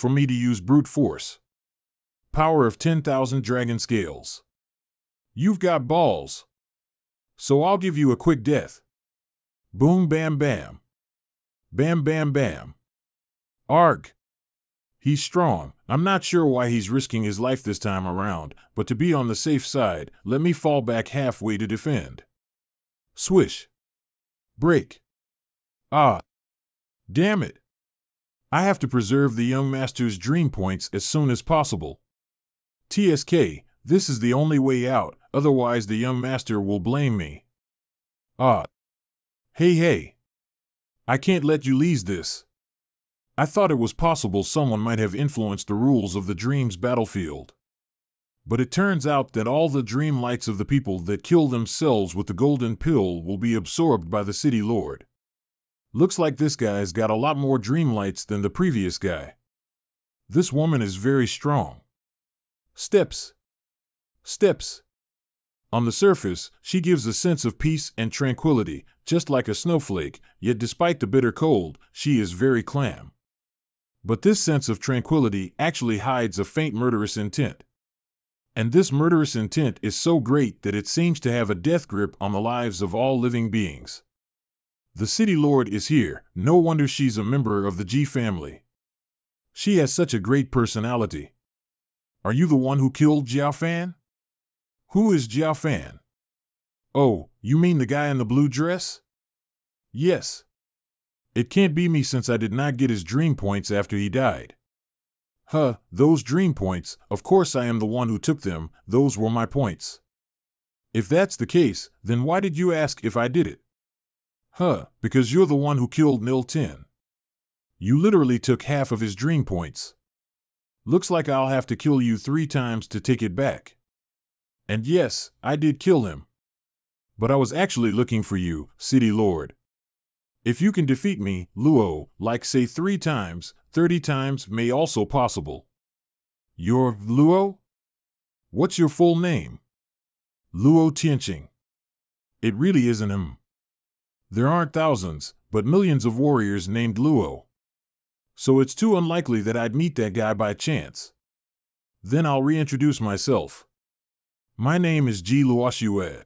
for me to use brute force. Power of 10,000 dragon scales. You've got balls. So I'll give you a quick death. Boom bam bam. Bam bam bam. Arg. He's strong. I'm not sure why he's risking his life this time around, but to be on the safe side, let me fall back halfway to defend. Swish. Break. Ah. Damn it. I have to preserve the young master's dream points as soon as possible. TSK, this is the only way out, otherwise the young master will blame me. Ah. Hey. I can't let you lose this. I thought it was possible someone might have influenced the rules of the dream's battlefield. But it turns out that all the dream lights of the people that kill themselves with the golden pill will be absorbed by the city lord. Looks like this guy's got a lot more dream lights than the previous guy. This woman is very strong. Steps. On the surface, she gives a sense of peace and tranquility, just like a snowflake, yet despite the bitter cold, she is very calm. But this sense of tranquility actually hides a faint murderous intent. And this murderous intent is so great that it seems to have a death grip on the lives of all living beings. The city lord is here, no wonder she's a member of the G family. She has such a great personality. Are you the one who killed Jiao Fan? Who is Jiao Fan? Oh, you mean the guy in the blue dress? Yes. It can't be me since I did not get his dream points after he died. Huh, those dream points, of course I am the one who took them, those were my points. If that's the case, then why did you ask if I did it? Huh, because you're the one who killed Nil 10. You literally took half of his dream points. Looks like I'll have to kill you 3 times to take it back. And yes, I did kill him. But I was actually looking for you, City Lord. If you can defeat me, Luo, like say 3 times, 30 times may also possible. You're Luo? What's your full name? Luo Tianqing. It really isn't him. There aren't thousands, but millions of warriors named Luo. So it's too unlikely that I'd meet that guy by chance. Then I'll reintroduce myself. My name is Ji Luoxue.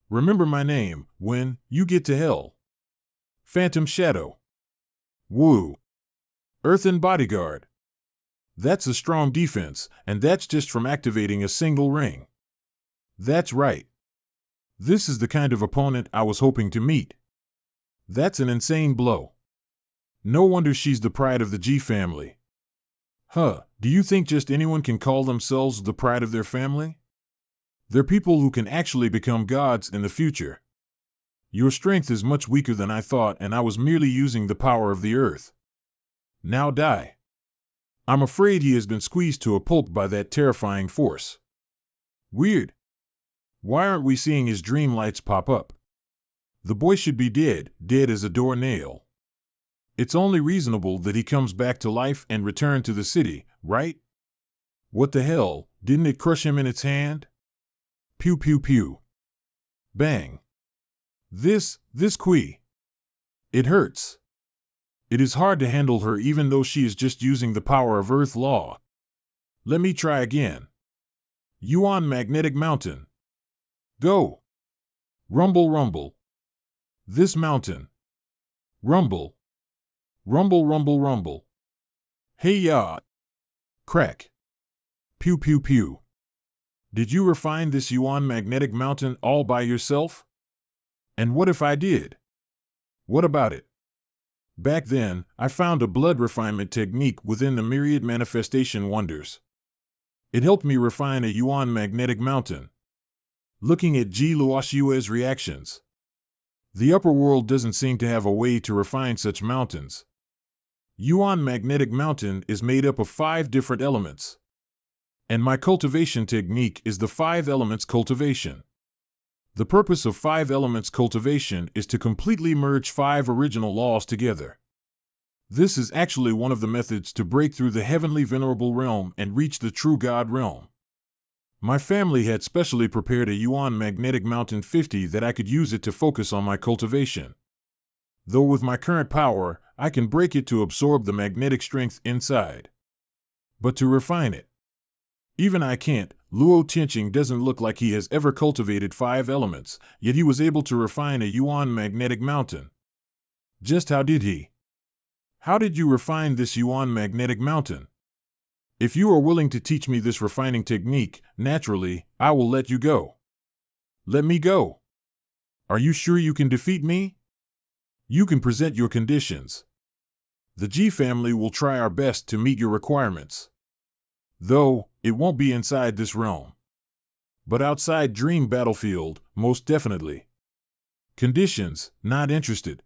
Remember my name when you get to hell. Phantom Shadow. Woo. Earthen Bodyguard. That's a strong defense, and that's just from activating a single ring. That's right. This is the kind of opponent I was hoping to meet. That's an insane blow. No wonder she's the pride of the G family. Huh, do you think just anyone can call themselves the pride of their family? They're people who can actually become gods in the future. Your strength is much weaker than I thought, and I was merely using the power of the earth. Now die. I'm afraid he has been squeezed to a pulp by that terrifying force. Weird. Why aren't we seeing his dream lights pop up? The boy should be dead as a doornail. It's only reasonable that he comes back to life and return to the city, right? What the hell, didn't it crush him in its hand? Pew pew pew. Bang. This Kui. It hurts. It is hard to handle her even though she is just using the power of Earth Law. Let me try again. Yuan Magnetic Mountain. Go. Rumble rumble. This mountain. Rumble. Rumble rumble rumble. Hey ya. Crack. Pew pew pew. Did you refine this Yuan Magnetic Mountain all by yourself? And what if I did? What about it? Back then, I found a blood refinement technique within the myriad manifestation wonders. It helped me refine a Yuan Magnetic Mountain. Looking at Ji Luoxue's reactions. The upper world doesn't seem to have a way to refine such mountains. Yuan Magnetic Mountain is made up of 5 different elements. And my cultivation technique is the 5 elements cultivation. The purpose of 5 elements cultivation is to completely merge 5 original laws together. This is actually one of the methods to break through the heavenly venerable realm and reach the true God realm. My family had specially prepared a Yuan Magnetic Mountain 50 that I could use it to focus on my cultivation. Though with my current power, I can break it to absorb the magnetic strength inside. but to refine it. Even I can't. Luo Tianqing doesn't look like he has ever cultivated 5 elements, yet he was able to refine a Yuan magnetic mountain. Just how did he? How did you refine this Yuan magnetic mountain? If you are willing to teach me this refining technique, naturally, I will let you go. Let me go. Are you sure you can defeat me? You can present your conditions. The G family will try our best to meet your requirements. Though, it won't be inside this realm. But outside Dream Battlefield, most definitely. Conditions, not interested.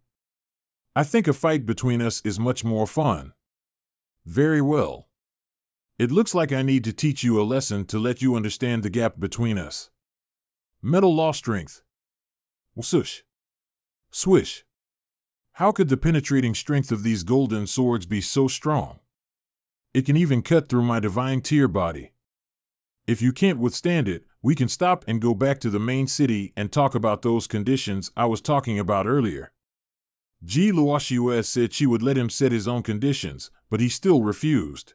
I think a fight between us is much more fun. Very well. It looks like I need to teach you a lesson to let you understand the gap between us. Metal law strength. Swoosh. Swish. How could the penetrating strength of these golden swords be so strong? It can even cut through my divine tier body. If you can't withstand it, we can stop and go back to the main city and talk about those conditions I was talking about earlier. Ji Luoxue said she would let him set his own conditions, but he still refused.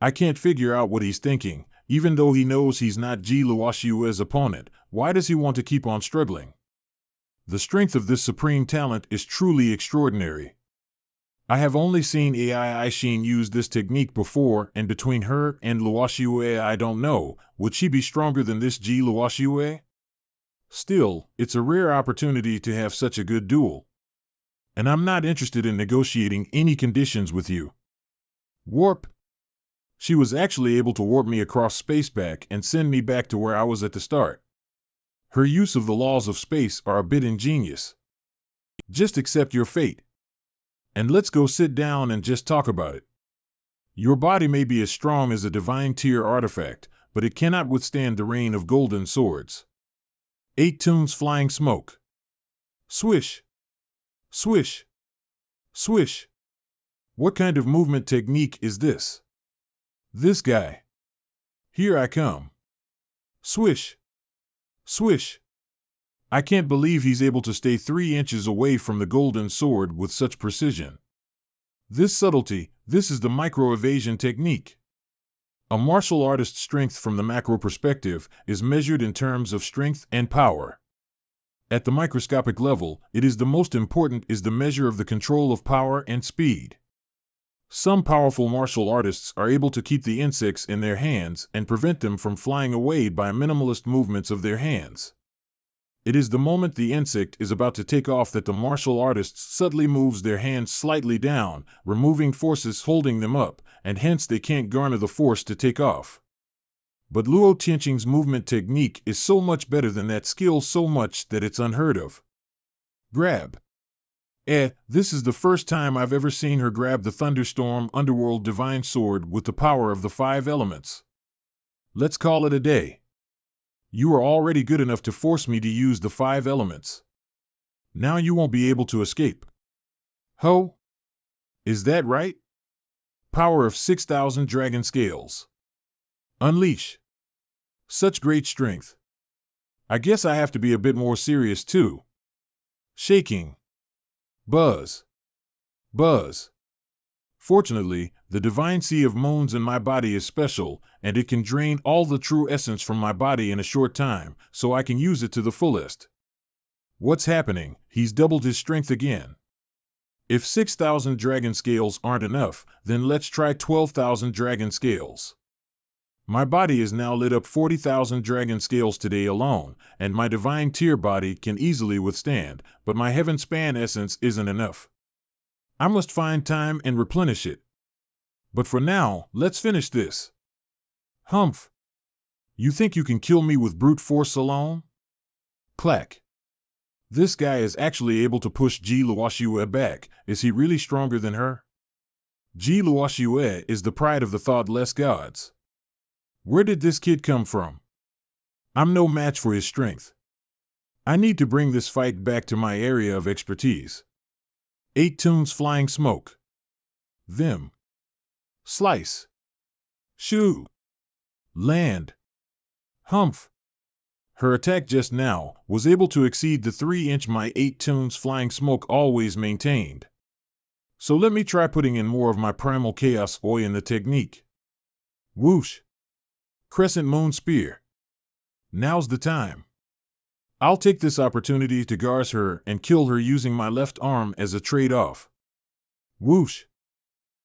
I can't figure out what he's thinking. Even though he knows he's not Ji Luoxue's opponent, why does he want to keep on struggling? The strength of this supreme talent is truly extraordinary. I have only seen AI Aishin use this technique before, and between her and Luoxue I don't know, would she be stronger than this Ji Luoxue? Still, it's a rare opportunity to have such a good duel. And I'm not interested in negotiating any conditions with you. Warp. She was actually able to warp me across space back and send me back to where I was at the start. Her use of the laws of space are a bit ingenious. Just accept your fate. And let's go sit down and just talk about it. Your body may be as strong as a divine tier artifact, but it cannot withstand the rain of golden swords. 8 tunes flying smoke. Swish. Swish. Swish. What kind of movement technique is this? This guy. Here I come. Swish. Swish. I can't believe he's able to stay 3 inches away from the golden sword with such precision. This subtlety, this is the micro-evasion technique. A martial artist's strength from the macro perspective is measured in terms of strength and power. At the microscopic level, it is the most important is the measure of the control of power and speed. Some powerful martial artists are able to keep the insects in their hands and prevent them from flying away by minimalist movements of their hands. It is the moment the insect is about to take off that the martial artist subtly moves their hands slightly down, removing forces holding them up, and hence they can't garner the force to take off. But Luo Tianqing's movement technique is so much better than that skill, so much that it's unheard of. Grab. This is the first time I've ever seen her grab the Thunderstorm Underworld Divine Sword with the power of the 5 elements. Let's call it a day. You are already good enough to force me to use the 5 elements. Now you won't be able to escape. Ho! Is that right? Power of 6,000 dragon scales. Unleash. Such great strength. I guess I have to be a bit more serious too. Shaking. Buzz. Buzz. Fortunately, the divine sea of moons in my body is special, and it can drain all the true essence from my body in a short time, so I can use it to the fullest. What's happening? He's doubled his strength again. If 6,000 dragon scales aren't enough, then let's try 12,000 dragon scales. My body is now lit up 40,000 dragon scales today alone, and my divine tier body can easily withstand, but my heaven span essence isn't enough. I must find time and replenish it. But for now, let's finish this. Humph. You think you can kill me with brute force alone? Clack. This guy is actually able to push Ji Luoxue back. Is he really stronger than her? Ji Luoxue is the pride of the thoughtless gods. Where did this kid come from? I'm no match for his strength. I need to bring this fight back to my area of expertise. 8 tunes flying smoke. Vim. Slice. Shoo. Land. Humph. Her attack just now was able to exceed the 3-inch my 8 tunes flying smoke always maintained. So let me try putting in more of my primal chaos oi in the technique. Whoosh! Crescent moon spear. Now's the time. I'll take this opportunity to garz her and kill her using my left arm as a trade-off. Whoosh!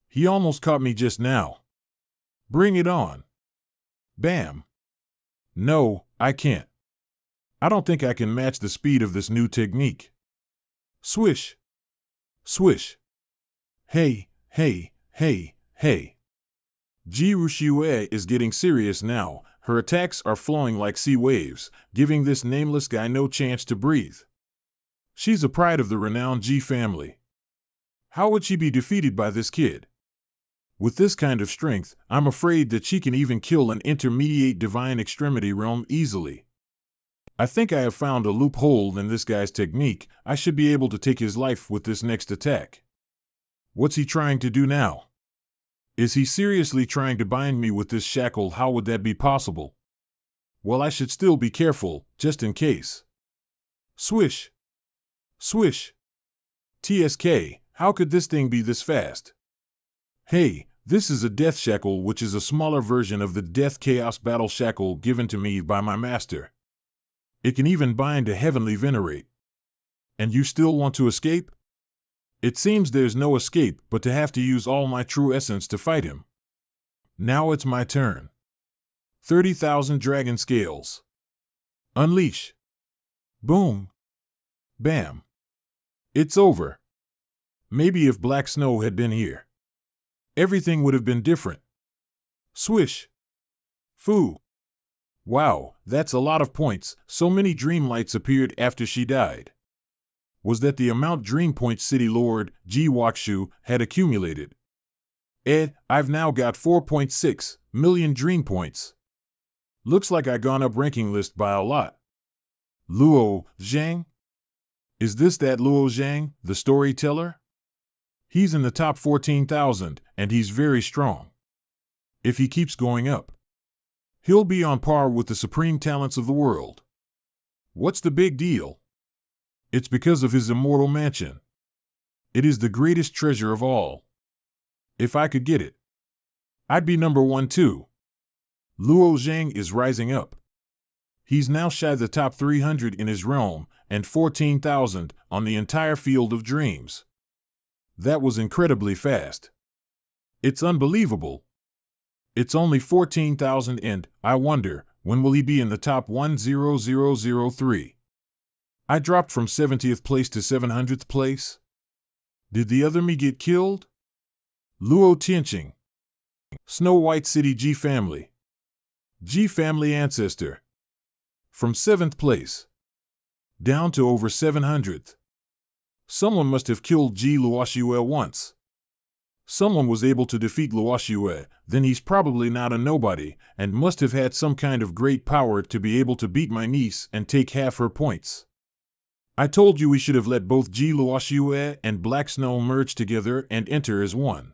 He almost caught me just now. Bring it on. Bam! No, I can't. I don't think I can match the speed of this new technique. Swish! Swish! Hey, hey, hey, hey. Ji Ruxiue is getting serious now. Her attacks are flowing like sea waves, giving this nameless guy no chance to breathe. She's a pride of the renowned Ji family. How would she be defeated by this kid? With this kind of strength, I'm afraid that she can even kill an intermediate divine extremity realm easily. I think I have found a loophole in this guy's technique. I should be able to take his life with this next attack. What's he trying to do now? Is he seriously trying to bind me with this shackle? How would that be possible? Well, I should still be careful, just in case. Swish! Swish! TSK, how could this thing be this fast? Hey, this is a death shackle, which is a smaller version of the death chaos battle shackle given to me by my master. It can even bind a heavenly venerate. And you still want to escape? It seems there's no escape but to have to use all my true essence to fight him. Now it's my turn. 30,000 dragon scales. Unleash. Boom. Bam. It's over. Maybe if Black Snow had been here, everything would have been different. Swish. Foo. Wow, that's a lot of points. So many dream lights appeared after she died. Was that the amount Dream Point City Lord Ji Wakshu had accumulated? I've now got 4.6 million dream points. Looks like I gone up ranking list by a lot. Luo Zhang? Is this that Luo Zhang, the storyteller? He's in the top 14,000, and he's very strong. If he keeps going up, he'll be on par with the supreme talents of the world. What's the big deal? It's because of his immortal mansion. It is the greatest treasure of all. If I could get it, I'd be number one too. Luo Zhang is rising up. He's now shy the top 300 in his realm and 14,000 on the entire field of dreams. That was incredibly fast. It's unbelievable. It's only 14,000 and, I wonder, when will he be in the top 10003? I dropped from 70th place to 700th place. Did the other me get killed? Luo Tianqing. Snow White City G family. G family ancestor. From 7th place. Down to over 700th. Someone must have killed Ji Luoxue once. Someone was able to defeat Luoxue, then he's probably not a nobody, and must have had some kind of great power to be able to beat my niece and take half her points. I told you we should have let both Ji Luoxue and Black Snow merge together and enter as one.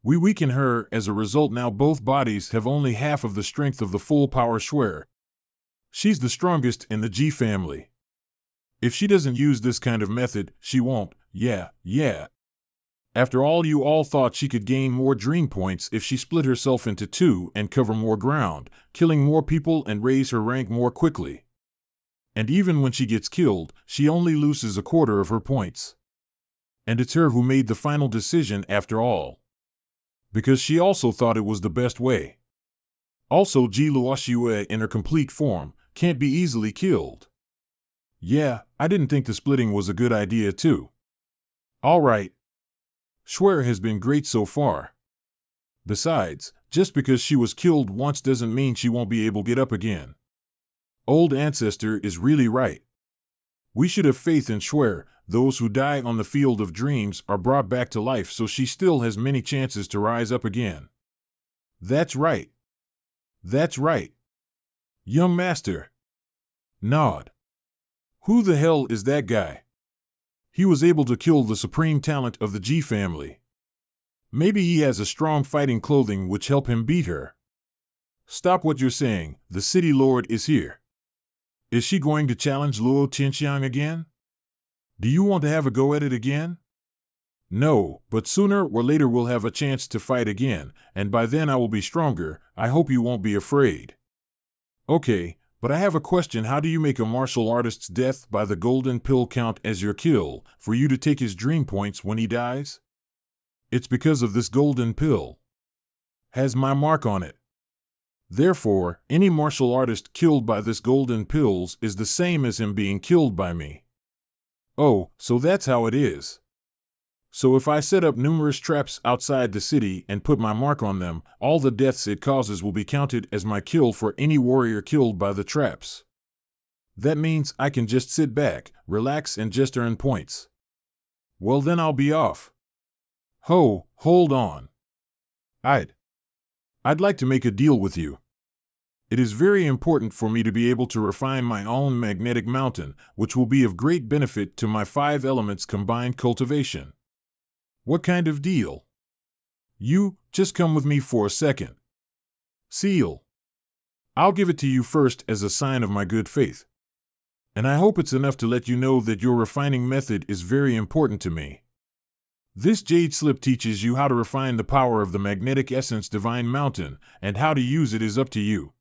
We weaken her, as a result now both bodies have only half of the strength of the full power Schwer. She's the strongest in the Ji family. If she doesn't use this kind of method, she won't, yeah. After all, you all thought she could gain more dream points if she split herself into two and cover more ground, killing more people and raise her rank more quickly. And even when she gets killed, she only loses a quarter of her points. And it's her who made the final decision after all. Because she also thought it was the best way. Also, Ji Luoxue in her complete form can't be easily killed. Yeah, I didn't think the splitting was a good idea too. Alright. Schwer has been great so far. Besides, just because she was killed once doesn't mean she won't be able to get up again. Old Ancestor is really right. We should have faith in Schwer. Those who die on the field of dreams are brought back to life, so she still has many chances to rise up again. That's right. That's right. Young Master. Nod. Who the hell is that guy? He was able to kill the supreme talent of the Ji family. Maybe he has a strong fighting clothing which help him beat her. Stop what you're saying, the city lord is here. Is she going to challenge Luo Tianxiang again? Do you want to have a go at it again? No, but sooner or later we'll have a chance to fight again, and by then I will be stronger. I hope you won't be afraid. Okay, but I have a question. How do you make a martial artist's death by the golden pill count as your kill, for you to take his dream points when he dies? It's because of this golden pill. Has my mark on it. Therefore, any martial artist killed by this golden pills is the same as him being killed by me. Oh, so that's how it is. So if I set up numerous traps outside the city and put my mark on them, all the deaths it causes will be counted as my kill for any warrior killed by the traps. That means I can just sit back, relax, and just earn points. Well, then I'll be off. Hold on. I'd like to make a deal with you. It is very important for me to be able to refine my own magnetic mountain, which will be of great benefit to my 5 elements combined cultivation. What kind of deal? You, just come with me for a second. Seal. I'll give it to you first as a sign of my good faith. And I hope it's enough to let you know that your refining method is very important to me. This jade slip teaches you how to refine the power of the magnetic essence divine mountain, and how to use it is up to you.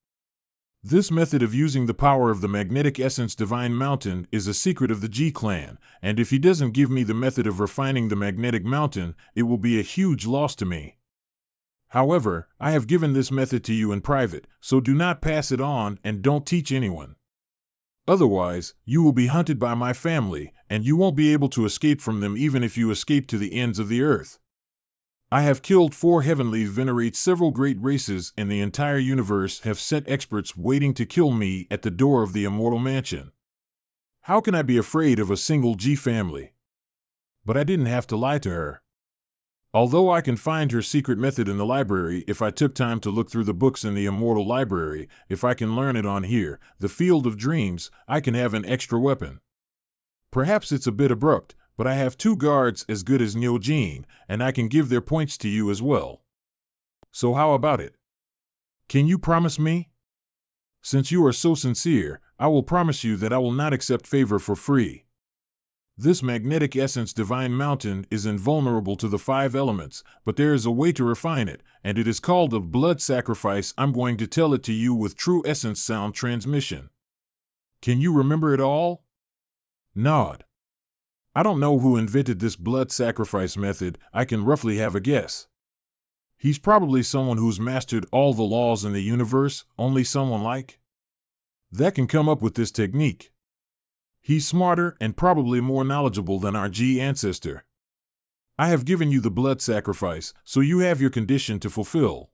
This method of using the power of the magnetic essence divine mountain is a secret of the G clan, and if he doesn't give me the method of refining the magnetic mountain, it will be a huge loss to me. However, I have given this method to you in private, so do not pass it on and don't teach anyone. Otherwise, you will be hunted by my family, and you won't be able to escape from them even if you escape to the ends of the earth. I have killed 4 heavenly venerates. Several great races in the entire universe have set experts waiting to kill me at the door of the immortal mansion. How can I be afraid of a single G family? But I didn't have to lie to her. Although I can find her secret method in the library if I took time to look through the books in the immortal library, if I can learn it on here, the field of dreams, I can have an extra weapon. Perhaps it's a bit abrupt, but I have 2 guards as good as Nyojin, and I can give their points to you as well. So how about it? Can you promise me? Since you are so sincere, I will promise you that I will not accept favor for free. This magnetic essence divine mountain is invulnerable to the 5 elements, but there is a way to refine it, and it is called a blood sacrifice. I'm going to tell it to you with true essence sound transmission. Can you remember it all? Nod. I don't know who invented this blood sacrifice method. I can roughly have a guess. He's probably someone who's mastered all the laws in the universe, only someone like that can come up with this technique. He's smarter and probably more knowledgeable than our G ancestor. I have given you the blood sacrifice, so you have your condition to fulfill.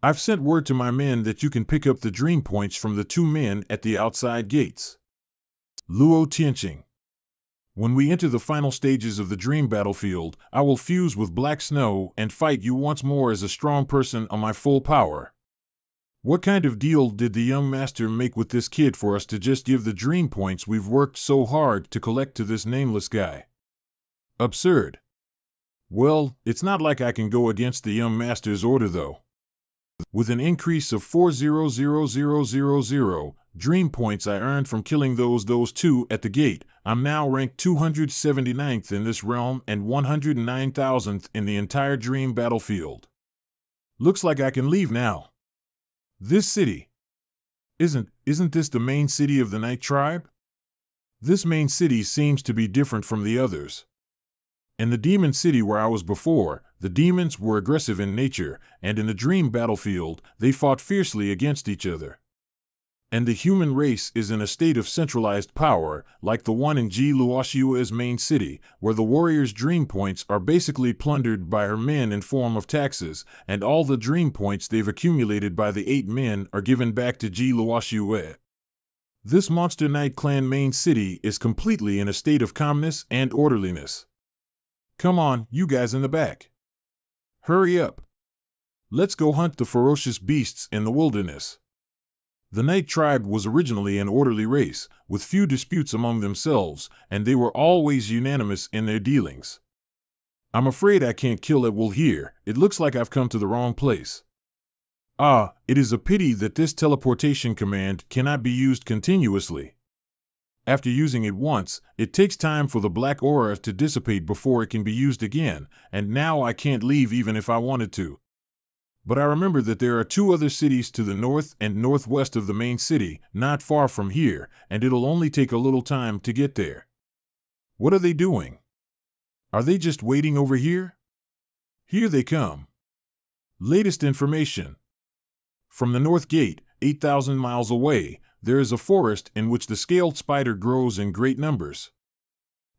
I've sent word to my men that you can pick up the dream points from the 2 men at the outside gates. Luo Tianqing. When we enter the final stages of the dream battlefield, I will fuse with Black Snow and fight you once more as a strong person on my full power. What kind of deal did the young master make with this kid for us to just give the dream points we've worked so hard to collect to this nameless guy? Absurd. Well, it's not like I can go against the young master's order though. With an increase of 4,000,000 dream points I earned from killing those 2 at the gate, I'm now ranked 279th in this realm and 109,000th in the entire dream battlefield. Looks like I can leave now. This city. Isn't this the main city of the Night Tribe? This main city seems to be different from the others. In the demon city where I was before, the demons were aggressive in nature, and in the dream battlefield, they fought fiercely against each other. And the human race is in a state of centralized power, like the one in Ji Luoshua's main city, where the warrior's dream points are basically plundered by her men in form of taxes, and all the dream points they've accumulated by the 8 men are given back to Ji Luoshua. This Monster Knight clan main city is completely in a state of calmness and orderliness. Come on, you guys in the back. Hurry up. Let's go hunt the ferocious beasts in the wilderness. The Night Tribe was originally an orderly race, with few disputes among themselves, and they were always unanimous in their dealings. I'm afraid I can't kill at will here. It looks like I've come to the wrong place. It is a pity that this teleportation command cannot be used continuously. After using it once, it takes time for the black aura to dissipate before it can be used again, and now I can't leave even if I wanted to. But I remember that there are 2 other cities to the north and northwest of the main city, not far from here, and it'll only take a little time to get there. What are they doing? Are they just waiting over here? Here they come. Latest information. From the North Gate, 8,000 miles away, there is a forest in which the scaled spider grows in great numbers.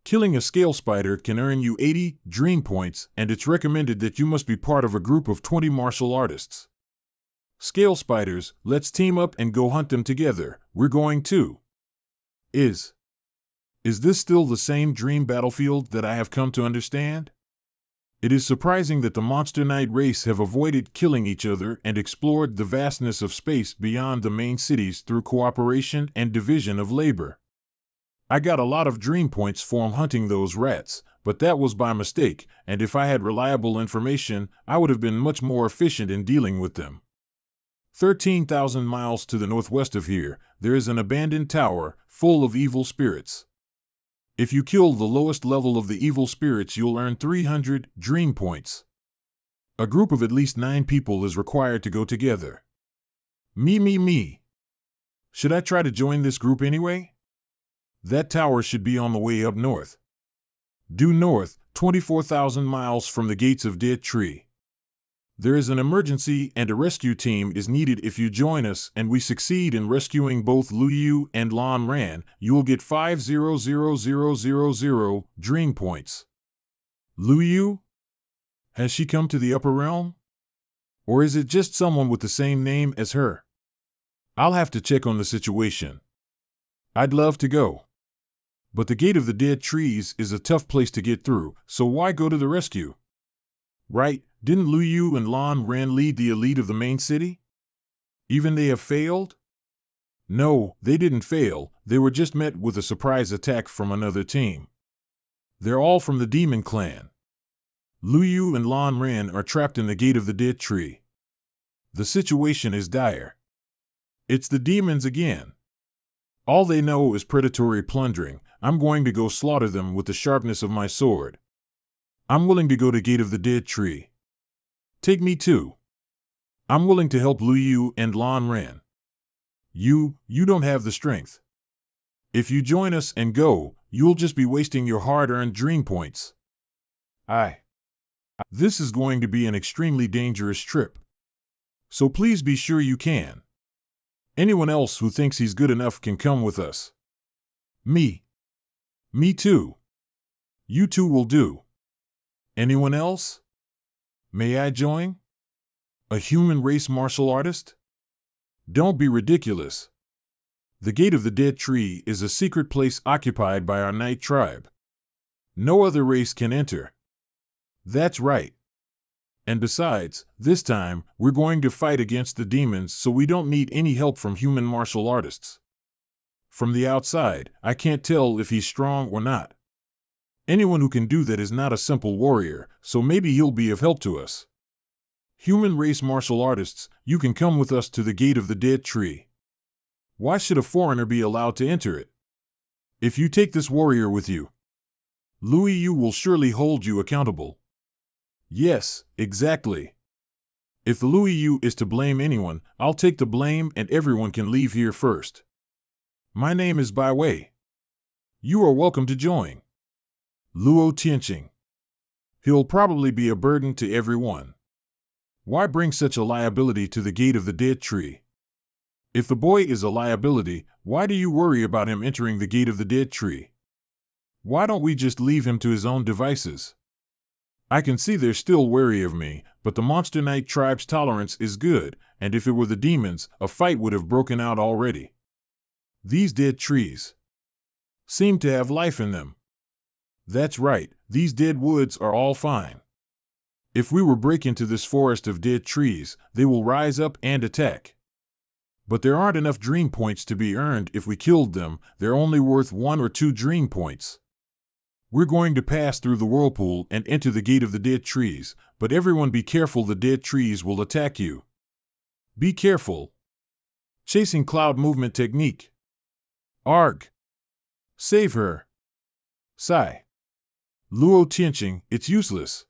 Killing a scale spider can earn you 80 dream points, and it's recommended that you must be part of a group of 20 martial artists. Scale spiders, let's team up and go hunt them together. We're going to. Is this still the same dream battlefield that I have come to understand? It is surprising that the Monster Knight race have avoided killing each other and explored the vastness of space beyond the main cities through cooperation and division of labor. I got a lot of dream points from hunting those rats, but that was by mistake, and if I had reliable information, I would have been much more efficient in dealing with them. 13,000 miles to the northwest of here, there is an abandoned tower full of evil spirits. If you kill the lowest level of the evil spirits, you'll earn 300 dream points. A group of at least 9 people is required to go together. Me. Should I try to join this group anyway? That tower should be on the way up north. Due north, 24,000 miles from the gates of Dead Tree. There is an emergency and a rescue team is needed. If you join us and we succeed in rescuing both Lu Yu and Lan Ran, you will get 5,000,000 dream points. Lu Yu? Has she come to the upper realm? Or is it just someone with the same name as her? I'll have to check on the situation. I'd love to go. But the Gate of the Dead Trees is a tough place to get through, so why go to the rescue? Right, didn't Lu Yu and Lan Ran lead the elite of the main city? Even they have failed? No, they didn't fail, they were just met with a surprise attack from another team. They're all from the Demon Clan. Lu Yu and Lan Ran are trapped in the Gate of the Dead Tree. The situation is dire. It's the demons again. All they know is predatory plundering. I'm going to go slaughter them with the sharpness of my sword. I'm willing to go to Gate of the Dead Tree. Take me too. I'm willing to help Lu Yu and Lan Ran. You don't have the strength. If you join us and go, you'll just be wasting your hard-earned dream points. This is going to be an extremely dangerous trip. So please be sure you can. Anyone else who thinks he's good enough can come with us. Me too. You two will do. Anyone else? May I join? A human race martial artist? Don't be ridiculous. The Gate of the Dead Tree is a secret place occupied by our Knight tribe. No other race can enter. That's right. And besides, this time, we're going to fight against the demons, so we don't need any help from human martial artists. From the outside, I can't tell if he's strong or not. Anyone who can do that is not a simple warrior, so maybe he'll be of help to us. Human race martial artists, you can come with us to the Gate of the Dead Tree. Why should a foreigner be allowed to enter it? If you take this warrior with you, Lu Yu will surely hold you accountable. Yes, exactly. If Lu Yu is to blame anyone, I'll take the blame and everyone can leave here first. My name is Bai Wei. You are welcome to join. Luo Tianqing. He'll probably be a burden to everyone. Why bring such a liability to the Gate of the Dead Tree? If the boy is a liability, why do you worry about him entering the Gate of the Dead Tree? Why don't we just leave him to his own devices? I can see they're still wary of me, but the Monster Knight tribe's tolerance is good, and if it were the demons, a fight would have broken out already. These dead trees seem to have life in them. That's right, these dead woods are all fine. If we were break into this forest of dead trees, they will rise up and attack. But there aren't enough dream points to be earned if we killed them, they're only worth 1 or 2 dream points. We're going to pass through the whirlpool and enter the Gate of the Dead Trees, but everyone be careful, the dead trees will attack you. Be careful. Chasing cloud movement technique. Arg. Save her. Sigh. Luo Tianqing, it's useless.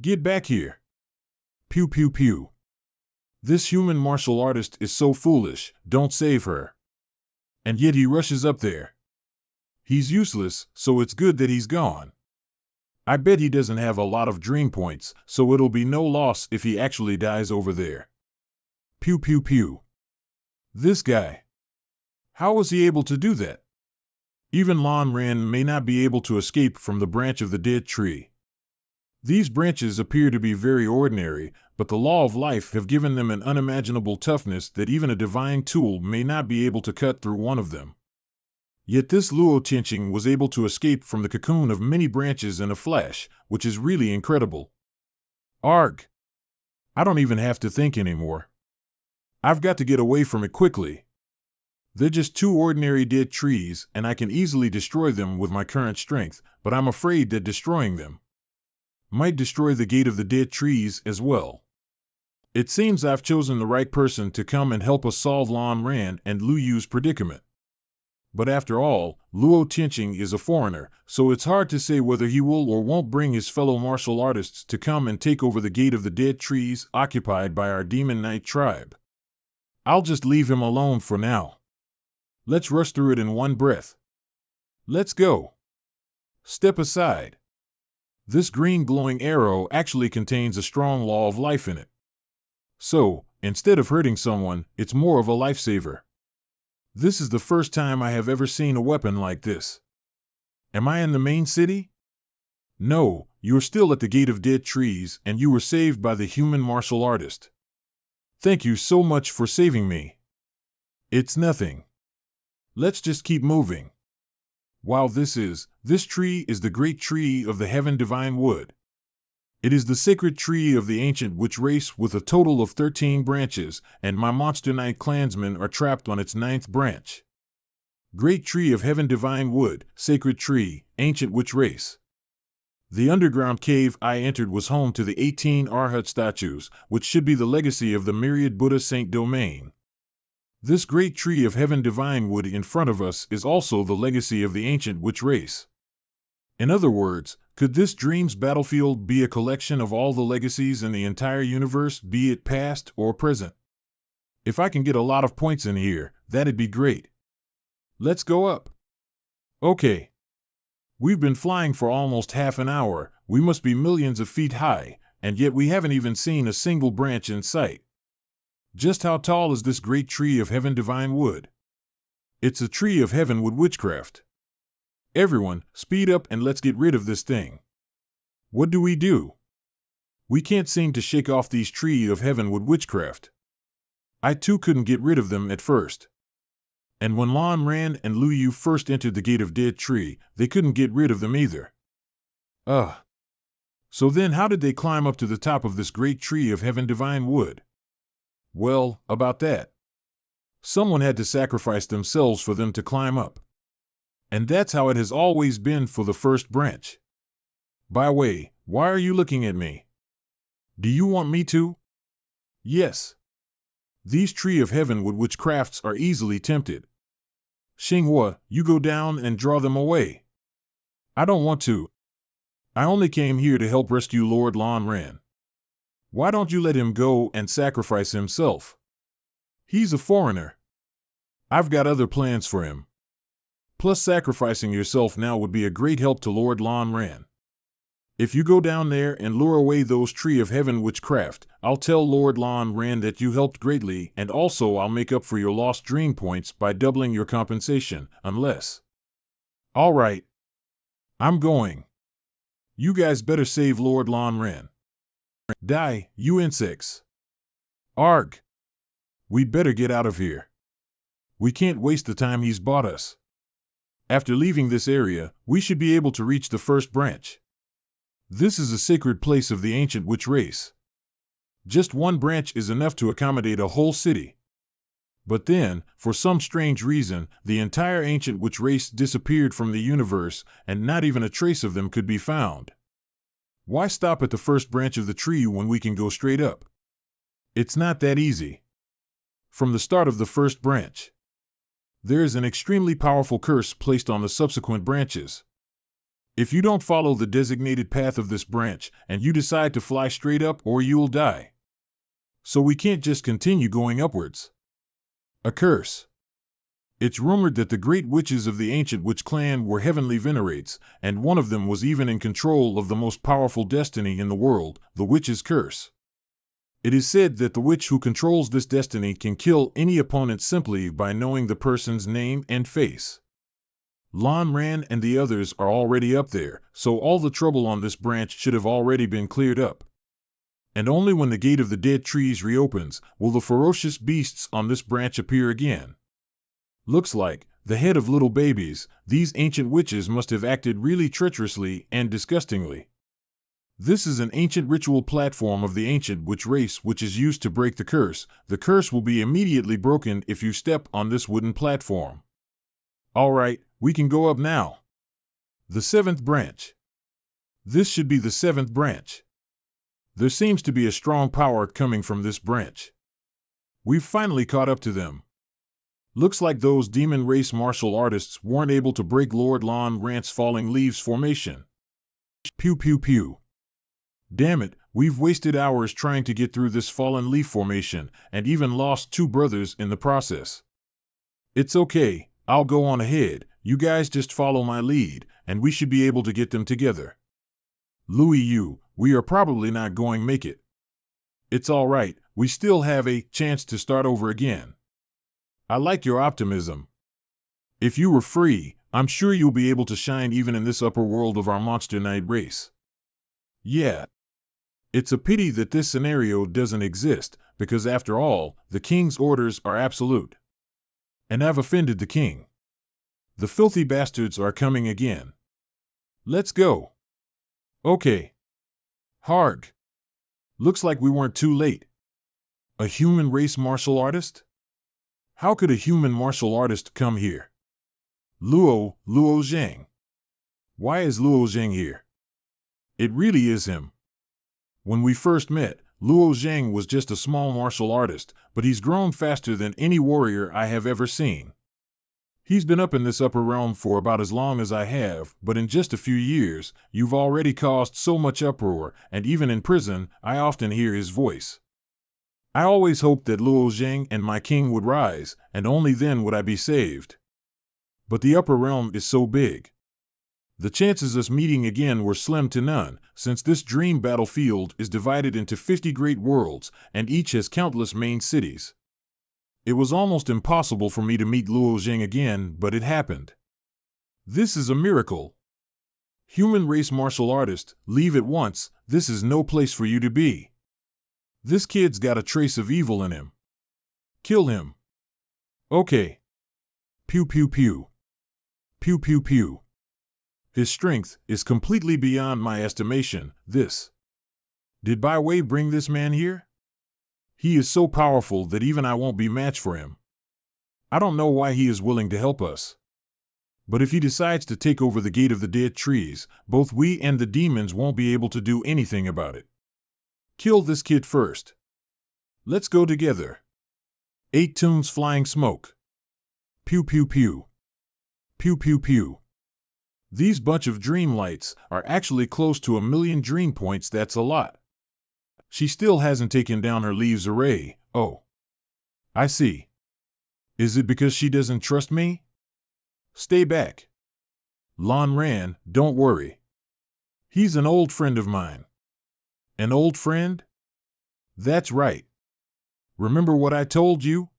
Get back here. Pew pew pew. This human martial artist is so foolish, don't save her. And yet he rushes up there. He's useless, so it's good that he's gone. I bet he doesn't have a lot of dream points, so it'll be no loss if he actually dies over there. Pew pew pew. This guy. How was he able to do that? Even Lan Ran may not be able to escape from the branch of the dead tree. These branches appear to be very ordinary, but the law of life have given them an unimaginable toughness that even a divine tool may not be able to cut through one of them. Yet this Luo Tianqing was able to escape from the cocoon of many branches in a flash, which is really incredible. Arg! I don't even have to think anymore. I've got to get away from it quickly. They're just two ordinary dead trees, and I can easily destroy them with my current strength, but I'm afraid that destroying them might destroy the gate of the dead trees as well. It seems I've chosen the right person to come and help us solve Lan Ran and Lu Yu's predicament. But after all, Luo Tianqing is a foreigner, so it's hard to say whether he will or won't bring his fellow martial artists to come and take over the gate of the dead trees occupied by our Demon Knight tribe. I'll just leave him alone for now. Let's rush through it in one breath. Let's go. Step aside. This green glowing arrow actually contains a strong law of life in it. So, instead of hurting someone, it's more of a lifesaver. This is the first time I have ever seen a weapon like this. Am I in the main city? No, you're still at the Gate of Dead Trees, and you were saved by the human martial artist. Thank you so much for saving me. It's nothing. Let's just keep moving. Wow, this tree is the great tree of the heaven divine wood. It is the sacred tree of the ancient witch race with a total of 13 branches, and my Monster Knight clansmen are trapped on its 9th branch. Great tree of heaven divine wood, sacred tree, ancient witch race. The underground cave I entered was home to the 18 Arhat statues, which should be the legacy of the myriad Buddha saint domain. This great tree of heaven divine wood in front of us is also the legacy of the ancient witch race. In other words, could this dream's battlefield be a collection of all the legacies in the entire universe, be it past or present? If I can get a lot of points in here, that'd be great. Let's go up. Okay. We've been flying for almost half an hour, we must be millions of feet high, and yet we haven't even seen a single branch in sight. Just how tall is this great tree of heaven divine wood? It's a tree of heavenwood witchcraft. Everyone, speed up and let's get rid of this thing. What do? We can't seem to shake off these tree of heavenwood witchcraft. I too couldn't get rid of them at first. And when Lan Ran and Lu Yu first entered the Gate of Dead Tree, they couldn't get rid of them either. So then how did they climb up to the top of this great tree of heaven divine wood? Well, about that. Someone had to sacrifice themselves for them to climb up. And that's how it has always been for the first branch. By the way, why are you looking at me? Do you want me to? Yes. These tree of heavenwood witchcrafts are easily tempted. Xinghua, you go down and draw them away. I don't want to. I only came here to help rescue Lord Lan Ran. Why don't you let him go and sacrifice himself? He's a foreigner. I've got other plans for him. Plus sacrificing yourself now would be a great help to Lord Lan Ran. If you go down there and lure away those tree of heaven witchcraft, I'll tell Lord Lan Ran that you helped greatly, and also I'll make up for your lost dream points by doubling your compensation, unless... All right. I'm going. You guys better save Lord Lan Ran. Die, you insects. Arg. We'd better get out of here. We can't waste the time he's bought us. After leaving this area, we should be able to reach the first branch. This is a sacred place of the ancient witch race. Just one branch is enough to accommodate a whole city. But then, for some strange reason, the entire ancient witch race disappeared from the universe, and not even a trace of them could be found. Why stop at the first branch of the tree when we can go straight up? It's not that easy. From the start of the first branch. There is an extremely powerful curse placed on the subsequent branches. If you don't follow the designated path of this branch, and you decide to fly straight up, or you'll die. So we can't just continue going upwards. A curse. It's rumored that the great witches of the ancient witch clan were heavenly venerates, and one of them was even in control of the most powerful destiny in the world, the witch's curse. It is said that the witch who controls this destiny can kill any opponent simply by knowing the person's name and face. Lan Ran and the others are already up there, so all the trouble on this branch should have already been cleared up. And only when the Gate of the Dead Trees reopens will the ferocious beasts on this branch appear again. Looks like, the head of little babies, these ancient witches must have acted really treacherously and disgustingly. This is an ancient ritual platform of the ancient witch race which is used to break the curse. The curse will be immediately broken if you step on this wooden platform. Alright, we can go up now. The 7th branch. This should be the 7th branch. There seems to be a strong power coming from this branch. We've finally caught up to them. Looks like those demon race martial artists weren't able to break Lord Lan Ran's falling leaves formation. Pew pew pew. Damn it, we've wasted hours trying to get through this fallen leaf formation, and even lost 2 brothers in the process. It's okay, I'll go on ahead, you guys just follow my lead, and we should be able to get them together. Louis Yu, we are probably not going to make it. It's alright, we still have a chance to start over again. I like your optimism. If you were free, I'm sure you'll be able to shine even in this upper world of our Monster Knight race. Yeah. It's a pity that this scenario doesn't exist, because after all, the king's orders are absolute. And I've offended the king. The filthy bastards are coming again. Let's go. Okay. Harg. Looks like we weren't too late. A human race martial artist? How could a human martial artist come here? Luo Zhang. Why is Luo Zhang here? It really is him. When we first met, Luo Zhang was just a small martial artist, but he's grown faster than any warrior I have ever seen. He's been up in this upper realm for about as long as I have, but in just a few years, you've already caused so much uproar, and even in prison, I often hear his voice. I always hoped that Luo Zhang and my king would rise, and only then would I be saved. But the upper realm is so big. The chances of us meeting again were slim to none, since this dream battlefield is divided into 50 great worlds, and each has countless main cities. It was almost impossible for me to meet Luo Zhang again, but it happened. This is a miracle. Human race martial artist, leave at once, this is no place for you to be. This kid's got a trace of evil in him. Kill him. Okay. Pew pew pew. Pew pew pew. His strength is completely beyond my estimation. Did Bai Wei bring this man here? He is so powerful that even I won't be matched for him. I don't know why he is willing to help us. But if he decides to take over the Gate of the Dead Trees, both we and the demons won't be able to do anything about it. Kill this kid first. Let's go together. 8 tunes flying smoke. Pew pew pew. Pew pew pew. These bunch of dream lights are actually close to 1,000,000 dream points. That's a lot. She still hasn't taken down her leaves array. Oh. I see. Is it because she doesn't trust me? Stay back. Lan Ran, don't worry. He's an old friend of mine. An old friend? That's right. Remember what I told you?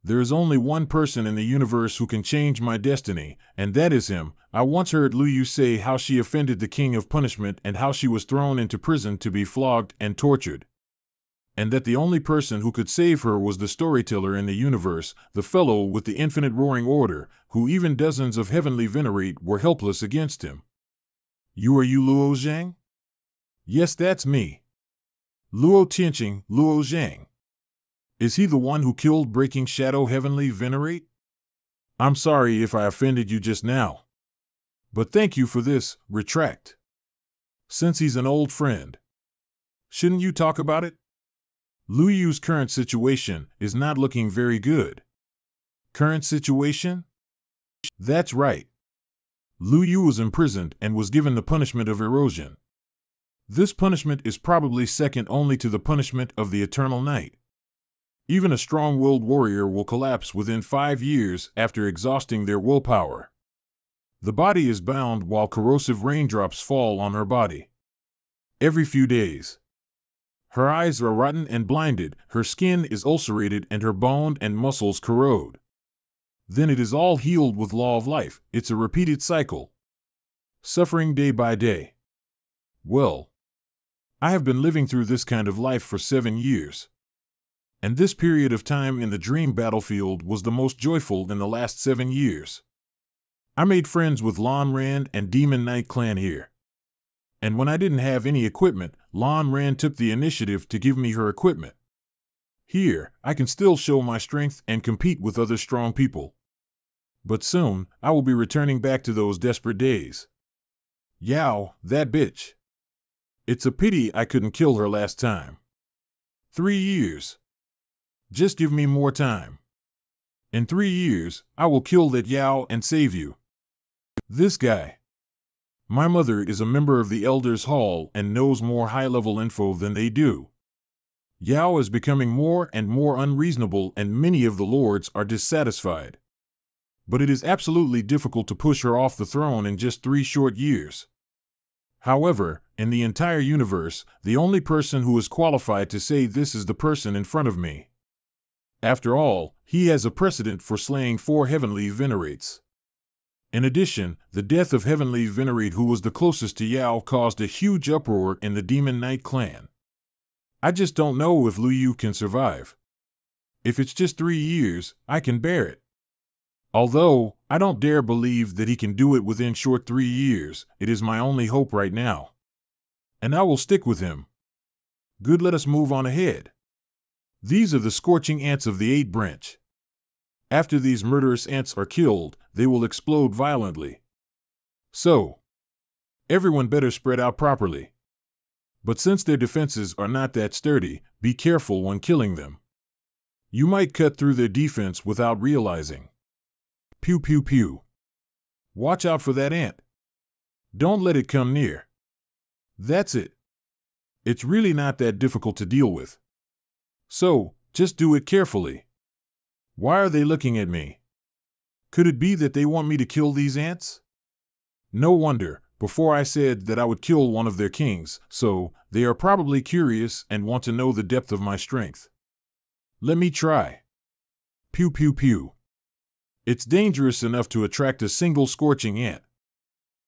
There is only one person in the universe who can change my destiny, and that is him. I once heard Lu Yu say how she offended the king of punishment and how she was thrown into prison to be flogged and tortured. And that the only person who could save her was the storyteller in the universe, the fellow with the infinite roaring order, who even dozens of heavenly venerate were helpless against him. Are you Luo Zhang? Yes, that's me. Luo Tianqing, Luo Zhang. Is he the one who killed Breaking Shadow Heavenly Venerate? I'm sorry if I offended you just now. But thank you for this, retract. Since he's an old friend. Shouldn't you talk about it? Lu Yu's current situation is not looking very good. Current situation? That's right. Lu Yu was imprisoned and was given the punishment of erosion. This punishment is probably second only to the punishment of the eternal night. Even a strong-willed warrior will collapse within 5 years after exhausting their willpower. The body is bound while corrosive raindrops fall on her body. Every few days. Her eyes are rotten and blinded, her skin is ulcerated, and her bone and muscles corrode. Then it is all healed with law of life. It's a repeated cycle. Suffering day by day. Well, I have been living through this kind of life for 7 years. And this period of time in the dream battlefield was the most joyful in the last 7 years. I made friends with Lan Rand and Demon Knight clan here. And when I didn't have any equipment, Lan Rand took the initiative to give me her equipment. Here, I can still show my strength and compete with other strong people. But soon, I will be returning back to those desperate days. Yao, that bitch. It's a pity I couldn't kill her last time. 3 years. Just give me more time. In 3 years, I will kill that Yao and save you. This guy. My mother is a member of the Elders' Hall and knows more high-level info than they do. Yao is becoming more and more unreasonable and many of the lords are dissatisfied. But it is absolutely difficult to push her off the throne in just 3 short years. However, in the entire universe, the only person who is qualified to say this is the person in front of me. After all, he has a precedent for slaying 4 heavenly venerates. In addition, the death of Heavenly Venerate, who was the closest to Yao, caused a huge uproar in the Demon Knight clan. I just don't know if Lu Yu can survive. If it's just 3 years, I can bear it. Although, I don't dare believe that he can do it within short 3 years, it is my only hope right now. And I will stick with him. Good, let us move on ahead. These are the scorching ants of the 8 branch. After these murderous ants are killed, they will explode violently. So, everyone better spread out properly. But since their defenses are not that sturdy, be careful when killing them. You might cut through their defense without realizing. Pew pew pew. Watch out for that ant. Don't let it come near. That's it. It's really not that difficult to deal with. So, just do it carefully. Why are they looking at me? Could it be that they want me to kill these ants? No wonder, before I said that I would kill one of their kings, so they are probably curious and want to know the depth of my strength. Let me try. Pew pew pew. It's dangerous enough to attract a single scorching ant.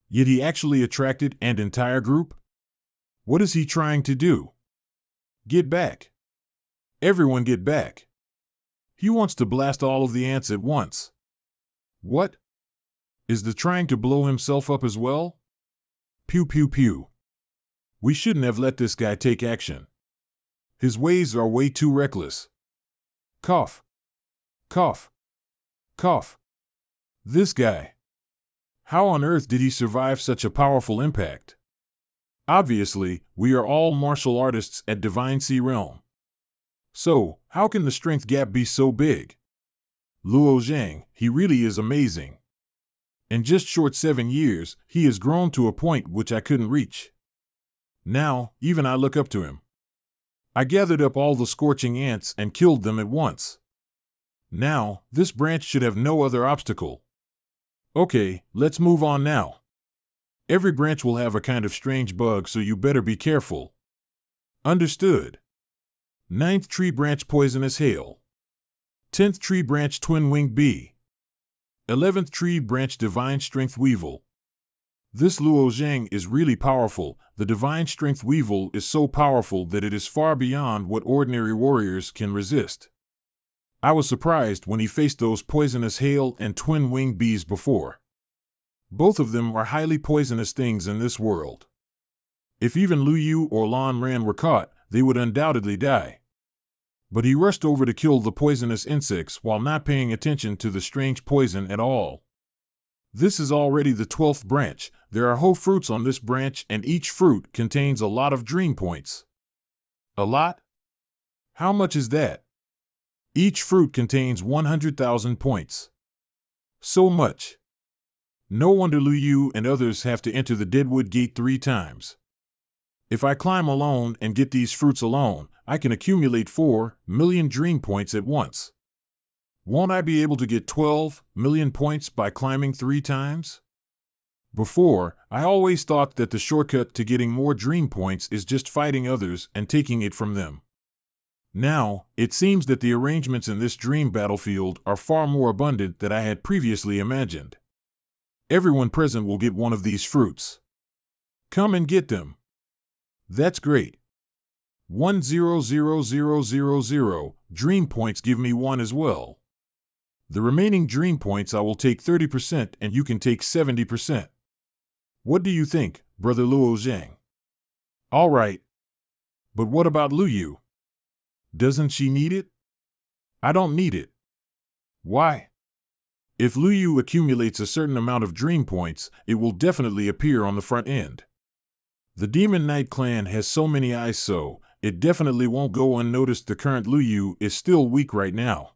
Yet he actually attracted an entire group? What is he trying to do? Get back. Everyone get back. He wants to blast all of the ants at once. What? Is the trying to blow himself up as well? Pew pew pew. We shouldn't have let this guy take action. His ways are way too reckless. Cough. Cough. Cough. This guy. How on earth did he survive such a powerful impact? Obviously, we are all martial artists at Divine Sea Realm. So, how can the strength gap be so big? Luo Zhang, he really is amazing. In just short 7 years, he has grown to a point which I couldn't reach. Now, even I look up to him. I gathered up all the scorching ants and killed them at once. Now, this branch should have no other obstacle. Okay, let's move on now. Every branch will have a kind of strange bug, so you better be careful. Understood. 9th tree branch poisonous hail. 10th tree branch twin-winged bee. 11th tree branch divine strength weevil. This Luo Zhang is really powerful. The divine strength weevil is so powerful that it is far beyond what ordinary warriors can resist. I was surprised when he faced those poisonous hail and twin-winged bees before. Both of them are highly poisonous things in this world. If even Lu Yu or Lan Ran were caught, they would undoubtedly die. But he rushed over to kill the poisonous insects while not paying attention to the strange poison at all. This is already the 12th branch. There are whole fruits on this branch, and each fruit contains a lot of dream points. A lot? How much is that? Each fruit contains 100,000 points. So much. No wonder Lu Yu and others have to enter the Deadwood Gate 3 times. If I climb alone and get these fruits alone, I can accumulate 4 million dream points at once. Won't I be able to get 12 million points by climbing 3 times? Before, I always thought that the shortcut to getting more dream points is just fighting others and taking it from them. Now, it seems that the arrangements in this dream battlefield are far more abundant than I had previously imagined. Everyone present will get one of these fruits. Come and get them. That's great. 1,000,000 dream points give me 1 as well. The remaining dream points I will take 30% and you can take 70%. What do you think, Brother Luo Zhang? All right. But what about Lu Yu? Doesn't she need it? I don't need it. Why? If Lu Yu accumulates a certain amount of dream points, it will definitely appear on the front end. The Demon Knight clan has so many eyes, so it definitely won't go unnoticed. The current Lu Yu is still weak right now.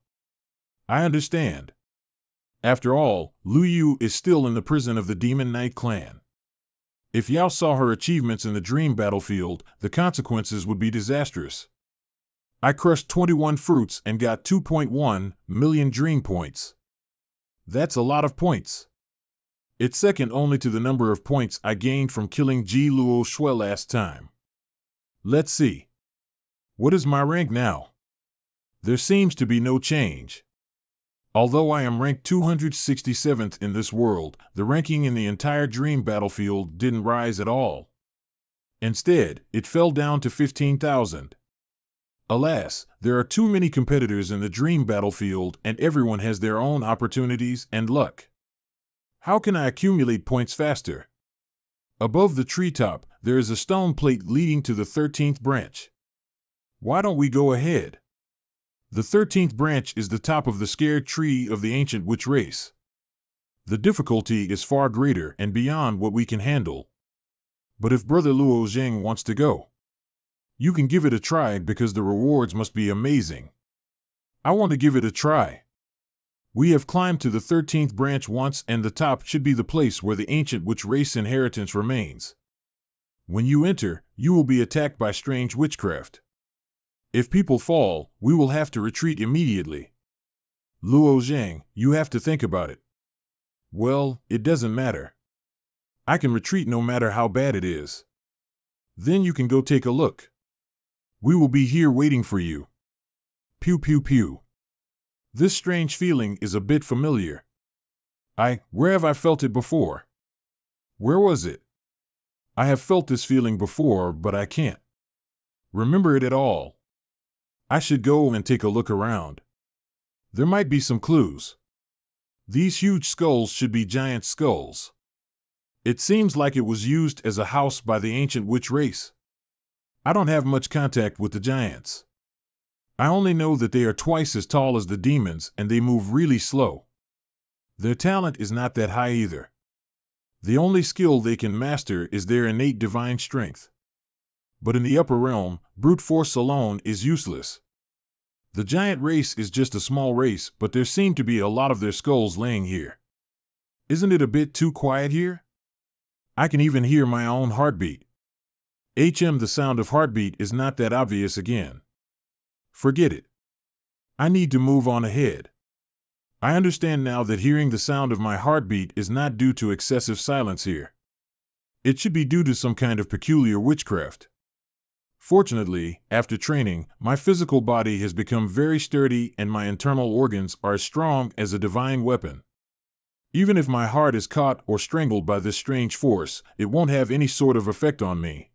I understand. After all, Lu Yu is still in the prison of the Demon Knight clan. If Yao saw her achievements in the dream battlefield, the consequences would be disastrous. I crushed 21 fruits and got 2.1 million dream points. That's a lot of points. It's second only to the number of points I gained from killing Ji Luo Shui last time. Let's see. What is my rank now? There seems to be no change. Although I am ranked 267th in this world, the ranking in the entire dream battlefield didn't rise at all. Instead, it fell down to 15,000. Alas, there are too many competitors in the dream battlefield and everyone has their own opportunities and luck. How can I accumulate points faster? Above the treetop, there is a stone plate leading to the 13th branch. Why don't we go ahead? The 13th branch is the top of the scared tree of the ancient witch race. The difficulty is far greater and beyond what we can handle. But if Brother Luo Zhang wants to go, you can give it a try because the rewards must be amazing. I want to give it a try. We have climbed to the 13th branch once and the top should be the place where the ancient witch race inheritance remains. When you enter, you will be attacked by strange witchcraft. If people fall, we will have to retreat immediately. Luo Zhang, you have to think about it. Well, it doesn't matter. I can retreat no matter how bad it is. Then you can go take a look. We will be here waiting for you. Pew pew pew. This strange feeling is a bit familiar. Where have I felt it before? Where was it? I have felt this feeling before, but I can't remember it at all. I should go and take a look around. There might be some clues. These huge skulls should be giant skulls. It seems like it was used as a house by the ancient witch race. I don't have much contact with the giants. I only know that they are twice as tall as the demons and they move really slow. Their talent is not that high either. The only skill they can master is their innate divine strength. But in the upper realm, brute force alone is useless. The giant race is just a small race, but there seem to be a lot of their skulls laying here. Isn't it a bit too quiet here? I can even hear my own heartbeat. The sound of heartbeat is not that obvious again. Forget it. I need to move on ahead. I understand now that hearing the sound of my heartbeat is not due to excessive silence here. It should be due to some kind of peculiar witchcraft. Fortunately, after training, my physical body has become very sturdy and my internal organs are as strong as a divine weapon. Even if my heart is caught or strangled by this strange force, it won't have any sort of effect on me.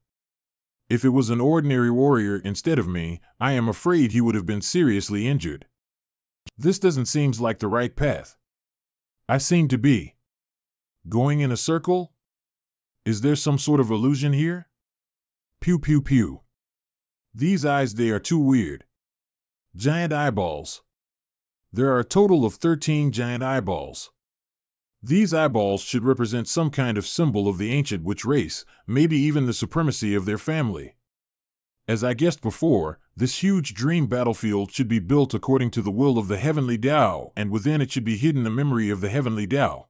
If it was an ordinary warrior instead of me, I am afraid he would have been seriously injured. This doesn't seem like the right path. I seem to be going in a circle? Is there some sort of illusion here? Pew pew pew. These eyes, they are too weird. Giant eyeballs. There are a total of 13 giant eyeballs. These eyeballs should represent some kind of symbol of the ancient witch race, maybe even the supremacy of their family. As I guessed before, this huge dream battlefield should be built according to the will of the heavenly Tao, and within it should be hidden the memory of the heavenly Tao.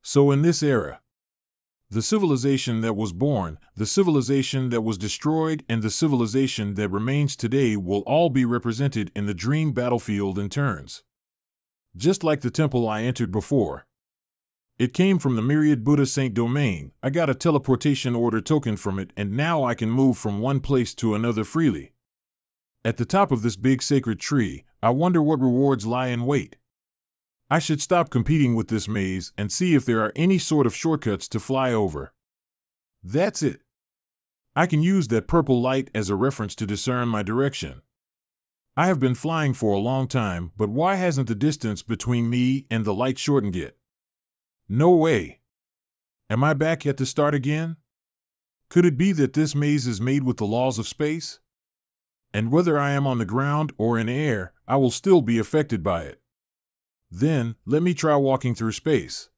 So in this era, the civilization that was born, the civilization that was destroyed, and the civilization that remains today will all be represented in the dream battlefield in turns. Just like the temple I entered before. It came from the myriad Buddha Saint domain. I got a teleportation order token from it, and now I can move from one place to another freely. At the top of this big sacred tree, I wonder what rewards lie in wait. I should stop competing with this maze and see if there are any sort of shortcuts to fly over. That's it. I can use that purple light as a reference to discern my direction. I have been flying for a long time, but why hasn't the distance between me and the light shortened yet? No way. Am I back at the start again? Could it be that this maze is made with the laws of space? And whether I am on the ground or in air, I will still be affected by it. Then, let me try walking through space.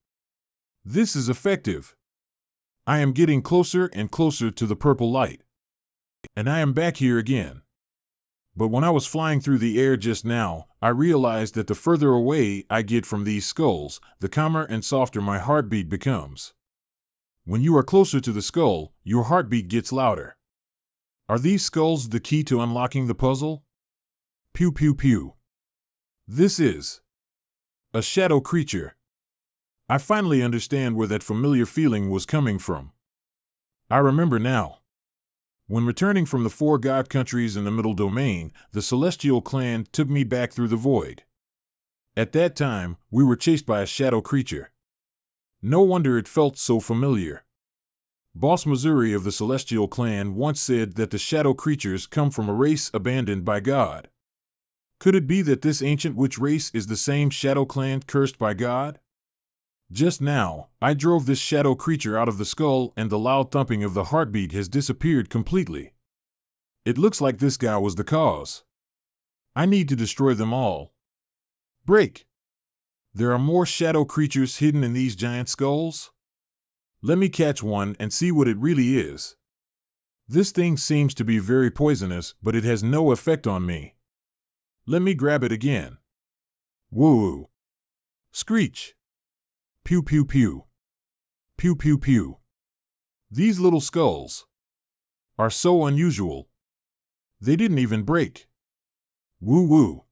This is effective. I am getting closer and closer to the purple light. And I am back here again. But when I was flying through the air just now, I realized that the further away I get from these skulls, the calmer and softer my heartbeat becomes. When you are closer to the skull, your heartbeat gets louder. Are these skulls the key to unlocking the puzzle? Pew pew pew. This is a shadow creature. I finally understand where that familiar feeling was coming from. I remember now. When returning from the 4 god countries in the middle domain, the celestial clan took me back through the void. At that time, we were chased by a shadow creature. No wonder it felt so familiar. Boss Missouri of the celestial clan once said that the shadow creatures come from a race abandoned by God. Could it be that this ancient witch race is the same shadow clan cursed by God? Just now, I drove this shadow creature out of the skull, and the loud thumping of the heartbeat has disappeared completely. It looks like this guy was the cause. I need to destroy them all. Break! There are more shadow creatures hidden in these giant skulls? Let me catch one and see what it really is. This thing seems to be very poisonous, but it has no effect on me. Let me grab it again. Woo! Screech! Pew pew pew. Pew pew pew. These little skulls are so unusual. They didn't even break. Woo woo.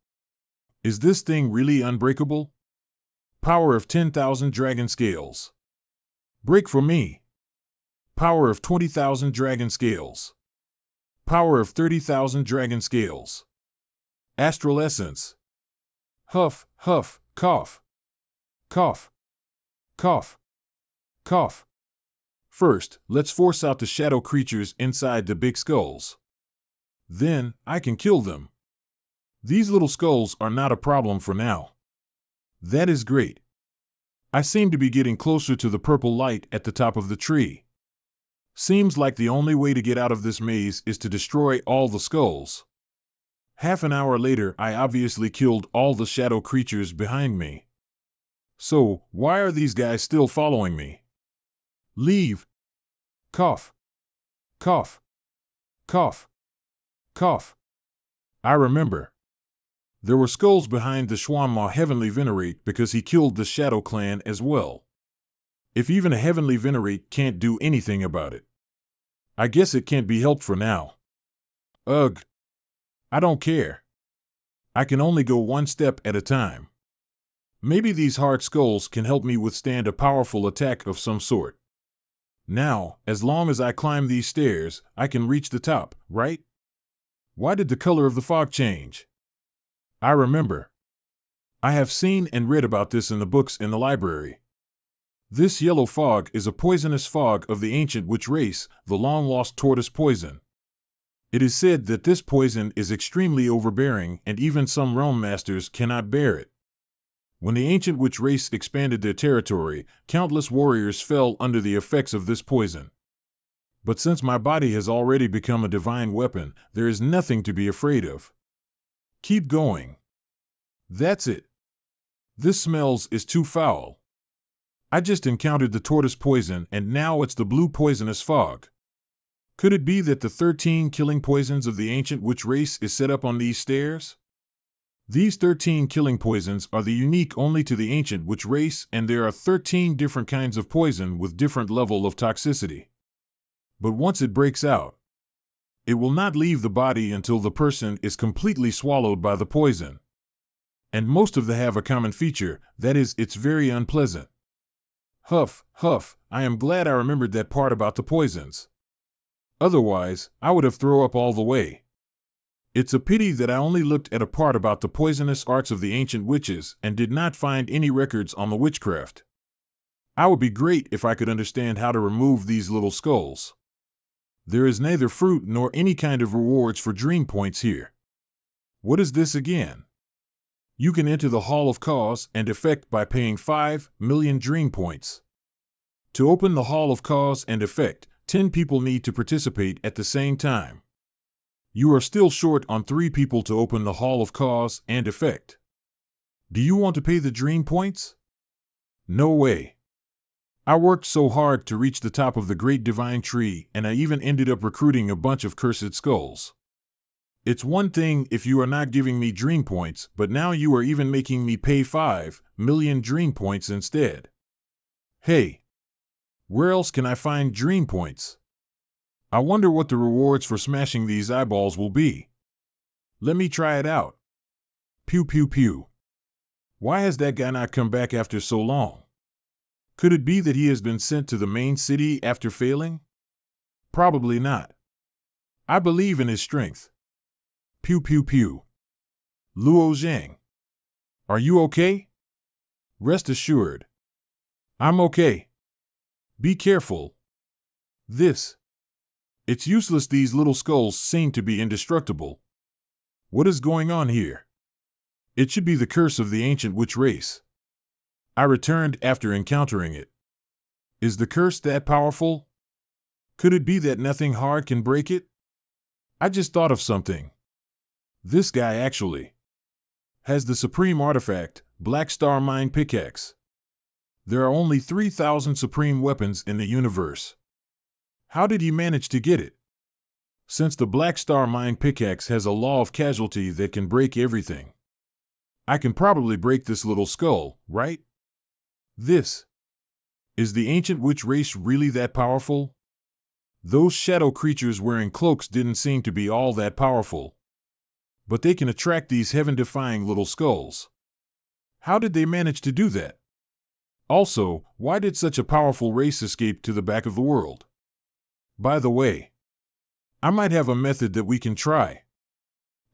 Is this thing really unbreakable? Power of 10,000 dragon scales. Break for me. Power of 20,000 dragon scales. Power of 30,000 dragon scales. Astral essence. Huff, huff, cough. Cough. Cough. Cough. First, let's force out the shadow creatures inside the big skulls. Then, I can kill them. These little skulls are not a problem for now. That is great. I seem to be getting closer to the purple light at the top of the tree. Seems like the only way to get out of this maze is to destroy all the skulls. Half an hour later, I obviously killed all the shadow creatures behind me. So, why are these guys still following me? Leave. Cough. Cough. Cough. Cough. I remember. There were skulls behind the Xuanma Heavenly Venerate because he killed the Shadow Clan as well. If even a Heavenly Venerate can't do anything about it, I guess it can't be helped for now. Ugh. I don't care. I can only go one step at a time. Maybe these hard skulls can help me withstand a powerful attack of some sort. Now, as long as I climb these stairs, I can reach the top, right? Why did the color of the fog change? I remember. I have seen and read about this in the books in the library. This yellow fog is a poisonous fog of the ancient witch race, the long-lost tortoise poison. It is said that this poison is extremely overbearing, and even some realm masters cannot bear it. When the ancient witch race expanded their territory, countless warriors fell under the effects of this poison. But since my body has already become a divine weapon, there is nothing to be afraid of. Keep going. That's it. This smells is too foul. I just encountered the tortoise poison, and now it's the blue poisonous fog. Could it be that the 13 killing poisons of the ancient witch race is set up on these stairs? These 13 killing poisons are the unique only to the ancient witch race, and there are 13 different kinds of poison with different level of toxicity. But once it breaks out, it will not leave the body until the person is completely swallowed by the poison. And most of them have a common feature, that is, it's very unpleasant. Huff, huff, I am glad I remembered that part about the poisons. Otherwise, I would have thrown up all the way. It's a pity that I only looked at a part about the poisonous arts of the ancient witches and did not find any records on the witchcraft. I would be great if I could understand how to remove these little skulls. There is neither fruit nor any kind of rewards for dream points here. What is this again? You can enter the Hall of Cause and Effect by paying 5 million dream points. To open the Hall of Cause and Effect, 10 people need to participate at the same time. You are still short on 3 people to open the Hall of Cause and Effect. Do you want to pay the dream points? No way. I worked so hard to reach the top of the Great Divine Tree, and I even ended up recruiting a bunch of cursed skulls. It's one thing if you are not giving me dream points, but now you are even making me pay 5 million dream points instead. Hey, where else can I find dream points? I wonder what the rewards for smashing these eyeballs will be. Let me try it out. Pew pew pew. Why has that guy not come back after so long? Could it be that he has been sent to the main city after failing? Probably not. I believe in his strength. Pew pew pew. Luo Zhang. Are you okay? Rest assured. I'm okay. Be careful. It's useless. These little skulls seem to be indestructible. What is going on here? It should be the curse of the ancient witch race. I returned after encountering it. Is the curse that powerful? Could it be that nothing hard can break it? I just thought of something. This guy actually has the supreme artifact, Black Star Mine Pickaxe. There are only 3,000 supreme weapons in the universe. How did he manage to get it? Since the Black Star Mine Pickaxe has a law of casualty that can break everything, I can probably break this little skull, right? Is the ancient witch race really that powerful? Those shadow creatures wearing cloaks didn't seem to be all that powerful. But they can attract these heaven-defying little skulls. How did they manage to do that? Also, why did such a powerful race escape to the back of the world? By the way, I might have a method that we can try.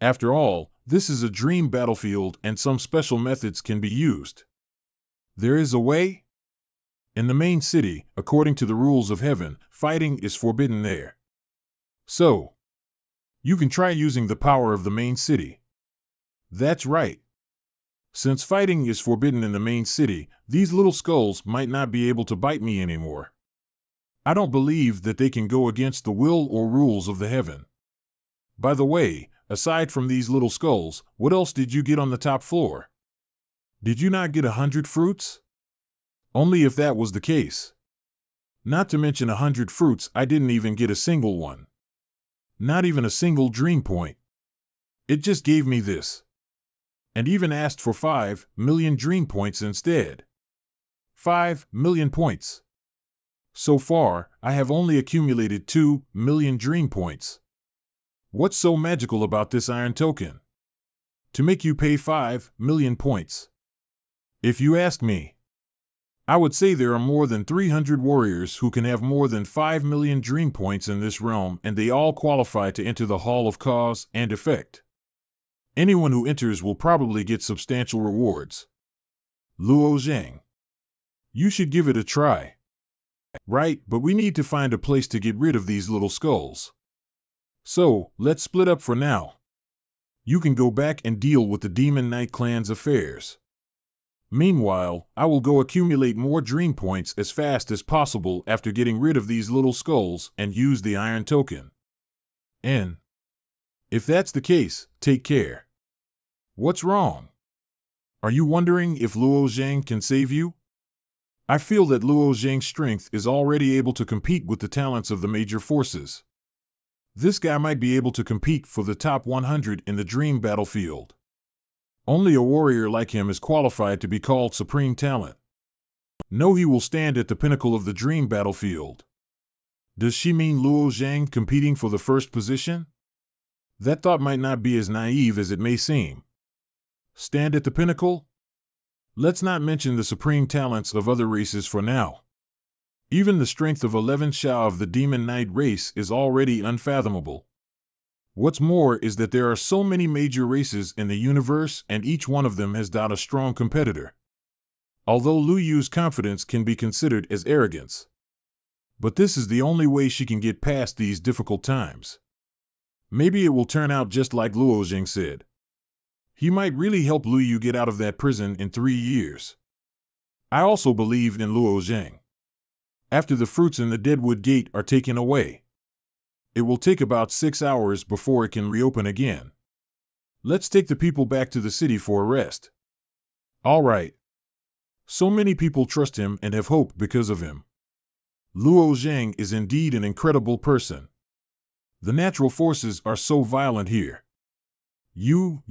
After all, this is a dream battlefield and some special methods can be used. There is a way? In the main city, according to the rules of heaven, fighting is forbidden there. So, you can try using the power of the main city. That's right. Since fighting is forbidden in the main city, these little skulls might not be able to bite me anymore. I don't believe that they can go against the will or rules of the heaven. By the way, aside from these little skulls, what else did you get on the top floor? Did you not get 100 fruits? Only if that was the case. Not to mention 100 fruits, I didn't even get a single one. Not even a single dream point. It just gave me this. And even asked for 5 million dream points instead. 5 million points. So far, I have only accumulated 2 million dream points. What's so magical about this iron token? To make you pay 5 million points. If you ask me, I would say there are more than 300 warriors who can have more than 5 million dream points in this realm, and they all qualify to enter the Hall of Cause and Effect. Anyone who enters will probably get substantial rewards. Luo Zhang. You should give it a try. Right, but we need to find a place to get rid of these little skulls. So, let's split up for now. You can go back and deal with the Demon Knight clan's affairs. Meanwhile, I will go accumulate more dream points as fast as possible after getting rid of these little skulls and use the iron token. And if that's the case, take care. What's wrong? Are you wondering if Luo Zhang can save you? I feel that Luo Zhang's strength is already able to compete with the talents of the major forces. This guy might be able to compete for the top 100 in the dream battlefield. Only a warrior like him is qualified to be called supreme talent. No, he will stand at the pinnacle of the dream battlefield. Does she mean Luo Zhang competing for the first position? That thought might not be as naive as it may seem. Stand at the pinnacle? Let's not mention the supreme talents of other races for now. Even the strength of 11 Sha of the Demon Knight race is already unfathomable. What's more is that there are so many major races in the universe and each one of them has got a strong competitor. Although Lu Yu's confidence can be considered as arrogance. But this is the only way she can get past these difficult times. Maybe it will turn out just like Luo Zheng said. He might really help Lu Yu get out of that prison in 3 years. I also believe in Luo Zheng. After the fruits in the Deadwood Gate are taken away, it will take about 6 hours before it can reopen again. Let's take the people back to the city for a rest. All right. So many people trust him and have hope because of him. Luo Zheng is indeed an incredible person. The natural forces are so violent here. You,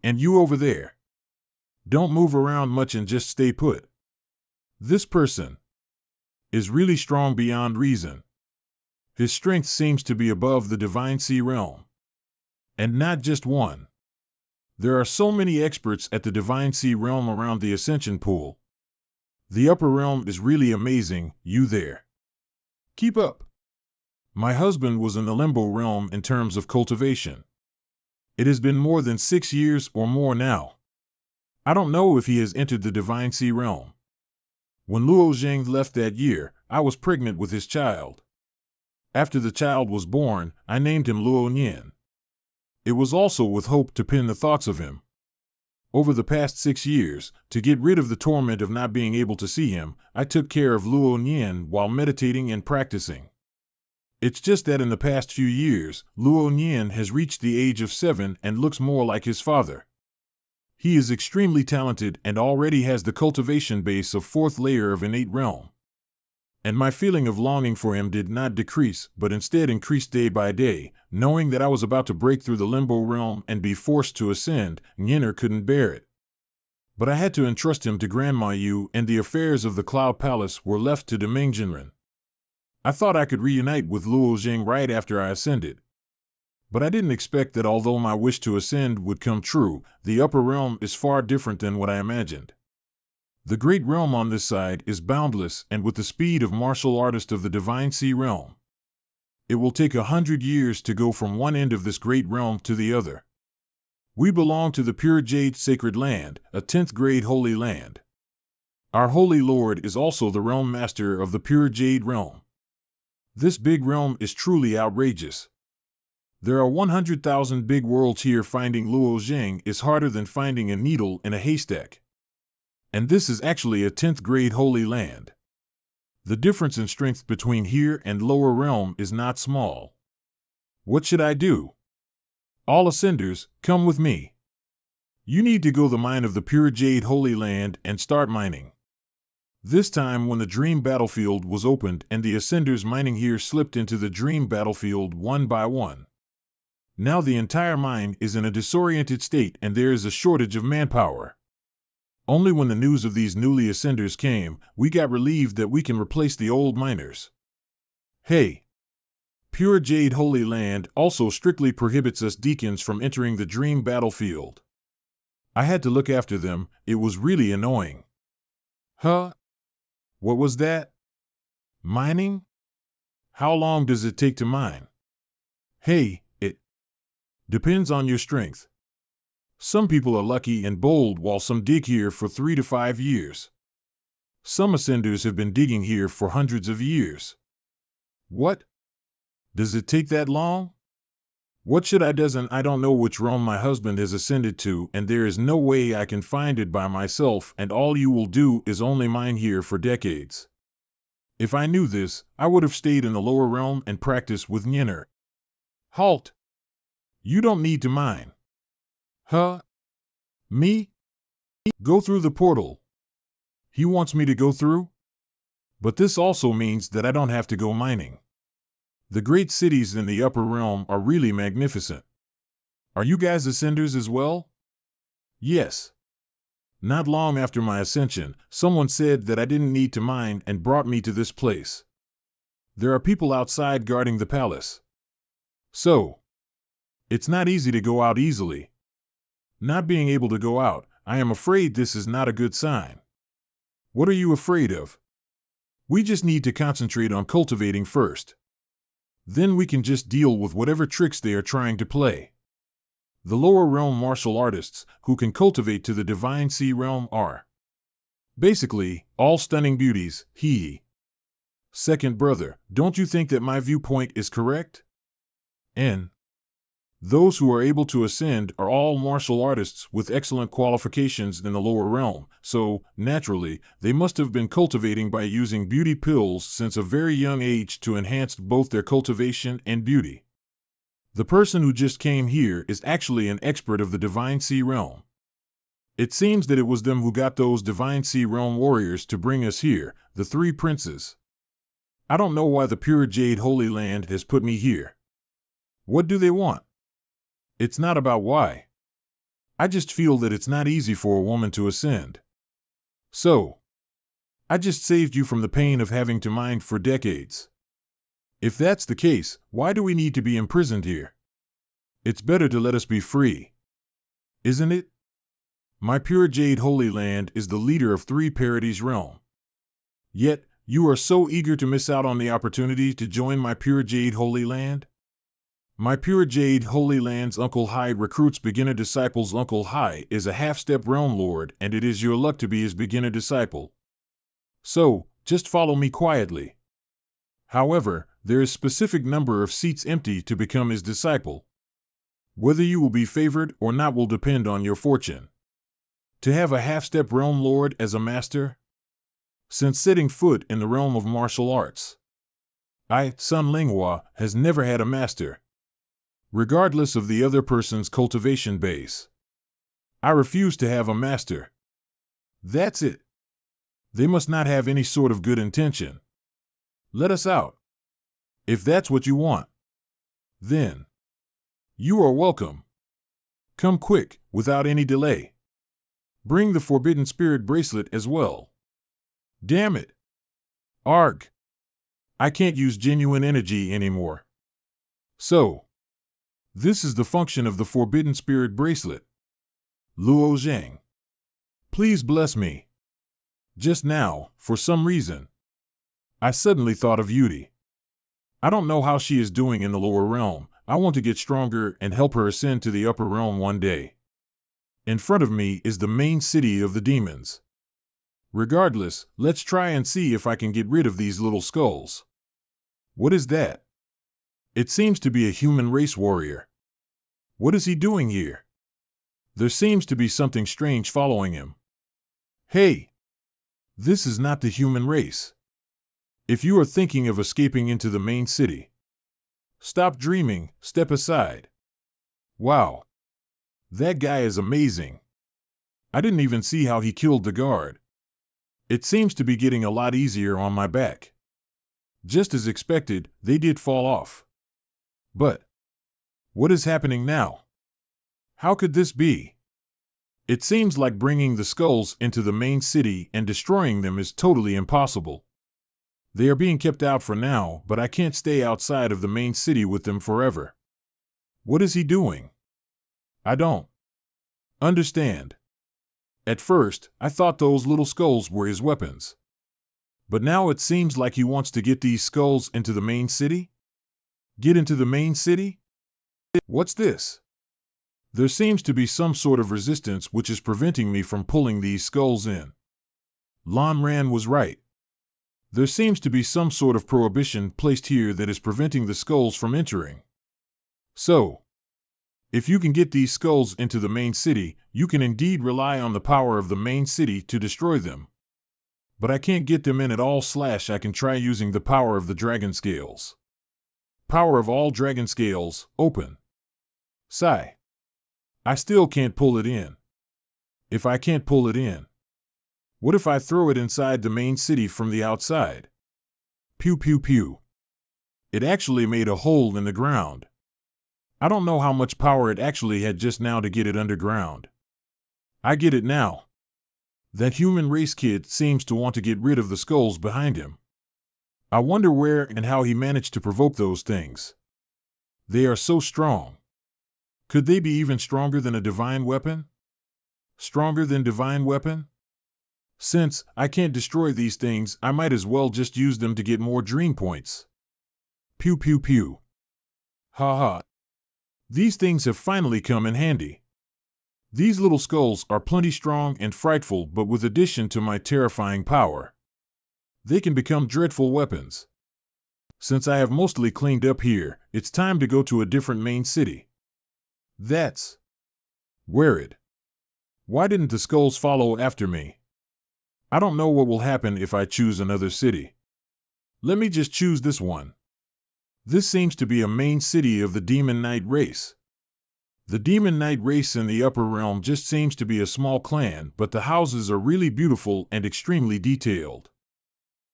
and you over there. Don't move around much and just stay put. This person is really strong beyond reason. His strength seems to be above the Divine Sea realm. And not just one. There are so many experts at the Divine Sea realm around the Ascension Pool. The upper realm is really amazing, you there. Keep up. My husband was in the Limbo realm in terms of cultivation. It has been more than 6 years or more now. I don't know if he has entered the Divine Sea realm. When Luo Zheng left that year, I was pregnant with his child. After the child was born, I named him Luo Nian. It was also with hope to pin the thoughts of him. Over the past 6 years, to get rid of the torment of not being able to see him, I took care of Luo Nian while meditating and practicing. It's just that in the past few years, Luo Nian has reached the age of 7 and looks more like his father. He is extremely talented and already has the cultivation base of 4th layer of innate realm. And my feeling of longing for him did not decrease, but instead increased day by day, knowing that I was about to break through the Limbo realm and be forced to ascend. Nyener couldn't bear it. But I had to entrust him to Grandma Yu, and the affairs of the Cloud Palace were left to Deminggenren. I thought I could reunite with Luo Zheng right after I ascended. But I didn't expect that although my wish to ascend would come true, the upper realm is far different than what I imagined. The great realm on this side is boundless and with the speed of martial artist of the Divine Sea realm. It will take 100 years to go from one end of this great realm to the other. We belong to the pure jade sacred land, a 10th grade holy land. Our holy lord is also the realm master of the pure jade realm. This big realm is truly outrageous. There are 100,000 big worlds here. Finding Luo Zheng is harder than finding a needle in a haystack. And this is actually a 10th grade holy land. The difference in strength between here and lower realm is not small. What should I do? All ascenders, come with me. You need to go to the mine of the pure jade holy land and start mining. This time when the dream battlefield was opened and the ascenders mining here slipped into the dream battlefield one by one. Now the entire mine is in a disoriented state and there is a shortage of manpower. Only when the news of these newly ascenders came, we got relieved that we can replace the old miners. Hey! Pure Jade Holy Land also strictly prohibits us deacons from entering the dream battlefield. I had to look after them, it was really annoying. Huh? What was that? Mining? How long does it take to mine? Hey, it depends on your strength. Some people are lucky and bold while some dig here for 3 to 5 years. Some ascenders have been digging here for hundreds of years. What? Does it take that long? What should I do? I don't know which realm my husband has ascended to, and there is no way I can find it by myself, and all you will do is only mine here for decades. If I knew this, I would have stayed in the lower realm and practiced with Nyener. Halt! You don't need to mine. Huh? Me? Go through the portal. He wants me to go through? But this also means that I don't have to go mining. The great cities in the upper realm are really magnificent. Are you guys ascenders as well? Yes. Not long after my ascension, someone said that I didn't need to mind and brought me to this place. There are people outside guarding the palace. So, it's not easy to go out easily. Not being able to go out, I am afraid this is not a good sign. What are you afraid of? We just need to concentrate on cultivating first. Then we can just deal with whatever tricks they are trying to play. The lower realm martial artists who can cultivate to the divine sea realm are basically all stunning beauties, hee. Second brother, don't you think that my viewpoint is correct? N. Those who are able to ascend are all martial artists with excellent qualifications in the lower realm, so, naturally, they must have been cultivating by using beauty pills since a very young age to enhance both their cultivation and beauty. The person who just came here is actually an expert of the Divine Sea Realm. It seems that it was them who got those Divine Sea Realm warriors to bring us here, the three princes. I don't know why the pure Jade Holy Land has put me here. What do they want? It's not about why. I just feel that it's not easy for a woman to ascend. So, I just saved you from the pain of having to mind for decades. If that's the case, why do we need to be imprisoned here? It's better to let us be free. Isn't it? My pure Jade Holy Land is the leader of three Parodies realm. Yet, you are so eager to miss out on the opportunity to join my pure Jade Holy Land? My pure Jade Holy Land's Uncle Hai recruits beginner disciples. Uncle Hai is a half-step realm lord, and it is your luck to be his beginner disciple. So, just follow me quietly. However, there is specific number of seats empty to become his disciple. Whether you will be favored or not will depend on your fortune. To have a half-step realm lord as a master? Since setting foot in the realm of martial arts, I, Sun Linghua, has never had a master. Regardless of the other person's cultivation base. I refuse to have a master. That's it. They must not have any sort of good intention. Let us out. If that's what you want. Then. You are welcome. Come quick, without any delay. Bring the Forbidden Spirit bracelet as well. Damn it. Arg. I can't use genuine energy anymore. So. This is the function of the Forbidden Spirit bracelet. Luo Zhang. Please bless me. Just now, for some reason, I suddenly thought of Yudi. I don't know how she is doing in the lower realm. I want to get stronger and help her ascend to the upper realm one day. In front of me is the main city of the demons. Regardless, let's try and see if I can get rid of these little skulls. What is that? It seems to be a human race warrior. What is he doing here? There seems to be something strange following him. Hey! This is not the human race. If you are thinking of escaping into the main city, stop dreaming, step aside. Wow! That guy is amazing. I didn't even see how he killed the guard. It seems to be getting a lot easier on my back. Just as expected, they did fall off. But what is happening now? How could this be? It seems like bringing the skulls into the main city and destroying them is totally impossible. They are being kept out for now, but I can't stay outside of the main city with them forever. What is he doing? I don't understand. At first, I thought those little skulls were his weapons. But now it seems like he wants to get these skulls into the main city? Get into the main city? What's this? There seems to be some sort of resistance which is preventing me from pulling these skulls in. Lan Ran was right. There seems to be some sort of prohibition placed here that is preventing the skulls from entering. So, if you can get these skulls into the main city, you can indeed rely on the power of the main city to destroy them. But I can't get them in at all. I can try using the power of the dragon scales. Power of all dragon scales, open. Sigh. I still can't pull it in. If I can't pull it in, what if I throw it inside the main city from the outside? Pew pew pew. It actually made a hole in the ground. I don't know how much power it actually had just now to get it underground. I get it now. That human race kid seems to want to get rid of the skulls behind him. I wonder where and how he managed to provoke those things. They are so strong. Could they be even stronger than a divine weapon? Stronger than divine weapon? Since I can't destroy these things, I might as well just use them to get more dream points. Pew pew pew. Ha ha. These things have finally come in handy. These little skulls are plenty strong and frightful, but with addition to my terrifying power, they can become dreadful weapons. Since I have mostly cleaned up here, it's time to go to a different main city. That's where it. Why didn't the skulls follow after me? I don't know what will happen if I choose another city. Let me just choose this one. This seems to be a main city of the Demon Knight race. The Demon Knight race in the upper realm just seems to be a small clan, but the houses are really beautiful and extremely detailed.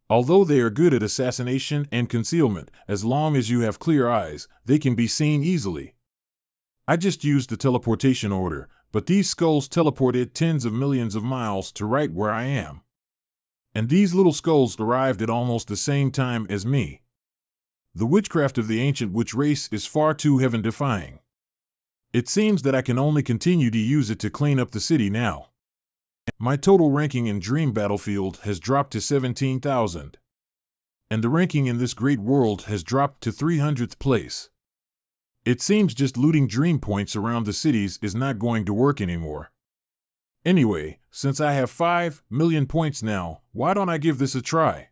Although they are good at assassination and concealment, as long as you have clear eyes, they can be seen easily. I just used the teleportation order, but these skulls teleported tens of millions of miles to right where I am. And these little skulls arrived at almost the same time as me. The witchcraft of the ancient witch race is far too heaven-defying. It seems that I can only continue to use it to clean up the city now. My total ranking in Dream Battlefield has dropped to 17,000. And the ranking in this great world has dropped to 300th place. It seems just looting dream points around the cities is not going to work anymore. Anyway, since I have 5 million points now, why don't I give this a try?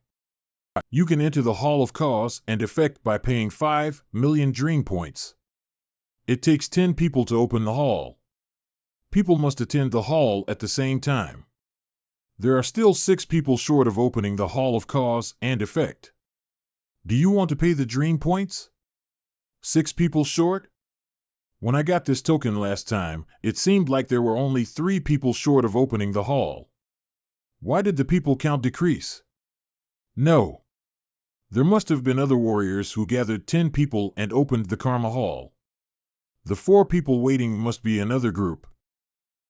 You can enter the Hall of Cause and Effect by paying 5 million dream points. It takes 10 people to open the hall. People must attend the hall at the same time. There are still 6 people short of opening the Hall of Cause and Effect. Do you want to pay the dream points? 6 people short? When I got this token last time, it seemed like there were only 3 people short of opening the hall. Why did the people count decrease? No. There must have been other warriors who gathered 10 people and opened the Karma Hall. The 4 people waiting must be another group.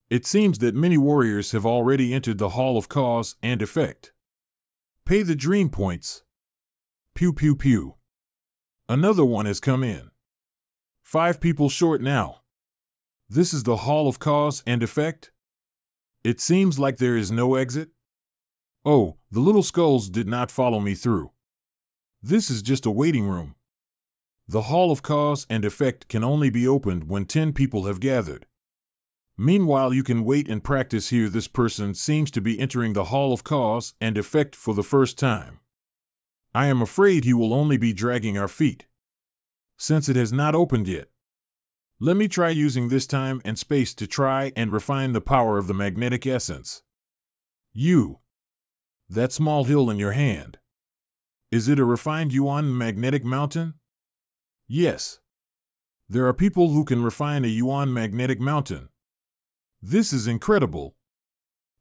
It seems that many warriors have already entered the Hall of Cause and Effect. Pay the dream points. Pew pew pew. Another one has come in. 5 people short now. This is the Hall of Cause and Effect? It seems like there is no exit. Oh, the little skulls did not follow me through. This is just a waiting room. The Hall of Cause and Effect can only be opened when 10 people have gathered. Meanwhile, you can wait and practice here. This person seems to be entering the Hall of Cause and Effect for the first time. I am afraid he will only be dragging our feet, since it has not opened yet. Let me try using this time and space to try and refine the power of the magnetic essence. That small hill in your hand. Is it a refined Yuan magnetic mountain? Yes. There are people who can refine a Yuan magnetic mountain. This is incredible.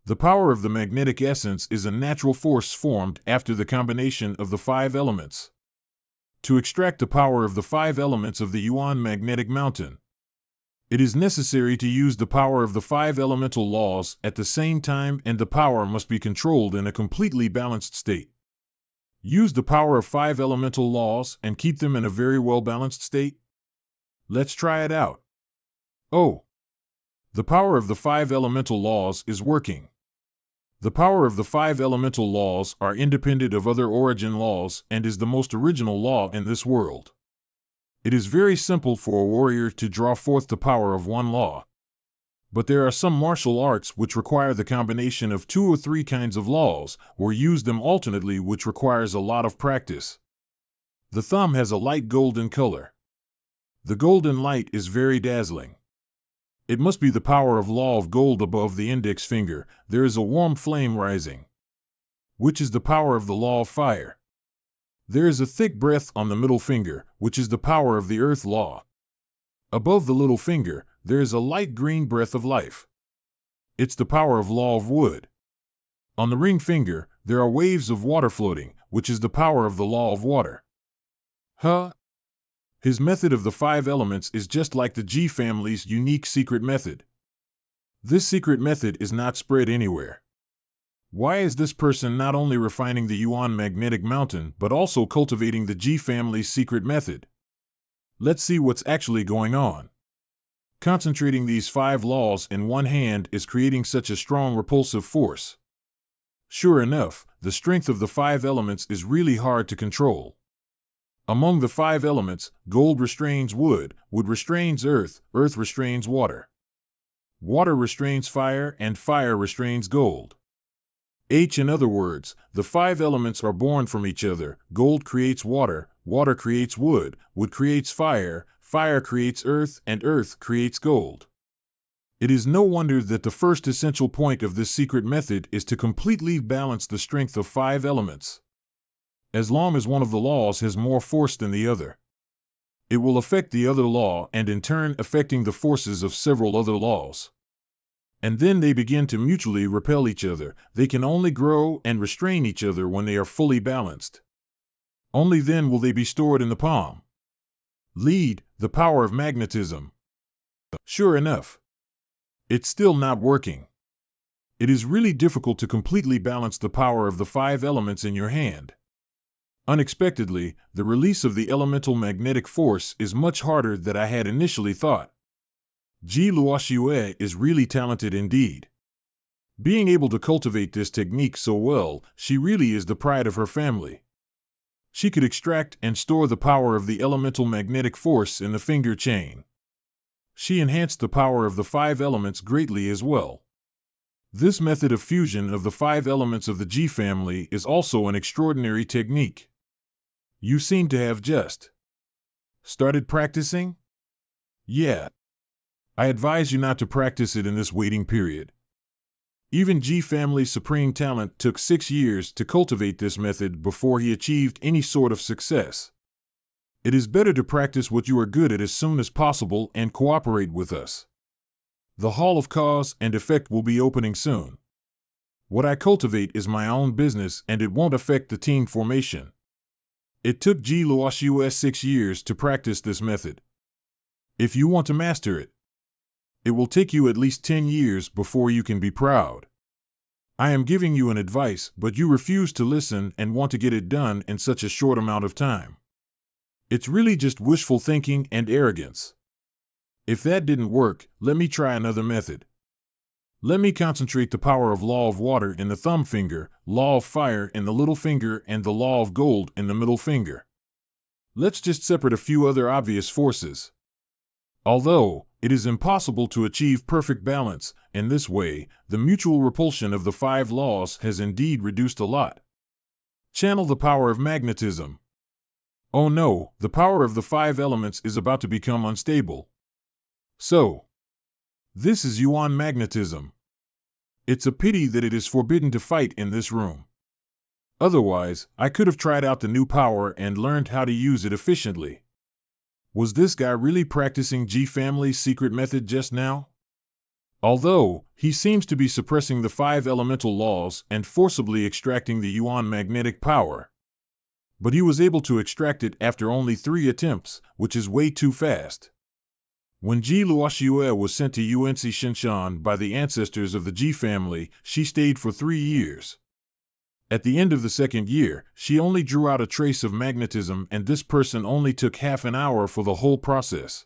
The power of the magnetic essence is a natural force formed after the combination of the 5 elements. To extract the power of the 5 elements of the Yuan magnetic mountain, it is necessary to use the power of the 5 elemental laws at the same time, and the power must be controlled in a completely balanced state. Use the power of 5 elemental laws and keep them in a very well-balanced state? Let's try it out. Oh! The power of the 5 elemental laws is working. The power of the 5 elemental laws are independent of other origin laws and is the most original law in this world. It is very simple for a warrior to draw forth the power of one law. But there are some martial arts which require the combination of 2 or 3 kinds of laws, or use them alternately, which requires a lot of practice. The thumb has a light golden color. The golden light is very dazzling. It must be the power of law of gold. Above the index finger, there is a warm flame rising, which is the power of the law of fire. There is a thick breath on the middle finger, which is the power of the earth law. Above the little finger, there is a light green breath of life. It's the power of law of wood. On the ring finger, there are waves of water floating, which is the power of the law of water. Huh? His method of the 5 elements is just like the G family's unique secret method. This secret method is not spread anywhere. Why is this person not only refining the Yuan magnetic mountain but also cultivating the G family's secret method? Let's see what's actually going on. Concentrating these 5 laws in one hand is creating such a strong repulsive force. Sure enough, the strength of the 5 elements is really hard to control. Among the 5 elements, gold restrains wood, wood restrains earth, earth restrains water. Water restrains fire, and fire restrains gold. In other words, the 5 elements are born from each other. Gold creates water, water creates wood, wood creates fire, fire creates earth, and earth creates gold. It is no wonder that the first essential point of this secret method is to completely balance the strength of 5 elements. As long as one of the laws has more force than the other, it will affect the other law and in turn affecting the forces of several other laws. And then they begin to mutually repel each other. They can only grow and restrain each other when they are fully balanced. Only then will they be stored in the palm. Lead, the power of magnetism. Sure enough, it's still not working. It is really difficult to completely balance the power of the 5 elements in your hand. Unexpectedly, the release of the elemental magnetic force is much harder than I had initially thought. Ji Luoxue is really talented indeed. Being able to cultivate this technique so well, she really is the pride of her family. She could extract and store the power of the elemental magnetic force in the finger chain. She enhanced the power of the 5 elements greatly as well. This method of fusion of the 5 elements of the G family is also an extraordinary technique. You seem to have just started practicing? Yeah. I advise you not to practice it in this waiting period. Even G family's supreme talent took 6 years to cultivate this method before he achieved any sort of success. It is better to practice what you are good at as soon as possible and cooperate with us. The Hall of Cause and Effect will be opening soon. What I cultivate is my own business and it won't affect the team formation. It took Ji Luoxue 6 years to practice this method. If you want to master it, it will take you at least 10 years before you can be proud. I am giving you an advice, but you refuse to listen and want to get it done in such a short amount of time. It's really just wishful thinking and arrogance. If that didn't work, let me try another method. Let me concentrate the power of law of water in the thumb finger, law of fire in the little finger, and the law of gold in the middle finger. Let's just separate a few other obvious forces. Although it is impossible to achieve perfect balance, in this way, the mutual repulsion of the 5 laws has indeed reduced a lot. Channel the power of magnetism. Oh no, the power of the 5 elements is about to become unstable. So, this is Yuan magnetism. It's a pity that it is forbidden to fight in this room. Otherwise, I could have tried out the new power and learned how to use it efficiently. Was this guy really practicing G family's secret method just now? Although, he seems to be suppressing the 5 elemental laws and forcibly extracting the Yuan magnetic power. But he was able to extract it after only 3 attempts, which is way too fast. When Ji Luoxue was sent to UNC Shinshan by the ancestors of the Ji family, she stayed for 3 years. At the end of the 2nd year, she only drew out a trace of magnetism and this person only took half an hour for the whole process.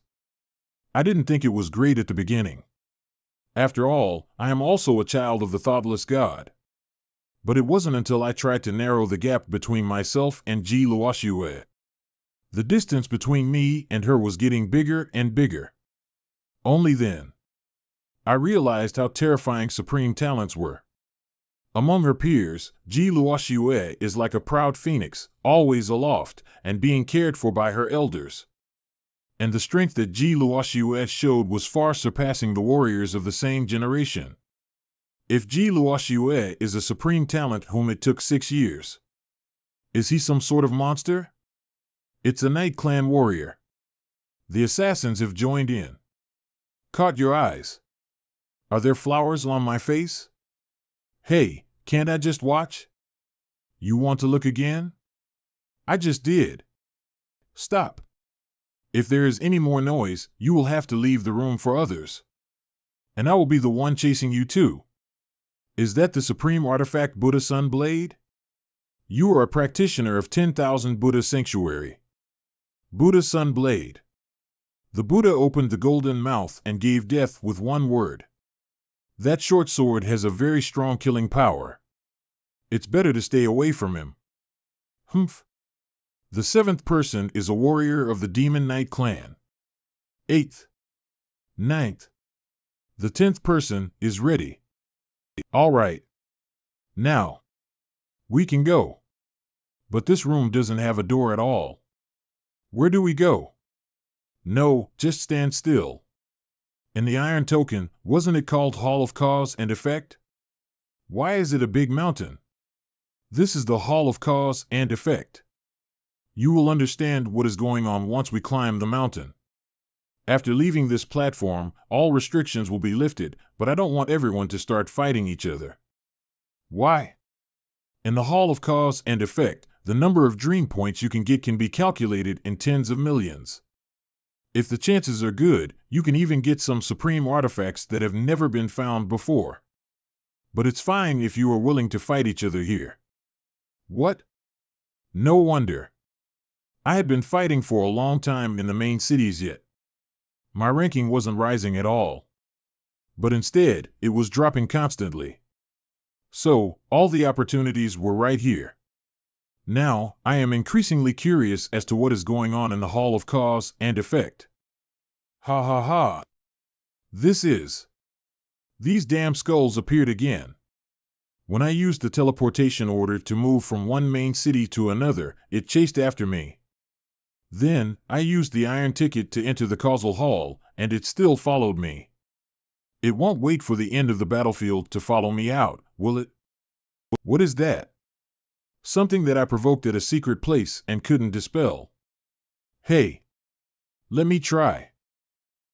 I didn't think it was great at the beginning. After all, I am also a child of the thoughtless God. But it wasn't until I tried to narrow the gap between myself and Ji Luoxue. The distance between me and her was getting bigger and bigger. Only then, I realized how terrifying supreme talents were. Among her peers, Ji Luoxue is like a proud phoenix, always aloft, and being cared for by her elders. And the strength that Ji Luoxue showed was far surpassing the warriors of the same generation. If Ji Luoxue is a supreme talent whom it took 6 years, is he some sort of monster? It's a Night Clan warrior. The assassins have joined in. Caught your eyes. Are there flowers on my face? Hey, can't I just watch? You want to look again? I just did. Stop. If there is any more noise, you will have to leave the room for others. And I will be the one chasing you too. Is that the supreme artifact Buddha Sun Blade? You are a practitioner of 10,000 Buddha Sanctuary. Buddha Sun Blade. The Buddha opened the golden mouth and gave death with one word. That short sword has a very strong killing power. It's better to stay away from him. Humph. The 7th person is a warrior of the Demon Knight clan. 8th. 9th. The 10th person is ready. All right. Now, we can go. But this room doesn't have a door at all. Where do we go? No, just stand still. And the iron token, wasn't it called Hall of Cause and Effect? Why is it a big mountain? This is the Hall of Cause and Effect. You will understand what is going on once we climb the mountain. After leaving this platform, all restrictions will be lifted, but I don't want everyone to start fighting each other. Why? In the Hall of Cause and Effect, the number of dream points you can get can be calculated in tens of millions. If the chances are good, you can even get some supreme artifacts that have never been found before. But it's fine if you are willing to fight each other here. What? No wonder. I had been fighting for a long time in the main cities yet. My ranking wasn't rising at all. But instead, it was dropping constantly. So, all the opportunities were right here. Now, I am increasingly curious as to what is going on in the Hall of Cause and Effect. Ha ha ha. These damn skulls appeared again. When I used the teleportation order to move from one main city to another, it chased after me. Then, I used the iron ticket to enter the causal hall, and it still followed me. It won't wait for the end of the battlefield to follow me out, will it? What is that? Something that I provoked at a secret place and couldn't dispel. Hey! Let me try.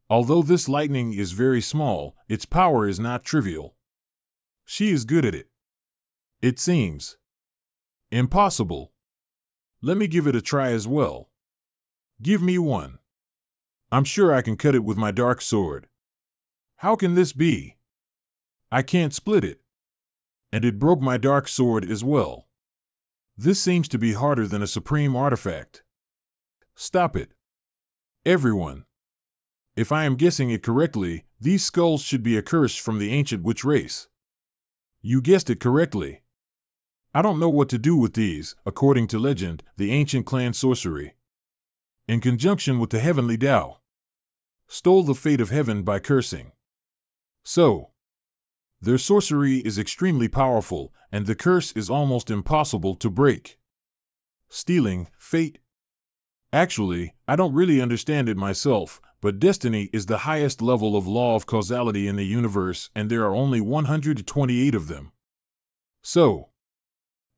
Although this lightning is very small, its power is not trivial. She is good at it. It seems impossible. Let me give it a try as well. Give me one. I'm sure I can cut it with my dark sword. How can this be? I can't split it. And it broke my dark sword as well. This seems to be harder than a supreme artifact. Stop it. Everyone. If I am guessing it correctly, these skulls should be a curse from the ancient witch race. You guessed it correctly. I don't know what to do with these, according to legend, the ancient clan sorcery, in conjunction with the heavenly Tao, stole the fate of heaven by cursing. So, their sorcery is extremely powerful, and the curse is almost impossible to break. Stealing fate? Actually, I don't really understand it myself, but destiny is the highest level of law of causality in the universe, and there are only 128 of them. So,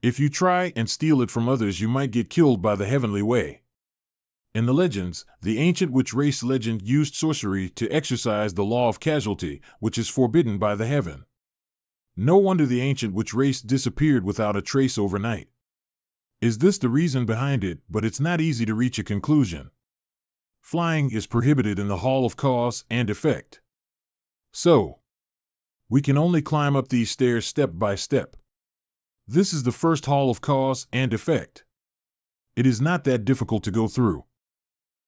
if you try and steal it from others, you might get killed by the heavenly way. In the legends, the ancient witch race legend used sorcery to exercise the law of casualty, which is forbidden by the heaven. No wonder the ancient witch race disappeared without a trace overnight. Is this the reason behind it? But it's not easy to reach a conclusion. Flying is prohibited in the Hall of Cause and Effect. So, we can only climb up these stairs step by step. This is the first Hall of Cause and Effect. It is not that difficult to go through.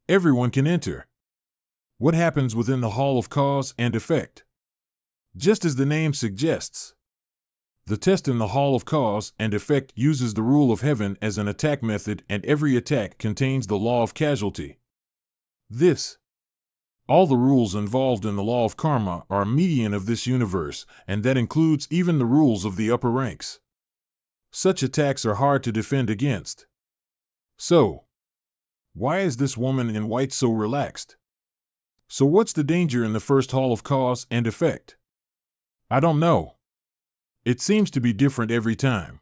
Everyone can enter. What happens within the Hall of Cause and Effect? Just as the name suggests, the test in the Hall of Cause and Effect uses the rule of heaven as an attack method, and every attack contains the law of casualty. All the rules involved in the law of karma are a median of this universe, and that includes even the rules of the upper ranks. Such attacks are hard to defend against. So, why is this woman in white so relaxed? So what's the danger in the first Hall of Cause and Effect? I don't know. It seems to be different every time.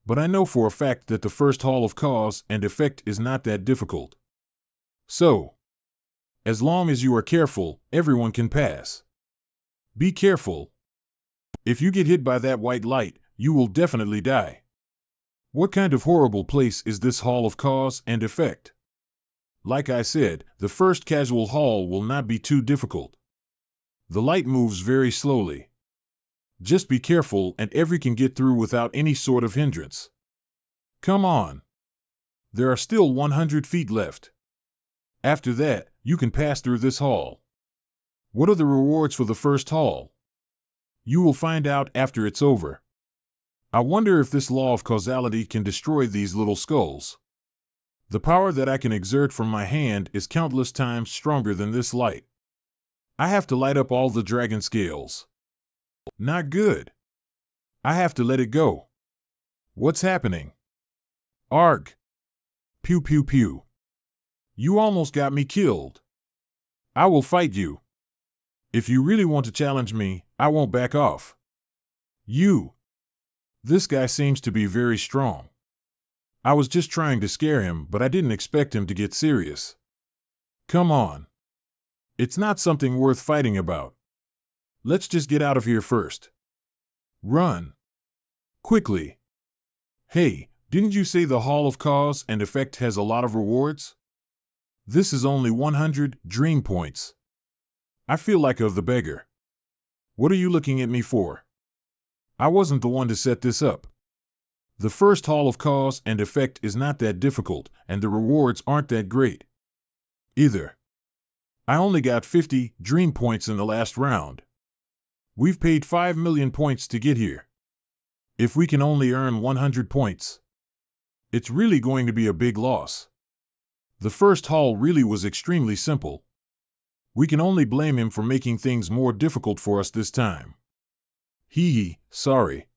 But I know for a fact that the first Hall of Cause and Effect is not that difficult. So, as long as you are careful, everyone can pass. Be careful. If you get hit by that white light, you will definitely die. What kind of horrible place is this Hall of Cause and Effect? Like I said, the first casual haul will not be too difficult. The light moves very slowly. Just be careful and every can get through without any sort of hindrance. Come on. There are still 100 feet left. After that, you can pass through this hall. What are the rewards for the first haul? You will find out after it's over. I wonder if this law of causality can destroy these little skulls. The power that I can exert from my hand is countless times stronger than this light. I have to light up all the dragon scales. Not good. I have to let it go. What's happening? Arg. Pew pew pew. You almost got me killed. I will fight you. If you really want to challenge me, I won't back off. You. This guy seems to be very strong. I was just trying to scare him, but I didn't expect him to get serious. Come on. It's not something worth fighting about. Let's just get out of here first. Run. Quickly. Hey, didn't you say the Hall of Cause and Effect has a lot of rewards? This is only 100 dream points. I feel like the beggar. What are you looking at me for? I wasn't the one to set this up. The first Hall of Cause and Effect is not that difficult, and the rewards aren't that great either. I only got 50 dream points in the last round. We've paid 5 million points to get here. If we can only earn 100 points, it's really going to be a big loss. The first haul really was extremely simple. We can only blame him for making things more difficult for us this time. Sorry.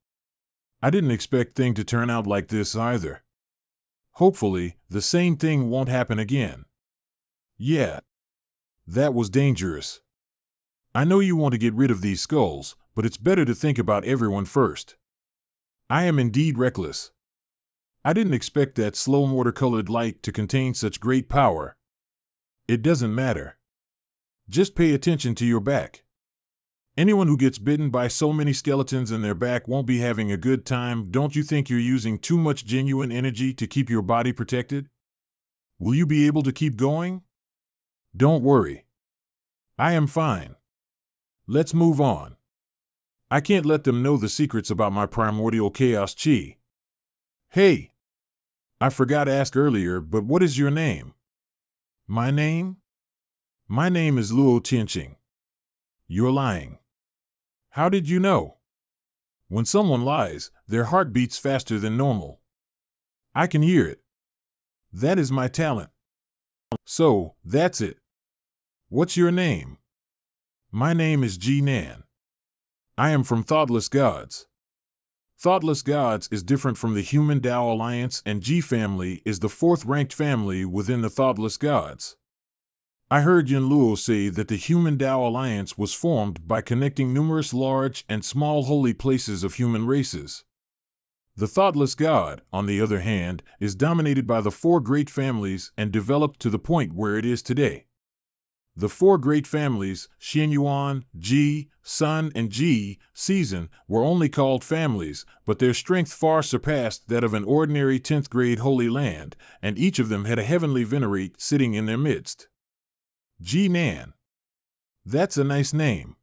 I didn't expect things to turn out like this either. Hopefully, the same thing won't happen again. Yeah. That was dangerous. I know you want to get rid of these skulls, but it's better to think about everyone first. I am indeed reckless. I didn't expect that slow mortar-colored light to contain such great power. It doesn't matter. Just pay attention to your back. Anyone who gets bitten by so many skeletons in their back won't be having a good time. Don't you think you're using too much genuine energy to keep your body protected? Will you be able to keep going? Don't worry. I am fine. Let's move on. I can't let them know the secrets about my primordial chaos chi. Hey! I forgot to ask earlier, but what is your name? My name? My name is Luo Tianqing. You're lying. How did you know? When someone lies, their heart beats faster than normal. I can hear it. That is my talent. So, that's it. What's your name? My name is Ji Nan. I am from Thoughtless Gods. Thoughtless Gods is different from the Human Tao Alliance, and Ji family is the fourth-ranked family within the Thoughtless Gods. I heard Yin Luo say that the Human Tao Alliance was formed by connecting numerous large and small holy places of human races. The Thoughtless God, on the other hand, is dominated by the four great families and developed to the point where it is today. The four great families, Xianyuan, Ji, Sun, and Ji, Season, were only called families, but their strength far surpassed that of an ordinary 10th grade Holy Land, and each of them had a heavenly venerate sitting in their midst. Ji Nan. That's a nice name.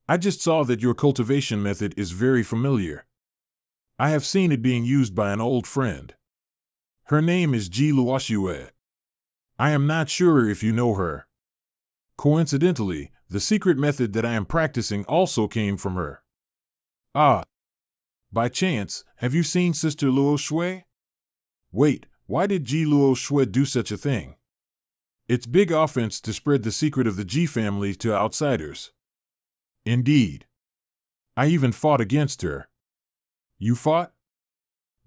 I just saw that your cultivation method is very familiar. I have seen it being used by an old friend. Her name is Ji Luoxue. I am not sure if you know her. Coincidentally, the secret method that I am practicing also came from her. Ah. By chance, have you seen Sister Luo Shui? Wait, why did Ji Luo Shui do such a thing? It's big offense to spread the secret of the Ji family to outsiders. Indeed. I even fought against her. You fought?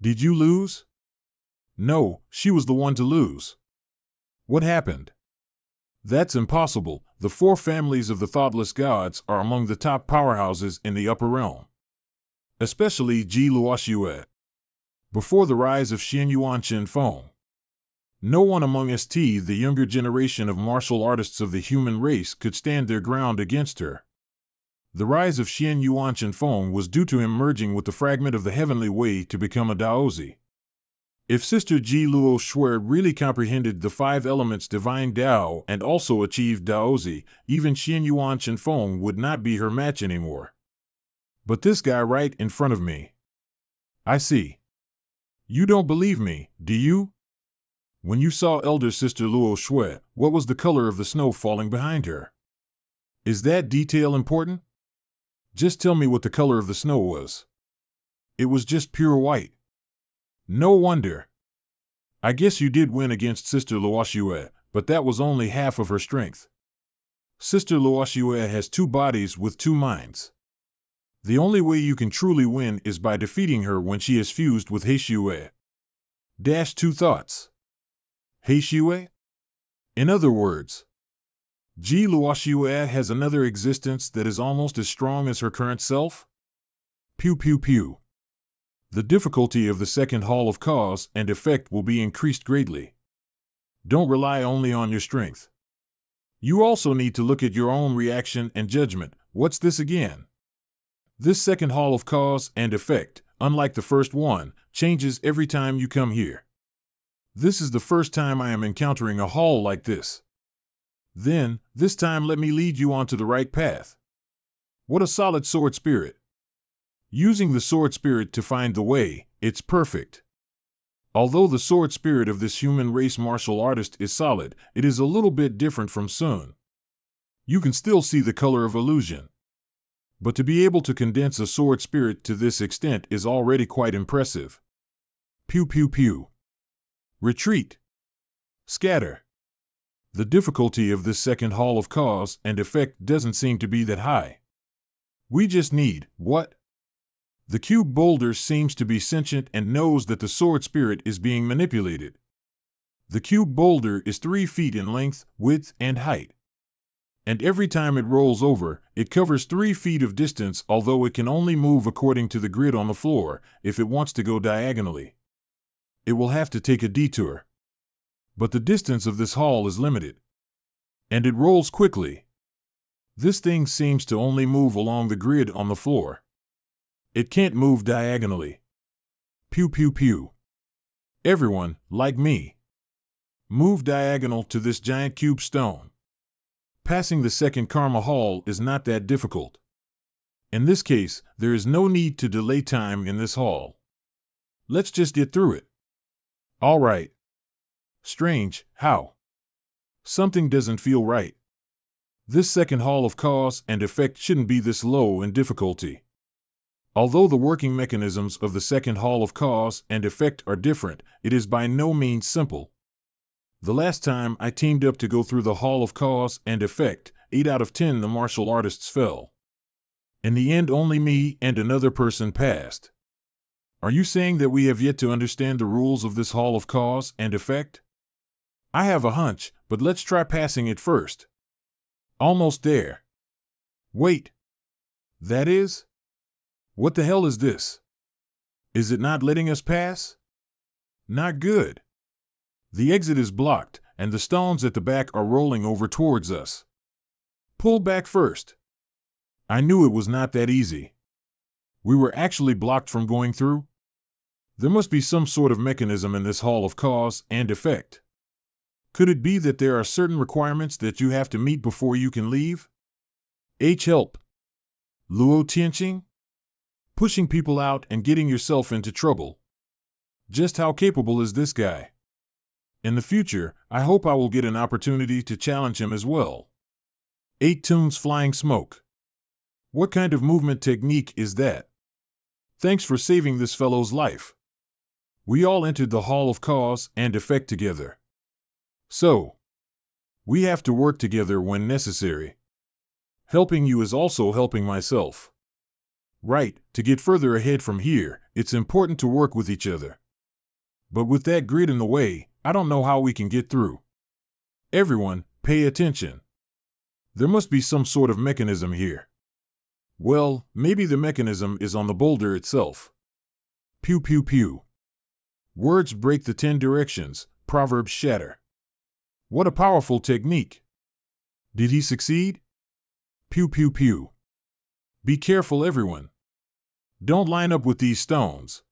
Did you lose? No, she was the one to lose. What happened? That's impossible. The four families of the Thoughtless Gods are among the top powerhouses in the upper realm. Especially Ji Luoxue. Before the rise of Xianyuan Qinfeng, no one among the younger generation of martial artists of the human race could stand their ground against her. The rise of Xianyuan Qinfeng was due to him merging with the fragment of the heavenly way to become a Daozi. If Sister Ji Luo Shui really comprehended the five elements divine Dao and also achieved Daozi, even Xian Yuan Chenfeng would not be her match anymore. But this guy right in front of me. I see. You don't believe me, do you? When you saw Elder Sister Luo Shui, what was the color of the snow falling behind her? Is that detail important? Just tell me what the color of the snow was. It was just pure white. No wonder. I guess you did win against Sister Luoxue, but that was only half of her strength. Sister Luoxue has two bodies with two minds. The only way you can truly win is by defeating her when she is fused with Heixue. Two thoughts. Heixue? In other words, Ji Luoxue has another existence that is almost as strong as her current self? Pew pew pew. The difficulty of the second hall of cause and effect will be increased greatly. Don't rely only on your strength. You also need to look at your own reaction and judgment. What's this again? This second hall of cause and effect, unlike the first one, changes every time you come here. This is the first time I am encountering a hall like this. Then, this time let me lead you onto the right path. What a solid sword spirit. Using the sword spirit to find the way, it's perfect. Although the sword spirit of this human race martial artist is solid, it is a little bit different from Sun. You can still see the color of illusion. But to be able to condense a sword spirit to this extent is already quite impressive. Pew pew pew. Retreat. Scatter. The difficulty of this second hall of cause and effect doesn't seem to be that high. We just need, what? The cube boulder seems to be sentient and knows that the sword spirit is being manipulated. The cube boulder is 3 feet in length, width, and height. And every time it rolls over, it covers 3 feet of distance, although it can only move according to the grid on the floor. If it wants to go diagonally, it will have to take a detour. But the distance of this hall is limited. And it rolls quickly. This thing seems to only move along the grid on the floor. It can't move diagonally. Pew pew pew. Everyone, like me, move diagonal to this giant cube stone. Passing the second karma hall is not that difficult. In this case, there is no need to delay time in this hall. Let's just get through it. All right. Strange, how? Something doesn't feel right. This second hall of cause and effect shouldn't be this low in difficulty. Although the working mechanisms of the second hall of cause and effect are different, it is by no means simple. The last time I teamed up to go through the hall of cause and effect, 8 out of 10 the martial artists fell. In the end, only me and another person passed. Are you saying that we have yet to understand the rules of this hall of cause and effect? I have a hunch, but let's try passing it first. Almost there. Wait. That is? What the hell is this? Is it not letting us pass? Not good. The exit is blocked, and the stones at the back are rolling over towards us. Pull back first. I knew it was not that easy. We were actually blocked from going through? There must be some sort of mechanism in this hall of cause and effect. Could it be that there are certain requirements that you have to meet before you can leave? Help. Luo Tianqing? Pushing people out and getting yourself into trouble. Just how capable is this guy? In the future, I hope I will get an opportunity to challenge him as well. 8 tunes flying smoke. What kind of movement technique is that? Thanks for saving this fellow's life. We all entered the hall of cause and effect together. So, we have to work together when necessary. Helping you is also helping myself. Right, to get further ahead from here, it's important to work with each other. But with that grid in the way, I don't know how we can get through. Everyone, pay attention. There must be some sort of mechanism here. Well, maybe the mechanism is on the boulder itself. Pew pew pew. Words break the 10 directions, proverbs shatter. What a powerful technique. Did he succeed? Pew pew pew. Be careful, everyone. Don't line up with these stones.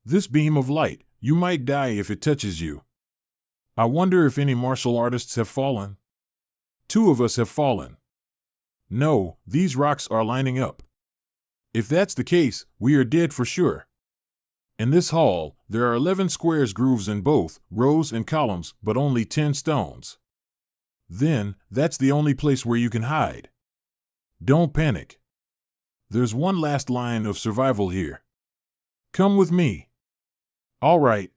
This beam of light, You might die if it touches you. I wonder if any martial artists have fallen? 2 of us have fallen. No, these rocks are lining up. If that's the case, we are dead for sure. In this hall, there are 11 squares grooves in both rows and columns, but only 10 stones. Then, that's the only place where you can hide. Don't panic. There's one last line of survival here. Come with me. All right.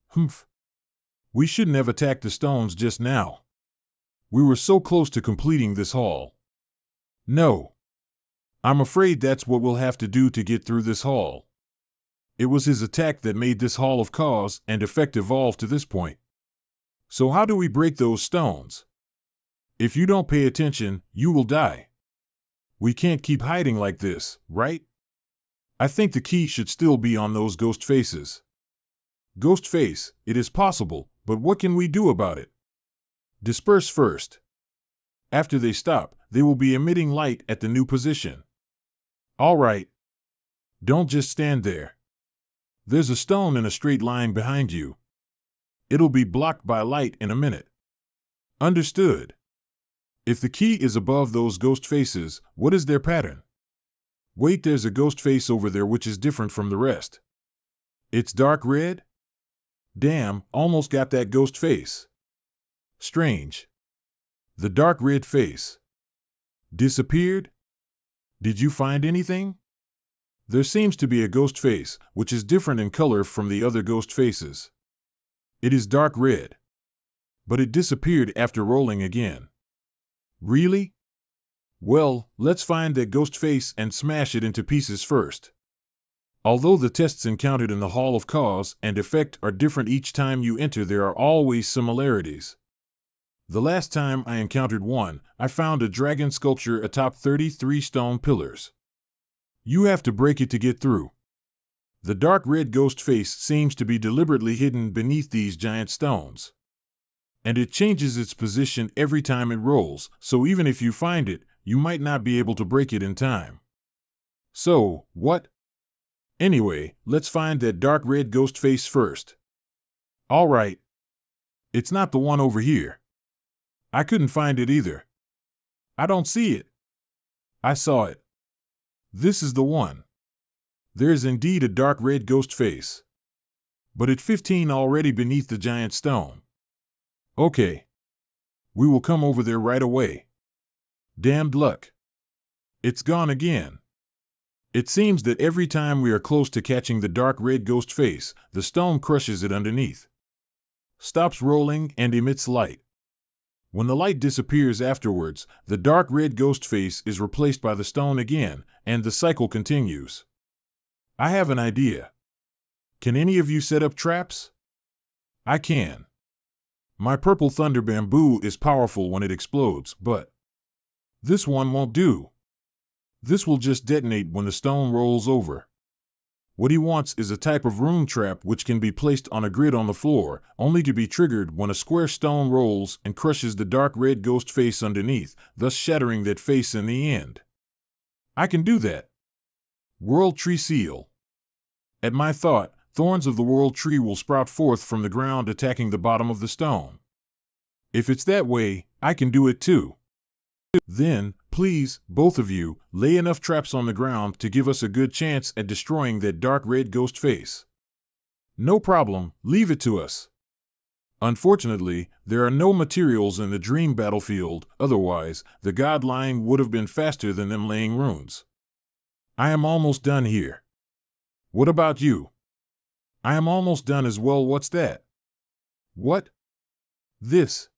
Humph. We shouldn't have attacked the stones just now. We were so close to completing this hall. No. I'm afraid that's what we'll have to do to get through this hall. It was his attack that made this hall of cause and effect evolve to this point. So how do we break those stones? If you don't pay attention, you will die. We can't keep hiding like this, right? I think the key should still be on those ghost faces. Ghost face, it is possible, but what can we do about it? Disperse first. After they stop, they will be emitting light at the new position. All right. Don't just stand there. There's a stone in a straight line behind you. It'll be blocked by light in a minute. Understood. If the key is above those ghost faces, what is their pattern? Wait, there's a ghost face over there which is different from the rest. It's dark red? Damn, almost got that ghost face. Strange. The dark red face disappeared? Did you find anything? There seems to be a ghost face, which is different in color from the other ghost faces. It is dark red. But it disappeared after rolling again. Really? Well, let's find that ghost face and smash it into pieces first. Although the tests encountered in the Hall of Cause and Effect are different each time you enter, there are always similarities. The last time I encountered one, I found a dragon sculpture atop 33 stone pillars. You have to break it to get through. The dark red ghost face seems to be deliberately hidden beneath these giant stones. And it changes its position every time it rolls, so even if you find it, you might not be able to break it in time. So, what? Anyway, let's find that dark red ghost face first. All right. It's not the one over here. I couldn't find it either. I don't see it. I saw it. This is the one. There's indeed a dark red ghost face. But at 15 already beneath the giant stone. Okay. We will come over there right away. Damned luck. It's gone again. It seems that every time we are close to catching the dark red ghost face, the stone crushes it underneath. Stops rolling and emits light. When the light disappears afterwards, the dark red ghost face is replaced by the stone again, and the cycle continues. I have an idea. Can any of you set up traps? I can. My purple thunder bamboo is powerful when it explodes, but this one won't do. This will just detonate when the stone rolls over. What he wants is a type of rune trap which can be placed on a grid on the floor, only to be triggered when a square stone rolls and crushes the dark red ghost face underneath, thus shattering that face in the end. I can do that. World Tree Seal. At my thought, thorns of the World Tree will sprout forth from the ground attacking the bottom of the stone. If it's that way, I can do it too. Then, please, both of you, lay enough traps on the ground to give us a good chance at destroying that dark red ghost face. No problem, leave it to us. Unfortunately, there are no materials in the dream battlefield, otherwise, the god line would have been faster than them laying runes. I am almost done here. What about you? I am almost done as well. What's that? What? This.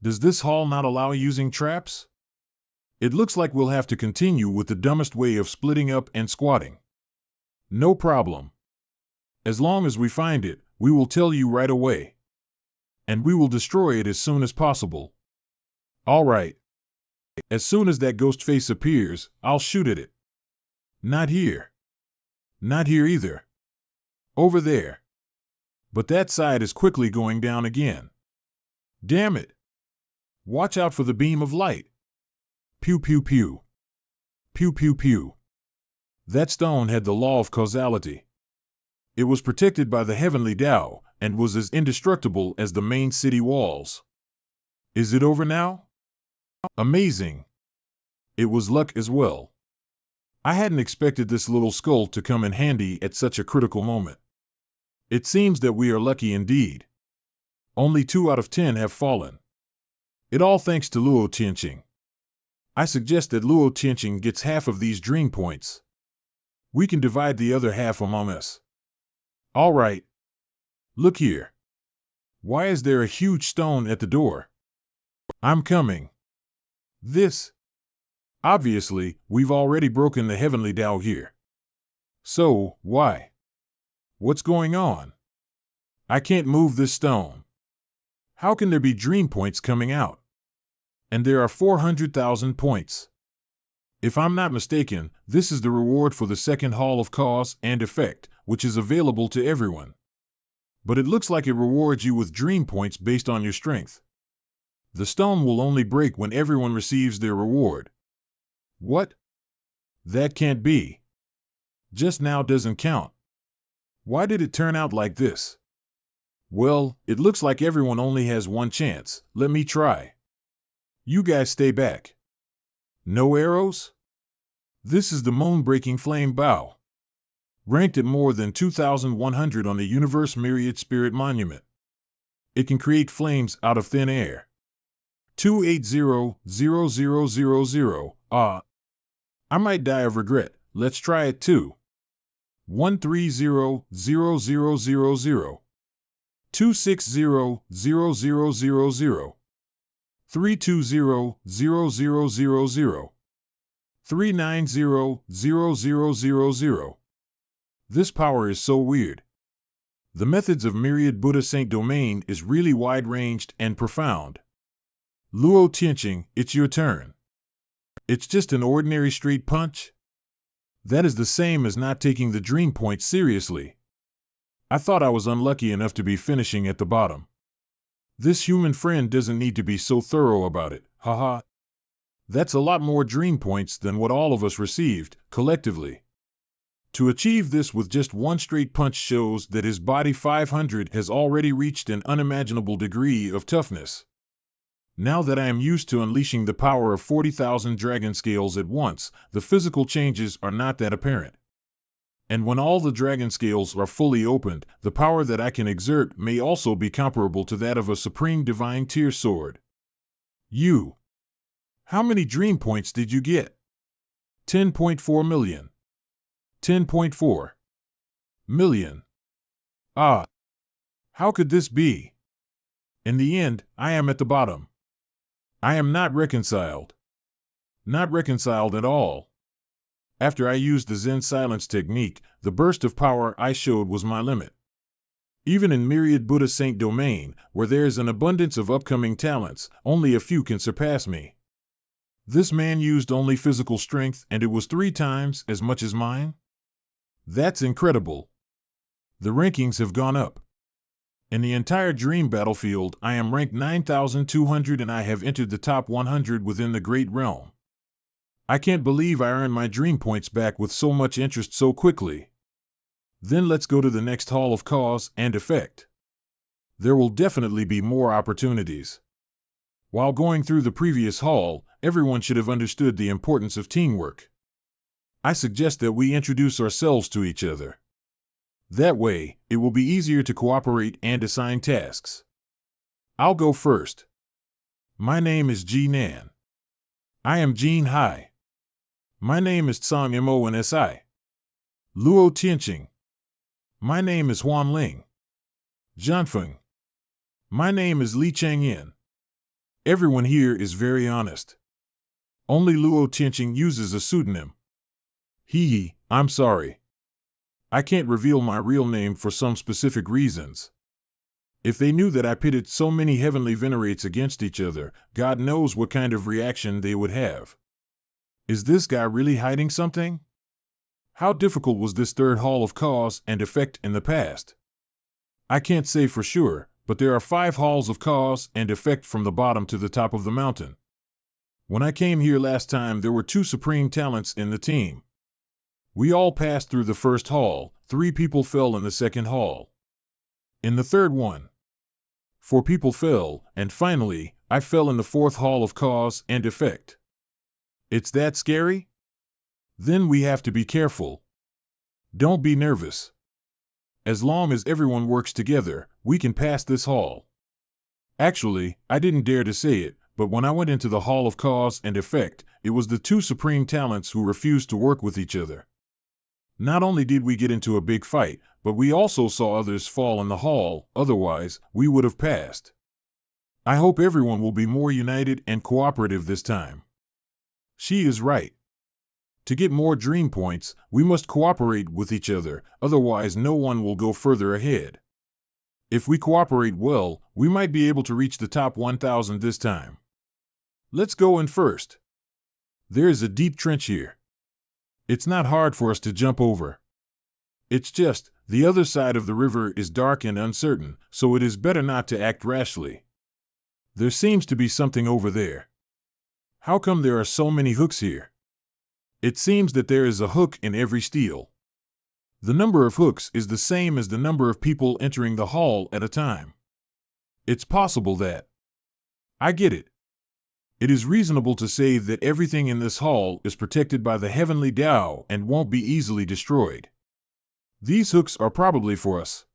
Does this hall not allow using traps? It looks like we'll have to continue with the dumbest way of splitting up and squatting. No problem. As long as we find it, we will tell you right away. And we will destroy it as soon as possible. All right. As soon as that ghost face appears, I'll shoot at it. Not here. Not here either. Over there. But that side is quickly going down again. Damn it. Watch out for the beam of light. Pew pew pew. Pew pew pew. That stone had the law of causality. It was protected by the heavenly Tao and was as indestructible as the main city walls. Is it over now? Amazing. It was luck as well. I hadn't expected this little skull to come in handy at such a critical moment. It seems that we are lucky indeed. Only 2 out of 10 have fallen. It all thanks to Luo Tianqing. I suggest that Luo Tianqing gets half of these dream points. We can divide the other half among us. All right. Look here. Why is there a huge stone at the door? I'm coming. This. Obviously, we've already broken the heavenly Tao here. So, why? What's going on? I can't move this stone. How can there be dream points coming out? And there are 400,000 points. If I'm not mistaken, this is the reward for the second hall of cause and effect, which is available to everyone. But it looks like it rewards you with dream points based on your strength. The stone will only break when everyone receives their reward. What? That can't be. Just now doesn't count. Why did it turn out like this? Well, it looks like everyone only has one chance. Let me try. You guys stay back. No arrows? This is the moon-breaking flame bow. Ranked at more than 2,100 on the Universe Myriad Spirit Monument. It can create flames out of thin air. 280-0000. I might die of regret. Let's try it too. 130-0000. 260-0000. 320-0000. 390-0000. This power is so weird. The methods of Myriad Buddha Saint Domain is really wide-ranged and profound. Luo Tianqing, it's your turn. It's just an ordinary straight punch? That is the same as not taking the dream point seriously. I thought I was unlucky enough to be finishing at the bottom. This human friend doesn't need to be so thorough about it, haha. That's a lot more dream points than what all of us received, collectively. To achieve this with just one straight punch shows that his body 500 has already reached an unimaginable degree of toughness. Now that I am used to unleashing the power of 40,000 dragon scales at once, the physical changes are not that apparent. And when all the dragon scales are fully opened, the power that I can exert may also be comparable to that of a supreme divine tier sword. You. How many dream points did you get? 10.4 million. 10.4 million. Ah. How could this be? In the end, I am at the bottom. I am not reconciled. Not reconciled at all. After I used the Zen silence technique, the burst of power I showed was my limit. Even in Myriad Buddha Saint Domain, where there is an abundance of upcoming talents, only a few can surpass me. This man used only physical strength and it was 3 times as much as mine? That's incredible. The rankings have gone up. In the entire dream battlefield, I am ranked 9,200 and I have entered the top 100 within the Great Realm. I can't believe I earned my dream points back with so much interest so quickly. Then let's go to the next hall of cause and effect. There will definitely be more opportunities. While going through the previous hall, everyone should have understood the importance of teamwork. I suggest that we introduce ourselves to each other. That way, it will be easier to cooperate and assign tasks. I'll go first. My name is Ji Nan. I am Jin Hai. My name is Tsang Mo and Si. Luo Tianqing. My name is Huan Ling. Zhanfeng. My name is Li Changyin. Everyone here is very honest. Only Luo Tianqing uses a pseudonym. I'm sorry. I can't reveal my real name for some specific reasons. If they knew that I pitted so many heavenly venerates against each other, God knows what kind of reaction they would have. Is this guy really hiding something? How difficult was this third hall of cause and effect in the past? I can't say for sure, but there are 5 halls of cause and effect from the bottom to the top of the mountain. When I came here last time, there were 2 supreme talents in the team. We all passed through the first hall. 3 people fell in the second hall. In the third one, 4 people fell, and finally, I fell in the fourth hall of cause and effect. It's that scary? Then we have to be careful. Don't be nervous. As long as everyone works together, we can pass this hall. Actually, I didn't dare to say it, but when I went into the hall of cause and effect, it was the 2 supreme talents who refused to work with each other. Not only did we get into a big fight, but we also saw others fall in the hall, otherwise, we would have passed. I hope everyone will be more united and cooperative this time. She is right. To get more dream points, we must cooperate with each other, otherwise no one will go further ahead. If we cooperate well, we might be able to reach the top 1,000 this time. Let's go in first. There is a deep trench here. It's not hard for us to jump over. It's just, the other side of the river is dark and uncertain, so it is better not to act rashly. There seems to be something over there. How come there are so many hooks here? It seems that there is a hook in every steel. The number of hooks is the same as the number of people entering the hall at a time. It's possible that. I get it. It is reasonable to say that everything in this hall is protected by the heavenly Tao and won't be easily destroyed. These hooks are probably for us.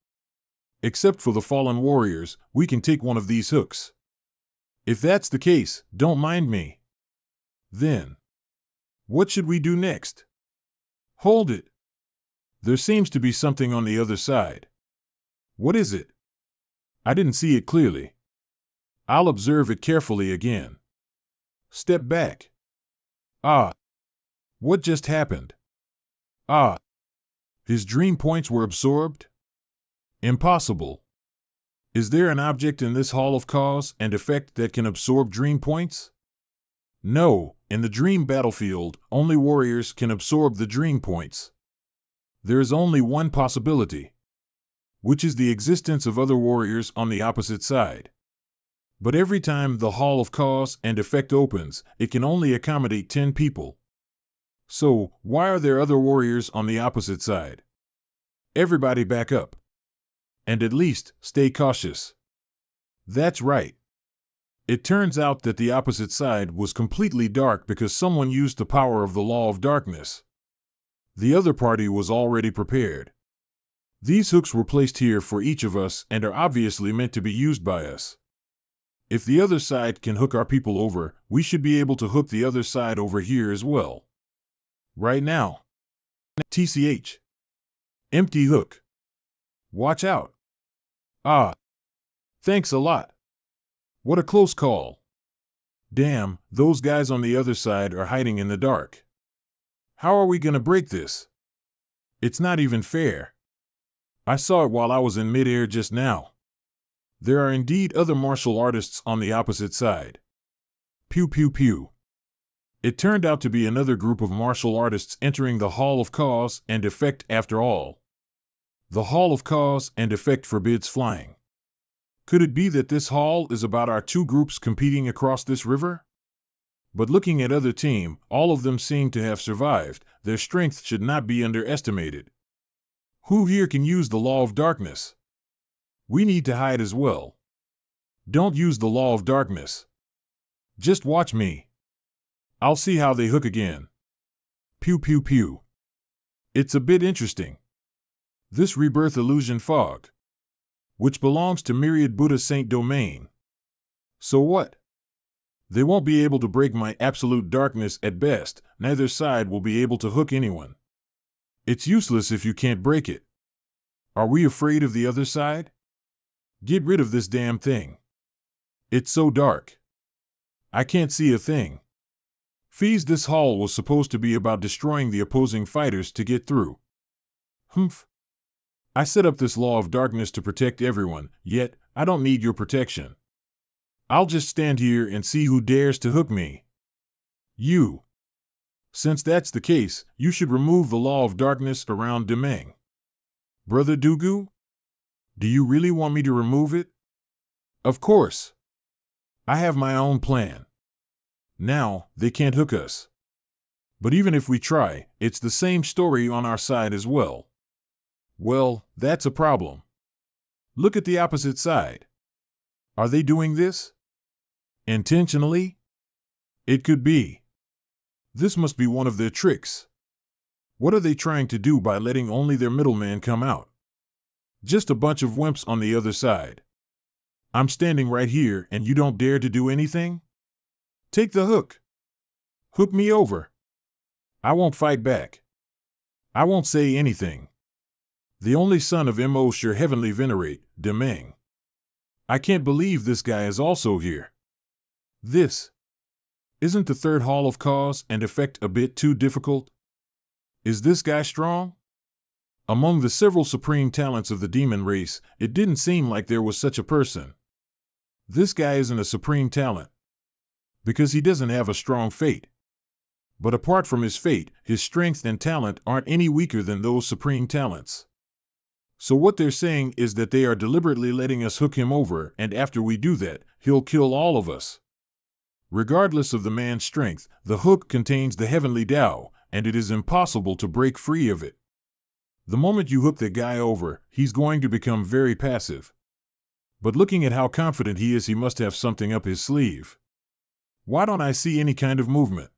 Except for the fallen warriors, we can take one of these hooks. If that's the case, don't mind me. Then, what should we do next? Hold it. There seems to be something on the other side. What is it? I didn't see it clearly. I'll observe it carefully again. Step back. Ah. What just happened? Ah. His dream points were absorbed? Impossible. Is there an object in this hall of cause and effect that can absorb dream points? No, in the dream battlefield, only warriors can absorb the dream points. There is only one possibility, which is the existence of other warriors on the opposite side. But every time the hall of cause and effect opens, it can only accommodate 10 people. So, why are there other warriors on the opposite side? Everybody back up. And at least, stay cautious. That's right. It turns out that the opposite side was completely dark because someone used the power of the law of darkness. The other party was already prepared. These hooks were placed here for each of us and are obviously meant to be used by us. If the other side can hook our people over, we should be able to hook the other side over here as well. Right now. TCH. Empty hook. Watch out. Ah. Thanks a lot. What a close call. Damn, those guys on the other side are hiding in the dark. How are we gonna break this? It's not even fair. I saw it while I was in midair just now. There are indeed other martial artists on the opposite side. Pew pew pew. It turned out to be another group of martial artists entering the Hall of Cause and Effect after all. The Hall of Cause and Effect forbids flying. Could it be that this hall is about our 2 groups competing across this river? But looking at other team, all of them seem to have survived. Their strength should not be underestimated. Who here can use the law of darkness? We need to hide as well. Don't use the law of darkness. Just watch me. I'll see how they hook again. Pew pew pew. It's a bit interesting. This rebirth illusion fog, which belongs to Myriad Buddha Saint Domain. So what? They won't be able to break my absolute darkness at best, neither side will be able to hook anyone. It's useless if you can't break it. Are we afraid of the other side? Get rid of this damn thing. It's so dark. I can't see a thing. Fees, this hall was supposed to be about destroying the opposing fighters to get through. Humph. I set up this law of darkness to protect everyone, yet I don't need your protection. I'll just stand here and see who dares to hook me. You. Since that's the case, you should remove the law of darkness around Demeng. Brother Dugu? Do you really want me to remove it? Of course. I have my own plan. Now, they can't hook us. But even if we try, it's the same story on our side as well. Well, that's a problem. Look at the opposite side. Are they doing this? Intentionally? It could be. This must be one of their tricks. What are they trying to do by letting only their middleman come out? Just a bunch of wimps on the other side. I'm standing right here and you don't dare to do anything? Take the hook. Hook me over. I won't fight back. I won't say anything. The only son of Mo sure heavenly venerate, Demang. I can't believe this guy is also here. This. Isn't the third hall of cause and effect a bit too difficult? Is this guy strong? Among the several supreme talents of the demon race, it didn't seem like there was such a person. This guy isn't a supreme talent. Because he doesn't have a strong fate. But apart from his fate, his strength and talent aren't any weaker than those supreme talents. So what they're saying is that they are deliberately letting us hook him over, and after we do that, he'll kill all of us. Regardless of the man's strength, the hook contains the heavenly Tao, and it is impossible to break free of it. The moment you hook the guy over, he's going to become very passive. But looking at how confident he is, he must have something up his sleeve. Why don't I see any kind of movement?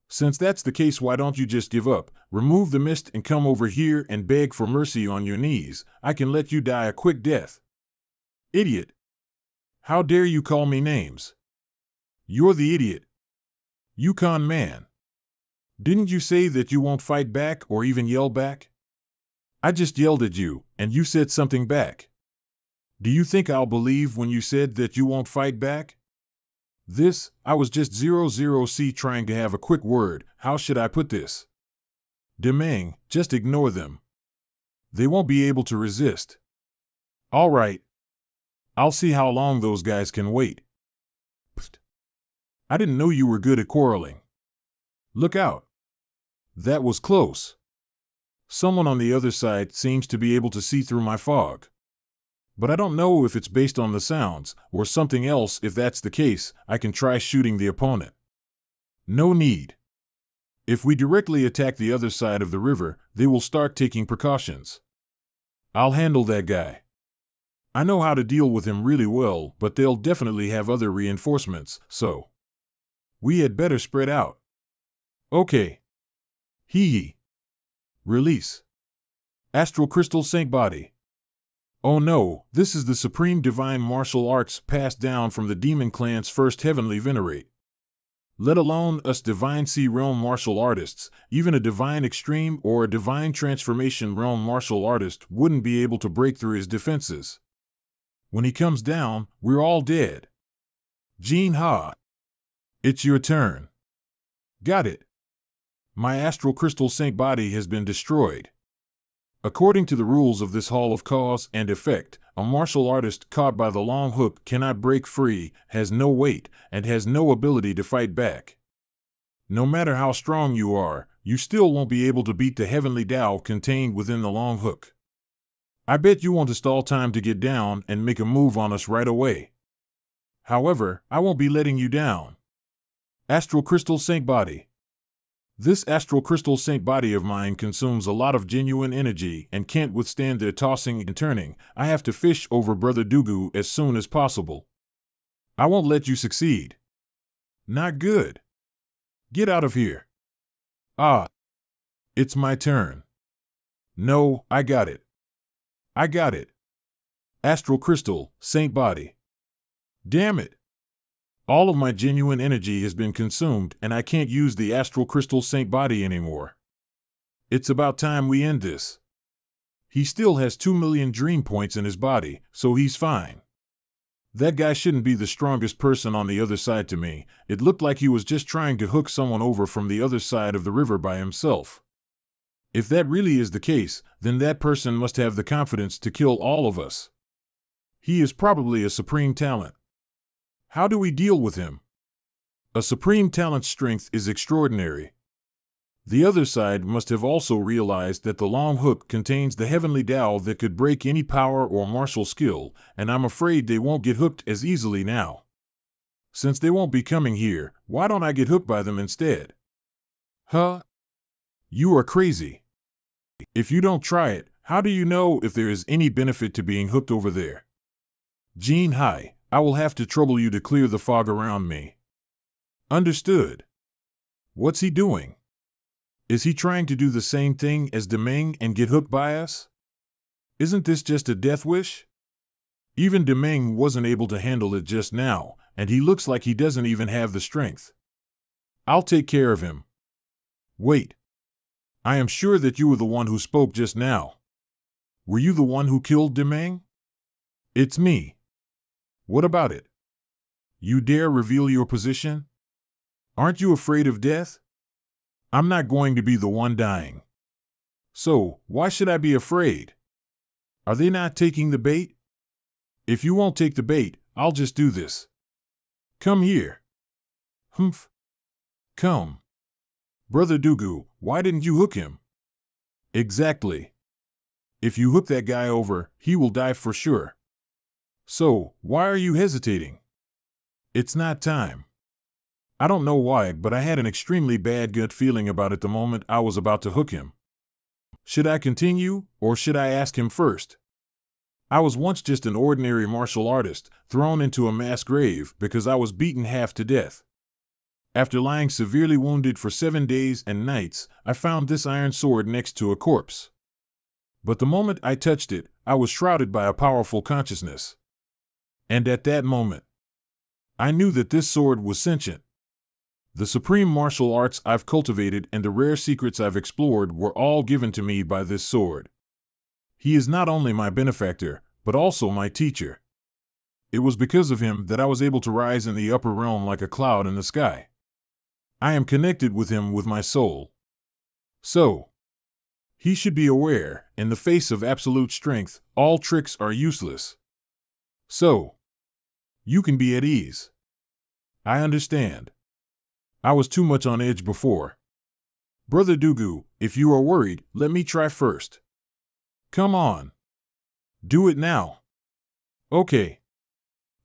Since that's the case, why don't you just give up, remove the mist and come over here and beg for mercy on your knees? I can let you die a quick death. Idiot! How dare you call me names? You're the idiot. You con man. Didn't you say that you won't fight back or even yell back? I just yelled at you, and you said something back. Do you think I'll believe when you said that you won't fight back? I was just 00C trying to have a quick word. How should I put this? Demang, just ignore them. They won't be able to resist. All right. I'll see how long those guys can wait. Psst. I didn't know you were good at quarreling. Look out. That was close. Someone on the other side seems to be able to see through my fog. But I don't know if it's based on the sounds, or something else. If that's the case, I can try shooting the opponent. No need. If we directly attack the other side of the river, they will start taking precautions. I'll handle that guy. I know how to deal with him really well, but they'll definitely have other reinforcements, so we had better spread out. Okay. Hee. Release. Astral Crystal Saint Body. Oh no, this is the supreme divine martial arts passed down from the demon clan's first heavenly venerate. Let alone us divine sea realm martial artists, even a divine extreme or a divine transformation realm martial artist wouldn't be able to break through his defenses. When he comes down, we're all dead. Jin Ha. It's your turn. Got it. My astral crystal saint body has been destroyed. According to the rules of this hall of cause and effect, a martial artist caught by the long hook cannot break free, has no weight, and has no ability to fight back. No matter how strong you are, you still won't be able to beat the heavenly Tao contained within the long hook. I bet you want to stall time to get down and make a move on us right away. However, I won't be letting you down. Astral Crystal Saint Body. This astral crystal saint body of mine consumes a lot of genuine energy and can't withstand their tossing and turning. I have to fish over Brother Dugu as soon as possible. I won't let you succeed. Not good. Get out of here. Ah. It's my turn. No, I got it. I got it. Astral crystal, saint body. Damn it. All of my genuine energy has been consumed, and I can't use the astral crystal saint body anymore. It's about time we end this. He still has 2 million dream points in his body, so he's fine. That guy shouldn't be the strongest person on the other side to me. It looked like he was just trying to hook someone over from the other side of the river by himself. If that really is the case, then that person must have the confidence to kill all of us. He is probably a supreme talent. How do we deal with him? A supreme talent's strength is extraordinary. The other side must have also realized that the long hook contains the heavenly Tao that could break any power or martial skill, and I'm afraid they won't get hooked as easily now. Since they won't be coming here, why don't I get hooked by them instead? Huh? You are crazy. If you don't try it, how do you know if there is any benefit to being hooked over there? Gene, hi, I will have to trouble you to clear the fog around me. Understood. What's he doing? Is he trying to do the same thing as Deming and get hooked by us? Isn't this just a death wish? Even Deming wasn't able to handle it just now, and he looks like he doesn't even have the strength. I'll take care of him. Wait. I am sure that you were the one who spoke just now. Were you the one who killed Deming? It's me. What about it? You dare reveal your position? Aren't you afraid of death? I'm not going to be the one dying. So, why should I be afraid? Are they not taking the bait? If you won't take the bait, I'll just do this. Come here. Humph. Come. Brother Dugu, why didn't you hook him? Exactly. If you hook that guy over, he will die for sure. So, why are you hesitating? It's not time. I don't know why, but I had an extremely bad gut feeling about it the moment I was about to hook him. Should I continue, or should I ask him first? I was once just an ordinary martial artist, thrown into a mass grave because I was beaten half to death. After lying severely wounded for 7 days and nights, I found this iron sword next to a corpse. But the moment I touched it, I was shrouded by a powerful consciousness. And at that moment, I knew that this sword was sentient. The supreme martial arts I've cultivated and the rare secrets I've explored were all given to me by this sword. He is not only my benefactor, but also my teacher. It was because of him that I was able to rise in the upper realm like a cloud in the sky. I am connected with him with my soul. So, he should be aware, in the face of absolute strength, all tricks are useless. So, you can be at ease. I understand. I was too much on edge before. Brother Dugu, if you are worried, let me try first. Come on. Do it now. Okay.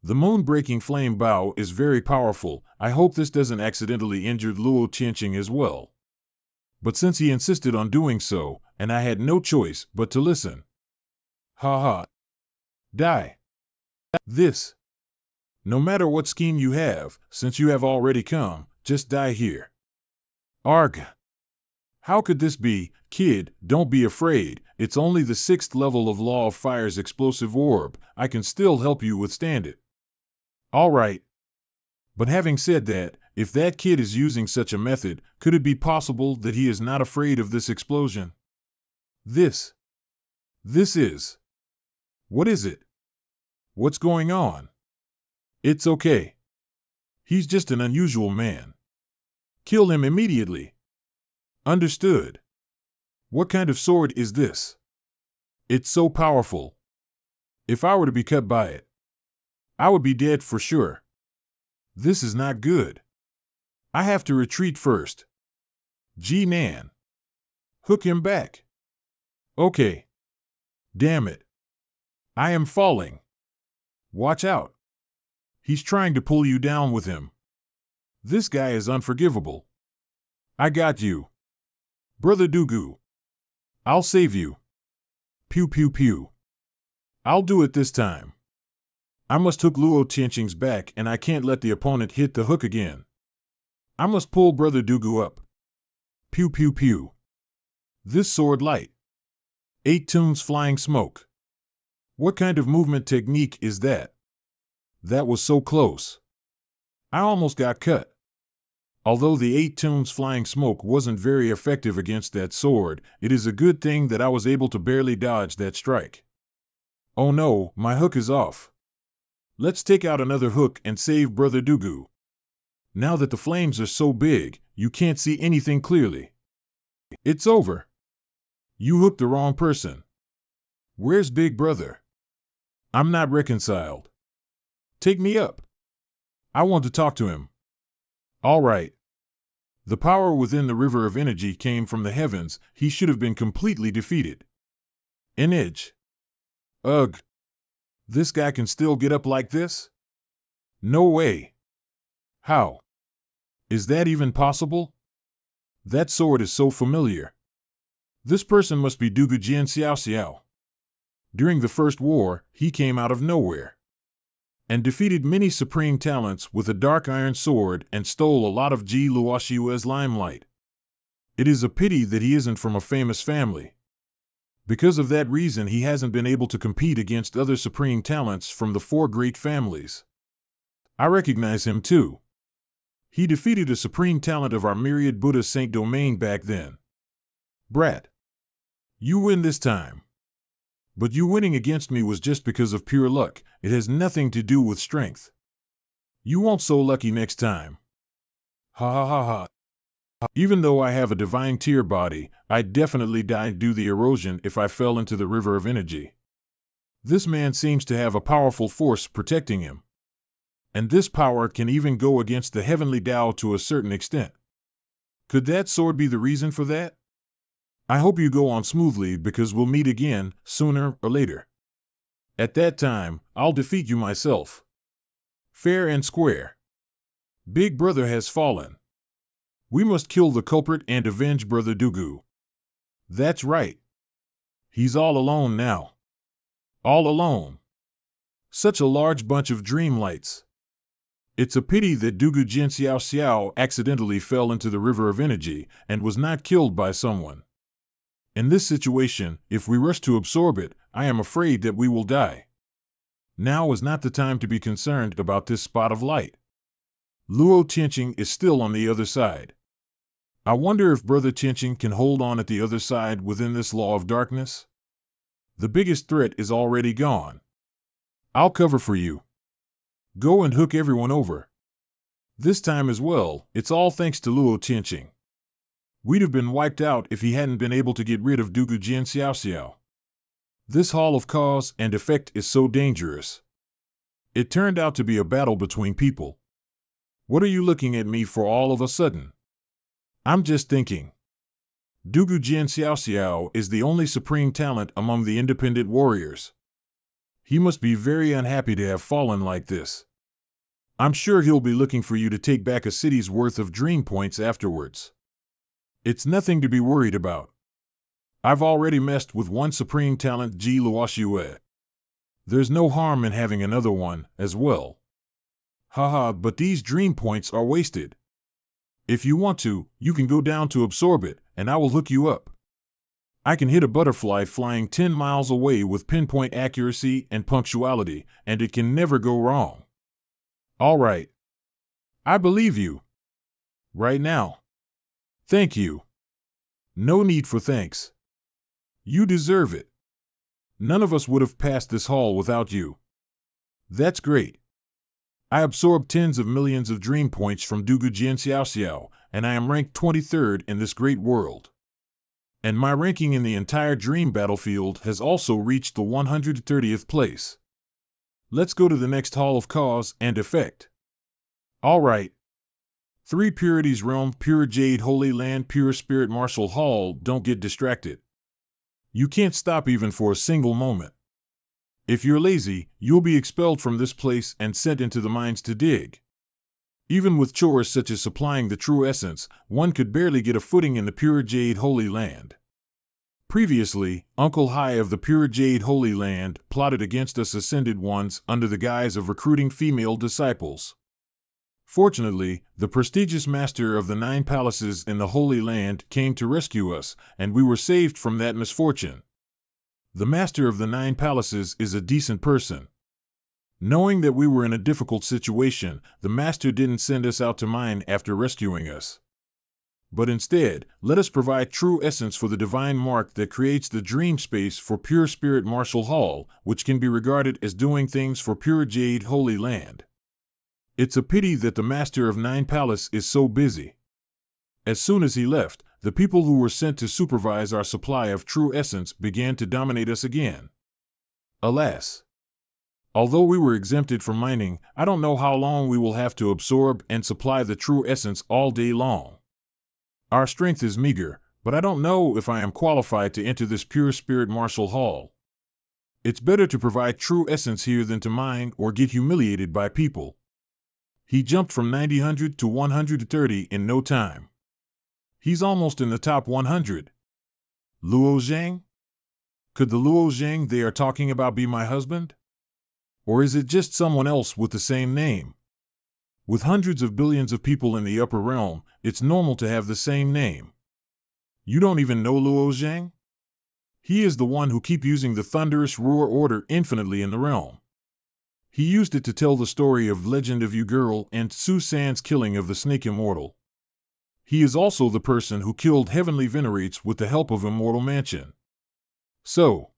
The moon-breaking flame bow is very powerful. I hope this doesn't accidentally injure Luo Tianqing as well. But since he insisted on doing so, and I had no choice but to listen. Ha ha. Die. This. No matter what scheme you have, since you have already come, just die here. Arg. How could this be? Kid, don't be afraid. It's only the 6th level of Law of Fire's explosive orb. I can still help you withstand it. All right. But having said that, if that kid is using such a method, could it be possible that he is not afraid of this explosion? This is. What is it? What's going on? It's okay. He's just an unusual man. Kill him immediately. Understood. What kind of sword is this? It's so powerful. If I were to be cut by it, I would be dead for sure. This is not good. I have to retreat first. Nan. Hook him back. Okay. Damn it. I am falling. Watch out. He's trying to pull you down with him. This guy is unforgivable. I got you. Brother Dugu. I'll save you. Pew pew pew. I'll do it this time. I must hook Luo Tianqing's back and I can't let the opponent hit the hook again. I must pull Brother Dugu up. Pew pew pew. This sword light. 8 tunes flying smoke. What kind of movement technique is that? That was so close. I almost got cut. Although the 8 tunes flying smoke wasn't very effective against that sword, it is a good thing that I was able to barely dodge that strike. Oh no, my hook is off. Let's take out another hook and save Brother Dugu. Now that the flames are so big, you can't see anything clearly. It's over. You hooked the wrong person. Where's Big Brother? I'm not reconciled. Take me up. I want to talk to him. All right. The power within the river of energy came from the heavens. He should have been completely defeated. An edge. Ugh. This guy can still get up like this? No way. How? Is that even possible? That sword is so familiar. This person must be Dugu Jian Xiao Xiao. During the First War, he came out of nowhere and defeated many supreme talents with a dark iron sword and stole a lot of Ji Luoshua's limelight. It is a pity that he isn't from a famous family. Because of that reason, he hasn't been able to compete against other supreme talents from the four great families. I recognize him too. He defeated a supreme talent of our myriad Buddha Saint domain back then. Brat. You win this time. But you winning against me was just because of pure luck. It has nothing to do with strength. You won't so lucky next time. Ha ha ha ha. Even though I have a divine tier body, I'd definitely die due to the erosion if I fell into the river of energy. This man seems to have a powerful force protecting him. And this power can even go against the heavenly Tao to a certain extent. Could that sword be the reason for that? I hope you go on smoothly because we'll meet again, sooner or later. At that time, I'll defeat you myself. Fair and square. Big Brother has fallen. We must kill the culprit and avenge Brother Dugu. That's right. He's all alone now. All alone. Such a large bunch of dream lights. It's a pity that Dugu Jin Xiao Xiao accidentally fell into the river of energy and was not killed by someone. In this situation, if we rush to absorb it, I am afraid that we will die. Now is not the time to be concerned about this spot of light. Luo Tianqing is still on the other side. I wonder if Brother Tianqing can hold on at the other side within this law of darkness? The biggest threat is already gone. I'll cover for you. Go and hook everyone over. This time as well, it's all thanks to Luo Tianqing. We'd have been wiped out if he hadn't been able to get rid of Dugu Jian Xiao Xiao. This hall of cause and effect is so dangerous. It turned out to be a battle between people. What are you looking at me for all of a sudden? I'm just thinking. Dugu Jian Xiao Xiao is the only supreme talent among the independent warriors. He must be very unhappy to have fallen like this. I'm sure he'll be looking for you to take back a city's worth of dream points afterwards. It's nothing to be worried about. I've already messed with one supreme talent, Ji Luoshue. There's no harm in having another one as well. Haha, but these dream points are wasted. If you want to, you can go down to absorb it, and I will hook you up. I can hit a butterfly flying 10 miles away with pinpoint accuracy and punctuality, and it can never go wrong. All right. I believe you. Right now. Thank you. No need for thanks. You deserve it. None of us would have passed this hall without you. That's great. I absorbed tens of millions of dream points from Dugu Jian Xiao Xiao, and I am ranked 23rd in this great world. And my ranking in the entire dream battlefield has also reached the 130th place. Let's go to the next hall of cause and effect. All right. 3 Purities Realm, Pure Jade Holy Land, Pure Spirit Martial Hall. Don't get distracted. You can't stop even for a single moment. If you're lazy, you'll be expelled from this place and sent into the mines to dig. Even with chores such as supplying the true essence, one could barely get a footing in the Pure Jade Holy Land. Previously, Uncle Hai of the Pure Jade Holy Land plotted against us Ascended Ones under the guise of recruiting female disciples. Fortunately, the prestigious master of the 9 palaces in the Holy Land came to rescue us, and we were saved from that misfortune. The master of the 9 palaces is a decent person. Knowing that we were in a difficult situation, the master didn't send us out to mine after rescuing us. But instead, let us provide true essence for the divine mark that creates the dream space for Pure Spirit Martial Hall, which can be regarded as doing things for Pure Jade Holy Land. It's a pity that the master of 9 Palace is so busy. As soon as he left, the people who were sent to supervise our supply of true essence began to dominate us again. Alas! Although we were exempted from mining, I don't know how long we will have to absorb and supply the true essence all day long. Our strength is meager, but I don't know if I am qualified to enter this Pure Spirit Martial Hall. It's better to provide true essence here than to mine or get humiliated by people. He jumped from 90 to 130 in no time. He's almost in the top 100. Luo Zhang? Could the Luo Zhang they are talking about be my husband? Or is it just someone else with the same name? With hundreds of billions of people in the upper realm, it's normal to have the same name. You don't even know Luo Zhang? He is the one who keep using the thunderous roar order infinitely in the realm. He used it to tell the story of Legend of You Girl and Su San's killing of the Snake Immortal. He is also the person who killed Heavenly Venerates with the help of Immortal Mansion. So,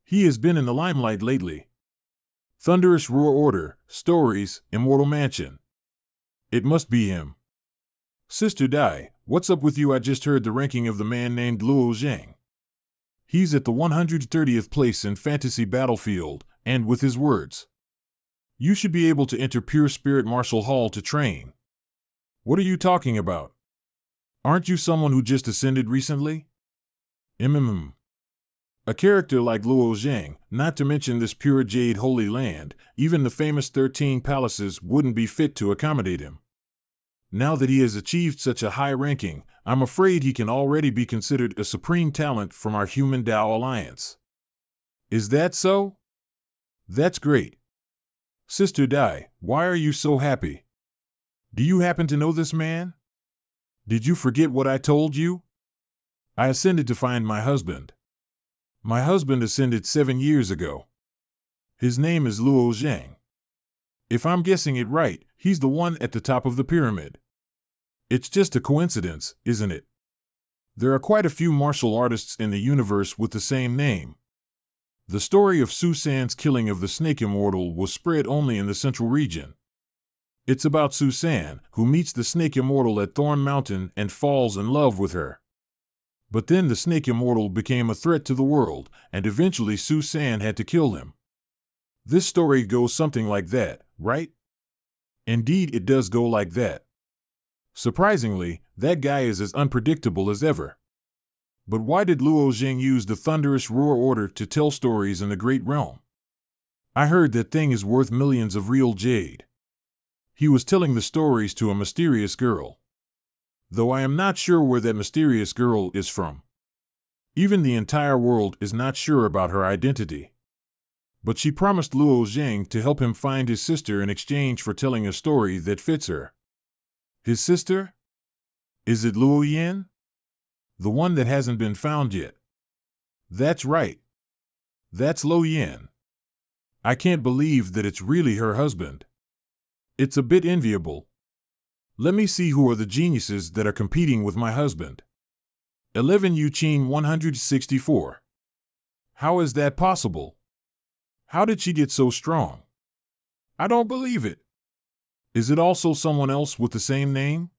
he has been in the limelight lately. Thunderous Roar Order, Stories, Immortal Mansion. It must be him. Sister Dai, what's up with you? I just heard the ranking of the man named Luo Zhang. He's at the 130th place in Fantasy Battlefield, and with his words. You should be able to enter Pure Spirit Martial Hall to train. What are you talking about? Aren't you someone who just ascended recently? A character like Luo Zhang, not to mention this pure jade holy land, even the famous 13 palaces wouldn't be fit to accommodate him. Now that he has achieved such a high ranking, I'm afraid he can already be considered a supreme talent from our Human Dao Alliance. Is that so? That's great. Sister Dai, why are you so happy? Do you happen to know this man? Did you forget what I told you? I ascended to find my husband. My husband ascended 7 years ago. His name is Luo Zhang. If I'm guessing it right, he's the one at the top of the pyramid. It's just a coincidence, isn't it? There are quite a few martial artists in the universe with the same name. The story of Su San's killing of the Snake Immortal was spread only in the central region. It's about Su San, who meets the Snake Immortal at Thorn Mountain and falls in love with her. But then the Snake Immortal became a threat to the world, and eventually Su San had to kill him. This story goes something like that, right? Indeed, it does go like that. Surprisingly, that guy is as unpredictable as ever. But why did Luo Zhang use the thunderous roar order to tell stories in the Great Realm? I heard that thing is worth millions of real jade. He was telling the stories to a mysterious girl. Though I am not sure where that mysterious girl is from. Even the entire world is not sure about her identity. But she promised Luo Zhang to help him find his sister in exchange for telling a story that fits her. His sister? Is it Luo Yan? The one that hasn't been found yet. That's right. That's Luo Yan. I can't believe that it's really her husband. It's a bit enviable. Let me see who are the geniuses that are competing with my husband. 11 Yuqin 164. How is that possible? How did she get so strong? I don't believe it. Is it also someone else with the same name?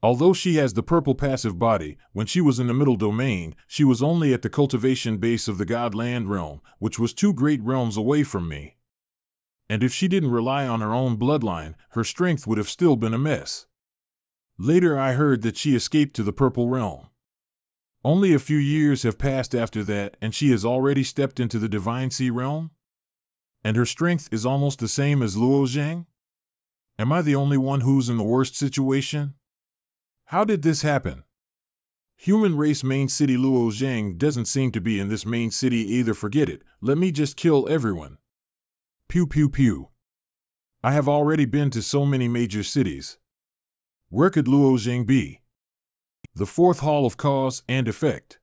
Although she has the purple passive body, when she was in the middle domain, she was only at the cultivation base of the God Land realm, which was 2 great realms away from me. And if she didn't rely on her own bloodline, her strength would have still been a mess. Later I heard that she escaped to the purple realm. Only a few years have passed after that, and she has already stepped into the Divine Sea realm? And her strength is almost the same as Luo Zhang? Am I the only one who's in the worst situation? How did this happen? Human race main city Luo Zhang doesn't seem to be in this main city either. Forget it, let me just kill everyone. Pew pew pew. I have already been to so many major cities. Where could Luo Zhang be? The 4th Hall of Cause and Effect.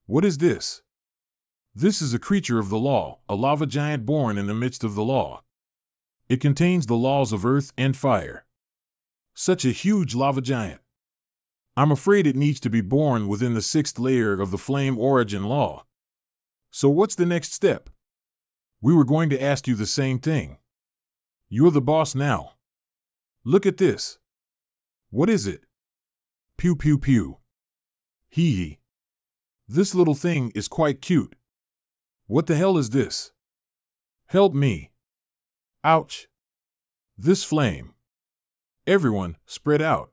What is this? This is a creature of the law, a lava giant born in the midst of the law. It contains the laws of earth and fire. Such a huge lava giant. I'm afraid it needs to be born within the 6th layer of the flame origin law. So what's the next step? We were going to ask you the same thing. You're the boss now. Look at this. What is it? Pew pew pew. Hee hee. This little thing is quite cute. What the hell is this? Help me. Ouch. This flame. Everyone, spread out.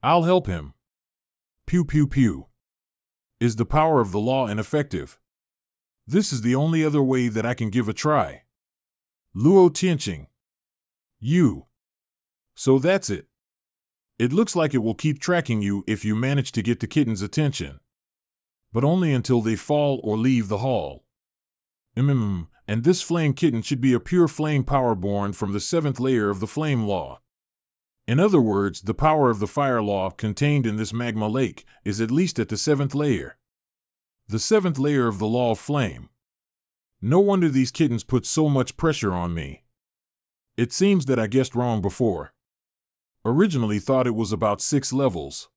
I'll help him. Pew pew pew. Is the power of the law ineffective? This is the only other way that I can give a try. Luo Tianqing. You. So that's it. It looks like it will keep tracking you if you manage to get the kitten's attention. But only until they fall or leave the hall. And this flame kitten should be a pure flame power born from the 7th layer of the flame law. In other words, the power of the fire law contained in this magma lake is at least at the 7th layer. The 7th layer of the law of flame. No wonder these kittens put so much pressure on me. It seems that I guessed wrong before. Originally thought it was about 6 levels.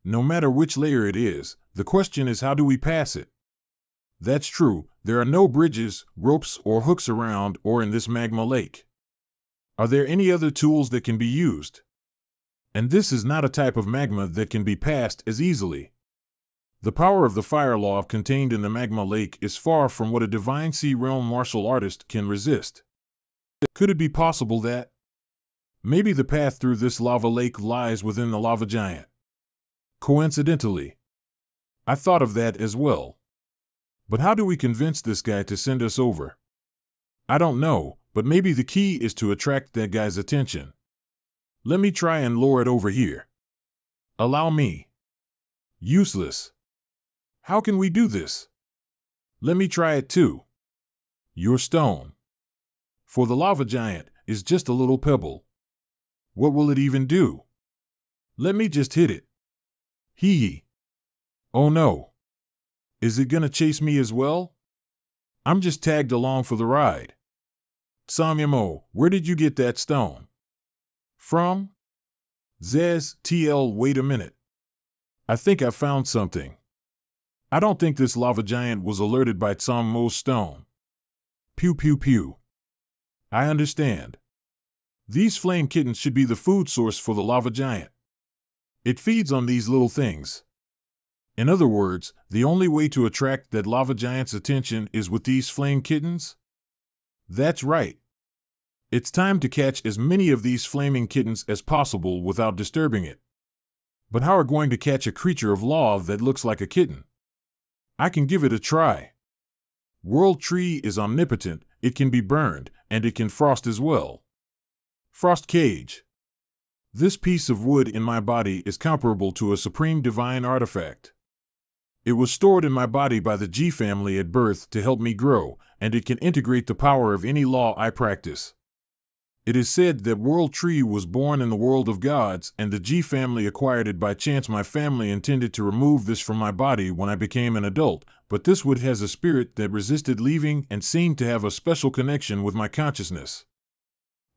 No matter which layer it is, the question is how do we pass it? That's true, there are no bridges, ropes, or hooks around or in this magma lake. Are there any other tools that can be used? And this is not a type of magma that can be passed as easily. The power of the fire law contained in the magma lake is far from what a divine sea realm martial artist can resist. Could it be possible that maybe the path through this lava lake lies within the lava giant? Coincidentally, I thought of that as well. But how do we convince this guy to send us over? I don't know, but maybe the key is to attract that guy's attention. Let me try and lure it over here. Allow me. Useless. How can we do this? Let me try it too. Your stone. For the lava giant is just a little pebble. What will it even do? Let me just hit it. Hee. Oh no. Is it gonna chase me as well? I'm just tagged along for the ride. Samyamo, where did you get that stone? From? Zez, TL, wait a minute. I think I found something. I don't think this lava giant was alerted by Tsammo's stone. Pew pew pew. I understand. These flame kittens should be the food source for the lava giant. It feeds on these little things. In other words, the only way to attract that lava giant's attention is with these flame kittens? That's right. It's time to catch as many of these flaming kittens as possible without disturbing it. But how are we going to catch a creature of law that looks like a kitten? I can give it a try. World Tree is omnipotent, it can be burned, and it can frost as well. Frost Cage. This piece of wood in my body is comparable to a supreme divine artifact. It was stored in my body by the G family at birth to help me grow, and it can integrate the power of any law I practice. It is said that World Tree was born in the world of gods, and the G family acquired it by chance. My family intended to remove this from my body when I became an adult, but this wood has a spirit that resisted leaving and seemed to have a special connection with my consciousness.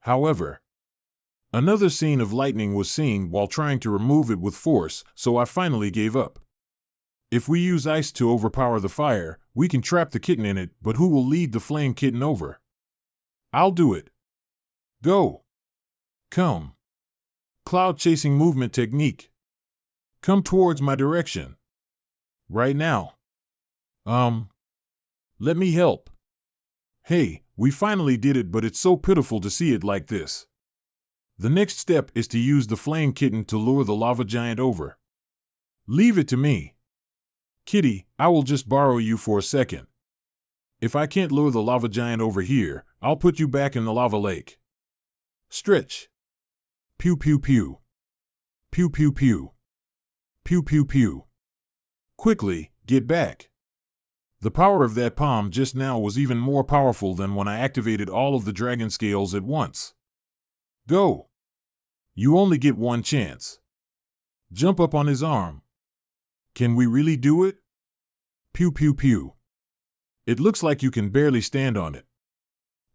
However, another scene of lightning was seen while trying to remove it with force, so I finally gave up. If we use ice to overpower the fire, we can trap the kitten in it, but who will lead the flame kitten over? I'll do it. Go. Come. Cloud chasing movement technique. Come towards my direction. Right now. Let me help. Hey, we finally did it, but it's so pitiful to see it like this. The next step is to use the flame kitten to lure the lava giant over. Leave it to me. Kitty, I will just borrow you for a second. If I can't lure the lava giant over here, I'll put you back in the lava lake. Stretch. Pew pew pew. Pew pew pew. Pew pew pew. Quickly, get back. The power of that palm just now was even more powerful than when I activated all of the dragon scales at once. Go. You only get one chance. Jump up on his arm. Can we really do it? Pew pew pew. It looks like you can barely stand on it.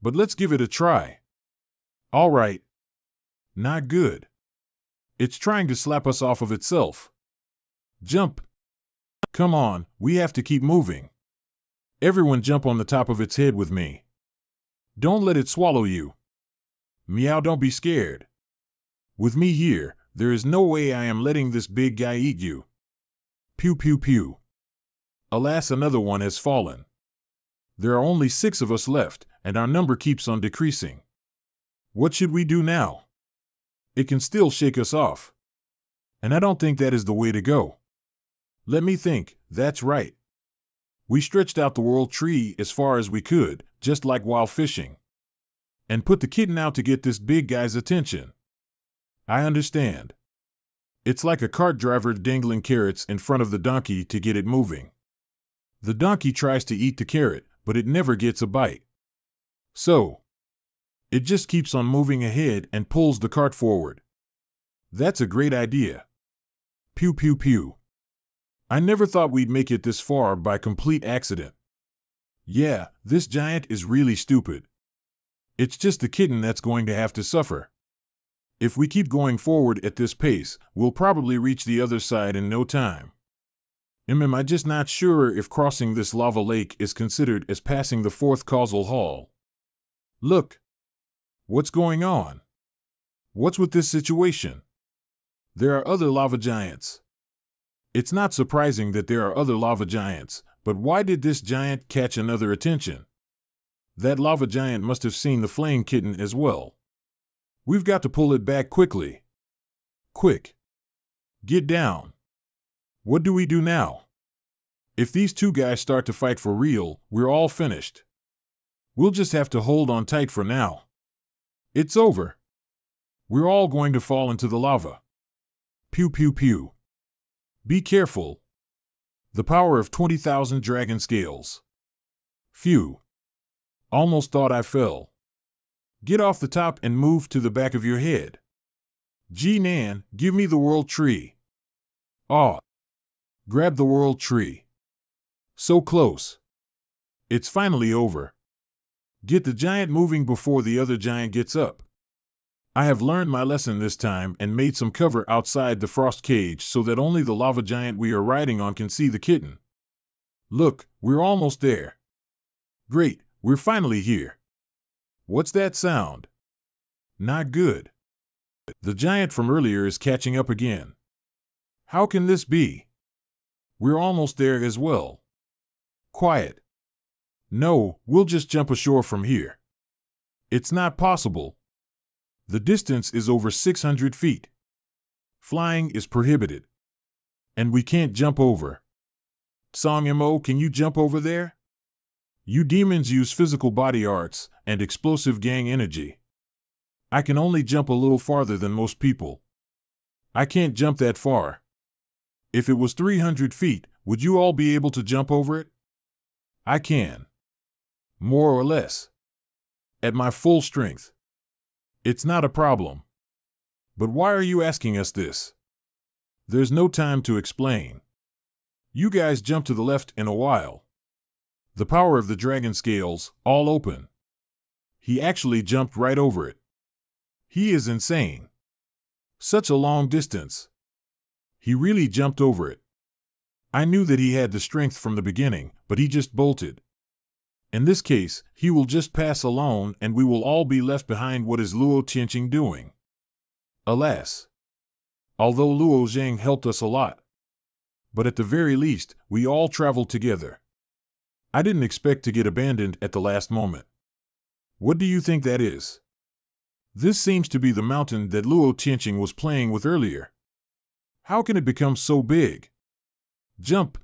But let's give it a try. All right. Not good. It's trying to slap us off of itself. Jump. Come on, we have to keep moving. Everyone jump on the top of its head with me. Don't let it swallow you. Meow, don't be scared. With me here, there is no way I am letting this big guy eat you. Pew pew pew. Alas, another one has fallen. There are only 6 of us left, and our number keeps on decreasing. What should we do now? It can still shake us off. And I don't think that is the way to go. Let me think, that's right. We stretched out the world tree as far as we could, just like while fishing. And put the kitten out to get this big guy's attention. I understand. It's like a cart driver dangling carrots in front of the donkey to get it moving. The donkey tries to eat the carrot, but it never gets a bite. So, it just keeps on moving ahead and pulls the cart forward. That's a great idea. Pew pew pew. I never thought we'd make it this far by complete accident. Yeah, this giant is really stupid. It's just the kitten that's going to have to suffer. If we keep going forward at this pace, we'll probably reach the other side in no time. Am I just not sure if crossing this lava lake is considered as passing the fourth causal hall. Look. What's going on? What's with this situation? There are other lava giants. It's not surprising that there are other lava giants, but why did this giant catch another attention? That lava giant must have seen the flame kitten as well. We've got to pull it back quickly. Quick. Get down. What do we do now? If these two guys start to fight for real, we're all finished. We'll just have to hold on tight for now. It's over. We're all going to fall into the lava. Pew pew pew. Be careful. The power of 20,000 dragon scales. Phew. Almost thought I fell. Get off the top and move to the back of your head. Gee Nan, give me the world tree. Aw. Grab the world tree. So close. It's finally over. Get the giant moving before the other giant gets up. I have learned my lesson this time and made some cover outside the frost cage so that only the lava giant we are riding on can see the kitten. Look, we're almost there. Great, we're finally here. What's that sound? Not good. The giant from earlier is catching up again. How can this be? We're almost there as well. Quiet. No, we'll just jump ashore from here. It's not possible. The distance is over 600 feet. Flying is prohibited. And we can't jump over. Songmo, can you jump over there? You demons use physical body arts and explosive gang energy. I can only jump a little farther than most people. I can't jump that far. If it was 300 feet, would you all be able to jump over it? I can. More or less. At my full strength. It's not a problem. But why are you asking us this? There's no time to explain. You guys jump to the left in a while. The power of the dragon scales, all open. He actually jumped right over it. He is insane. Such a long distance. He really jumped over it. I knew that he had the strength from the beginning, but he just bolted. In this case, he will just pass alone and we will all be left behind. What is Luo Tianqing doing? Alas. Although Luo Zhang helped us a lot. But at the very least, we all traveled together. I didn't expect to get abandoned at the last moment. What do you think that is? This seems to be the mountain that Luo Tianqing was playing with earlier. How can it become so big? Jump.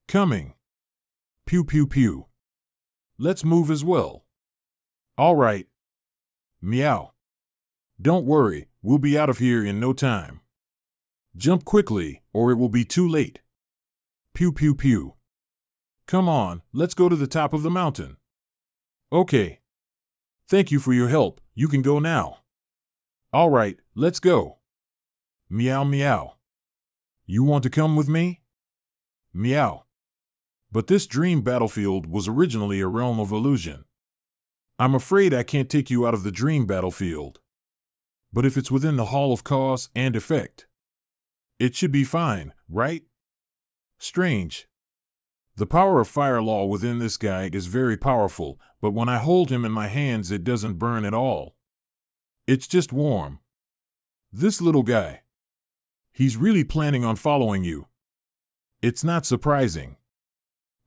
Coming. Pew pew pew. Let's move as well. All right. Meow. Don't worry, we'll be out of here in no time. Jump quickly, or it will be too late. Pew pew pew. Come on, let's go to the top of the mountain. Okay. Thank you for your help, you can go now. All right, let's go. Meow meow. You want to come with me? Meow. But this dream battlefield was originally a realm of illusion. I'm afraid I can't take you out of the dream battlefield. But if it's within the Hall of Cause and Effect, it should be fine, right? Strange. The power of fire law within this guy is very powerful, but when I hold him in my hands it doesn't burn at all. It's just warm. This little guy. He's really planning on following you. It's not surprising.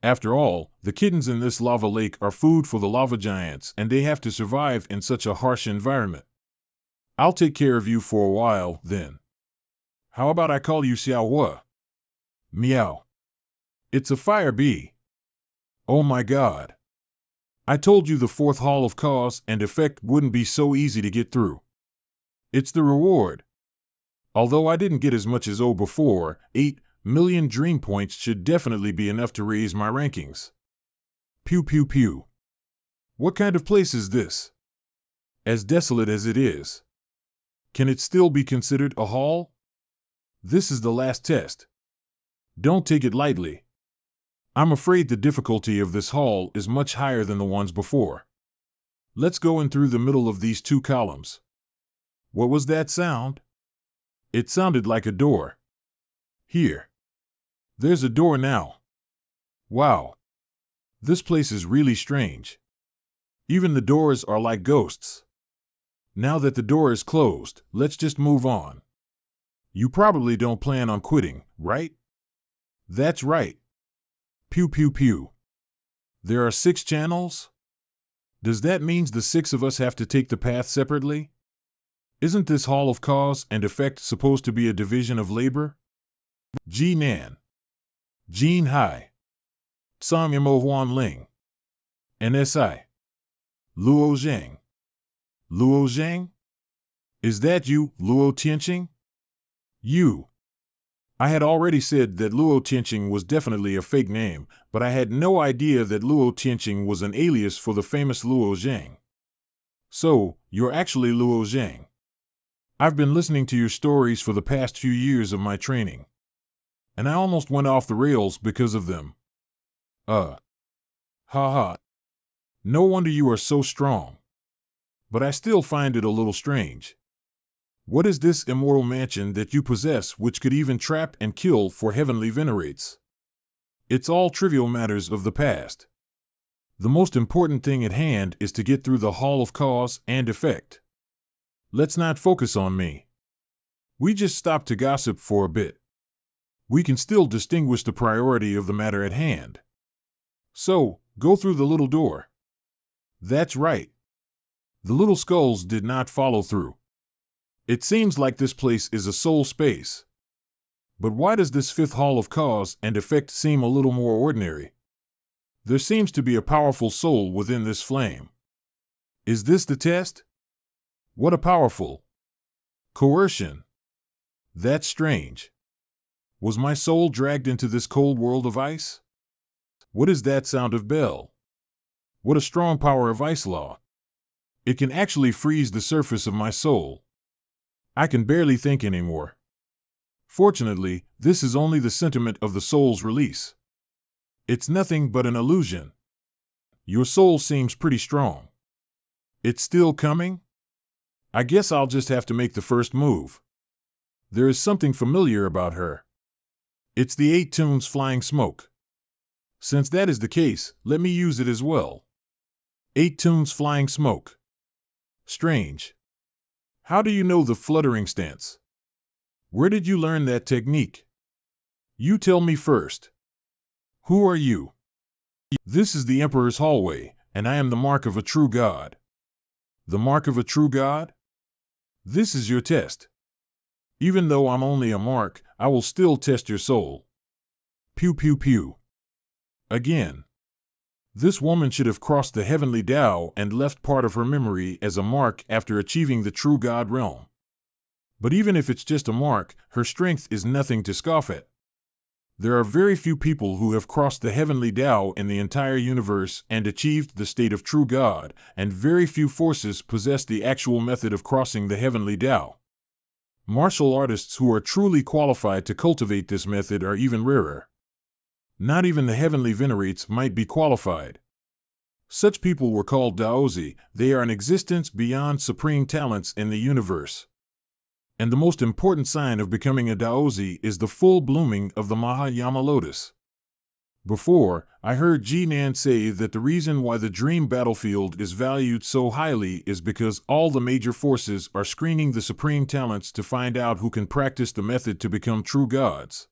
After all, the kittens in this lava lake are food for the lava giants and they have to survive in such a harsh environment. I'll take care of you for a while, then. How about I call you Xiaohua? Meow. It's a fire bee. Oh my god. I told you the fourth hall of cause and effect wouldn't be so easy to get through. It's the reward. Although I didn't get as much as O before, 8 million dream points should definitely be enough to raise my rankings. Pew pew pew. What kind of place is this? As desolate as it is, can it still be considered a hall? This is the last test. Don't take it lightly. I'm afraid the difficulty of this hall is much higher than the ones before. Let's go in through the middle of these 2 columns. What was that sound? It sounded like a door. Here. There's a door now. Wow. This place is really strange. Even the doors are like ghosts. Now that the door is closed, let's just move on. You probably don't plan on quitting, right? That's right. Pew pew pew. There are 6 channels? Does that mean the 6 of us have to take the path separately? Isn't this hall of cause and effect supposed to be a division of labor? Ji Nan. Jin Hai. Tsang Mo Huan Ling. NSI. Luo Zhang. Luo Zhang? Is that you, Luo Tianqing? You. I had already said that Luo Tianqing was definitely a fake name, but I had no idea that Luo Tianqing was an alias for the famous Luo Zhang. So, you're actually Luo Zhang. I've been listening to your stories for the past few years of my training, and I almost went off the rails because of them. Ha ha. No wonder you are so strong. But I still find it a little strange. What is this immoral mansion that you possess which could even trap and kill for heavenly venerates? It's all trivial matters of the past. The most important thing at hand is to get through the hall of cause and effect. Let's not focus on me. We just stop to gossip for a bit. We can still distinguish the priority of the matter at hand. So, go through the little door. That's right. The little skulls did not follow through. It seems like this place is a soul space. But why does this 5th hall of cause and effect seem a little more ordinary? There seems to be a powerful soul within this flame. Is this the test? What a powerful coercion. That's strange. Was my soul dragged into this cold world of ice? What is that sound of bell? What a strong power of ice law. It can actually freeze the surface of my soul. I can barely think anymore. Fortunately, this is only the sentiment of the soul's release. It's nothing but an illusion. Your soul seems pretty strong. It's still coming? I guess I'll just have to make the first move. There is something familiar about her. It's the 8 tunes flying smoke. Since that is the case, let me use it as well. 8 tunes flying smoke. Strange. How do you know the fluttering stance? Where did you learn that technique? You tell me first. Who are you? This is the Emperor's hallway, and I am the mark of a true god. The mark of a true god? This is your test. Even though I'm only a mark, I will still test your soul. Pew pew pew. Again. This woman should have crossed the heavenly Tao and left part of her memory as a mark after achieving the true God realm. But even if it's just a mark, her strength is nothing to scoff at. There are very few people who have crossed the heavenly Tao in the entire universe and achieved the state of true God, and very few forces possess the actual method of crossing the heavenly Tao. Martial artists who are truly qualified to cultivate this method are even rarer. Not even the heavenly venerates might be qualified. Such people were called Daozi. They are an existence beyond supreme talents in the universe. And the most important sign of becoming a Daozi is the full blooming of the Mahayama lotus. Before, I heard Jinan say that the reason why the dream battlefield is valued so highly is because all the major forces are screening the supreme talents to find out who can practice the method to become true gods.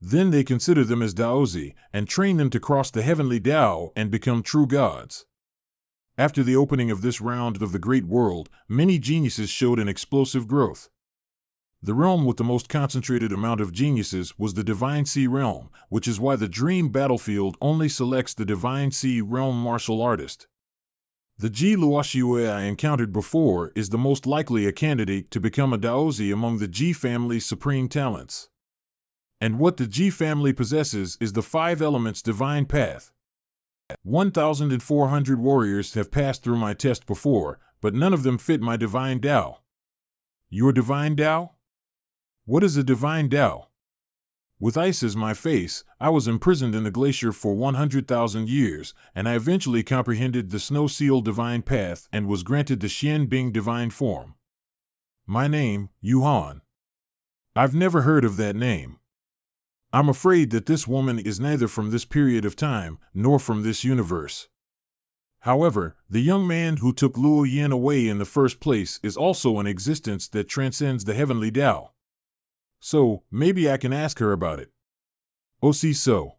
Then they consider them as Daozi and train them to cross the heavenly Tao and become true gods. After the opening of this round of the Great World, many geniuses showed an explosive growth. The realm with the most concentrated amount of geniuses was the Divine Sea realm, which is why the Dream Battlefield only selects the Divine Sea realm martial artist. The Ji Luoxiue I encountered before is the most likely a candidate to become a Daozi among the Ji family's supreme talents. And what the Ji family possesses is the 5 elements divine path. 1,400 warriors have passed through my test before, but none of them fit my divine Dao. Your divine Dao? What is a divine Dao? With ice as my face, I was imprisoned in the glacier for 100,000 years, and I eventually comprehended the snow seal divine path and was granted the Xian Bing divine form. My name, Yuhan. I've never heard of that name. I'm afraid that this woman is neither from this period of time, nor from this universe. However, the young man who took Luo Yin away in the first place is also an existence that transcends the heavenly Tao. So, maybe I can ask her about it. Oh, see so.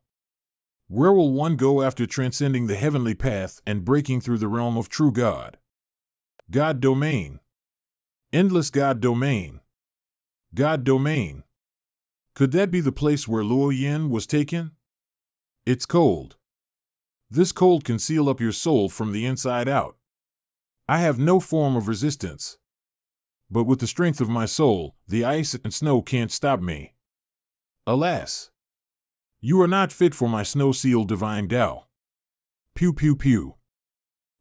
Where will one go after transcending the heavenly path and breaking through the realm of true God? God domain. Endless God domain. God domain. Could that be the place where Luo Yin was taken? It's cold. This cold can seal up your soul from the inside out. I have no form of resistance. But with the strength of my soul, the ice and snow can't stop me. Alas! You are not fit for my snow-sealed divine Tao. Pew pew pew.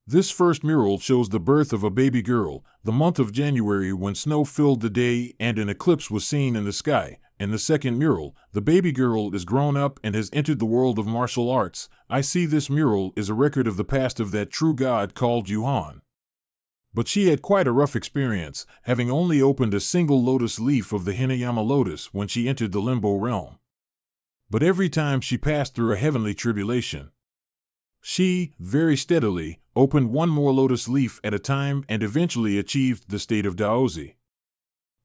This first mural shows the birth of a baby girl, the month of January when snow filled the day and an eclipse was seen in the sky. In the second mural, the baby girl is grown up and has entered the world of martial arts. I see this mural is a record of the past of that true god called Yuhan. But she had quite a rough experience, having only opened a single lotus leaf of the Hinayama lotus when she entered the limbo realm. But every time she passed through a heavenly tribulation, she, very steadily, opened one more lotus leaf at a time and eventually achieved the state of Daozi.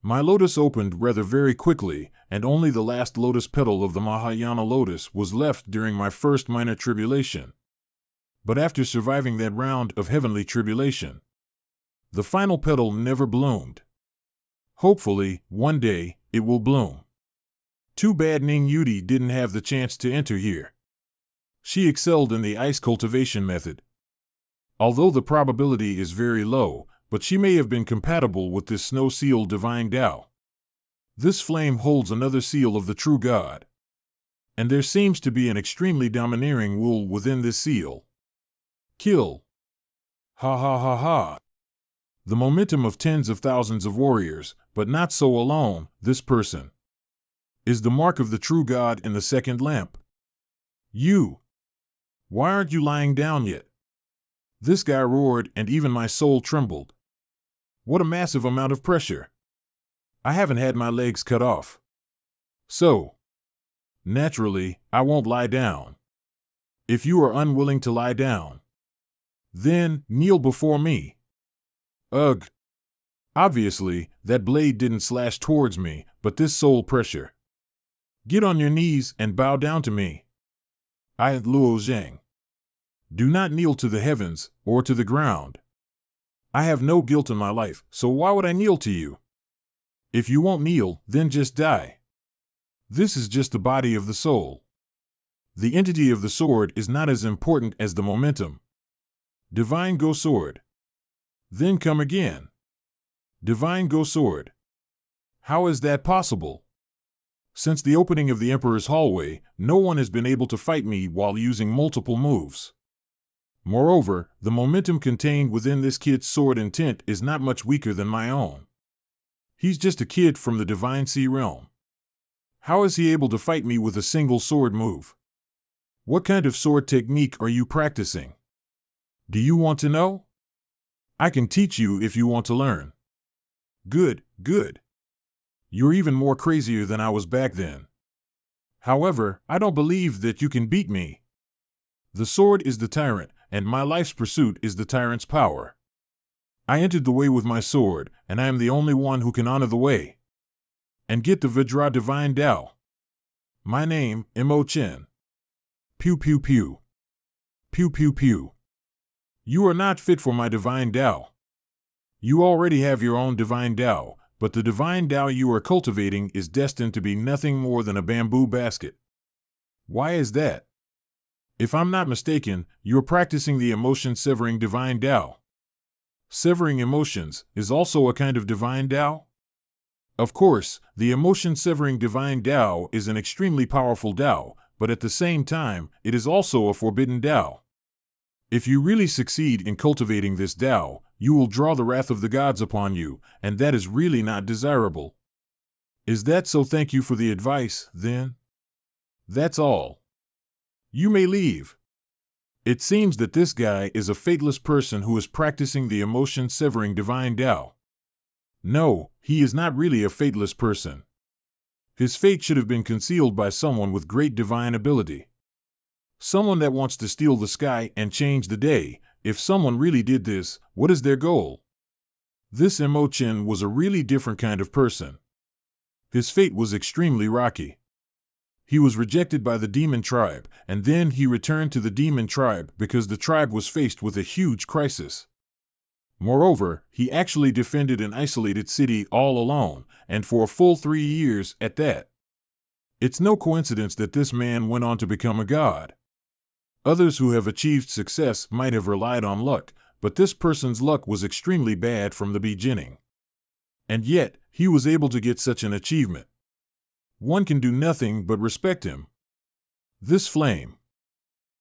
My lotus opened rather very quickly, and only the last lotus petal of the Mahayana lotus was left during my first minor tribulation. But after surviving that round of heavenly tribulation, the final petal never bloomed. Hopefully, one day, it will bloom. Too bad Ning Yudi didn't have the chance to enter here. She excelled in the ice cultivation method. Although the probability is very low, but she may have been compatible with this snow seal divine Tao. This flame holds another seal of the true God. And there seems to be an extremely domineering rule within this seal. Kill. Ha ha ha ha. The momentum of tens of thousands of warriors, but not so alone, this person is the mark of the true God in the second lamp. You. Why aren't you lying down yet? This guy roared and even my soul trembled. What a massive amount of pressure. I haven't had my legs cut off. So, naturally, I won't lie down. If you are unwilling to lie down, then kneel before me. Ugh. Obviously, that blade didn't slash towards me, but this soul pressure. Get on your knees and bow down to me. I, Luo Zhang. Do not kneel to the heavens, or to the ground. I have no guilt in my life, so why would I kneel to you? If you won't kneel, then just die. This is just the body of the soul. The entity of the sword is not as important as the momentum. Divine Go Sword. Then come again. Divine Go Sword. How is that possible? Since the opening of the Emperor's hallway, no one has been able to fight me while using multiple moves. Moreover, the momentum contained within this kid's sword intent is not much weaker than my own. He's just a kid from the Divine Sea realm. How is he able to fight me with a single sword move? What kind of sword technique are you practicing? Do you want to know? I can teach you if you want to learn. Good, good. You're even more crazier than I was back then. However, I don't believe that you can beat me. The sword is the tyrant, and my life's pursuit is the tyrant's power. I entered the way with my sword, and I am the only one who can honor the way. And get the Vajra Divine Tao. My name, Mo Chen. Pew pew pew. Pew pew pew. You are not fit for my divine Tao. You already have your own divine Tao, but the divine Tao you are cultivating is destined to be nothing more than a bamboo basket. Why is that? If I'm not mistaken, you're practicing the emotion-severing divine Tao. Severing emotions is also a kind of divine Tao? Of course, the emotion-severing divine Tao is an extremely powerful Tao, but at the same time, it is also a forbidden Tao. If you really succeed in cultivating this Tao, you will draw the wrath of the gods upon you, and that is really not desirable. Is that so? Thank you for the advice, then. That's all. You may leave. It seems that this guy is a fateless person who is practicing the emotion-severing divine Tao. No, he is not really a fateless person. His fate should have been concealed by someone with great divine ability. Someone that wants to steal the sky and change the day. If someone really did this, what is their goal? This Emo-chin was a really different kind of person. His fate was extremely rocky. He was rejected by the demon tribe, and then he returned to the demon tribe because the tribe was faced with a huge crisis. Moreover, he actually defended an isolated city all alone, and for a full 3 years at that. It's no coincidence that this man went on to become a god. Others who have achieved success might have relied on luck, but this person's luck was extremely bad from the beginning. And yet, he was able to get such an achievement. One can do nothing but respect him. This flame.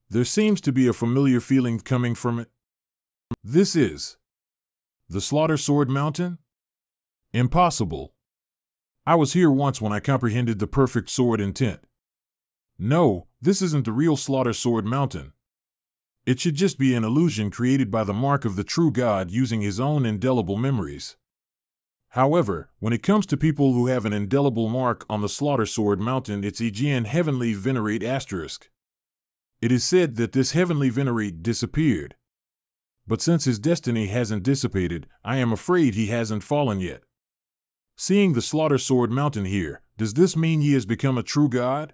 There seems to be a familiar feeling coming from it. This is the Slaughter Sword Mountain? Impossible. I was here once when I comprehended the perfect sword intent. No, this isn't the real Slaughter Sword Mountain. It should just be an illusion created by the mark of the true God using his own indelible memories. However, when it comes to people who have an indelible mark on the Slaughter Sword Mountain, it's Aegean Heavenly Venerate asterisk. It is said that this Heavenly Venerate disappeared. But since his destiny hasn't dissipated, I am afraid he hasn't fallen yet. Seeing the Slaughter Sword Mountain here, does this mean he has become a true god?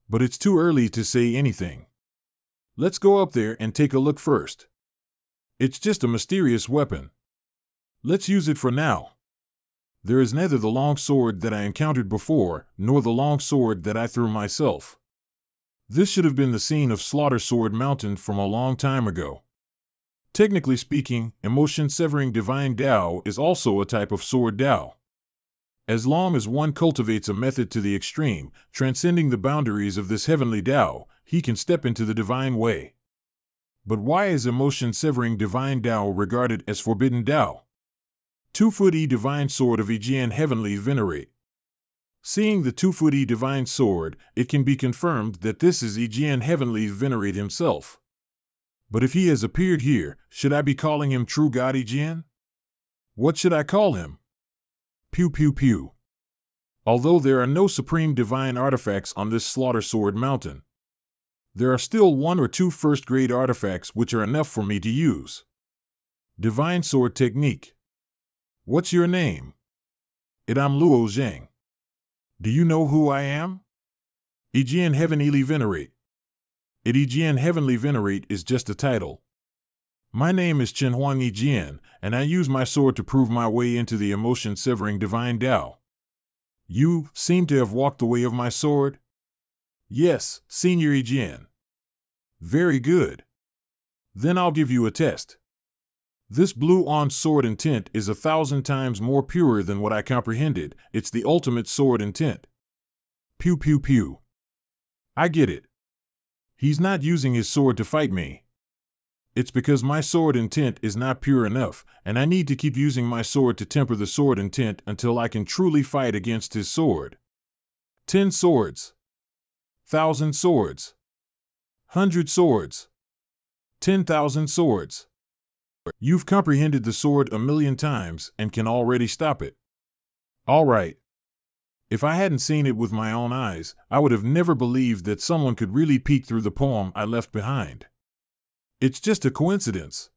But it's too early to say anything. Let's go up there and take a look first. It's just a mysterious weapon. Let's use it for now. There is neither the long sword that I encountered before, nor the long sword that I threw myself. This should have been the scene of Slaughter Sword Mountain from a long time ago. Technically speaking, emotion-severing divine Tao is also a type of sword Tao. As long as one cultivates a method to the extreme, transcending the boundaries of this heavenly Tao, he can step into the divine way. But why is emotion-severing divine Tao regarded as forbidden Tao? 2-foot divine sword of Aegean Heavenly Venerate. Seeing the 2-foot divine sword, it can be confirmed that this is Aegean Heavenly Venerate himself. But if he has appeared here, should I be calling him True God Aegean? What should I call him? Pew pew pew. Although there are no supreme divine artifacts on this Slaughter Sword Mountain, there are still 1 or 2 first-grade artifacts which are enough for me to use. Divine Sword Technique. What's your name? I'm Luo Zhang. Do you know who I am? Aegean Heavenly Venerate. Aegean Heavenly Venerate is just a title. My name is Chen Huang Aegean, and I use my sword to prove my way into the emotion-severing divine Tao. You seem to have walked the way of my sword? Yes, Senior Aegean. Very good. Then I'll give you a test. This blue-on sword intent is 1,000 times more pure than what I comprehended. It's the ultimate sword intent. Pew pew pew. I get it. He's not using his sword to fight me. It's because my sword intent is not pure enough, and I need to keep using my sword to temper the sword intent until I can truly fight against his sword. 10 swords. 1,000 swords. 100 swords. 10,000 swords. You've comprehended the sword 1,000,000 times and can already stop it. All right. If I hadn't seen it with my own eyes, I would have never believed that someone could really peek through the poem I left behind. It's just a coincidence.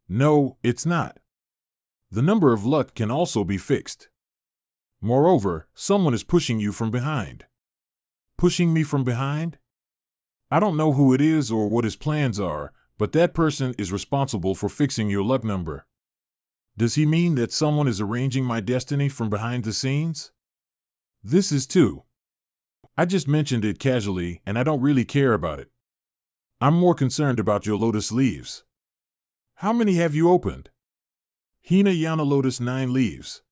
No, it's not. The number of luck can also be fixed. Moreover, someone is pushing you from behind. Pushing me from behind? I don't know who it is or what his plans are, but that person is responsible for fixing your luck number. Does he mean that someone is arranging my destiny from behind the scenes? This is too. I just mentioned it casually and I don't really care about it. I'm more concerned about your lotus leaves. How many have you opened? Hinayana lotus 9 leaves.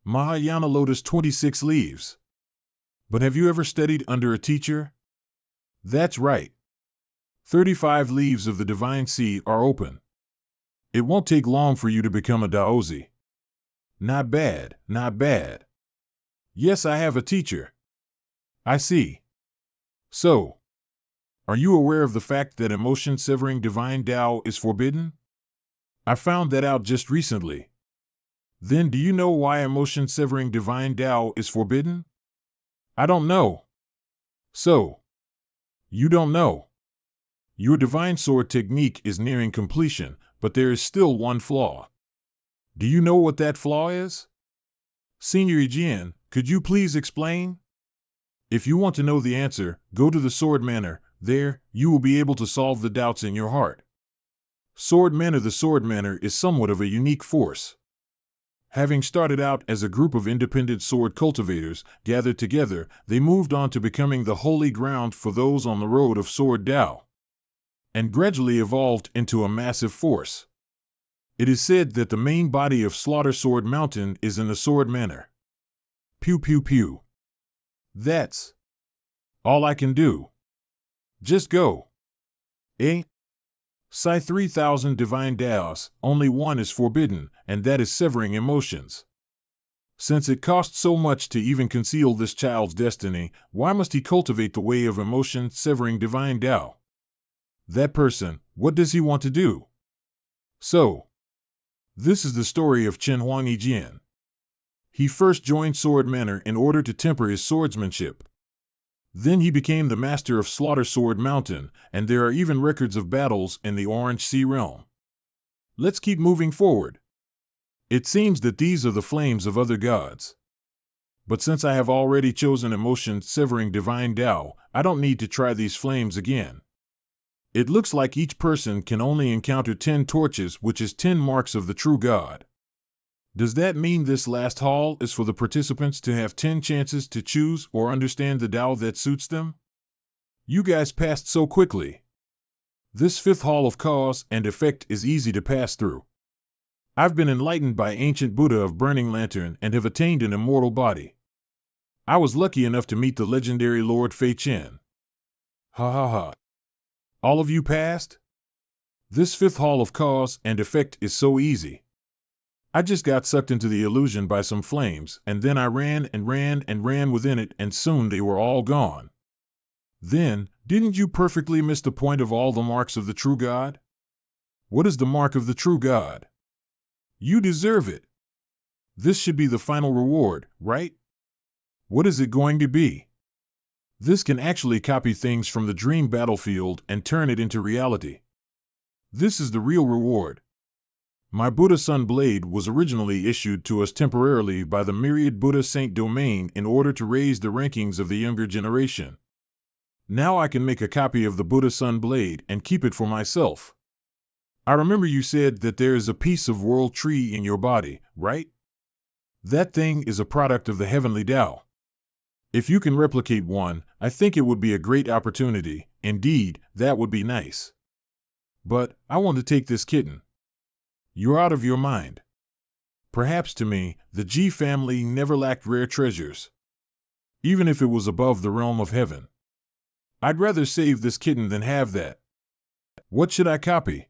Mahayana lotus 26 leaves. But have you ever studied under a teacher? That's right. 35 leaves of the divine seed are open. It won't take long for you to become a daozi. Not bad, not bad. Yes, I have a teacher. I see. So, are you aware of the fact that emotion-severing divine Tao is forbidden? I found that out just recently. Then do you know why emotion-severing divine Tao is forbidden? I don't know. So, you don't know. Your divine sword technique is nearing completion, but there is still one flaw. Do you know what that flaw is? Senior Ejin, could you please explain? If you want to know the answer, go to the Sword Manor. There, you will be able to solve the doubts in your heart. Sword Manor. The Sword Manor is somewhat of a unique force. Having started out as a group of independent sword cultivators gathered together, they moved on to becoming the holy ground for those on the road of Sword Tao, and gradually evolved into a massive force. It is said that the main body of Slaughter Sword Mountain is in the Sword Manor. Pew pew pew. That's all I can do. Just go. Eh? Psi 3000 divine Daos, only one is forbidden, and that is severing emotions. Since it costs so much to even conceal this child's destiny, why must he cultivate the way of emotion-severing divine Tao? That person, what does he want to do? So, this is the story of Chen Huangyi Jian. He first joined Sword Manor in order to temper his swordsmanship. Then he became the master of Slaughter Sword Mountain, and there are even records of battles in the Orange Sea realm. Let's keep moving forward. It seems that these are the flames of other gods. But since I have already chosen emotion-severing divine Tao, I don't need to try these flames again. It looks like each person can only encounter 10 torches, which is 10 marks of the true God. Does that mean this last hall is for the participants to have 10 chances to choose or understand the Tao that suits them? You guys passed so quickly. This 5th hall of cause and effect is easy to pass through. I've been enlightened by ancient Buddha of Burning Lantern and have attained an immortal body. I was lucky enough to meet the legendary Lord Fei Chen. Ha ha ha. All of you passed? This 5th hall of cause and effect is so easy. I just got sucked into the illusion by some flames, and then I ran and ran and ran within it, and soon they were all gone. Then, didn't you perfectly miss the point of all the marks of the true God? What is the mark of the true God? You deserve it. This should be the final reward, right? What is it going to be? This can actually copy things from the dream battlefield and turn it into reality. This is the real reward. My Buddha Sun Blade was originally issued to us temporarily by the myriad Buddha Saint domain in order to raise the rankings of the younger generation. Now I can make a copy of the Buddha Sun Blade and keep it for myself. I remember you said that there is a piece of world tree in your body, right? That thing is a product of the heavenly Tao. If you can replicate one, I think it would be a great opportunity. Indeed, that would be nice. But I want to take this kitten. You're out of your mind. Perhaps to me, the G family never lacked rare treasures. Even if it was above the realm of heaven. I'd rather save this kitten than have that. What should I copy?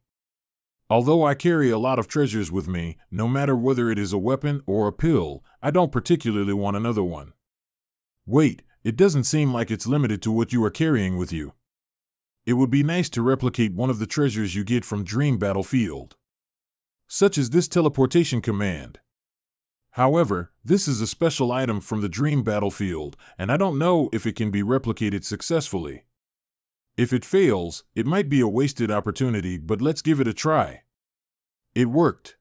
Although I carry a lot of treasures with me, no matter whether it is a weapon or a pill, I don't particularly want another one. Wait, it doesn't seem like it's limited to what you are carrying with you. It would be nice to replicate one of the treasures you get from Dream Battlefield, such as this teleportation command. However, this is a special item from the Dream Battlefield, and I don't know if it can be replicated successfully. If it fails, it might be a wasted opportunity, but let's give it a try. It worked.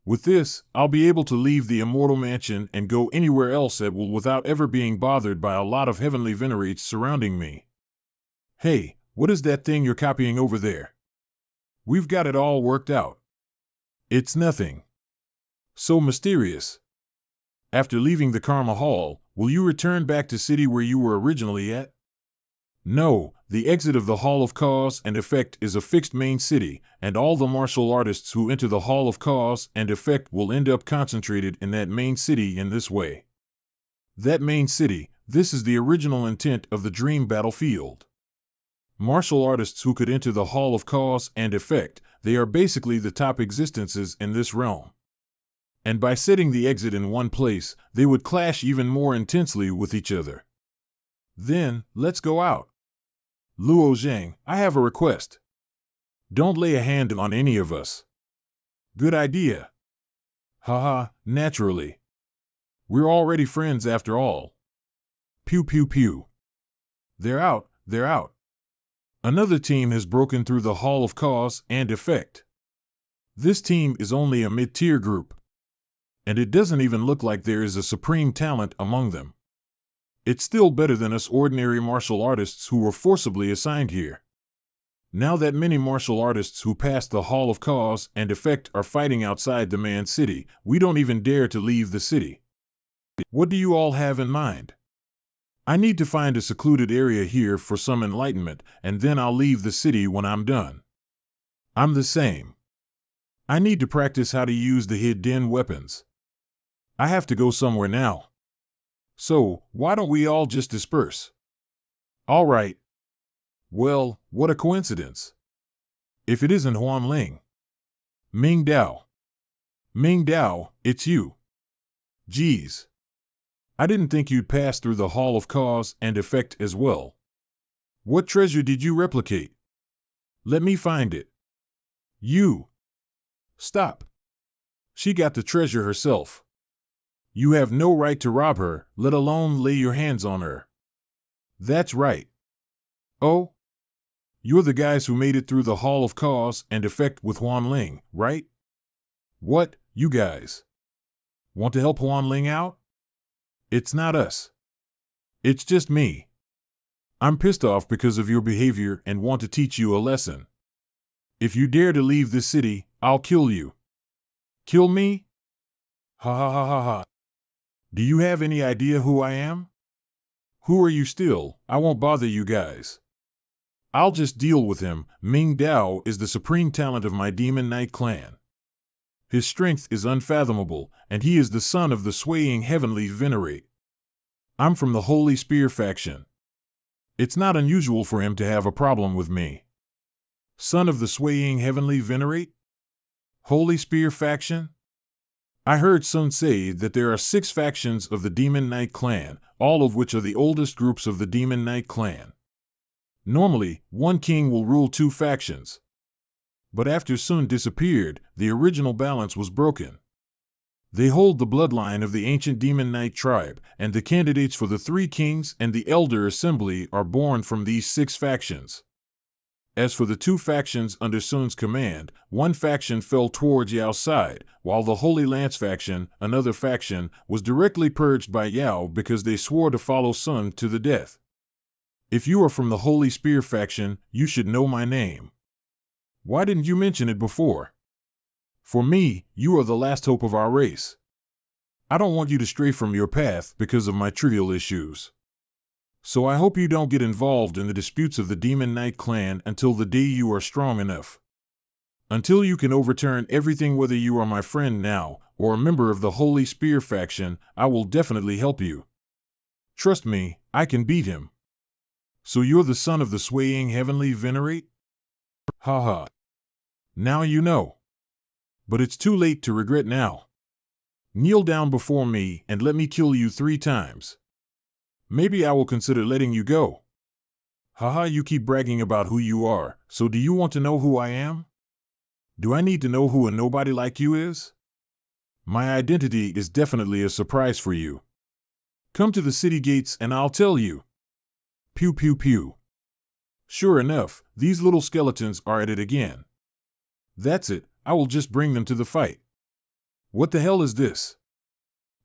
With this, I'll be able to leave the immortal mansion and go anywhere else at will without ever being bothered by a lot of heavenly venerates surrounding me. Hey, what is that thing you're copying over there? We've got it all worked out. It's nothing. So mysterious. After leaving the Karma Hall, will you return back to city where you were originally at? No, the exit of the Hall of Cause and Effect is a fixed main city, and all the martial artists who enter the Hall of Cause and Effect will end up concentrated in that main city in this way. That main city, this is the original intent of the dream battlefield. Martial artists who could enter the Hall of Cause and Effect, they are basically the top existences in this realm. And by setting the exit in one place, they would clash even more intensely with each other. Then, let's go out. Luo Zhang, I have a request. Don't lay a hand on any of us. Good idea. Haha, naturally. We're already friends after all. Pew pew pew. They're out, they're out. Another team has broken through the Hall of Cause and Effect. This team is only a mid-tier group. And it doesn't even look like there is a supreme talent among them. It's still better than us ordinary martial artists who were forcibly assigned here. Now that many martial artists who passed the Hall of Cause and Effect are fighting outside the Man City, we don't even dare to leave the city. What do you all have in mind? I need to find a secluded area here for some enlightenment, and then I'll leave the city when I'm done. I'm the same. I need to practice how to use the hidden weapons. I have to go somewhere now. So, why don't we all just disperse? All right. Well, what a coincidence. If it isn't Huan Ling. Ming Dao. Ming Dao, it's you. Geez. I didn't think you'd pass through the Hall of Cause and Effect as well. What treasure did you replicate? Let me find it. You. Stop. She got the treasure herself. You have no right to rob her, let alone lay your hands on her. That's right. Oh? You're the guys who made it through the Hall of Cause and Effect with Huan Ling, right? What, you guys? Want to help Huan Ling out? It's not us. It's just me. I'm pissed off because of your behavior and want to teach you a lesson. If you dare to leave this city, I'll kill you. Kill me? Ha ha ha ha ha. Do you have any idea who I am? Who are you still? I won't bother you guys. I'll just deal with him. Ming Dao is the supreme talent of my Demon Knight clan. His strength is unfathomable, and he is the son of the swaying heavenly venerate. I'm from the Holy Spear faction. It's not unusual for him to have a problem with me. Son of the swaying heavenly venerate? Holy Spear faction? I heard Sun say that there are 6 factions of the Demon Knight clan, all of which are the oldest groups of the Demon Knight clan. Normally, one king will rule 2 factions. But after Sun disappeared, the original balance was broken. They hold the bloodline of the ancient Demon Knight tribe, and the candidates for the 3 kings and the Elder Assembly are born from these 6 factions. As for the 2 factions under Sun's command, one faction fell towards Yao's side, while the Holy Lance faction, another faction, was directly purged by Yao because they swore to follow Sun to the death. If you are from the Holy Spear faction, you should know my name. Why didn't you mention it before? For me, you are the last hope of our race. I don't want you to stray from your path because of my trivial issues. So I hope you don't get involved in the disputes of the Demon Knight clan until the day you are strong enough. Until you can overturn everything, whether you are my friend now or a member of the Holy Spear faction, I will definitely help you. Trust me, I can beat him. So you're the son of the swaying heavenly venerate? Ha ha. Now you know. But it's too late to regret now. Kneel down before me and let me kill you 3 times. Maybe I will consider letting you go. Haha, you keep bragging about who you are, so do you want to know who I am? Do I need to know who a nobody like you is? My identity is definitely a surprise for you. Come to the city gates and I'll tell you. Pew pew pew. Sure enough, these little skeletons are at it again. That's it, I will just bring them to the fight. What the hell is this?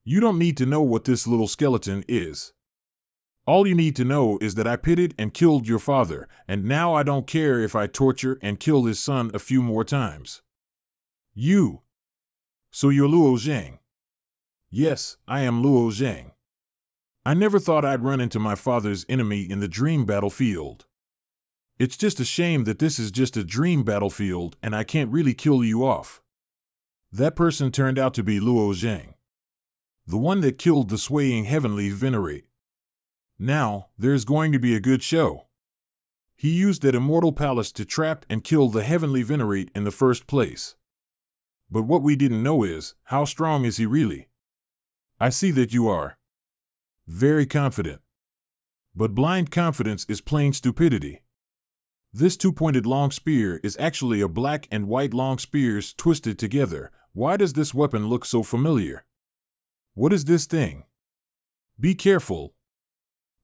You don't need to know what this little skeleton is. All you need to know is that I pitted and killed your father, and now I don't care if I torture and kill his son a few more times. You. So you're Luo Zhang. Yes, I am Luo Zhang. I never thought I'd run into my father's enemy in the dream battlefield. It's just a shame that this is just a dream battlefield and I can't really kill you off. That person turned out to be Luo Zhang, the one that killed the swaying heavenly venerate. Now, there's going to be a good show. He used that immortal palace to trap and kill the heavenly venerate in the first place. But what we didn't know is, how strong is he really? I see that you are very confident. But blind confidence is plain stupidity. This two-pointed long spear is actually a black and white long spears twisted together. Why does this weapon look so familiar? What is this thing? Be careful.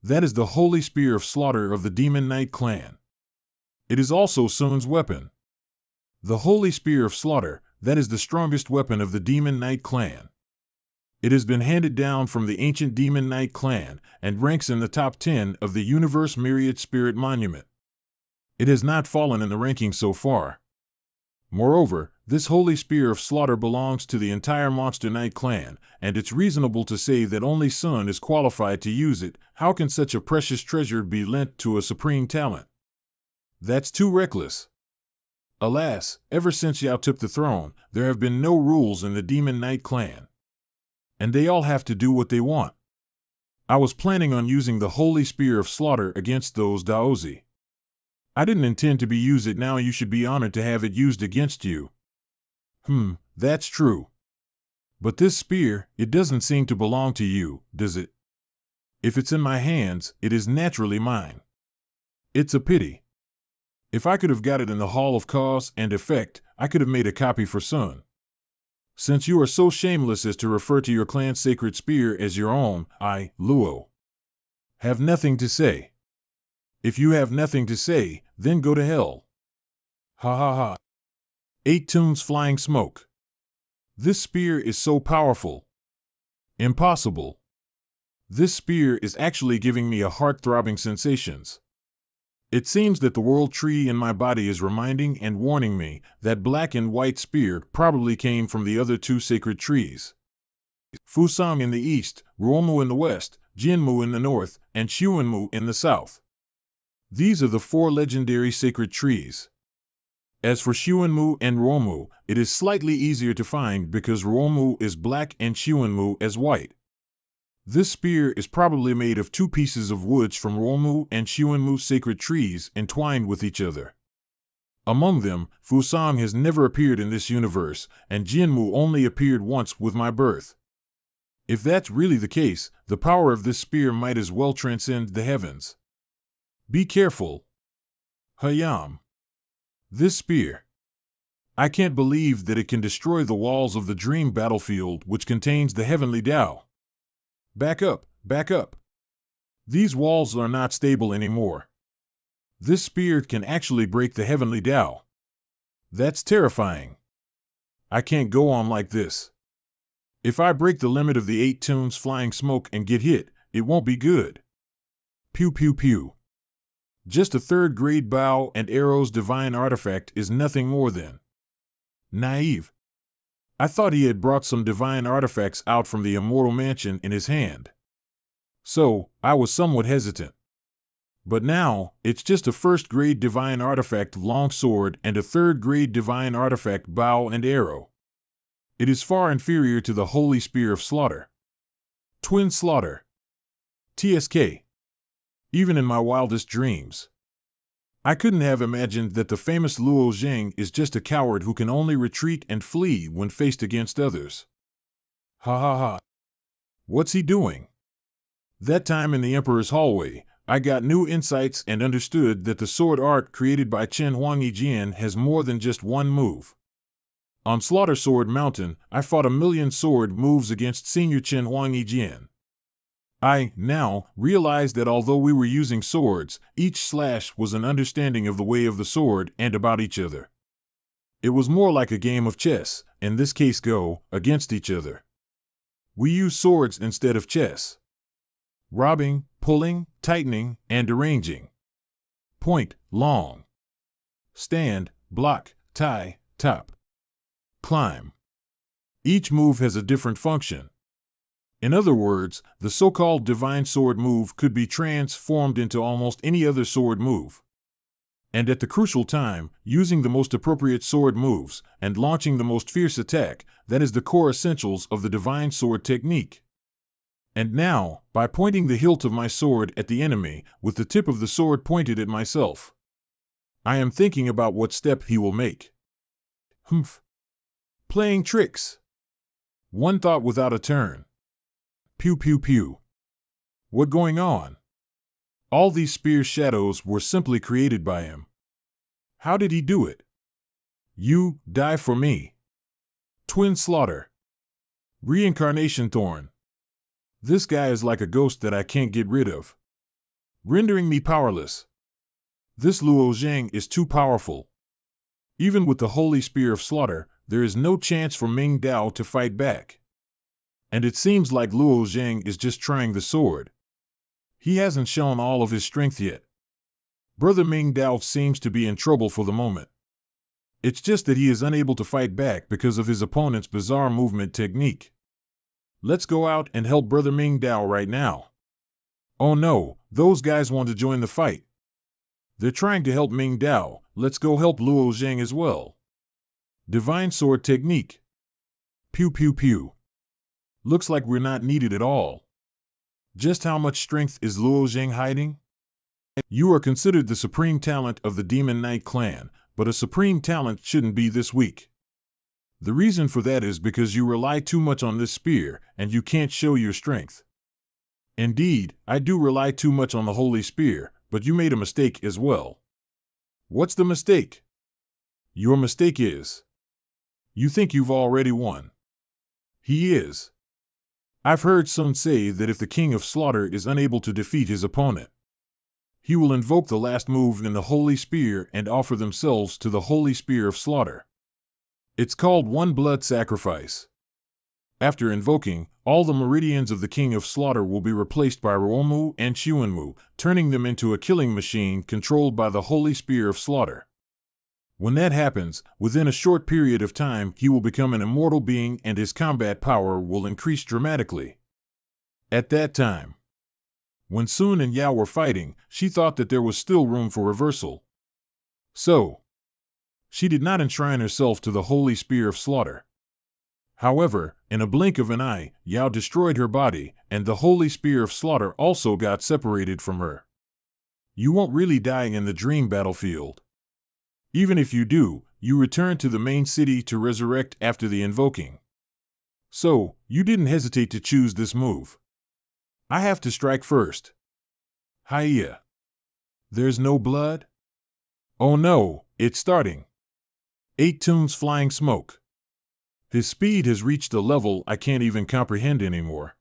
That is the holy spear of slaughter of the Demon Knight clan. It is also Sun's weapon. The holy spear of slaughter, that is the strongest weapon of the Demon Knight clan. It has been handed down from the ancient Demon Knight clan and ranks in the top 10 of the Universe Myriad Spirit Monument. It has not fallen in the rankings so far. Moreover, this holy spear of slaughter belongs to the entire Monster Knight clan, and it's reasonable to say that only Sun is qualified to use it. How can such a precious treasure be lent to a supreme talent? That's too reckless. Alas, ever since Yao took the throne, there have been no rules in the Demon Knight clan. And they all have to do what they want. I was planning on using the holy spear of slaughter against those Daozi. I didn't intend to use it. Now you should be honored to have it used against you. That's true. But this spear, it doesn't seem to belong to you, does it? If it's in my hands, it is naturally mine. It's a pity. If I could have got it in the Hall of Cause and Effect, I could have made a copy for Sun. Since you are so shameless as to refer to your clan's sacred spear as your own, I, Luo, have nothing to say. If you have nothing to say, then go to hell. Ha ha ha. 8 Tunes flying smoke. This spear is so powerful. Impossible. This spear is actually giving me a heart-throbbing sensations. It seems that the world tree in my body is reminding and warning me that black and white spear probably came from the other two sacred trees. Fusang in the east, Ruomu in the west, Jinmu in the north, and Xuanmu in the south. These are the 4 legendary sacred trees. As for Xuanmu and Ruomu, it is slightly easier to find because Ruomu is black and Xuanmu is white. This spear is probably made of 2 pieces of woods from Ruomu and Xuanmu sacred trees entwined with each other. Among them, Fusang has never appeared in this universe, and Jinmu only appeared once with my birth. If that's really the case, the power of this spear might as well transcend the heavens. Be careful. Hayam. This spear. I can't believe that it can destroy the walls of the dream battlefield which contains the heavenly Tao. Back up, back up. These walls are not stable anymore. This spear can actually break the heavenly Tao. That's terrifying. I can't go on like this. If I break the limit of the 8 Tunes flying smoke and get hit, it won't be good. Pew pew pew. Just a 3rd grade bow and arrow's divine artifact is nothing more than naive. I thought he had brought some divine artifacts out from the immortal mansion in his hand. So, I was somewhat hesitant. But now, it's just a 1st grade divine artifact long sword and a 3rd grade divine artifact bow and arrow. It is far inferior to the holy spear of slaughter. Twin slaughter. TSK. Even in my wildest dreams, I couldn't have imagined that the famous Luo Zhang is just a coward who can only retreat and flee when faced against others. Ha ha ha. What's he doing? That time in the Emperor's hallway, I got new insights and understood that the sword art created by Chen Huangyi Jian has more than just one move. On Slaughter Sword Mountain, I fought a million sword moves against Senior Chen Huangyi Jian. I, now, realize that although we were using swords, each slash was an understanding of the way of the sword and about each other. It was more like a game of chess, in this case Go, against each other. We use swords instead of chess. Robbing, pulling, tightening, and arranging. Point, long. Stand, block, tie, top. Climb. Each move has a different function. In other words, the so-called divine sword move could be transformed into almost any other sword move. And at the crucial time, using the most appropriate sword moves and launching the most fierce attack, that is the core essentials of the divine sword technique. And now, by pointing the hilt of my sword at the enemy, with the tip of the sword pointed at myself, I am thinking about what step he will make. Humph. Playing tricks. One thought without a turn. Pew pew pew. What going on? All these spear shadows were simply created by him. How did he do it? You, die for me. Twin slaughter. Reincarnation thorn. This guy is like a ghost that I can't get rid of, rendering me powerless. This Luo Zhang is too powerful. Even with the holy spear of slaughter, there is no chance for Ming Dao to fight back. And it seems like Luo Zhang is just trying the sword. He hasn't shown all of his strength yet. Brother Ming Dao seems to be in trouble for the moment. It's just that he is unable to fight back because of his opponent's bizarre movement technique. Let's go out and help Brother Ming Dao right now. Oh no, those guys want to join the fight. They're trying to help Ming Dao, let's go help Luo Zhang as well. Divine sword technique. Pew pew pew. Looks like we're not needed at all. Just how much strength is Luo Zhang hiding? You are considered the supreme talent of the Demon Knight clan, but a supreme talent shouldn't be this weak. The reason for that is because you rely too much on this spear, and you can't show your strength. Indeed, I do rely too much on the holy spear, but you made a mistake as well. What's the mistake? Your mistake is, you think you've already won. He is. I've heard some say that if the King of Slaughter is unable to defeat his opponent, he will invoke the last move in the Holy Spear and offer themselves to the Holy Spear of Slaughter. It's called one blood sacrifice. After invoking, all the meridians of the King of Slaughter will be replaced by Ruomu and Xuanmu, turning them into a killing machine controlled by the Holy Spear of Slaughter. When that happens, within a short period of time he will become an immortal being and his combat power will increase dramatically. At that time, when Sun and Yao were fighting, she thought that there was still room for reversal. So, she did not enshrine herself to the Holy Spear of Slaughter. However, in a blink of an eye, Yao destroyed her body, and the Holy Spear of Slaughter also got separated from her. You won't really die in the dream battlefield. Even if you do, you return to the main city to resurrect after the invoking. So, you didn't hesitate to choose this move. I have to strike first. Hiya. There's no blood? Oh no, it's starting. 8 tunes flying smoke. His speed has reached a level I can't even comprehend anymore.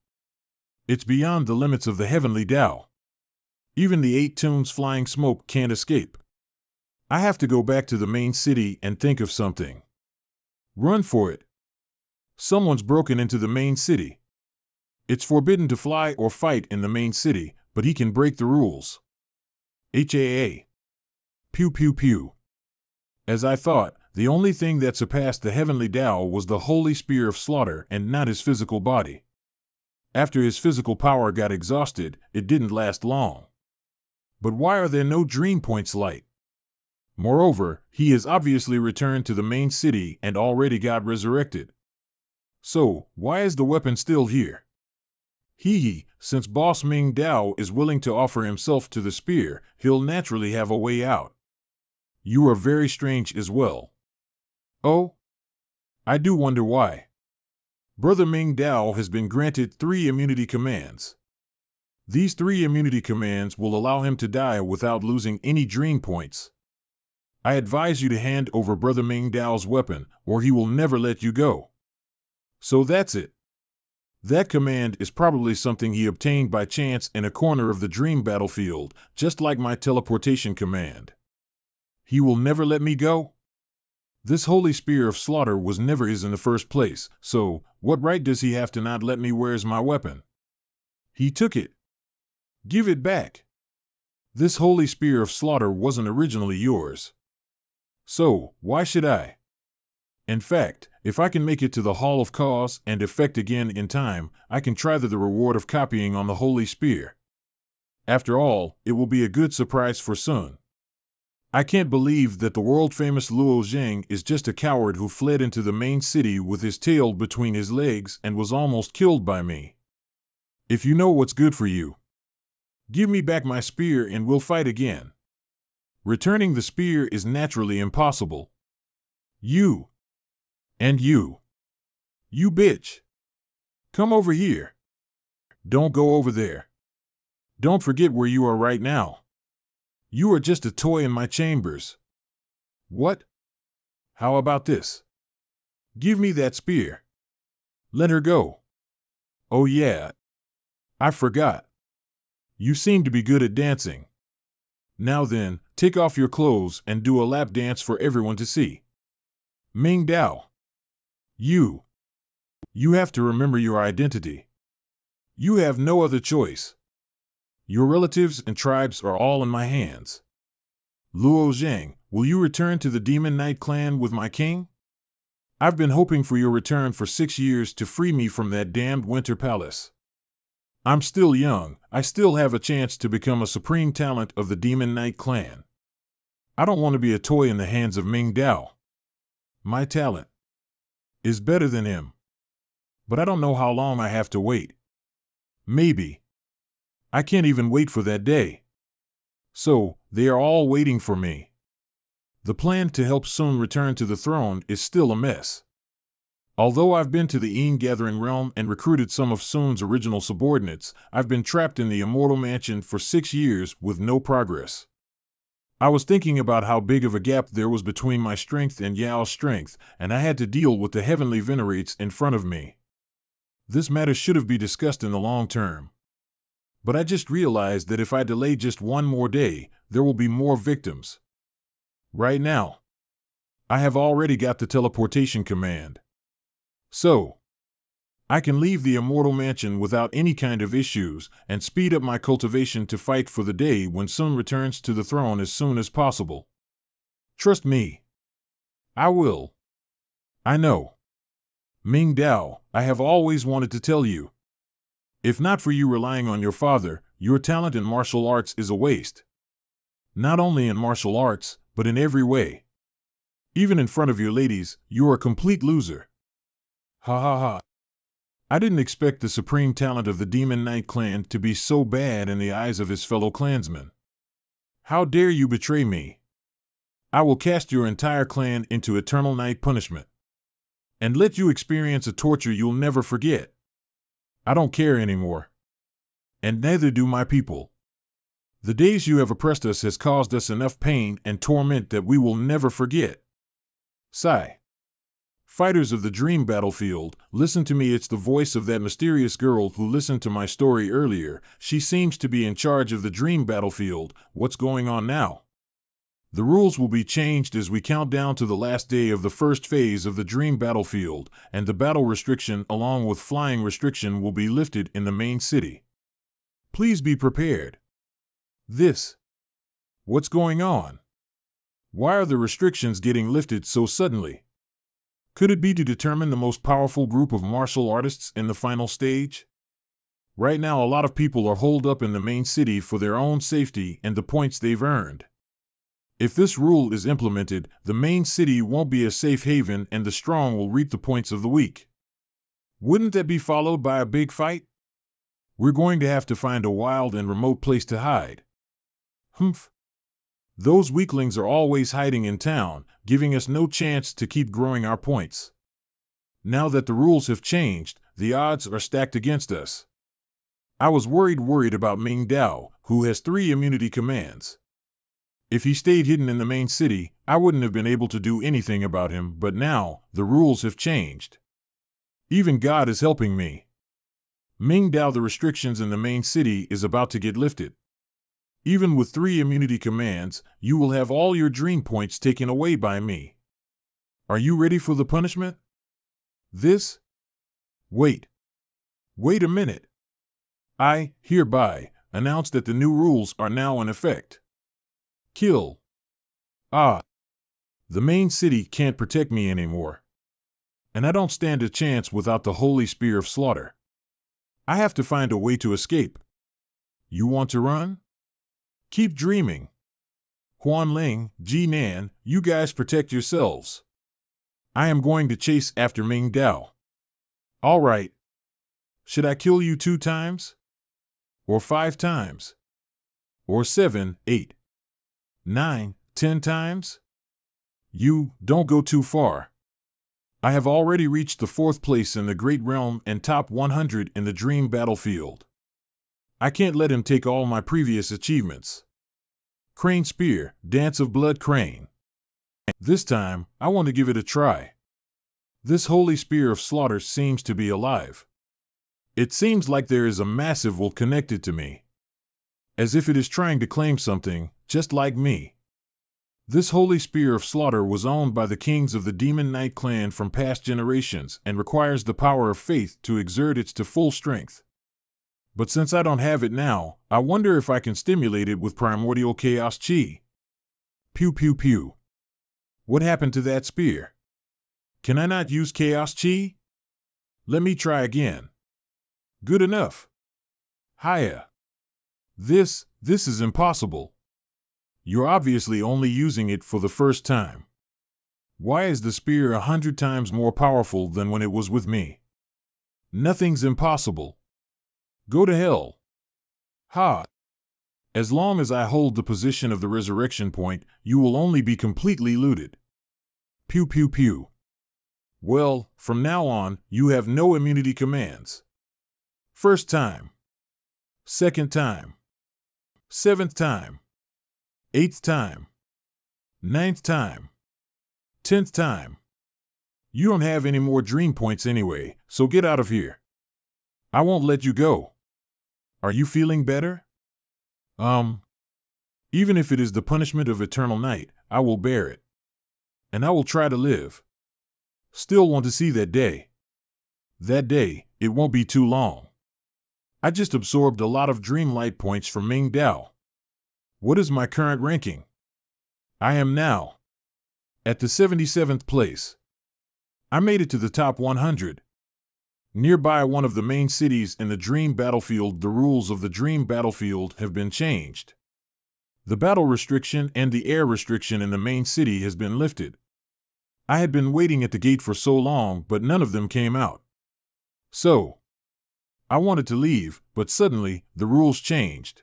It's beyond the limits of the heavenly Tao. Even the 8 tunes flying smoke can't escape. I have to go back to the main city and think of something. Run for it. Someone's broken into the main city. It's forbidden to fly or fight in the main city, but he can break the rules. HAA. Pew pew pew. As I thought, the only thing that surpassed the heavenly Tao was the Holy Spear of Slaughter and not his physical body. After his physical power got exhausted, it didn't last long. But why are there no dream points light? Moreover, he has obviously returned to the main city and already got resurrected. So, why is the weapon still here? Since Boss Ming Dao is willing to offer himself to the spear, he'll naturally have a way out. You are very strange as well. Oh? I do wonder why. Brother Ming Dao has been granted 3 immunity commands. These 3 immunity commands will allow him to die without losing any dream points. I advise you to hand over Brother Ming Dao's weapon, or he will never let you go. So that's it. That command is probably something he obtained by chance in a corner of the dream battlefield, just like my teleportation command. He will never let me go? This Holy Spear of Slaughter was never his in the first place, so what right does he have to not let me where's my weapon? He took it. Give it back. This Holy Spear of Slaughter wasn't originally yours. So, why should I? In fact, if I can make it to the Hall of Cause and Effect again in time, I can try the reward of copying on the Holy Spear. After all, it will be a good surprise for Sun. I can't believe that the world-famous Luo Zheng is just a coward who fled into the main city with his tail between his legs and was almost killed by me. If you know what's good for you, give me back my spear and we'll fight again. Returning the spear is naturally impossible. You. And you. You bitch. Come over here. Don't go over there. Don't forget where you are right now. You are just a toy in my chambers. What? How about this? Give me that spear. Let her go. Oh yeah. I forgot. You seem to be good at dancing. Now then, take off your clothes and do a lap dance for everyone to see. Ming Dao. You. You have to remember your identity. You have no other choice. Your relatives and tribes are all in my hands. Luo Zhang, will you return to the Demon Knight clan with my king? I've been hoping for your return for 6 years to free me from that damned winter palace. I'm still young, I still have a chance to become a supreme talent of the Demon Knight clan. I don't want to be a toy in the hands of Ming Dao. My talent is better than him. But I don't know how long I have to wait. Maybe. I can't even wait for that day. So, they are all waiting for me. The plan to help Sun return to the throne is still a mess. Although I've been to the Gathering realm and recruited some of Sun's original subordinates, I've been trapped in the Immortal Mansion for 6 years with no progress. I was thinking about how big of a gap there was between my strength and Yao's strength, and I had to deal with the heavenly venerates in front of me. This matter should have been discussed in the long term. But I just realized that if I delay just one more day, there will be more victims. Right now, I have already got the teleportation command. So, I can leave the Immortal Mansion without any kind of issues and speed up my cultivation to fight for the day when Sun returns to the throne as soon as possible. Trust me. I will. I know. Ming Dao, I have always wanted to tell you. If not for you relying on your father, your talent in martial arts is a waste. Not only in martial arts, but in every way. Even in front of your ladies, you are a complete loser. Ha ha ha. I didn't expect the supreme talent of the Demon Knight clan to be so bad in the eyes of his fellow clansmen. How dare you betray me? I will cast your entire clan into eternal night punishment. And let you experience a torture you'll never forget. I don't care anymore. And neither do my people. The days you have oppressed us has caused us enough pain and torment that we will never forget. Sigh. Fighters of the dream battlefield, listen to me. It's the voice of that mysterious girl who listened to my story earlier. She seems to be in charge of the dream battlefield. What's going on now? The rules will be changed as we count down to the last day of the first phase of the dream battlefield, and the battle restriction along with flying restriction will be lifted in the main city. Please be prepared. What's going on? Why are the restrictions getting lifted so suddenly? Could it be to determine the most powerful group of martial artists in the final stage? Right now a lot of people are holed up in the main city for their own safety and the points they've earned. If this rule is implemented, the main city won't be a safe haven and the strong will reap the points of the weak. Wouldn't that be followed by a big fight? We're going to have to find a wild and remote place to hide. Humph. Those weaklings are always hiding in town, giving us no chance to keep growing our points. Now that the rules have changed, the odds are stacked against us. I was worried about Ming Dao, who has 3 immunity commands. If he stayed hidden in the main city, I wouldn't have been able to do anything about him, but now, the rules have changed. Even God is helping me. Ming Dao, the restrictions in the main city is about to get lifted. Even with 3 immunity commands, you will have all your dream points taken away by me. Are you ready for the punishment? Wait a minute. I, hereby, announce that the new rules are now in effect. Kill. The main city can't protect me anymore. and I don't stand a chance without the holy spear of slaughter. I have to find a way to escape. You want to run? Keep dreaming. Huan Ling, Ji Nan, you guys protect yourselves. I am going to chase after Ming Dao. All right. Should I kill you 2 times? Or 5 times? Or 7, 8, 9, 10 times? You, don't go too far. I have already reached the 4th place in the Great Realm and top 100 in the Dream Battlefield. I can't let him take all my previous achievements. Crane Spear, Dance of Blood Crane. This time, I want to give it a try. This holy spear of slaughter seems to be alive. It seems like there is a massive will connected to me. As if it is trying to claim something, just like me. This holy spear of slaughter was owned by the kings of the Demon Knight clan from past generations and requires the power of faith to exert its to full strength. But since I don't have it now, I wonder if I can stimulate it with primordial chaos chi. Pew pew pew. What happened to that spear? Can I not use chaos chi? Let me try again. Good enough. Hiya. This is impossible. You're obviously only using it for the first time. Why is the spear 100 times more powerful than when it was with me? Nothing's impossible. Go to hell. Ha! As long as I hold the position of the resurrection point, you will only be completely looted. Pew pew pew. Well, from now on, you have no immunity commands. First time. Second time. 7th time. 8th time. 9th time. 10th time. You don't have any more dream points anyway, so get out of here. I won't let you go. Are you feeling better? Even if it is the punishment of eternal night, I will bear it. And I will try to live. Still want to see that day. That day, it won't be too long. I just absorbed a lot of dream light points from Ming Dao. What is my current ranking? I am now at the 77th place. I made it to the top 100. Nearby one of the main cities in the Dream Battlefield, the rules of the Dream Battlefield have been changed. The battle restriction and the air restriction in the main city has been lifted. I had been waiting at the gate for so long, but none of them came out. So, I wanted to leave, but suddenly, the rules changed.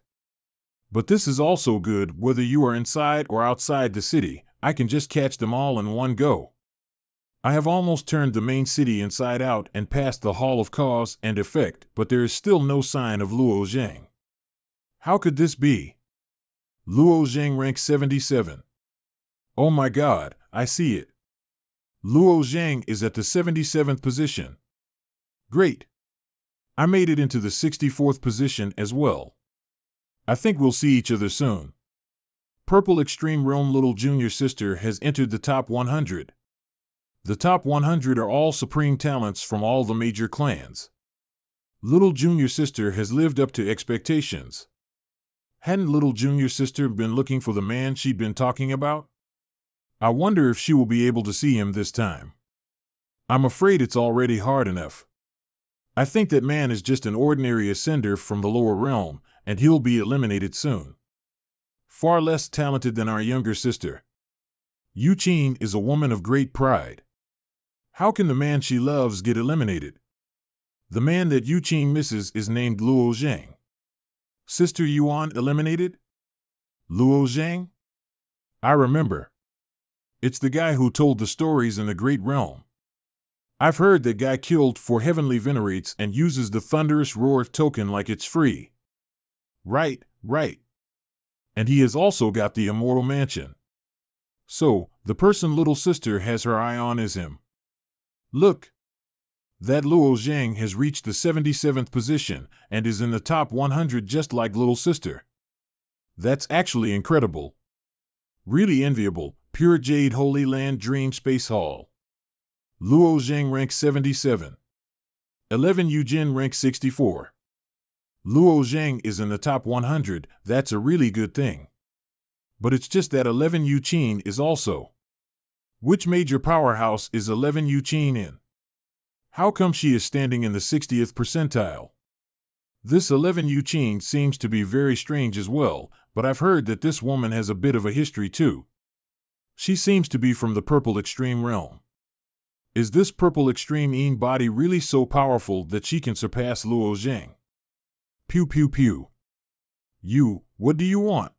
But this is also good, whether you are inside or outside the city, I can just catch them all in one go. I have almost turned the main city inside out and passed the Hall of Cause and Effect, but there is still no sign of Luo Zhang. How could this be? Luo Zhang rank 77. Oh my god, I see it. Luo Zhang is at the 77th position. Great. I made it into the 64th position as well. I think we'll see each other soon. Purple Extreme Realm Little Junior Sister has entered the top 100. The top 100 are all supreme talents from all the major clans. Little Junior Sister has lived up to expectations. Hadn't Little Junior Sister been looking for the man she'd been talking about? I wonder if she will be able to see him this time. I'm afraid it's already hard enough. I think that man is just an ordinary ascender from the lower realm, and he'll be eliminated soon. Far less talented than our younger sister. Yu Qin is a woman of great pride. How can the man she loves get eliminated? The man that Yu Qin misses is named Luo Zhang. Sister Yuan eliminated? Luo Zhang? I remember. It's the guy who told the stories in the Great Realm. I've heard that guy killed 4 heavenly venerates and uses the thunderous roar token like it's free. Right. And he has also got the immortal mansion. So, the person little sister has her eye on is him. Look. That Luo Zhang has reached the 77th position and is in the top 100 just like little sister. That's actually incredible. Really enviable. Pure Jade Holy Land Dream Space Hall. Luo Zhang rank 77. 11 Yujin rank 64. Luo Zhang is in the top 100, that's a really good thing. But it's just that 11 Yu Qin is also. Which major powerhouse is 11 Yu Qin in? How come she is standing in the 60th percentile? This 11 Yuqing seems to be very strange as well, but I've heard that this woman has a bit of a history too. She seems to be from the purple extreme realm. Is this purple extreme Yin body really so powerful that she can surpass Luo Zhang? Pew pew pew. You, what do you want?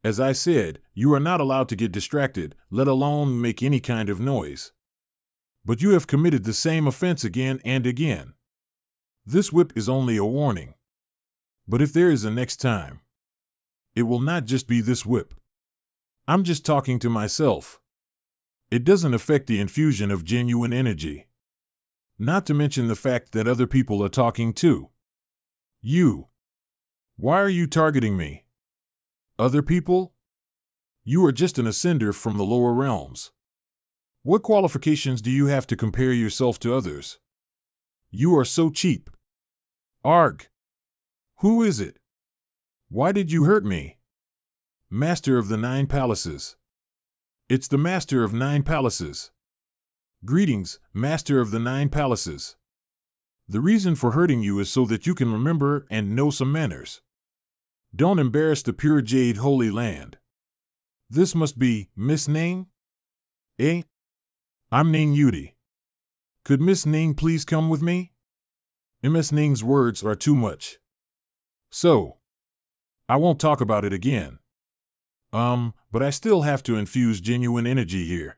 As I said, you are not allowed to get distracted, let alone make any kind of noise. But you have committed the same offense again and again. This whip is only a warning. But if there is a next time, it will not just be this whip. I'm just talking to myself. It doesn't affect the infusion of genuine energy. Not to mention the fact that other people are talking too. You. Why are you targeting me? Other people? You are just an ascender from the lower realms. What qualifications do you have to compare yourself to others? You are so cheap. Arg. Who is it? Why did you hurt me? Master of the 9 palaces. It's the Master of 9 palaces. Greetings, Master of the 9 palaces. The reason for hurting you is so that you can remember and know some manners. Don't embarrass the pure jade holy land. This must be Miss Ning? Eh? I'm Ning Yudi. Could Miss Ning please come with me? Ms. Ning's words are too much. So, I won't talk about it again. But I still have to infuse genuine energy here.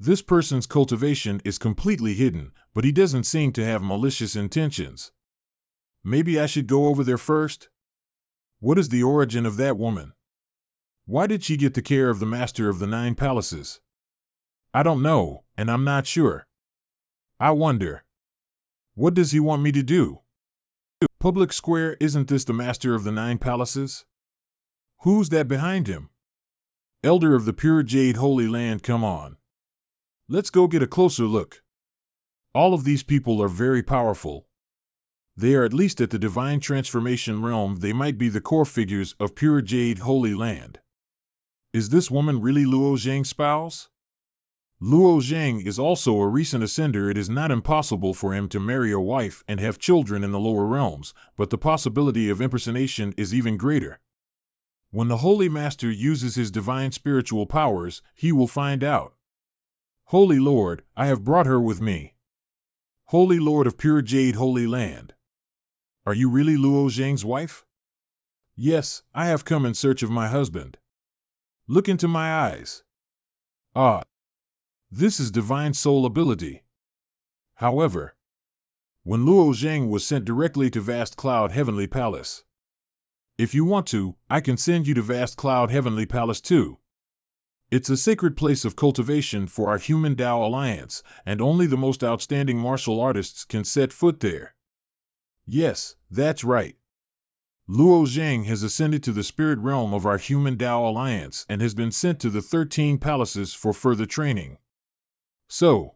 This person's cultivation is completely hidden, but he doesn't seem to have malicious intentions. Maybe I should go over there first? What is the origin of that woman? Why did she get the care of the Master of the 9 palaces? I don't know, and I'm not sure. I wonder. What does he want me to do? Public Square, isn't this the Master of the 9 palaces? Who's that behind him? Elder of the pure jade holy land, come on. Let's go get a closer look. All of these people are very powerful. They are at least at the divine transformation realm. They might be the core figures of pure jade holy land. Is this woman really Luo Zhang's spouse? Luo Zhang is also a recent ascender. It is not impossible for him to marry a wife and have children in the lower realms, but the possibility of impersonation is even greater. When the Holy Master uses his divine spiritual powers, he will find out. Holy Lord, I have brought her with me. Holy Lord of pure jade holy land. Are you really Luo Zhang's wife? Yes, I have come in search of my husband. Look into my eyes. Ah. This is divine soul ability. However, when Luo Zhang was sent directly to Vast Cloud Heavenly Palace. If you want to, I can send you to Vast Cloud Heavenly Palace too. It's a sacred place of cultivation for our human Tao alliance, and only the most outstanding martial artists can set foot there. Yes, that's right. Luo Zhang has ascended to the spirit realm of our human Tao alliance and has been sent to the 13 palaces for further training. So,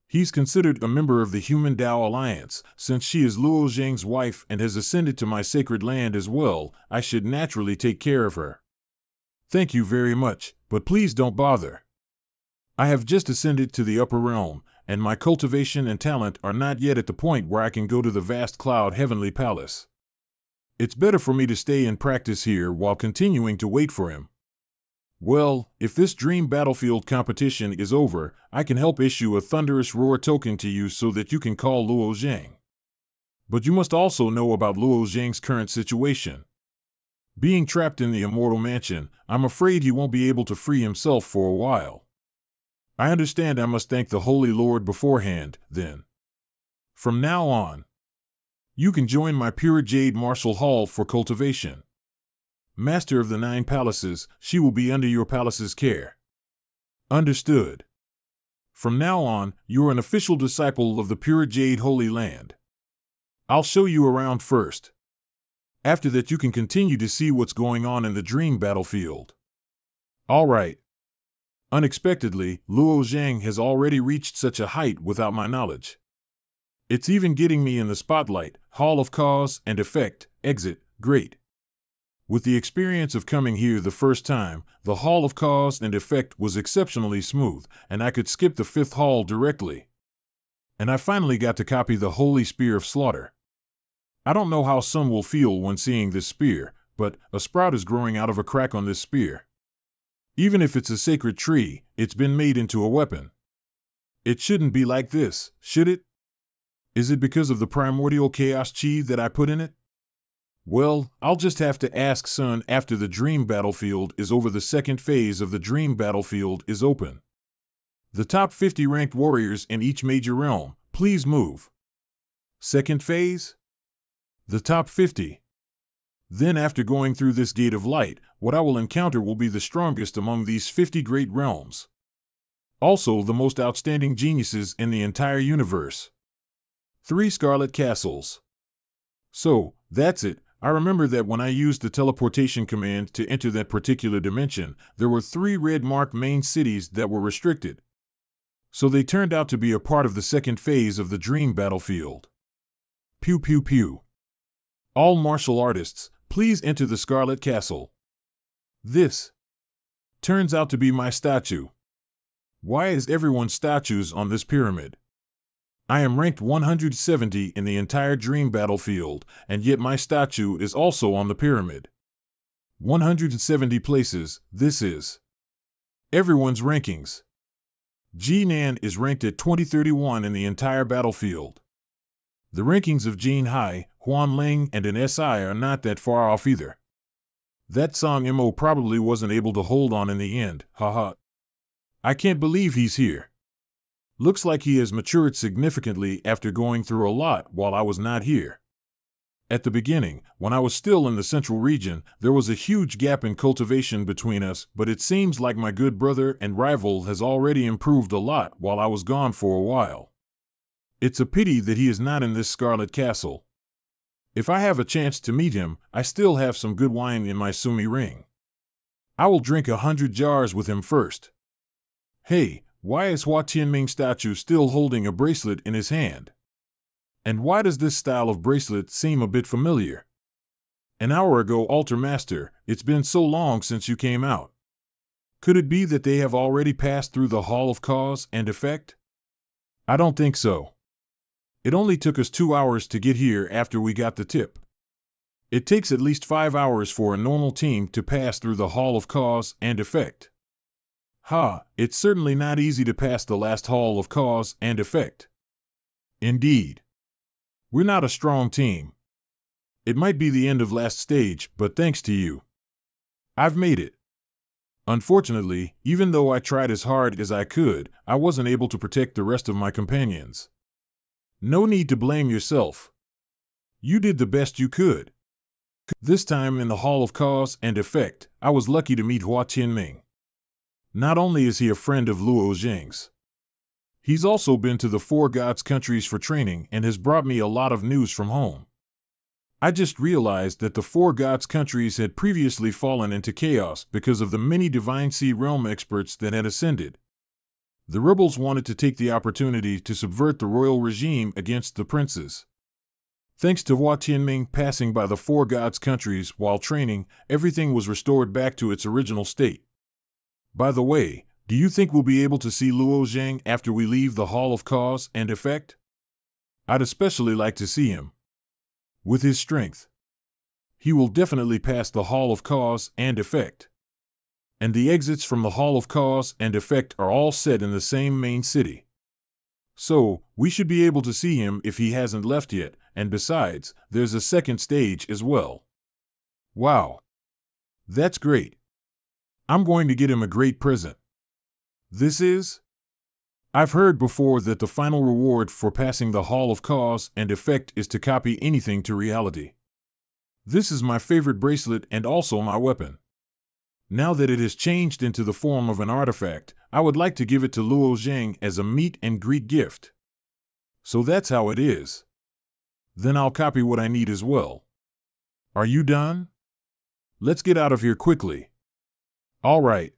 he's considered a member of the Human Tao Alliance. Since she is Luo Zhang's wife and has ascended to my sacred land as well, I should naturally take care of her. Thank you very much, but please don't bother. I have just ascended to the upper realm, and my cultivation and talent are not yet at the point where I can go to the Vast Cloud Heavenly Palace. It's better for me to stay and practice here while continuing to wait for him. Well, if this dream battlefield competition is over, I can help issue a thunderous roar token to you so that you can call Luo Zhang. But you must also know about Luo Zhang's current situation. Being trapped in the immortal mansion, I'm afraid he won't be able to free himself for a while. I understand I must thank the Holy Lord beforehand, then. From now on, you can join my pure jade martial hall for cultivation. Master of the 9 palaces, she will be under your palace's care. Understood. From now on, you are an official disciple of the pure jade holy land. I'll show you around first. After that you can continue to see what's going on in the dream battlefield. All right. Unexpectedly, Luo Zhang has already reached such a height without my knowledge. It's even getting me in the spotlight. Hall of Cause and Effect, exit, great. With the experience of coming here the first time, the Hall of Cause and Effect was exceptionally smooth, and I could skip the 5th hall directly. And I finally got to copy the Holy Spear of Slaughter. I don't know how some will feel when seeing this spear, but a sprout is growing out of a crack on this spear. Even if it's a sacred tree, it's been made into a weapon. It shouldn't be like this, should it? Is it because of the primordial chaos chi that I put in it? Well, I'll just have to ask Sun after the dream battlefield is over. The second phase of the dream battlefield is open. The top 50 ranked warriors in each major realm, please move. Second phase? The top 50. Then after going through this gate of light, what I will encounter will be the strongest among these 50 great realms. Also the most outstanding geniuses in the entire universe. 3 Scarlet Castles. So, that's it. I remember that when I used the teleportation command to enter that particular dimension, there were 3 red marked main cities that were restricted. So they turned out to be a part of the second phase of the dream battlefield. Pew pew pew. All martial artists, please enter the Scarlet Castle. This turns out to be my statue. Why is everyone's statues on this pyramid? I am ranked 170 in the entire dream battlefield, and yet my statue is also on the pyramid. 170 places, this is everyone's rankings. Jinan is ranked at 2031 in the entire battlefield. The rankings of Jin Hai, Huan Ling, and an SI are not that far off either. That Song Mo probably wasn't able to hold on in the end, haha. I can't believe he's here. Looks like he has matured significantly after going through a lot while I was not here. At the beginning, when I was still in the central region, there was a huge gap in cultivation between us, but it seems like my good brother and rival has already improved a lot while I was gone for a while. It's a pity that he is not in this Scarlet Castle. If I have a chance to meet him, I still have some good wine in my sumi ring. I will drink 100 jars with him first. Hey, why is Hua Tianming statue still holding a bracelet in his hand? And why does this style of bracelet seem a bit familiar? An hour ago, Altar Master, it's been so long since you came out. Could it be that they have already passed through the Hall of Cause and Effect? I don't think so. It only took us 2 hours to get here after we got the tip. It takes at least 5 hours for a normal team to pass through the Hall of Cause and Effect. It's certainly not easy to pass the last Hall of Cause and Effect. Indeed. We're not a strong team. It might be the end of last stage, but thanks to you, I've made it. Unfortunately, even though I tried as hard as I could, I wasn't able to protect the rest of my companions. No need to blame yourself. You did the best you could. This time in the Hall of Cause and Effect, I was lucky to meet Hua Tianming. Not only is he a friend of Luo Zheng's, he's also been to the 4 Gods countries for training and has brought me a lot of news from home. I just realized that the 4 Gods countries had previously fallen into chaos because of the many Divine Sea Realm experts that had ascended. The rebels wanted to take the opportunity to subvert the royal regime against the princes. Thanks to Hua Tianming passing by the 4 Gods countries while training, everything was restored back to its original state. By the way, do you think we'll be able to see Luo Zheng after we leave the Hall of Cause and Effect? I'd especially like to see him. With his strength, he will definitely pass the Hall of Cause and Effect. And the exits from the Hall of Cause and Effect are all set in the same main city. So, we should be able to see him if he hasn't left yet, and besides, there's a second stage as well. Wow. That's great. I'm going to get him a great present. This is? I've heard before that the final reward for passing the Hall of Cause and Effect is to copy anything to reality. This is my favorite bracelet and also my weapon. Now that it has changed into the form of an artifact, I would like to give it to Luo Zheng as a meet and greet gift. So that's how it is. Then I'll copy what I need as well. Are you done? Let's get out of here quickly. All right.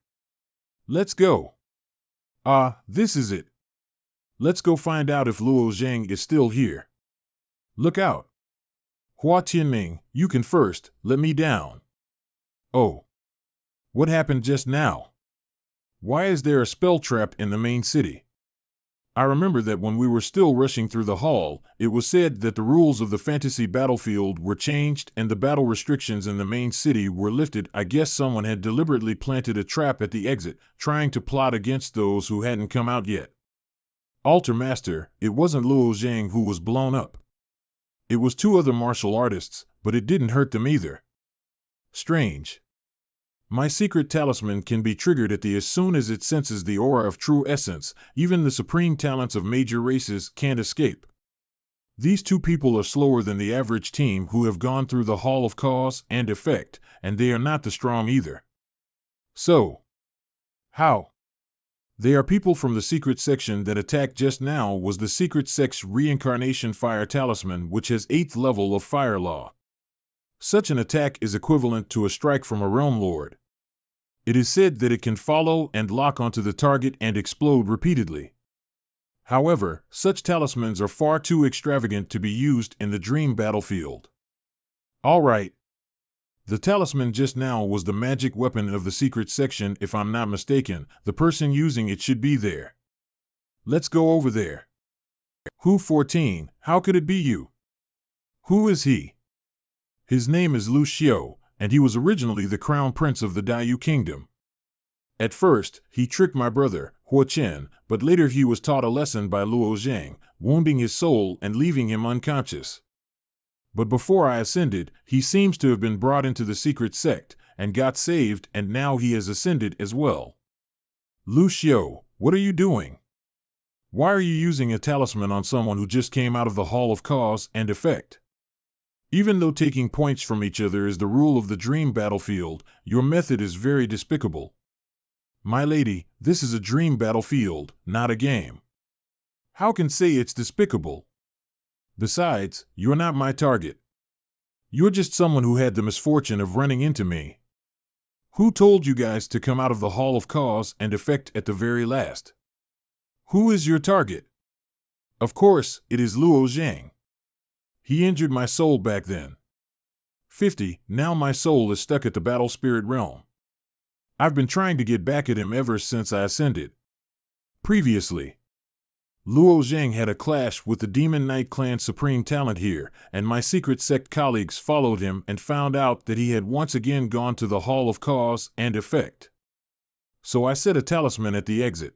Let's go. This is it. Let's go find out if Luo Zheng is still here. Look out. Hua Tianming, you can first, let me down. Oh. What happened just now? Why is there a spell trap in the main city? I remember that when we were still rushing through the hall, it was said that the rules of the fantasy battlefield were changed and the battle restrictions in the main city were lifted. I guess someone had deliberately planted a trap at the exit, trying to plot against those who hadn't come out yet. Altar Master, it wasn't Luo Zhang who was blown up. It was 2 other martial artists, but it didn't hurt them either. Strange. My secret talisman can be triggered as soon as it senses the aura of true essence. Even the supreme talents of major races can't escape. These 2 people are slower than the average team who have gone through the Hall of Cause and Effect, and they are not the strong either. So, how? They are people from the secret section that attacked just now. Was the secret sect's reincarnation fire talisman, which has 8th level of fire law. Such an attack is equivalent to a strike from a realm lord. It is said that it can follow and lock onto the target and explode repeatedly. However, such talismans are far too extravagant to be used in the dream battlefield. Alright. The talisman just now was the magic weapon of the secret section. If I'm not mistaken, the person using it should be there. Let's go over there. Who 14? How could it be you? Who is he? His name is Lu Xiao, and he was originally the crown prince of the Daiyu kingdom. At first, he tricked my brother, Hua Chen, but later he was taught a lesson by Luo Zhang, wounding his soul and leaving him unconscious. But before I ascended, he seems to have been brought into the secret sect, and got saved, and now he has ascended as well. Lu Xiao, what are you doing? Why are you using a talisman on someone who just came out of the Hall of Cause and Effect? Even though taking points from each other is the rule of the dream battlefield, your method is very despicable. My lady, this is a dream battlefield, not a game. How can say it's despicable? Besides, you're not my target. You're just someone who had the misfortune of running into me. Who told you guys to come out of the Hall of Cause and Effect at the very last? Who is your target? Of course, it is Luo Zhang. He injured my soul back then. 50. Now my soul is stuck at the battle spirit realm. I've been trying to get back at him ever since I ascended. Previously, Luo Zhang had a clash with the Demon Knight clan supreme talent here, and my secret sect colleagues followed him and found out that he had once again gone to the Hall of Cause and Effect. So I set a talisman at the exit,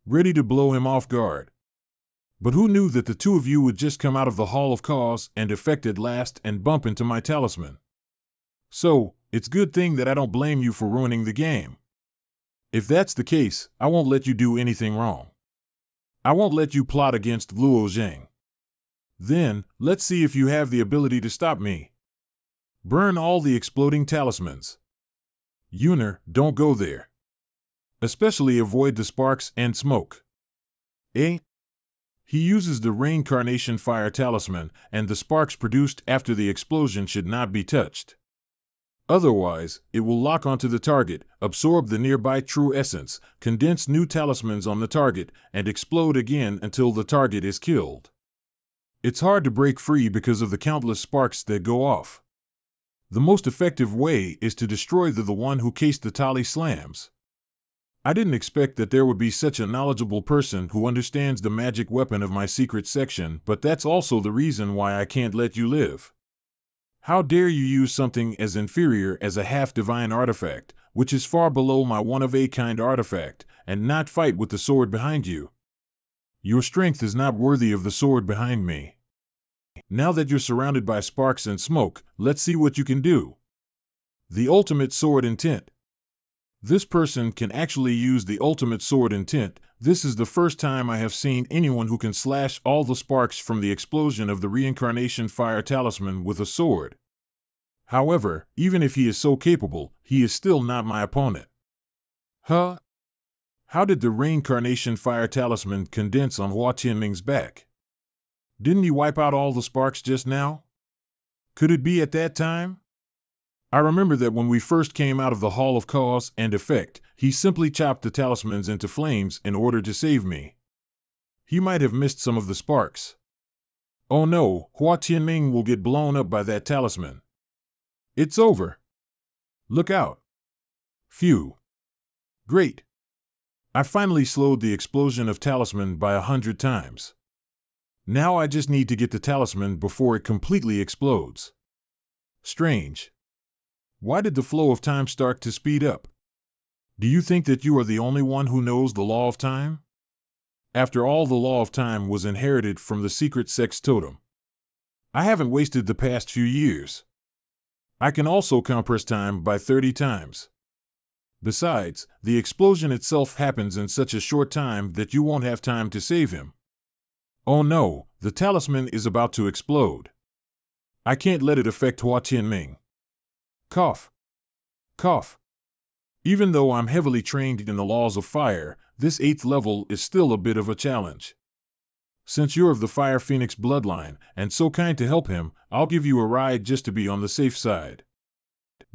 ready to blow him off guard. But who knew that the 2 of you would just come out of the Hall of Cause and Effect at last and bump into my talisman? So, it's good thing that I don't blame you for ruining the game. If that's the case, I won't let you do anything wrong. I won't let you plot against Luo Zhang. Then, let's see if you have the ability to stop me. Burn all the exploding talismans. Yuner, don't go there. Especially avoid the sparks and smoke. Eh? He uses the reincarnation fire talisman, and the sparks produced after the explosion should not be touched. Otherwise, it will lock onto the target, absorb the nearby true essence, condense new talismans on the target, and explode again until the target is killed. It's hard to break free because of the countless sparks that go off. The most effective way is to destroy the one who cased the tali slams. I didn't expect that there would be such a knowledgeable person who understands the magic weapon of my secret section, but that's also the reason why I can't let you live. How dare you use something as inferior as a half-divine artifact, which is far below my one-of-a-kind artifact, and not fight with the sword behind you? Your strength is not worthy of the sword behind me. Now that you're surrounded by sparks and smoke, let's see what you can do. The ultimate sword intent. This person can actually use the ultimate sword intent. This is the first time I have seen anyone who can slash all the sparks from the explosion of the reincarnation fire talisman with a sword. However, even if he is so capable, he is still not my opponent. Huh? How did the reincarnation fire talisman condense on Hua Tianming's back? Didn't he wipe out all the sparks just now? Could it be at that time? I remember that when we first came out of the Hall of Cause and Effect, he simply chopped the talismans into flames in order to save me. He might have missed some of the sparks. Oh no, Hua Tianming will get blown up by that talisman. It's over. Look out. Phew. Great. I finally slowed the explosion of talisman by 100 times. Now I just need to get the talisman before it completely explodes. Strange. Why did the flow of time start to speed up? Do you think that you are the only one who knows the law of time? After all, the law of time was inherited from the secret sex totem. I haven't wasted the past few years. I can also compress time by 30 times. Besides, the explosion itself happens in such a short time that you won't have time to save him. Oh no, the talisman is about to explode. I can't let it affect Hua Tianming. Cough. Cough. Even though I'm heavily trained in the laws of fire, this 8th level is still a bit of a challenge. Since you're of the Fire Phoenix bloodline, and so kind to help him, I'll give you a ride just to be on the safe side.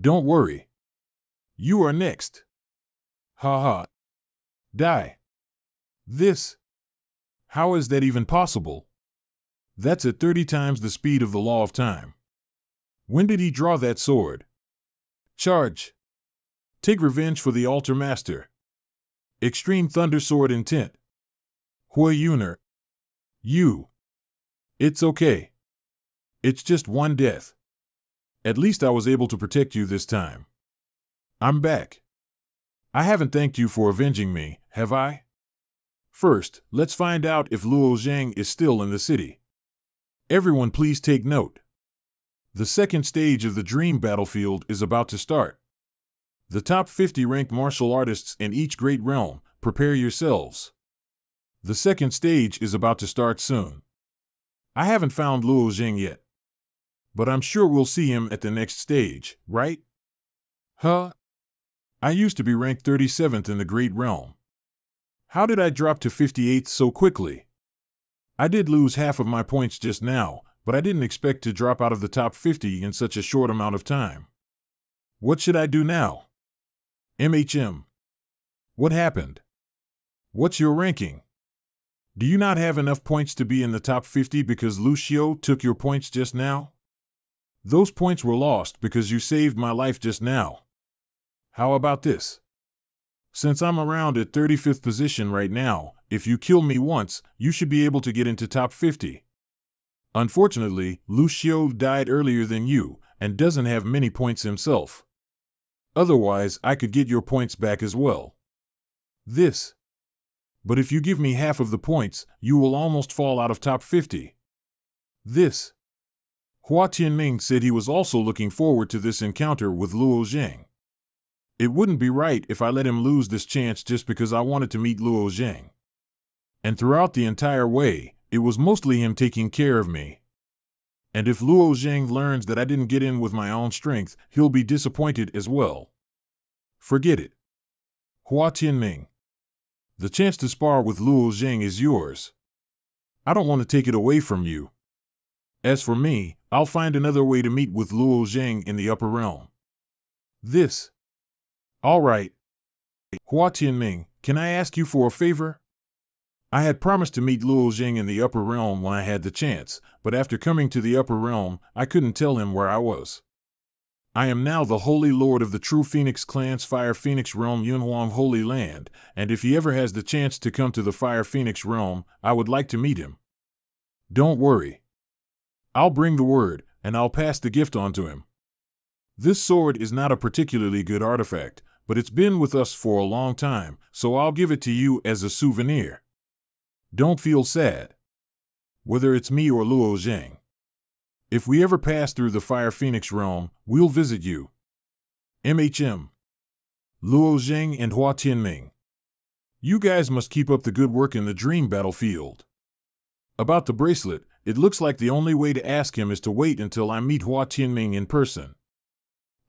Don't worry. You are next. Ha ha. Die. This. How is that even possible? That's at 30 times the speed of the law of time. When did he draw that sword? Charge. Take revenge for the Altar Master. Extreme Thunder Sword intent. Hui Yuner. You. It's okay. It's just one death. At least I was able to protect you this time. I'm back. I haven't thanked you for avenging me, have I? First, let's find out if Luo Zhang is still in the city. Everyone please take note. The second stage of the Dream Battlefield is about to start. The top 50 ranked martial artists in each great realm, prepare yourselves. The second stage is about to start soon. I haven't found Luo Zhang yet. But I'm sure we'll see him at the next stage, right? Huh? I used to be ranked 37th in the Great Realm. How did I drop to 58th so quickly? I did lose half of my points just now, but I didn't expect to drop out of the top 50 in such a short amount of time. What should I do now? What happened? What's your ranking? Do you not have enough points to be in the top 50 because Lucio took your points just now? Those points were lost because you saved my life just now. How about this? Since I'm around at 35th position right now, if you kill me once, you should be able to get into top 50. Unfortunately, Lucio died earlier than you, and doesn't have many points himself. Otherwise, I could get your points back as well. This. But if you give me half of the points, you will almost fall out of top 50. This. Hua Tianming said he was also looking forward to this encounter with Luo Zhang. It wouldn't be right if I let him lose this chance just because I wanted to meet Luo Zhang. And throughout the entire way, it was mostly him taking care of me. And if Luo Zhang learns that I didn't get in with my own strength, he'll be disappointed as well. Forget it. Hua Tianming. The chance to spar with Luo Zhang is yours. I don't want to take it away from you. As for me, I'll find another way to meet with Luo Zhang in the upper realm. This. All right. Hua Tianming, can I ask you for a favor? I had promised to meet Luo Zhang in the upper realm when I had the chance, but after coming to the upper realm, I couldn't tell him where I was. I am now the Holy Lord of the True Phoenix Clan's Fire Phoenix Realm Yunhuang Holy Land, and if he ever has the chance to come to the Fire Phoenix Realm, I would like to meet him. Don't worry. I'll bring the word, and I'll pass the gift on to him. This sword is not a particularly good artifact, but it's been with us for a long time, so I'll give it to you as a souvenir. Don't feel sad. Whether it's me or Luo Zhang. If we ever pass through the Fire Phoenix Realm, we'll visit you. Luo Zhang and Hua Tianming. You guys must keep up the good work in the Dream Battlefield. About the bracelet, it looks like the only way to ask him is to wait until I meet Hua Tianming in person.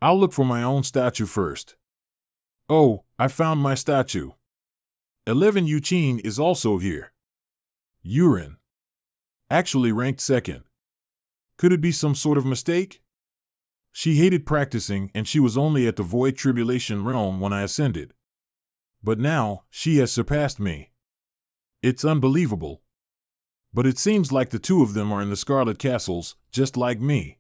I'll look for my own statue first. Oh, I found my statue. 11 Yuqin is also here. Yurin. Actually ranked second. Could it be some sort of mistake? She hated practicing and she was only at the Void Tribulation Realm when I ascended. But now, she has surpassed me. It's unbelievable. But it seems like the two of them are in the Scarlet Castles, just like me.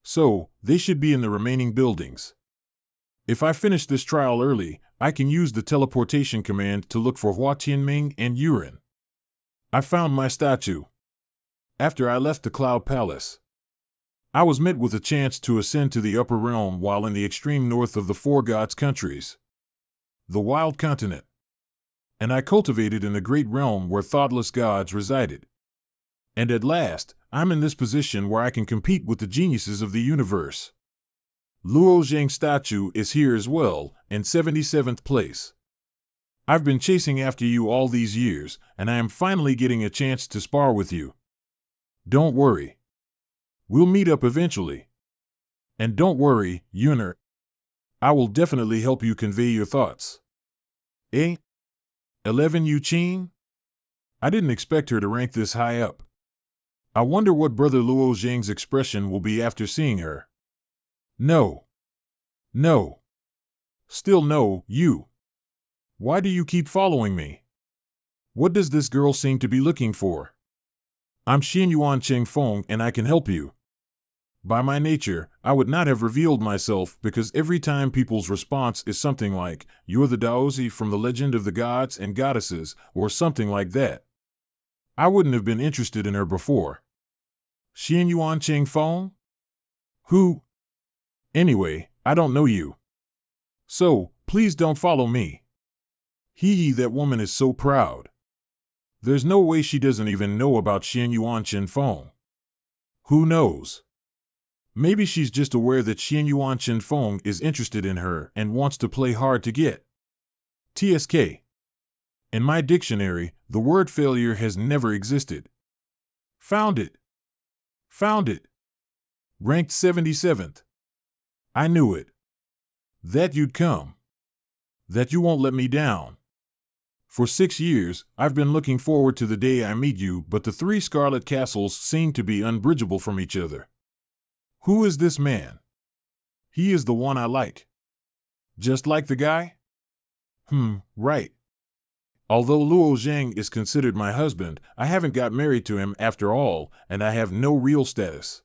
So, they should be in the remaining buildings. If I finish this trial early, I can use the teleportation command to look for Hua Tianming and Yuren. I found my statue. After I left the Cloud Palace, I was met with a chance to ascend to the upper realm while in the extreme north of the Four Gods countries, the Wild Continent, and I cultivated in the great realm where thoughtless gods resided. And at last, I'm in this position where I can compete with the geniuses of the universe. Luo Zhang's statue is here as well, in 77th place. I've been chasing after you all these years, and I am finally getting a chance to spar with you. Don't worry. We'll meet up eventually. And don't worry, Yuner. I will definitely help you convey your thoughts. Eh? 11 Yu Qin? I didn't expect her to rank this high up. I wonder what Brother Luo Zhang's expression will be after seeing her. No. No. Still no, you. Why do you keep following me? What does this girl seem to be looking for? I'm Xianyuan Chengfeng and I can help you. By my nature, I would not have revealed myself because every time people's response is something like, "You're the Daozi from the legend of the gods and goddesses," or something like that. I wouldn't have been interested in her before. Xianyuan Chengfeng? Who? Anyway, I don't know you. So, please don't follow me. That woman is so proud. There's no way she doesn't even know about Xianyuan Chengfeng. Who knows? Maybe she's just aware that Xianyuan Chengfeng is interested in her and wants to play hard to get. TSK. In my dictionary, the word failure has never existed. Found it. Found it. Ranked 77th. I knew it. That you'd come. That you won't let me down. For 6 years, I've been looking forward to the day I meet you, but the 3 Scarlet Castles seem to be unbridgeable from each other. Who is this man? He is the one I like. Just like the guy? Right. Although Luo Zhang is considered my husband, I haven't got married to him after all, and I have no real status.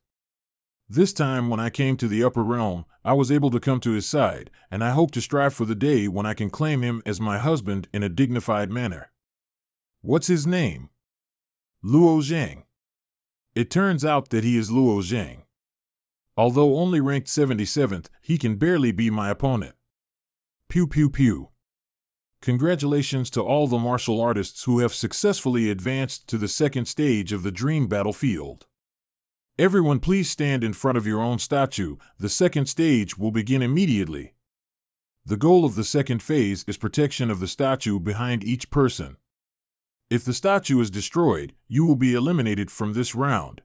This time when I came to the upper realm, I was able to come to his side, and I hope to strive for the day when I can claim him as my husband in a dignified manner. What's his name? Luo Zhang. It turns out that he is Luo Zhang. Although only ranked 77th, he can barely be my opponent. Pew pew pew. Congratulations to all the martial artists who have successfully advanced to the second stage of the dream battlefield. Everyone please stand in front of your own statue. The second stage will begin immediately. The goal of the second phase is protection of the statue behind each person. If the statue is destroyed, you will be eliminated from this round.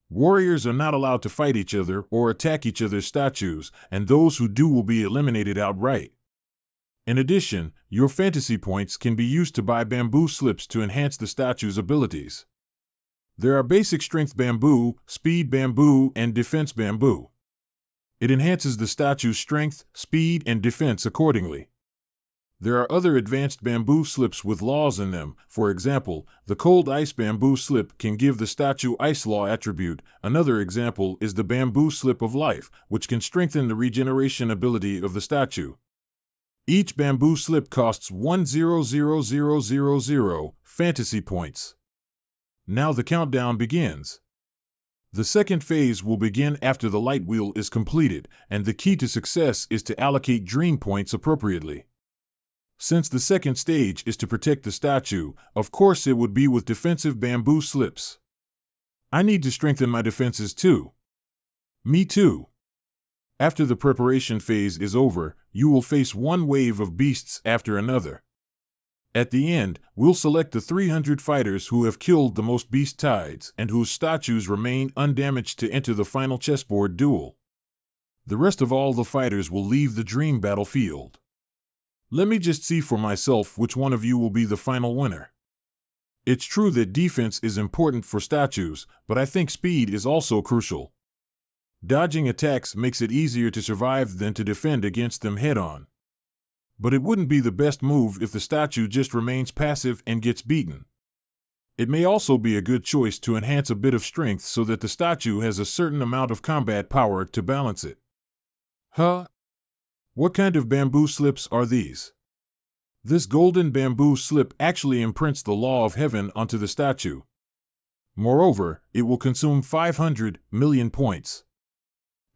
Warriors are not allowed to fight each other or attack each other's statues, and those who do will be eliminated outright. In addition, your fantasy points can be used to buy bamboo slips to enhance the statue's abilities. There are basic strength bamboo, speed bamboo, and defense bamboo. It enhances the statue's strength, speed, and defense accordingly. There are other advanced bamboo slips with laws in them. For example, the cold ice bamboo slip can give the statue ice law attribute. Another example is the bamboo slip of life, which can strengthen the regeneration ability of the statue. Each bamboo slip costs 1,000,000 fantasy points. Now the countdown begins. The second phase will begin after the light wheel is completed, and the key to success is to allocate dream points appropriately. Since the second stage is to protect the statue, of course it would be with defensive bamboo slips. I need to strengthen my defenses too. Me too. After the preparation phase is over, you will face one wave of beasts after another. At the end, we'll select the 300 fighters who have killed the most beast tides and whose statues remain undamaged to enter the final chessboard duel. The rest of all the fighters will leave the dream battlefield. Let me just see for myself which one of you will be the final winner. It's true that defense is important for statues, but I think speed is also crucial. Dodging attacks makes it easier to survive than to defend against them head-on. But it wouldn't be the best move if the statue just remains passive and gets beaten. It may also be a good choice to enhance a bit of strength so that the statue has a certain amount of combat power to balance it. Huh? What kind of bamboo slips are these? This golden bamboo slip actually imprints the law of heaven onto the statue. Moreover, it will consume 500 million points.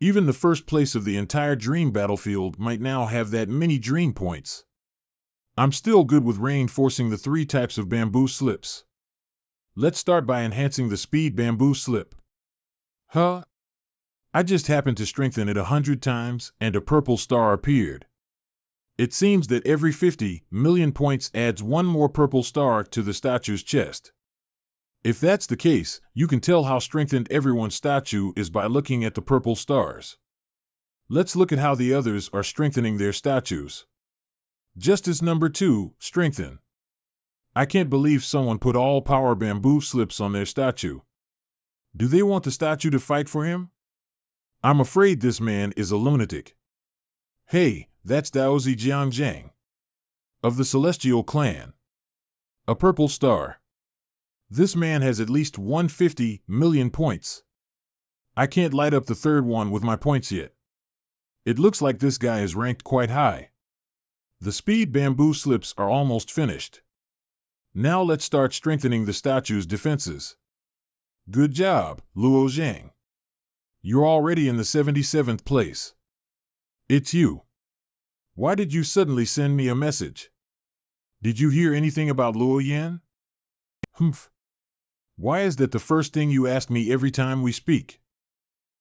Even the first place of the entire dream battlefield might now have that many dream points. I'm still good with reinforcing the 3 types of bamboo slips. Let's start by enhancing the speed bamboo slip. Huh? I just happened to strengthen it 100 times and a purple star appeared. It seems that every 50 million points adds 1 more purple star to the statue's chest. If that's the case, you can tell how strengthened everyone's statue is by looking at the purple stars. Let's look at how the others are strengthening their statues. Justice number 2, strengthen. I can't believe someone put all power bamboo slips on their statue. Do they want the statue to fight for him? I'm afraid this man is a lunatic. Hey, that's Daozi Jiangjiang of the Celestial Clan. A purple star. This man has at least 150 million points. I can't light up the third one with my points yet. It looks like this guy is ranked quite high. The speed bamboo slips are almost finished. Now let's start strengthening the statue's defenses. Good job, Luo Zhang. You're already in the 77th place. It's you. Why did you suddenly send me a message? Did you hear anything about Luo Yan? Humph. Why is that the first thing you ask me every time we speak?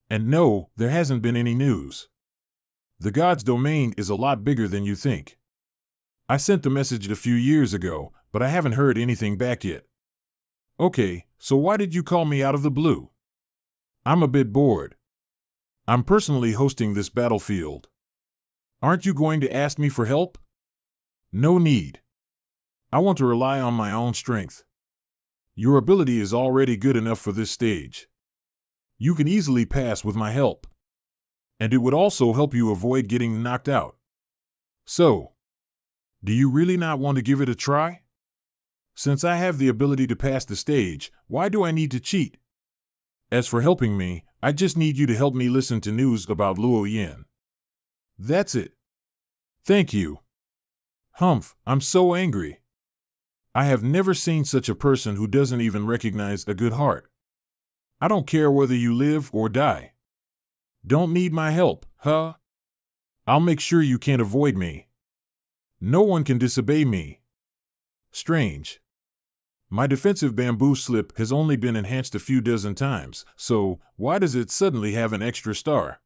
And no, there hasn't been any news. The god's domain is a lot bigger than you think. I sent the message a few years ago, but I haven't heard anything back yet. Okay, so why did you call me out of the blue? I'm a bit bored. I'm personally hosting this battlefield. Aren't you going to ask me for help? No need. I want to rely on my own strength. Your ability is already good enough for this stage. You can easily pass with my help. And it would also help you avoid getting knocked out. So, do you really not want to give it a try? Since I have the ability to pass the stage, why do I need to cheat? As for helping me, I just need you to help me listen to news about Luo Yan. That's it. Thank you. Humph, I'm so angry. I have never seen such a person who doesn't even recognize a good heart. I don't care whether you live or die. Don't need my help, huh? I'll make sure you can't avoid me. No one can disobey me. Strange. My defensive bamboo slip has only been enhanced a few dozen times, so why does it suddenly have an extra star?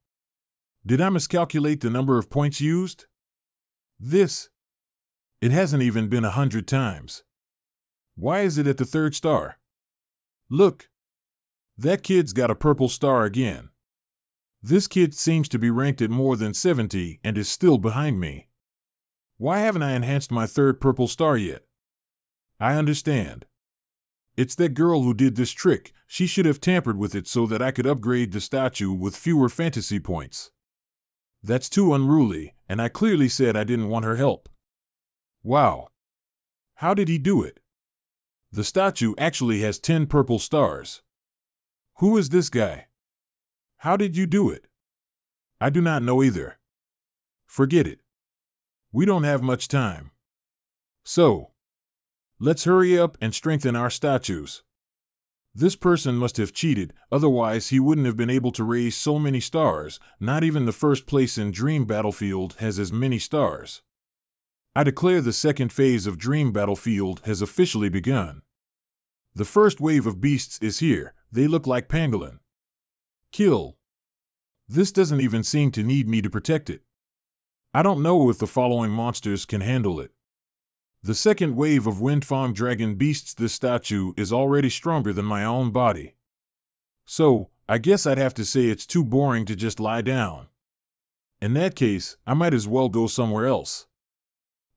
Did I miscalculate the number of points used? It hasn't even been 100 times. Why is it at the 3rd star? Look. That kid's got a purple star again. This kid seems to be ranked at more than 70 and is still behind me. Why haven't I enhanced my 3rd purple star yet? I understand. It's that girl who did this trick. She should have tampered with it so that I could upgrade the statue with fewer fantasy points. That's too unruly, and I clearly said I didn't want her help. Wow. How did he do it? The statue actually has 10 purple stars. Who is this guy? How did you do it? I do not know either. Forget it. We don't have much time. So, let's hurry up and strengthen our statues. This person must have cheated, otherwise he wouldn't have been able to raise so many stars. Not even the first place in Dream Battlefield has as many stars. I declare the 2nd phase of Dream Battlefield has officially begun. The first wave of beasts is here. They look like pangolin. Kill. This doesn't even seem to need me to protect it. I don't know if the following monsters can handle it. The 2nd wave of Windfang Dragon beasts. This statue is already stronger than my own body. So, I guess I'd have to say it's too boring to just lie down. In that case, I might as well go somewhere else.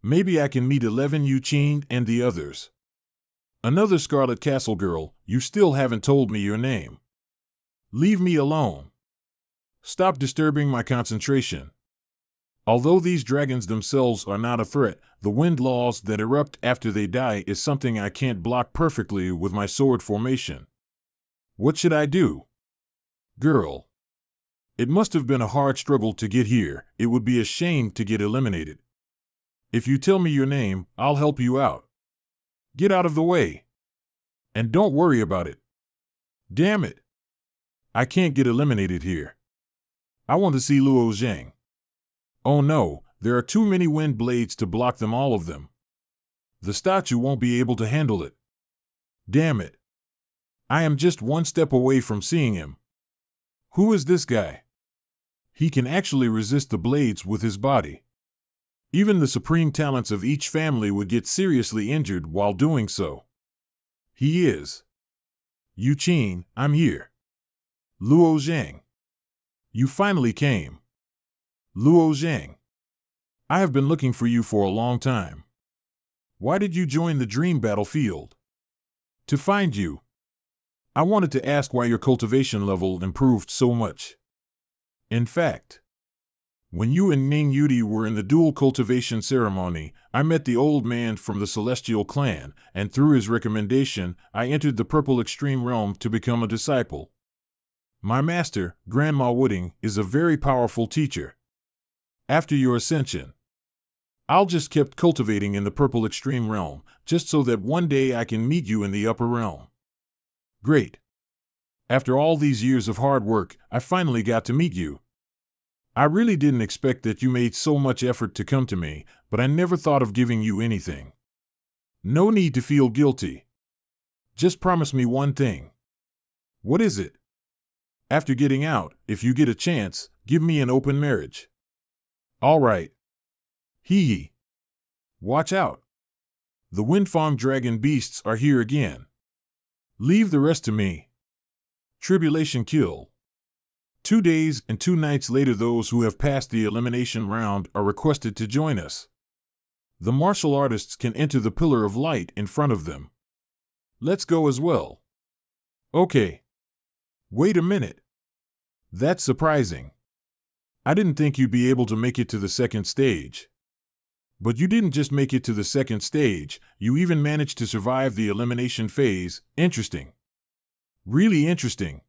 Maybe I can meet 11 Yuqin and the others. Another Scarlet Castle girl, you still haven't told me your name. Leave me alone. Stop disturbing my concentration. Although these dragons themselves are not a threat, the wind laws that erupt after they die is something I can't block perfectly with my sword formation. What should I do? Girl. It must have been a hard struggle to get here. It would be a shame to get eliminated. If you tell me your name, I'll help you out. Get out of the way. And don't worry about it. Damn it. I can't get eliminated here. I want to see Luo Zhang. Oh no, there are too many wind blades to block them, all of them. The statue won't be able to handle it. Damn it. I am just one step away from seeing him. Who is this guy? He can actually resist the blades with his body. Even the supreme talents of each family would get seriously injured while doing so. He is. Yu Qin, I'm here. Luo Zhang. You finally came. Luo Zhang. I have been looking for you for a long time. Why did you join the dream battlefield? To find you. I wanted to ask why your cultivation level improved so much. In fact, when you and Ning Yudi were in the dual cultivation ceremony, I met the old man from the Celestial clan, and through his recommendation, I entered the Purple Extreme Realm to become a disciple. My master, Grandma Wooding, is a very powerful teacher. After your ascension, I'll just kept cultivating in the Purple Extreme Realm, just so that one day I can meet you in the Upper Realm. Great. After all these years of hard work, I finally got to meet you. I really didn't expect that you made so much effort to come to me, but I never thought of giving you anything. No need to feel guilty. Just promise me one thing. What is it? After getting out, if you get a chance, give me an open marriage. All right. Hee. Watch out. The wind farm dragon beasts are here again. Leave the rest to me. Tribulation kill. 2 days and 2 nights later, those who have passed the elimination round are requested to join us. The martial artists can enter the pillar of light in front of them. Let's go as well. Okay. Wait a minute. That's surprising. I didn't think you'd be able to make it to the second stage. But you didn't just make it to the second stage, you even managed to survive the elimination phase. Interesting. Really interesting.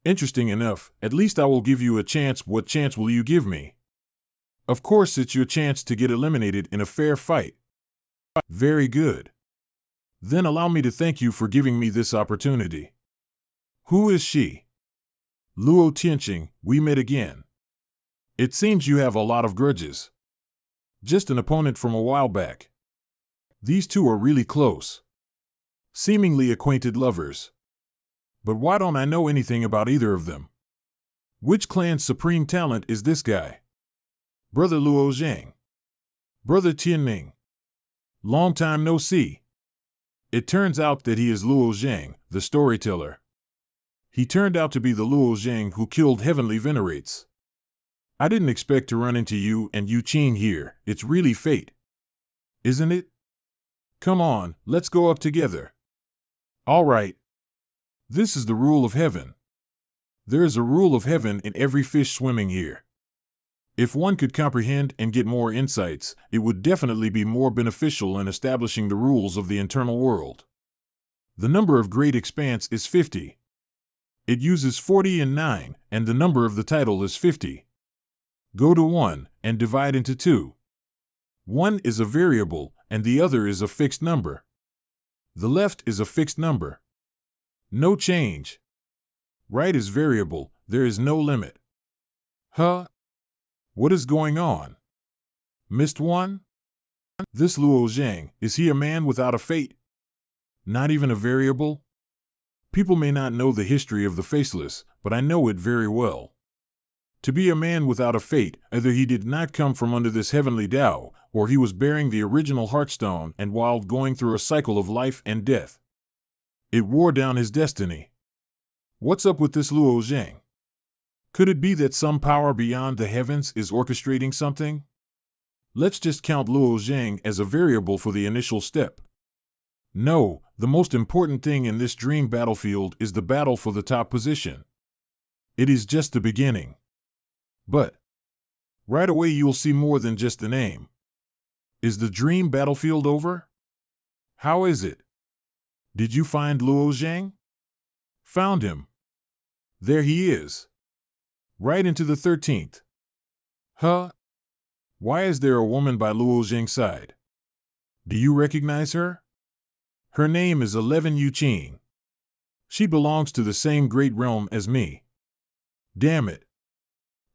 Interesting enough, at least I will give you a chance. What chance will you give me? Of course, it's your chance to get eliminated in a fair fight. Very good. Then allow me to thank you for giving me this opportunity. Who is she? Luo Tianqing, we met again. It seems you have a lot of grudges. Just an opponent from a while back. These two are really close. Seemingly acquainted lovers. But why don't I know anything about either of them? Which clan's supreme talent is this guy? Brother Luo Zhang. Brother Tianming. Long time no see. It turns out that he is Luo Zhang, the storyteller. He turned out to be the Luo Zhang who killed Heavenly Venerates. I didn't expect to run into you and Yu Qin here. It's really fate. Isn't it? Come on, let's go up together. All right. This is the rule of heaven. There is a rule of heaven in every fish swimming here. If one could comprehend and get more insights, it would definitely be more beneficial in establishing the rules of the internal world. The number of great expanse is 50. It uses 40 and 9, and the number of the title is 50. Go to 1 and divide into 2. 1 is a variable, and the other is a fixed number. The left is a fixed number. No change. Right is variable, there is no limit. Huh? What is going on? Missed one? This Luo Zhang, is he a man without a fate? Not even a variable? People may not know the history of the faceless, but I know it very well. To be a man without a fate, either he did not come from under this heavenly Tao, or he was bearing the original Heartstone and while going through a cycle of life and death. It wore down his destiny. What's up with this Luo Zhang? Could it be that some power beyond the heavens is orchestrating something? Let's just count Luo Zhang as a variable for the initial step. No, the most important thing in this dream battlefield is the battle for the top position. It is just the beginning. But right away you'll see more than just the name. Is the dream battlefield over? How is it? Did you find Luo Zhang? Found him. There he is. right into the 13th. Huh? Why is there a woman by Luo Jing's side? Do you recognize her? Her name is 11 Yuqing. She belongs to the same great realm as me. Damn it.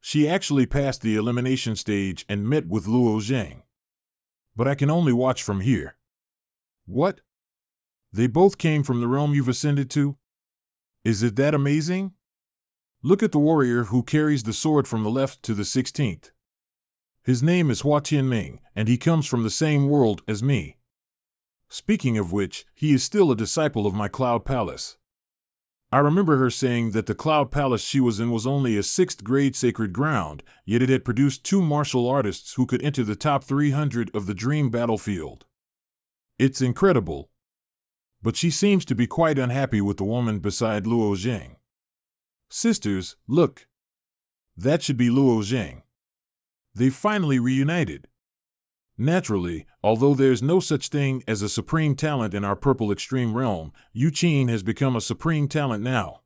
She actually passed the elimination stage and met with Luo Jing. But I can only watch from here. What? They both came from the realm you've ascended to? Is it that amazing? Look at the warrior who carries the sword from the left to the 16th. His name is Hua Tianming, and he comes from the same world as me. Speaking of which, he is still a disciple of my Cloud Palace. I remember her saying that the Cloud Palace she was in was only a 6th grade sacred ground, yet it had produced 2 martial artists who could enter the top 300 of the dream battlefield. It's incredible. But she seems to be quite unhappy with the woman beside Luo Jing. Sisters, look. That should be Luo Jing. They've finally reunited. Naturally, although there's no such thing as a supreme talent in our purple extreme realm, Yuqing has become a supreme talent now.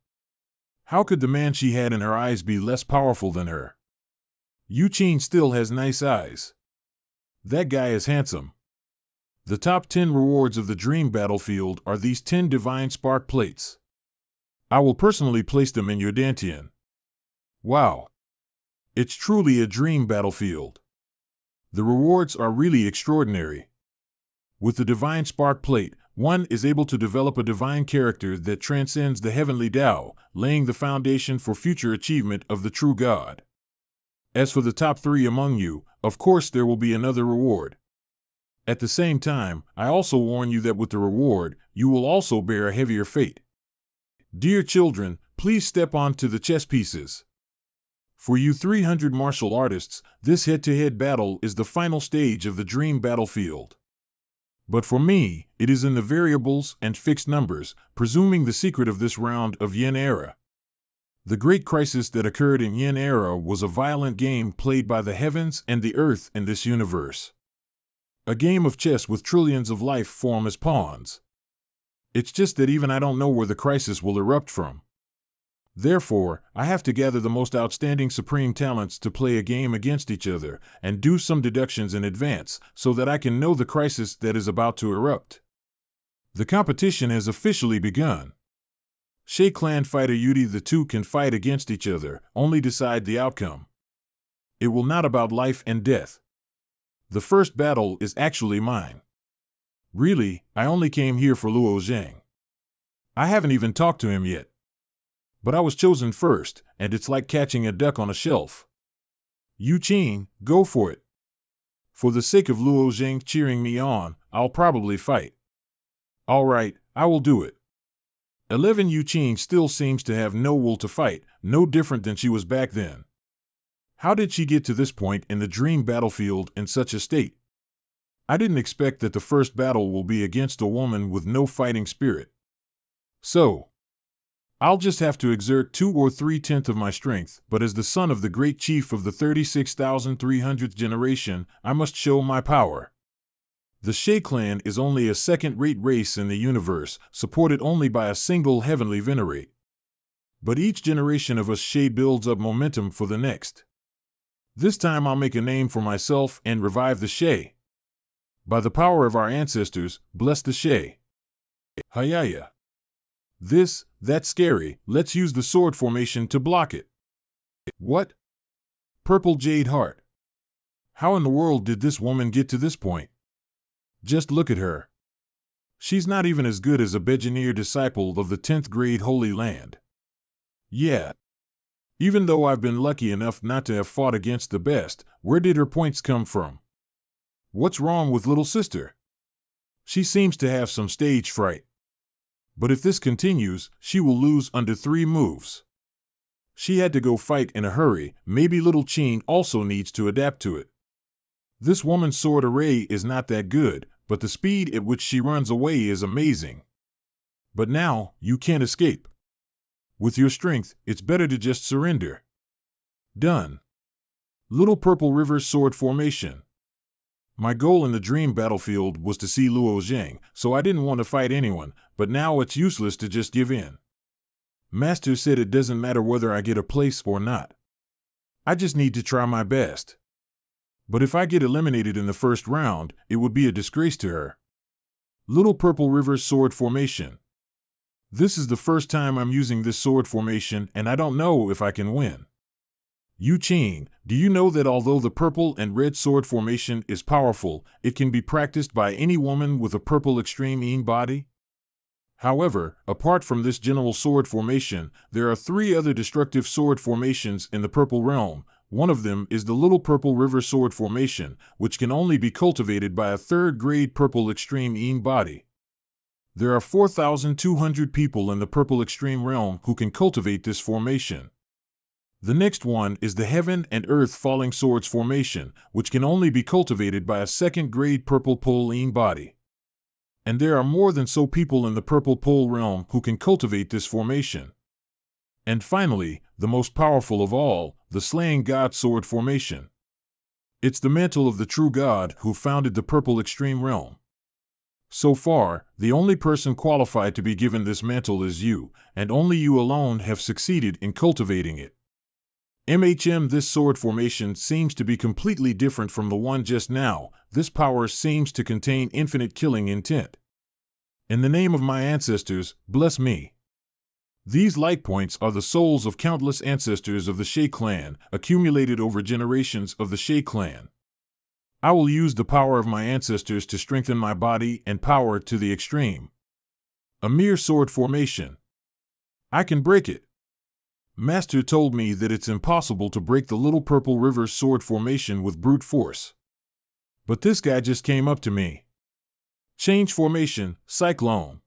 How could the man she had in her eyes be less powerful than her? Yuqing still has nice eyes. That guy is handsome. The top 10 rewards of the dream battlefield are these 10 divine spark plates. I will personally place them in your dantian. Wow. It's truly a dream battlefield. The rewards are really extraordinary. With the divine spark plate, one is able to develop a divine character that transcends the heavenly Tao, laying the foundation for future achievement of the true God. As for the top 3 among you, of course there will be another reward. At the same time, I also warn you that with the reward, you will also bear a heavier fate. Dear children, please step onto the chess pieces. For you 300 martial artists, this head-to-head battle is the final stage of the dream battlefield. But for me, it is in the variables and fixed numbers, presuming the secret of this round of Yin era. The great crisis that occurred in Yin era was a violent game played by the heavens and the earth in this universe. A game of chess with trillions of life form as pawns. It's just that even I don't know where the crisis will erupt from. Therefore, I have to gather the most outstanding supreme talents to play a game against each other, and do some deductions in advance, so that I can know the crisis that is about to erupt. The competition has officially begun. Shay Clan fighter Yudi, the two can fight against each other, only decide the outcome. It will not about life and death. The first battle is actually mine. Really, I only came here for Luo Jing. I haven't even talked to him yet. But I was chosen first, and it's like catching a duck on a shelf. Yuqing, go for it. For the sake of Luo Jing cheering me on, I'll probably fight. All right, I will do it. 11 Yuqing still seems to have no will to fight, no different than she was back then. How did she get to this point in the dream battlefield in such a state? I didn't expect that the first battle will be against a woman with no fighting spirit. So, I'll just have to exert 2 or 3/10 of my strength, but as the son of the great chief of the 36,300th generation, I must show my power. The Shay clan is only a second-rate race in the universe, supported only by a single heavenly venerate. But each generation of us Shay builds up momentum for the next. This time I'll make a name for myself and revive the Shay. By the power of our ancestors, bless the Shay. Hayaya. That's scary, let's use the sword formation to block it. What? Purple Jade Heart. How in the world did this woman get to this point? Just look at her. She's not even as good as a Beginner disciple of the 10th grade Holy Land. Yeah. Even though I've been lucky enough not to have fought against the best, where did her points come from? What's wrong with little sister? She seems to have some stage fright. But if this continues, she will lose under 3 moves. She had to go fight in a hurry, maybe little Qing also needs to adapt to it. This woman's sword array is not that good, but the speed at which she runs away is amazing. But now, you can't escape. With your strength, it's better to just surrender. Done. Little Purple River Sword Formation. My goal in the dream battlefield was to see Luo Jing, so I didn't want to fight anyone, but now it's useless to just give in. Master said it doesn't matter whether I get a place or not. I just need to try my best. But if I get eliminated in the first round, it would be a disgrace to her. Little Purple River's sword formation. This is the first time I'm using this sword formation, and I don't know if I can win. Yu-Qing, do you know that although the purple and red sword formation is powerful, it can be practiced by any woman with a purple extreme yin body? However, apart from this general sword formation, there are 3 other destructive sword formations in the purple realm. One of them is the Little Purple River sword formation, which can only be cultivated by a 3rd-grade purple extreme yin body. There are 4,200 people in the purple extreme realm who can cultivate this formation. The next one is the Heaven and Earth Falling Swords formation, which can only be cultivated by a 2nd-grade purple pole yin body. And there are more than so people in the purple pole realm who can cultivate this formation. And finally, the most powerful of all, the Slaying God sword formation. It's the mantle of the true God who founded the purple extreme realm. So far, the only person qualified to be given this mantle is you, and only you alone have succeeded in cultivating it. This sword formation seems to be completely different from the one just now. This power seems to contain infinite killing intent. In the name of my ancestors, bless me. These light points are the souls of countless ancestors of the Shay clan, accumulated over generations of the Shay clan. I will use the power of my ancestors to strengthen my body and power to the extreme. A mere sword formation. I can break it. Master told me that it's impossible to break the Little Purple River sword formation with brute force. But this guy just came up to me. Change formation, Cyclone.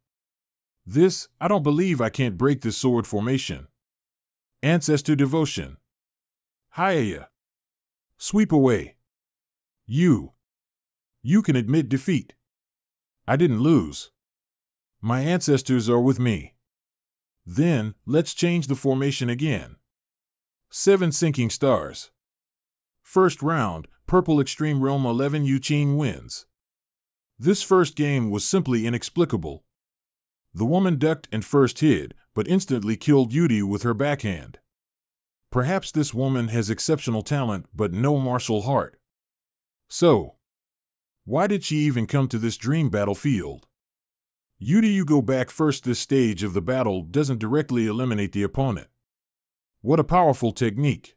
I don't believe I can't break this sword formation. Ancestor devotion. Hiya. Sweep away. You can admit defeat. I didn't lose. My ancestors are with me. Then, let's change the formation again. 7 sinking stars. First round, Purple Extreme Realm 11 Yu-Qing wins. This first game was simply inexplicable. The woman ducked and first hid, but instantly killed Yudi with her backhand. Perhaps this woman has exceptional talent but no martial heart. So, why did she even come to this dream battlefield? Yudi, you go back first. This stage of the battle doesn't directly eliminate the opponent. What a powerful technique.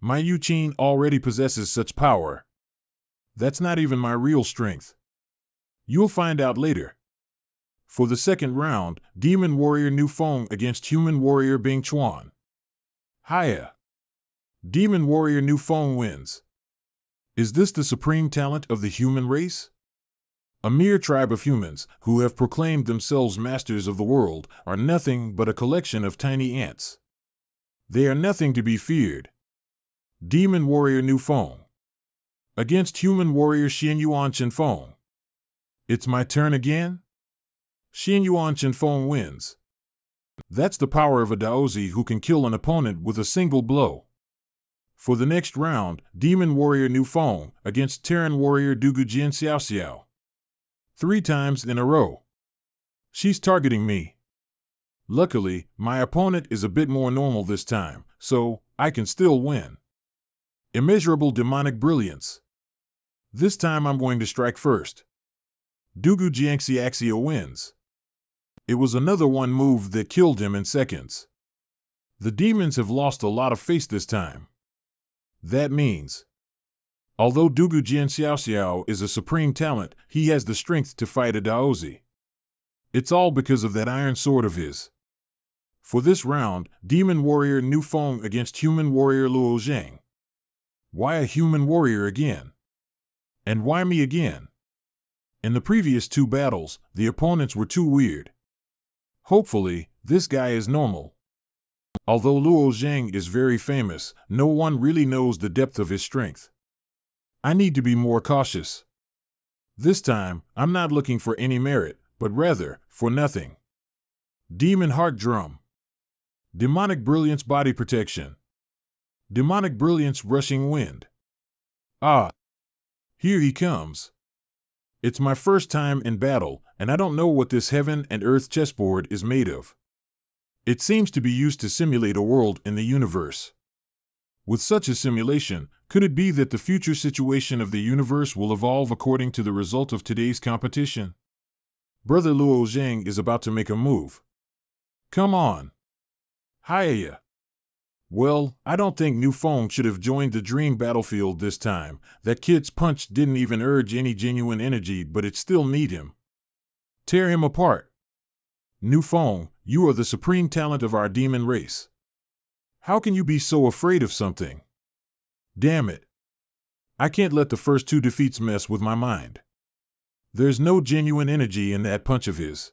My Yu-Qing already possesses such power. That's not even my real strength. You'll find out later. For the second round, Demon Warrior Nu Feng against Human Warrior Bing Chuan. Hiya. Demon Warrior Nu Feng wins. Is this the supreme talent of the human race? A mere tribe of humans, who have proclaimed themselves masters of the world, are nothing but a collection of tiny ants. They are nothing to be feared. Demon Warrior Nu Feng against Human Warrior Xianyuan Chenfeng. It's my turn again? Xianyuan Chenfeng wins. That's the power of a Daozi who can kill an opponent with a single blow. For the next round, Demon Warrior Nu Feng against Terran Warrior Dugu Jian Xiao Xiao. 3 times in a row. She's targeting me. Luckily, my opponent is a bit more normal this time, so I can still win. Immeasurable demonic brilliance. This time I'm going to strike first. Dugu Jiangxi Axia wins. It was another one move that killed him in seconds. The demons have lost a lot of face this time. That means, although Dugu Jian Xiao Xiao is a supreme talent, he has the strength to fight a Daozi. It's all because of that iron sword of his. For this round, Demon Warrior Nu Feng against Human Warrior Luo Zhang. Why a Human Warrior again? And why me again? In the previous 2 battles, the opponents were too weird. Hopefully, this guy is normal. Although Luo Zhang is very famous, no one really knows the depth of his strength. I need to be more cautious. This time, I'm not looking for any merit, but rather, for nothing. Demon Heart Drum. Demonic Brilliance Body Protection. Demonic Brilliance Rushing Wind. Ah! Here he comes. It's my first time in battle, and I don't know what this heaven and earth chessboard is made of. It seems to be used to simulate a world in the universe. With such a simulation, could it be that the future situation of the universe will evolve according to the result of today's competition? Brother Luo Zhang is about to make a move. Come on. Hiya. Well, I don't think New Feng should have joined the dream battlefield this time. That kid's punch didn't even urge any genuine energy, but it still need him. Tear him apart. New Feng, you are the supreme talent of our demon race. How can you be so afraid of something? Damn it. I can't let the first two defeats mess with my mind. There's no genuine energy in that punch of his.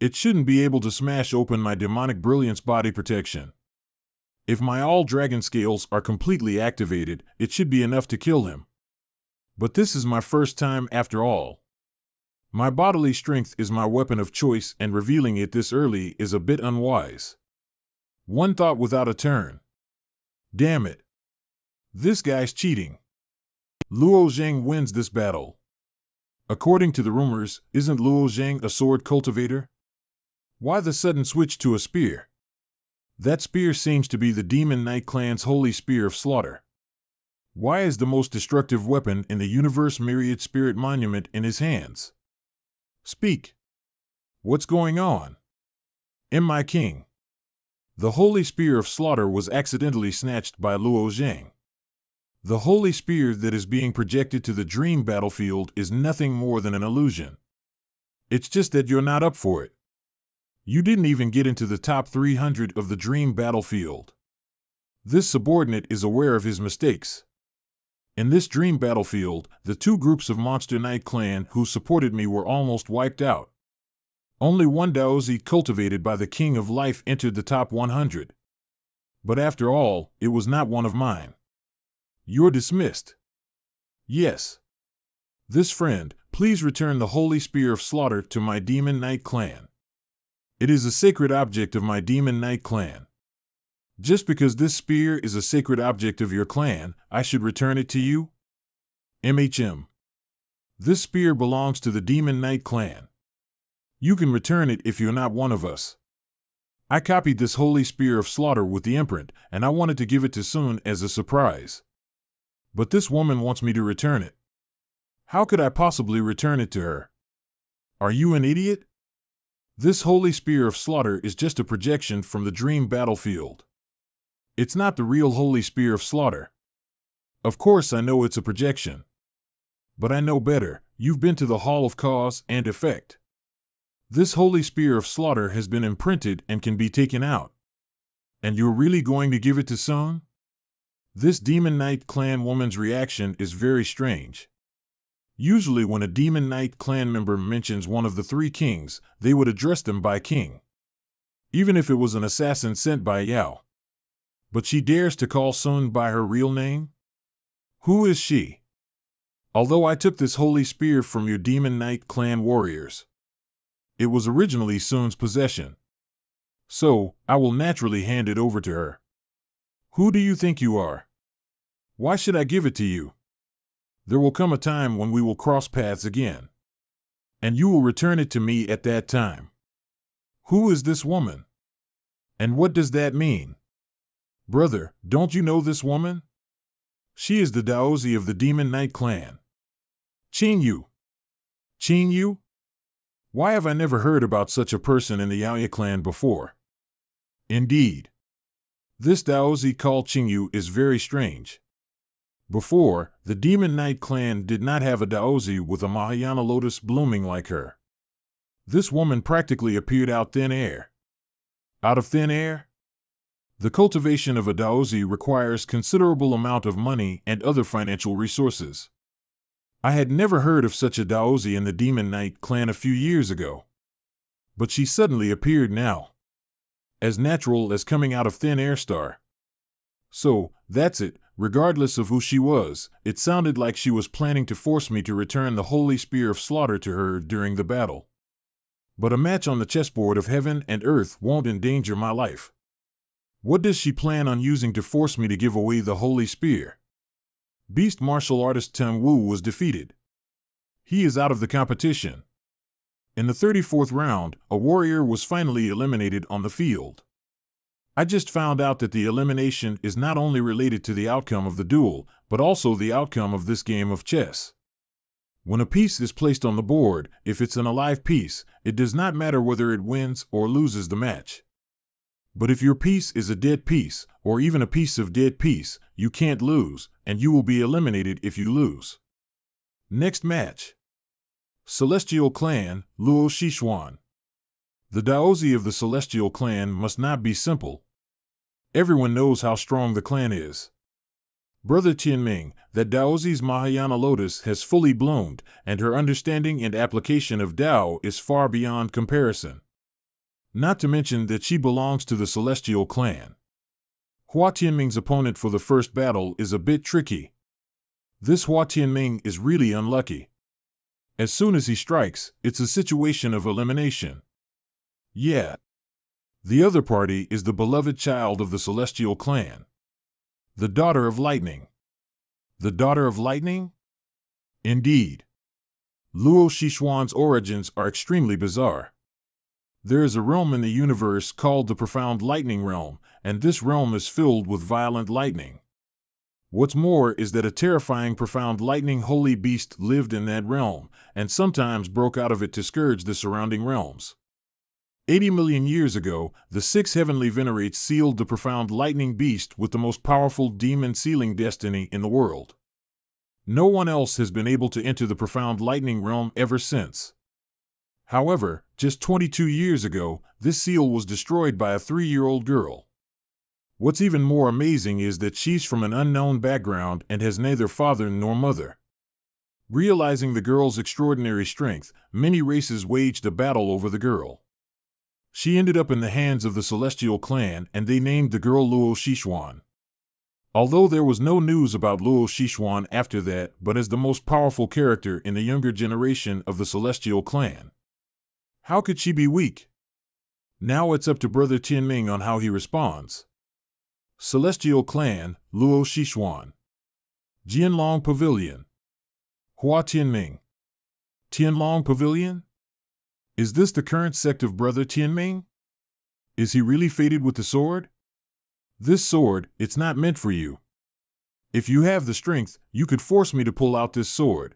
It shouldn't be able to smash open my demonic brilliance body protection. If my all-dragon scales are completely activated, it should be enough to kill him. But this is my first time after all. My bodily strength is my weapon of choice, and revealing it this early is a bit unwise. One thought without a turn. Damn it. This guy's cheating. Luo Zhang wins this battle. According to the rumors, isn't Luo Zhang a sword cultivator? Why the sudden switch to a spear? That spear seems to be the Demon Knight clan's holy spear of slaughter. Why is the most destructive weapon in the universe myriad spirit monument in his hands? Speak. What's going on? Am my king? The holy spear of slaughter was accidentally snatched by Luo Zhang. The holy spear that is being projected to the dream battlefield is nothing more than an illusion. It's just that you're not up for it. You didn't even get into the top 300 of the dream battlefield. This subordinate is aware of his mistakes. In this dream battlefield, the two groups of Monster Knight clan who supported me were almost wiped out. Only one Daozi cultivated by the King of Life entered the top 100. But after all, it was not one of mine. You're dismissed. Yes. This friend, please return the Holy Spear of Slaughter to my Demon Knight clan. It is a sacred object of my Demon Knight clan. Just because this spear is a sacred object of your clan, I should return it to you? This spear belongs to the Demon Knight clan. You can return it if you're not one of us. I copied this Holy Spear of Slaughter with the imprint, and I wanted to give it to Sun as a surprise. But this woman wants me to return it. How could I possibly return it to her? Are you an idiot? This Holy Spear of Slaughter is just a projection from the dream battlefield. It's not the real Holy Spear of Slaughter. Of course I know it's a projection. But I know better. You've been to the Hall of Cause and Effect. This Holy Spear of Slaughter has been imprinted and can be taken out. And you're really going to give it to Sun? This Demon Knight clan woman's reaction is very strange. Usually when a Demon Knight clan member mentions one of the three kings, they would address them by king. Even if it was an assassin sent by Yao. But she dares to call Sun by her real name? Who is she? Although I took this holy spear from your Demon Knight clan warriors, it was originally Sun's possession. So, I will naturally hand it over to her. Who do you think you are? Why should I give it to you? There will come a time when we will cross paths again. And you will return it to me at that time. Who is this woman? And what does that mean? Brother, don't you know this woman? She is the Daozi of the Demon Knight clan. Qing Yu. Qing Yu? Why have I never heard about such a person in the Yahello clan before? Indeed. This Daozi called Qing Yu is very strange. Before, the Demon Knight clan did not have a Daozi with a Mahayana lotus blooming like her. This woman practically appeared out thin air. Out of thin air? The cultivation of a Daozi requires considerable amount of money and other financial resources. I had never heard of such a Daozi in the Demon Knight clan a few years ago. But she suddenly appeared now. As natural as coming out of thin air star. So, that's it. Regardless of who she was, it sounded like she was planning to force me to return the Holy Spear of Slaughter to her during the battle. But a match on the chessboard of heaven and earth won't endanger my life. What does she plan on using to force me to give away the Holy Spear? Beast martial artist Teng Wu was defeated. He is out of the competition. In the 34th round, a warrior was finally eliminated on the field. I just found out that the elimination is not only related to the outcome of the duel, but also the outcome of this game of chess. When a piece is placed on the board, if it's an alive piece, it does not matter whether it wins or loses the match. But if your piece is a dead piece, or even a piece of dead piece, you can't lose, and you will be eliminated if you lose. Next match. Celestial Clan, Luo Shixuan. The Daozi of the Celestial Clan must not be simple. Everyone knows how strong the clan is. Brother Tianming, that Daozi's Mahayana lotus has fully bloomed, and her understanding and application of Dao is far beyond comparison. Not to mention that she belongs to the Celestial Clan. Hua Tianming's opponent for the first battle is a bit tricky. This Hua Tianming is really unlucky. As soon as he strikes, it's a situation of elimination. Yeah. The other party is the beloved child of the Celestial Clan. The Daughter of Lightning. The Daughter of Lightning? Indeed. Luo Shixuan's origins are extremely bizarre. There is a realm in the universe called the Profound Lightning Realm, and this realm is filled with violent lightning. What's more is that a terrifying profound lightning holy beast lived in that realm, and sometimes broke out of it to scourge the surrounding realms. 80 million years ago, the six heavenly venerates sealed the profound lightning beast with the most powerful demon sealing destiny in the world. No one else has been able to enter the profound lightning realm ever since. However, just 22 years ago, this seal was destroyed by a 3-year-old girl. What's even more amazing is that she's from an unknown background and has neither father nor mother. Realizing the girl's extraordinary strength, many races waged a battle over the girl. She ended up in the hands of the Celestial Clan, and they named the girl Luo Shixuan. Although there was no news about Luo Shixuan after that, but as the most powerful character in the younger generation of the Celestial Clan. How could she be weak? Now it's up to Brother Tianming on how he responds. Celestial Clan, Luo Shixuan. Jianlong Pavilion. Hua Tianming. Tianlong Pavilion? Is this the current sect of Brother Tianming? Is he really fated with the sword? This sword, it's not meant for you. If you have the strength, you could force me to pull out this sword.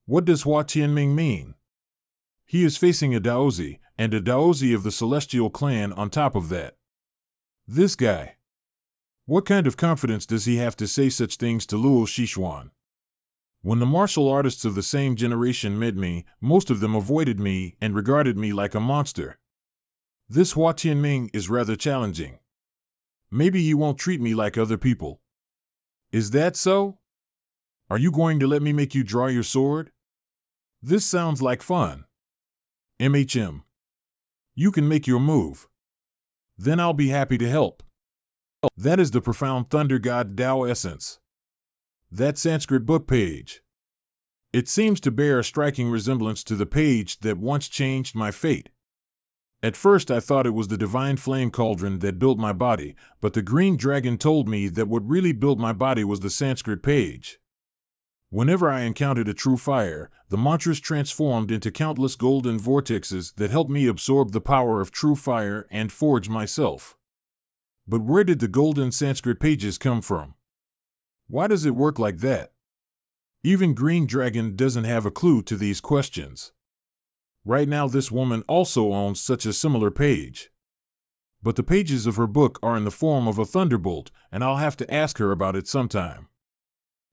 What does Hua Tianming mean? He is facing a Daozi, and a Daozi of the Celestial Clan on top of that. This guy. What kind of confidence does he have to say such things to Luo Shixuan? When the martial artists of the same generation met me, most of them avoided me and regarded me like a monster. This Hua Tianming is rather challenging. Maybe he won't treat me like other people. Is that so? Are you going to let me make you draw your sword? This sounds like fun. MHM. You can make your move. Then I'll be happy to help. That is the profound thunder god Dao essence. That Sanskrit book page. It seems to bear a striking resemblance to the page that once changed my fate. At first I thought it was the divine flame cauldron that built my body, but the green dragon told me that what really built my body was the Sanskrit page. Whenever I encountered a true fire, the mantras transformed into countless golden vortexes that helped me absorb the power of true fire and forge myself. But where did the golden Sanskrit pages come from? Why does it work like that? Even Green Dragon doesn't have a clue to these questions. Right now this woman also owns such a similar page. But the pages of her book are in the form of a thunderbolt, and I'll have to ask her about it sometime.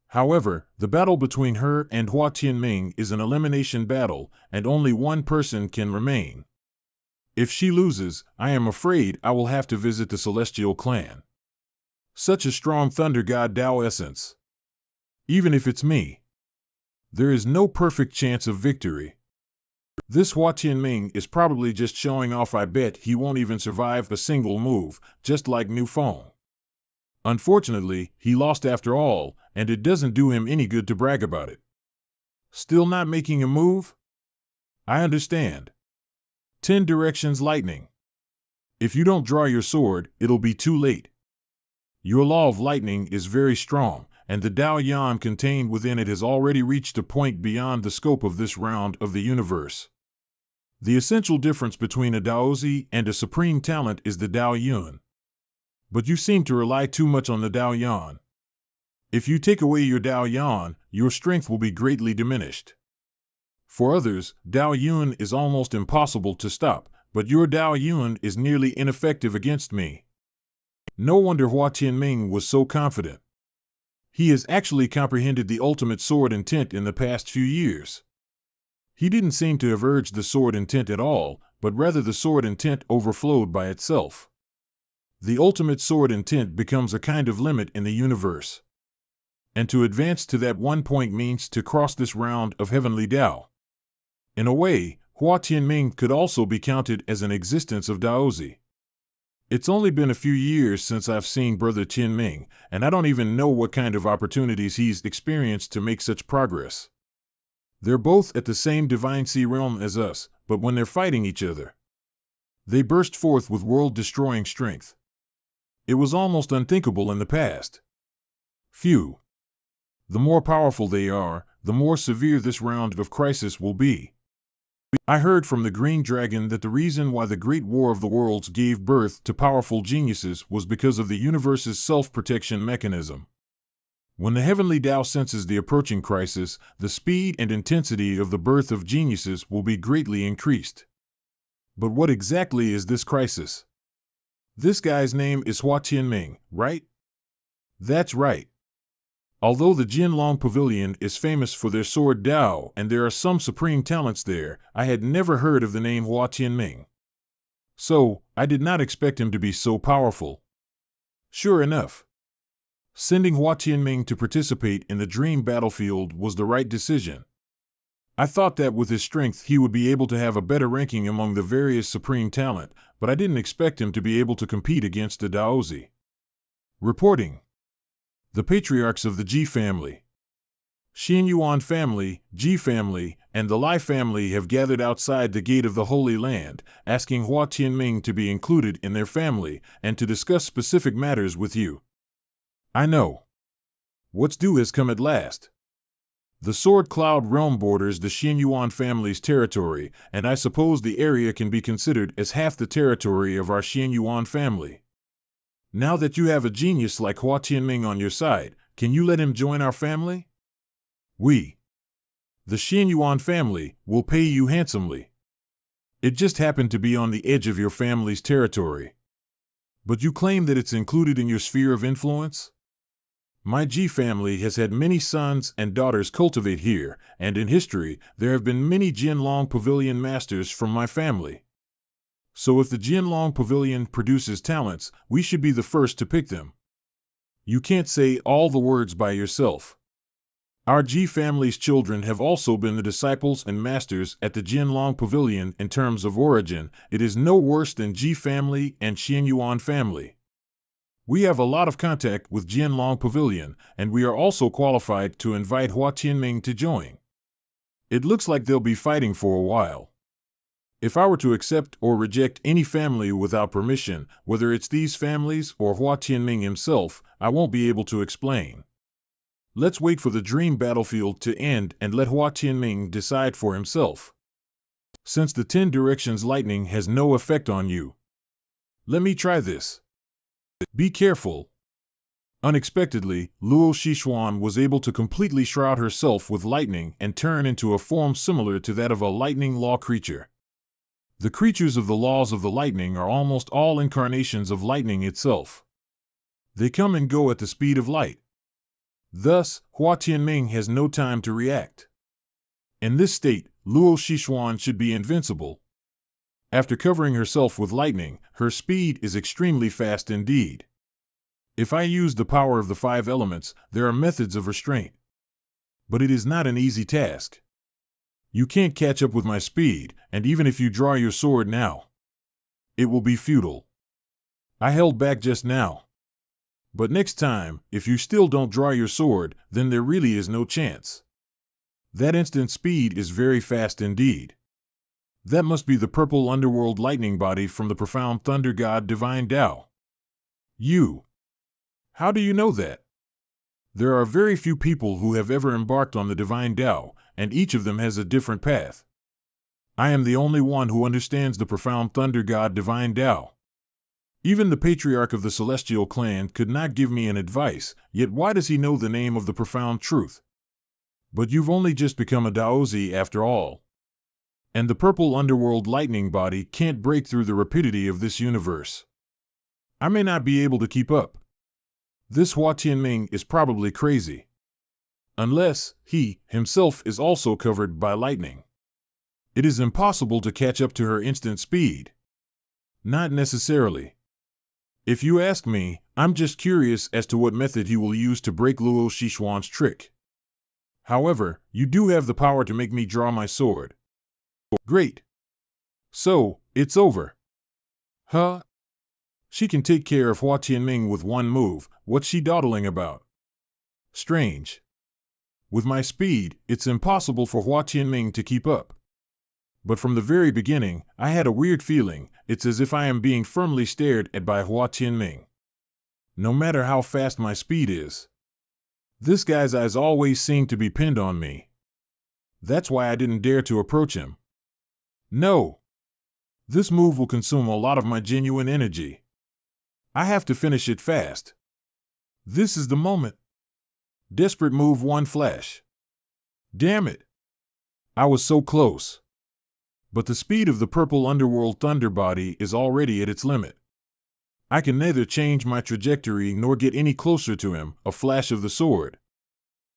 However, the battle between her and Hua Tianming is an elimination battle, and only one person can remain. If she loses, I am afraid I will have to visit the Celestial Clan. Such a strong thunder god Dao essence. Even if it's me. There is no perfect chance of victory. This Hua Tianming is probably just showing off. I bet he won't even survive a single move, just like New Phone. Unfortunately, he lost after all, and it doesn't do him any good to brag about it. Still not making a move? I understand. 10 directions lightning. If you don't draw your sword, it'll be too late. Your law of lightning is very strong, and the Dao Yan contained within it has already reached a point beyond the scope of this round of the universe. The essential difference between a Daozi and a supreme talent is the Dao Yun. But you seem to rely too much on the Dao Yan. If you take away your Dao Yan, your strength will be greatly diminished. For others, Dao Yun is almost impossible to stop, but your Dao Yun is nearly ineffective against me. No wonder Hua Tianming was so confident. He has actually comprehended the ultimate sword intent in the past few years. He didn't seem to have urged the sword intent at all, but rather the sword intent overflowed by itself. The ultimate sword intent becomes a kind of limit in the universe. And to advance to that one point means to cross this round of heavenly Dao. In a way, Hua Tianming could also be counted as an existence of Daozi. It's only been a few years since I've seen Brother Tianming, and I don't even know what kind of opportunities he's experienced to make such progress. They're both at the same divine sea realm as us, but when they're fighting each other, they burst forth with world-destroying strength. It was almost unthinkable in the past. Phew. The more powerful they are, the more severe this round of crisis will be. I heard from the Green Dragon that the reason why the Great War of the Worlds gave birth to powerful geniuses was because of the universe's self-protection mechanism. When the heavenly Tao senses the approaching crisis, the speed and intensity of the birth of geniuses will be greatly increased. But what exactly is this crisis? This guy's name is Hua Tianming, right? That's right. Although the Jinlong Pavilion is famous for their sword Dao and there are some supreme talents there, I had never heard of the name Hua Tianming. So, I did not expect him to be so powerful. Sure enough, sending Hua Tianming to participate in the dream battlefield was the right decision. I thought that with his strength he would be able to have a better ranking among the various supreme talent, but I didn't expect him to be able to compete against the Daozi. Reporting. The patriarchs of the Ji family, Xin Yuan family, Ji family, and the Lai family have gathered outside the gate of the Holy Land, asking Hua Tianming to be included in their family and to discuss specific matters with you. I know. What's due has come at last. The Sword Cloud realm borders the Xin Yuan family's territory, and I suppose the area can be considered as half the territory of our Xin Yuan family. Now that you have a genius like Hua Tianming on your side, can you let him join our family? We, the Xin Yuan family, will pay you handsomely. It just happened to be on the edge of your family's territory. But you claim that it's included in your sphere of influence? My Ji family has had many sons and daughters cultivate here, and in history, there have been many Jinlong Pavilion masters from my family. So if the Jinlong Pavilion produces talents, we should be the first to pick them. You can't say all the words by yourself. Our Ji family's children have also been the disciples and masters at the Jinlong Pavilion in terms of origin. It is no worse than Ji family and Xin Yuan family. We have a lot of contact with Jinlong Pavilion, and we are also qualified to invite Hua Tianming to join. It looks like they'll be fighting for a while. If I were to accept or reject any family without permission, whether it's these families or Hua Tianming himself, I won't be able to explain. Let's wait for the dream battlefield to end and let Hua Tianming decide for himself. Since the 10 directions lightning has no effect on you, let me try this. Be careful. Unexpectedly, Luo Xishuan was able to completely shroud herself with lightning and turn into a form similar to that of a lightning law creature. The creatures of the laws of the lightning are almost all incarnations of lightning itself. They come and go at the speed of light. Thus, Hua Tianming has no time to react. In this state, Luo Xishuan should be invincible. After covering herself with lightning, her speed is extremely fast indeed. If I use the power of the 5 elements, there are methods of restraint. But it is not an easy task. You can't catch up with my speed, and even if you draw your sword now, it will be futile. I held back just now. But next time, if you still don't draw your sword, then there really is no chance. That instant speed is very fast indeed. That must be the purple underworld lightning body from the profound thunder god Divine Tao. You. How do you know that? There are very few people who have ever embarked on the Divine Tao, and each of them has a different path. I am the only one who understands the profound thunder god Divine Tao. Even the patriarch of the celestial clan could not give me an advice, yet why does he know the name of the profound truth? But you've only just become a Daozi after all. And the purple underworld lightning body can't break through the rapidity of this universe. I may not be able to keep up. This Hua Tianming is probably crazy. Unless he, himself, is also covered by lightning. It is impossible to catch up to her instant speed. Not necessarily. If you ask me, I'm just curious as to what method he will use to break Luo Shishuan's trick. However, you do have the power to make me draw my sword. Great. So, it's over. Huh? She can take care of Hua Tianming with one move. What's she dawdling about? Strange. With my speed, it's impossible for Hua Tianming to keep up. But from the very beginning, I had a weird feeling. It's as if I am being firmly stared at by Hua Tianming. No matter how fast my speed is. This guy's eyes always seem to be pinned on me. That's why I didn't dare to approach him. No. This move will consume a lot of my genuine energy. I have to finish it fast. This is the moment. Desperate move one flash. Damn it. I was so close. But the speed of the purple underworld thunder body is already at its limit. I can neither change my trajectory nor get any closer to him, a flash of the sword.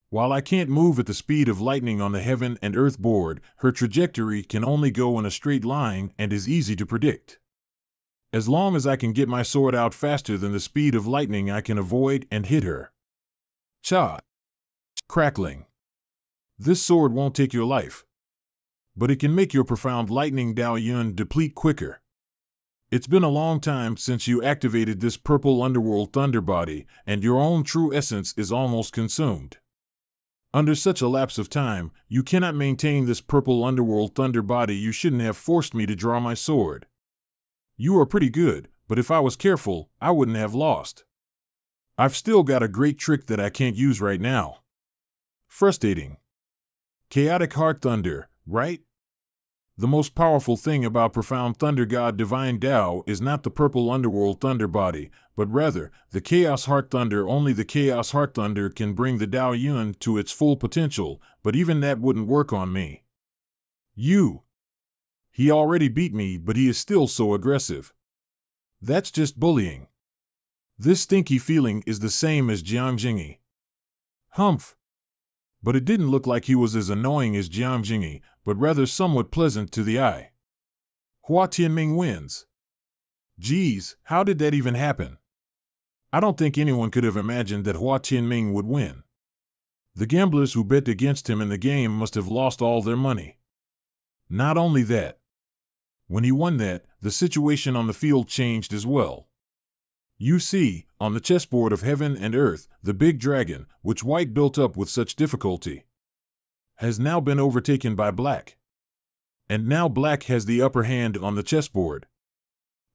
While I can't move at the speed of lightning on the heaven and earth board, her trajectory can only go in a straight line and is easy to predict. As long as I can get my sword out faster than the speed of lightning, I can avoid and hit her. Cha! Crackling. This sword won't take your life. But it can make your profound lightning Dao Yun deplete quicker. It's been a long time since you activated this purple underworld thunder body, and your own true essence is almost consumed. Under such a lapse of time, you cannot maintain this purple underworld thunder body. You shouldn't have forced me to draw my sword. You are pretty good, but if I was careful, I wouldn't have lost. I've still got a great trick that I can't use right now. Frustrating. Chaotic Heart Thunder, right? The most powerful thing about Profound Thunder God Divine Tao is not the purple underworld thunder body, but rather, the Chaos Heart Thunder. Only the Chaos Heart Thunder can bring the Dao Yun to its full potential, but even that wouldn't work on me. He already beat me, but he is still so aggressive. That's just bullying. This stinky feeling is the same as Jiang Jingyi. Humph. But it didn't look like he was as annoying as Jiang Jingyi, but rather somewhat pleasant to the eye. Hua Tianming wins. Geez, how did that even happen? I don't think anyone could have imagined that Hua Tianming would win. The gamblers who bet against him in the game must have lost all their money. Not only that. When he won that, the situation on the field changed as well. You see, on the chessboard of heaven and earth, the big dragon, which white built up with such difficulty, has now been overtaken by black. And now black has the upper hand on the chessboard.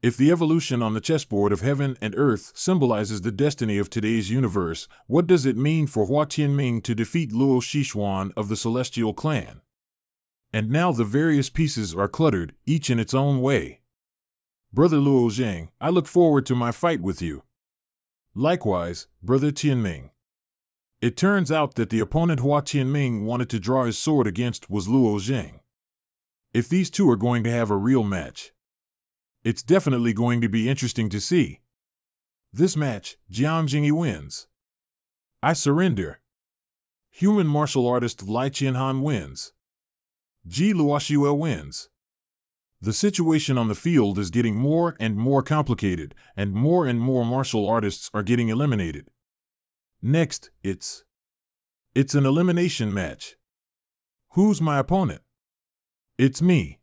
If the evolution on the chessboard of heaven and earth symbolizes the destiny of today's universe, what does it mean for Hua Tianming to defeat Luo Shishuan of the Celestial Clan? And now the various pieces are cluttered, each in its own way. Brother Luo Zhang, I look forward to my fight with you. Likewise, Brother Tianming. It turns out that the opponent Hua Tianming wanted to draw his sword against was Luo Zhang. If these two are going to have a real match, it's definitely going to be interesting to see. This match, Jiang Jingyi wins. I surrender. Human martial artist Lai Qianhan wins. Ji Luoxue wins. The situation on the field is getting more and more complicated, and more martial artists are getting eliminated. Next, it's an elimination match. Who's my opponent? It's me.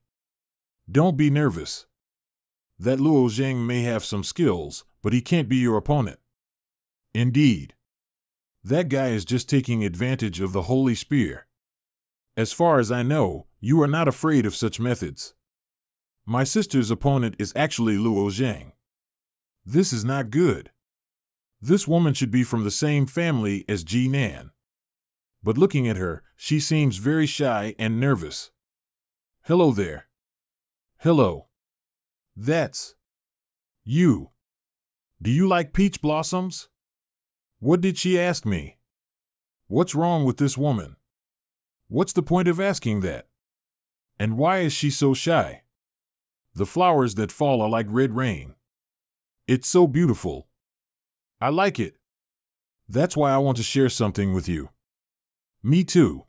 Don't be nervous. That Luo Zhang may have some skills, but he can't be your opponent. Indeed. That guy is just taking advantage of the Holy Spear. As far as I know, you are not afraid of such methods. My sister's opponent is actually Luo Zhang. This is not good. This woman should be from the same family as Ji Nan. But looking at her, she seems very shy and nervous. Hello there. Hello. That's you. Do you like peach blossoms? What did she ask me? What's wrong with this woman? What's the point of asking that? And why is she so shy? The flowers that fall are like red rain. It's so beautiful. I like it. That's why I want to share something with you. Me too.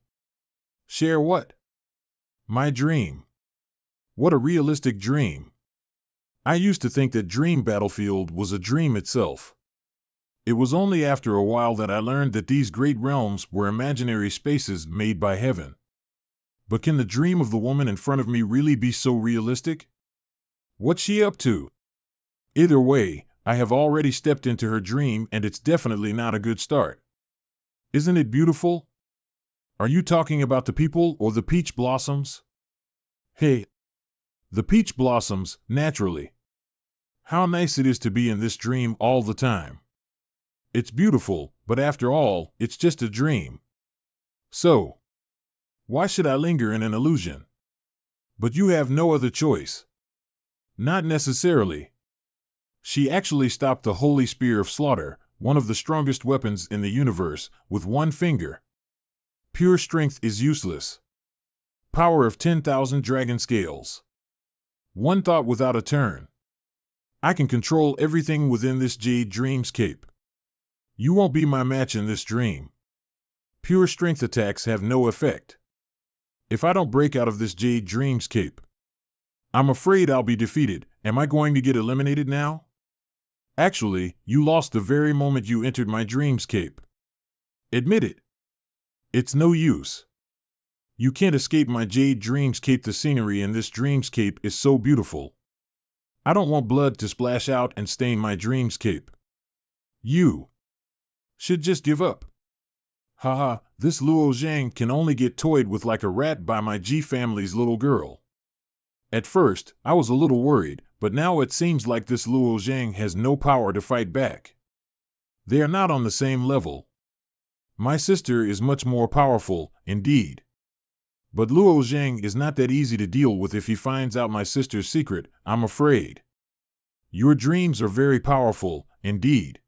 Share what? My dream. What a realistic dream. I used to think that Dream Battlefield was a dream itself. It was only after a while that I learned that these great realms were imaginary spaces made by heaven. But can the dream of the woman in front of me really be so realistic? What's she up to? Either way, I have already stepped into her dream and it's definitely not a good start. Isn't it beautiful? Are you talking about the people or the peach blossoms? Hey, the peach blossoms, naturally. How nice it is to be in this dream all the time. It's beautiful, but after all, it's just a dream. So, why should I linger in an illusion? But you have no other choice. Not necessarily. She actually stopped the holy spear of slaughter, one of the strongest weapons in the universe, with one finger. Pure strength is useless. Power of 10,000 dragon scales. One thought without a turn. I can control everything within this jade dreamscape. You won't be my match in this dream. Pure strength attacks have no effect. If I don't break out of this jade dreamscape, I'm afraid I'll be defeated. Am I going to get eliminated now? Actually, you lost the very moment you entered my dreamscape. Admit it. It's no use. You can't escape my jade dreamscape. The scenery in this dreamscape is so beautiful. I don't want blood to splash out and stain my dreamscape. You should just give up. Haha, this Luo Zhang can only get toyed with like a rat by my G family's little girl. At first, I was a little worried, but now it seems like this Luo Zhang has no power to fight back. They are not on the same level. My sister is much more powerful, indeed. But Luo Zhang is not that easy to deal with. If he finds out my sister's secret, I'm afraid. Your dreams are very powerful, indeed.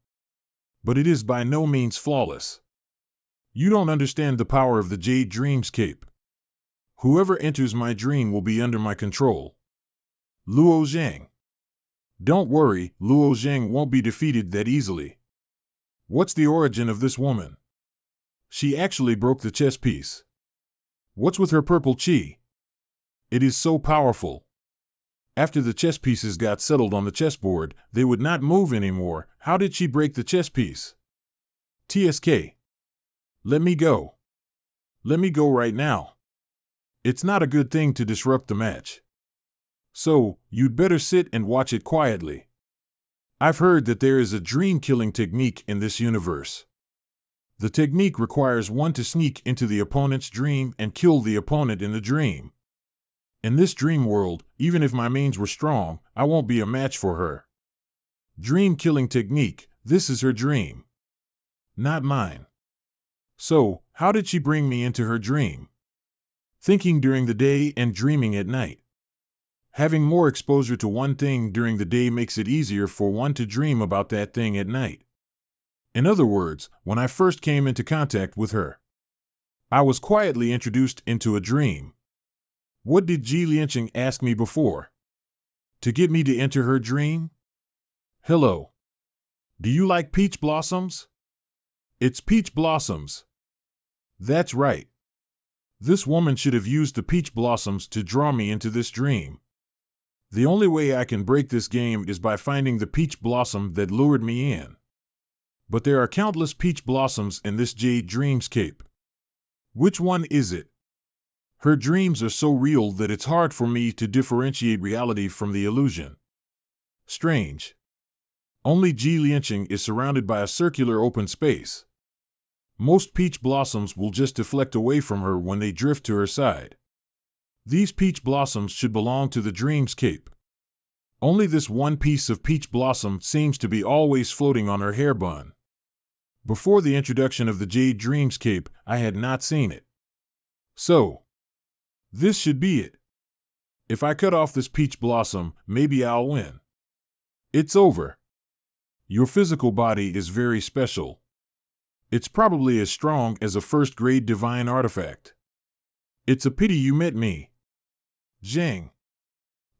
But it is by no means flawless. You don't understand the power of the Jade Dreamscape. Whoever enters my dream will be under my control. Luo Zhang. Don't worry, Luo Zhang won't be defeated that easily. What's the origin of this woman? She actually broke the chess piece. What's with her purple chi? It is so powerful. After the chess pieces got settled on the chessboard, they would not move anymore. How did she break the chess piece? TSK. Let me go. Let me go right now. It's not a good thing to disrupt the match. So, you'd better sit and watch it quietly. I've heard that there is a dream-killing technique in this universe. The technique requires one to sneak into the opponent's dream and kill the opponent in the dream. In this dream world, even if my mains were strong, I won't be a match for her. Dream-killing technique, this is her dream. Not mine. So, how did she bring me into her dream? Thinking during the day and dreaming at night. Having more exposure to one thing during the day makes it easier for one to dream about that thing at night. In other words, when I first came into contact with her, I was quietly introduced into a dream. What did Ji Lianqing ask me before? To get me to enter her dream? Hello. Do you like peach blossoms? It's peach blossoms. That's right. This woman should have used the peach blossoms to draw me into this dream. The only way I can break this game is by finding the peach blossom that lured me in. But there are countless peach blossoms in this jade dreamscape. Which one is it? Her dreams are so real that it's hard for me to differentiate reality from the illusion. Strange. Only Ji Lianqing is surrounded by a circular open space. Most peach blossoms will just deflect away from her when they drift to her side. These peach blossoms should belong to the dreamscape. Only this one piece of peach blossom seems to be always floating on her hair bun. Before the introduction of the jade dreamscape, I had not seen it. So, this should be it. If I cut off this peach blossom, maybe I'll win. It's over. Your physical body is very special. It's probably as strong as a first-grade divine artifact. It's a pity you met me. Zhang.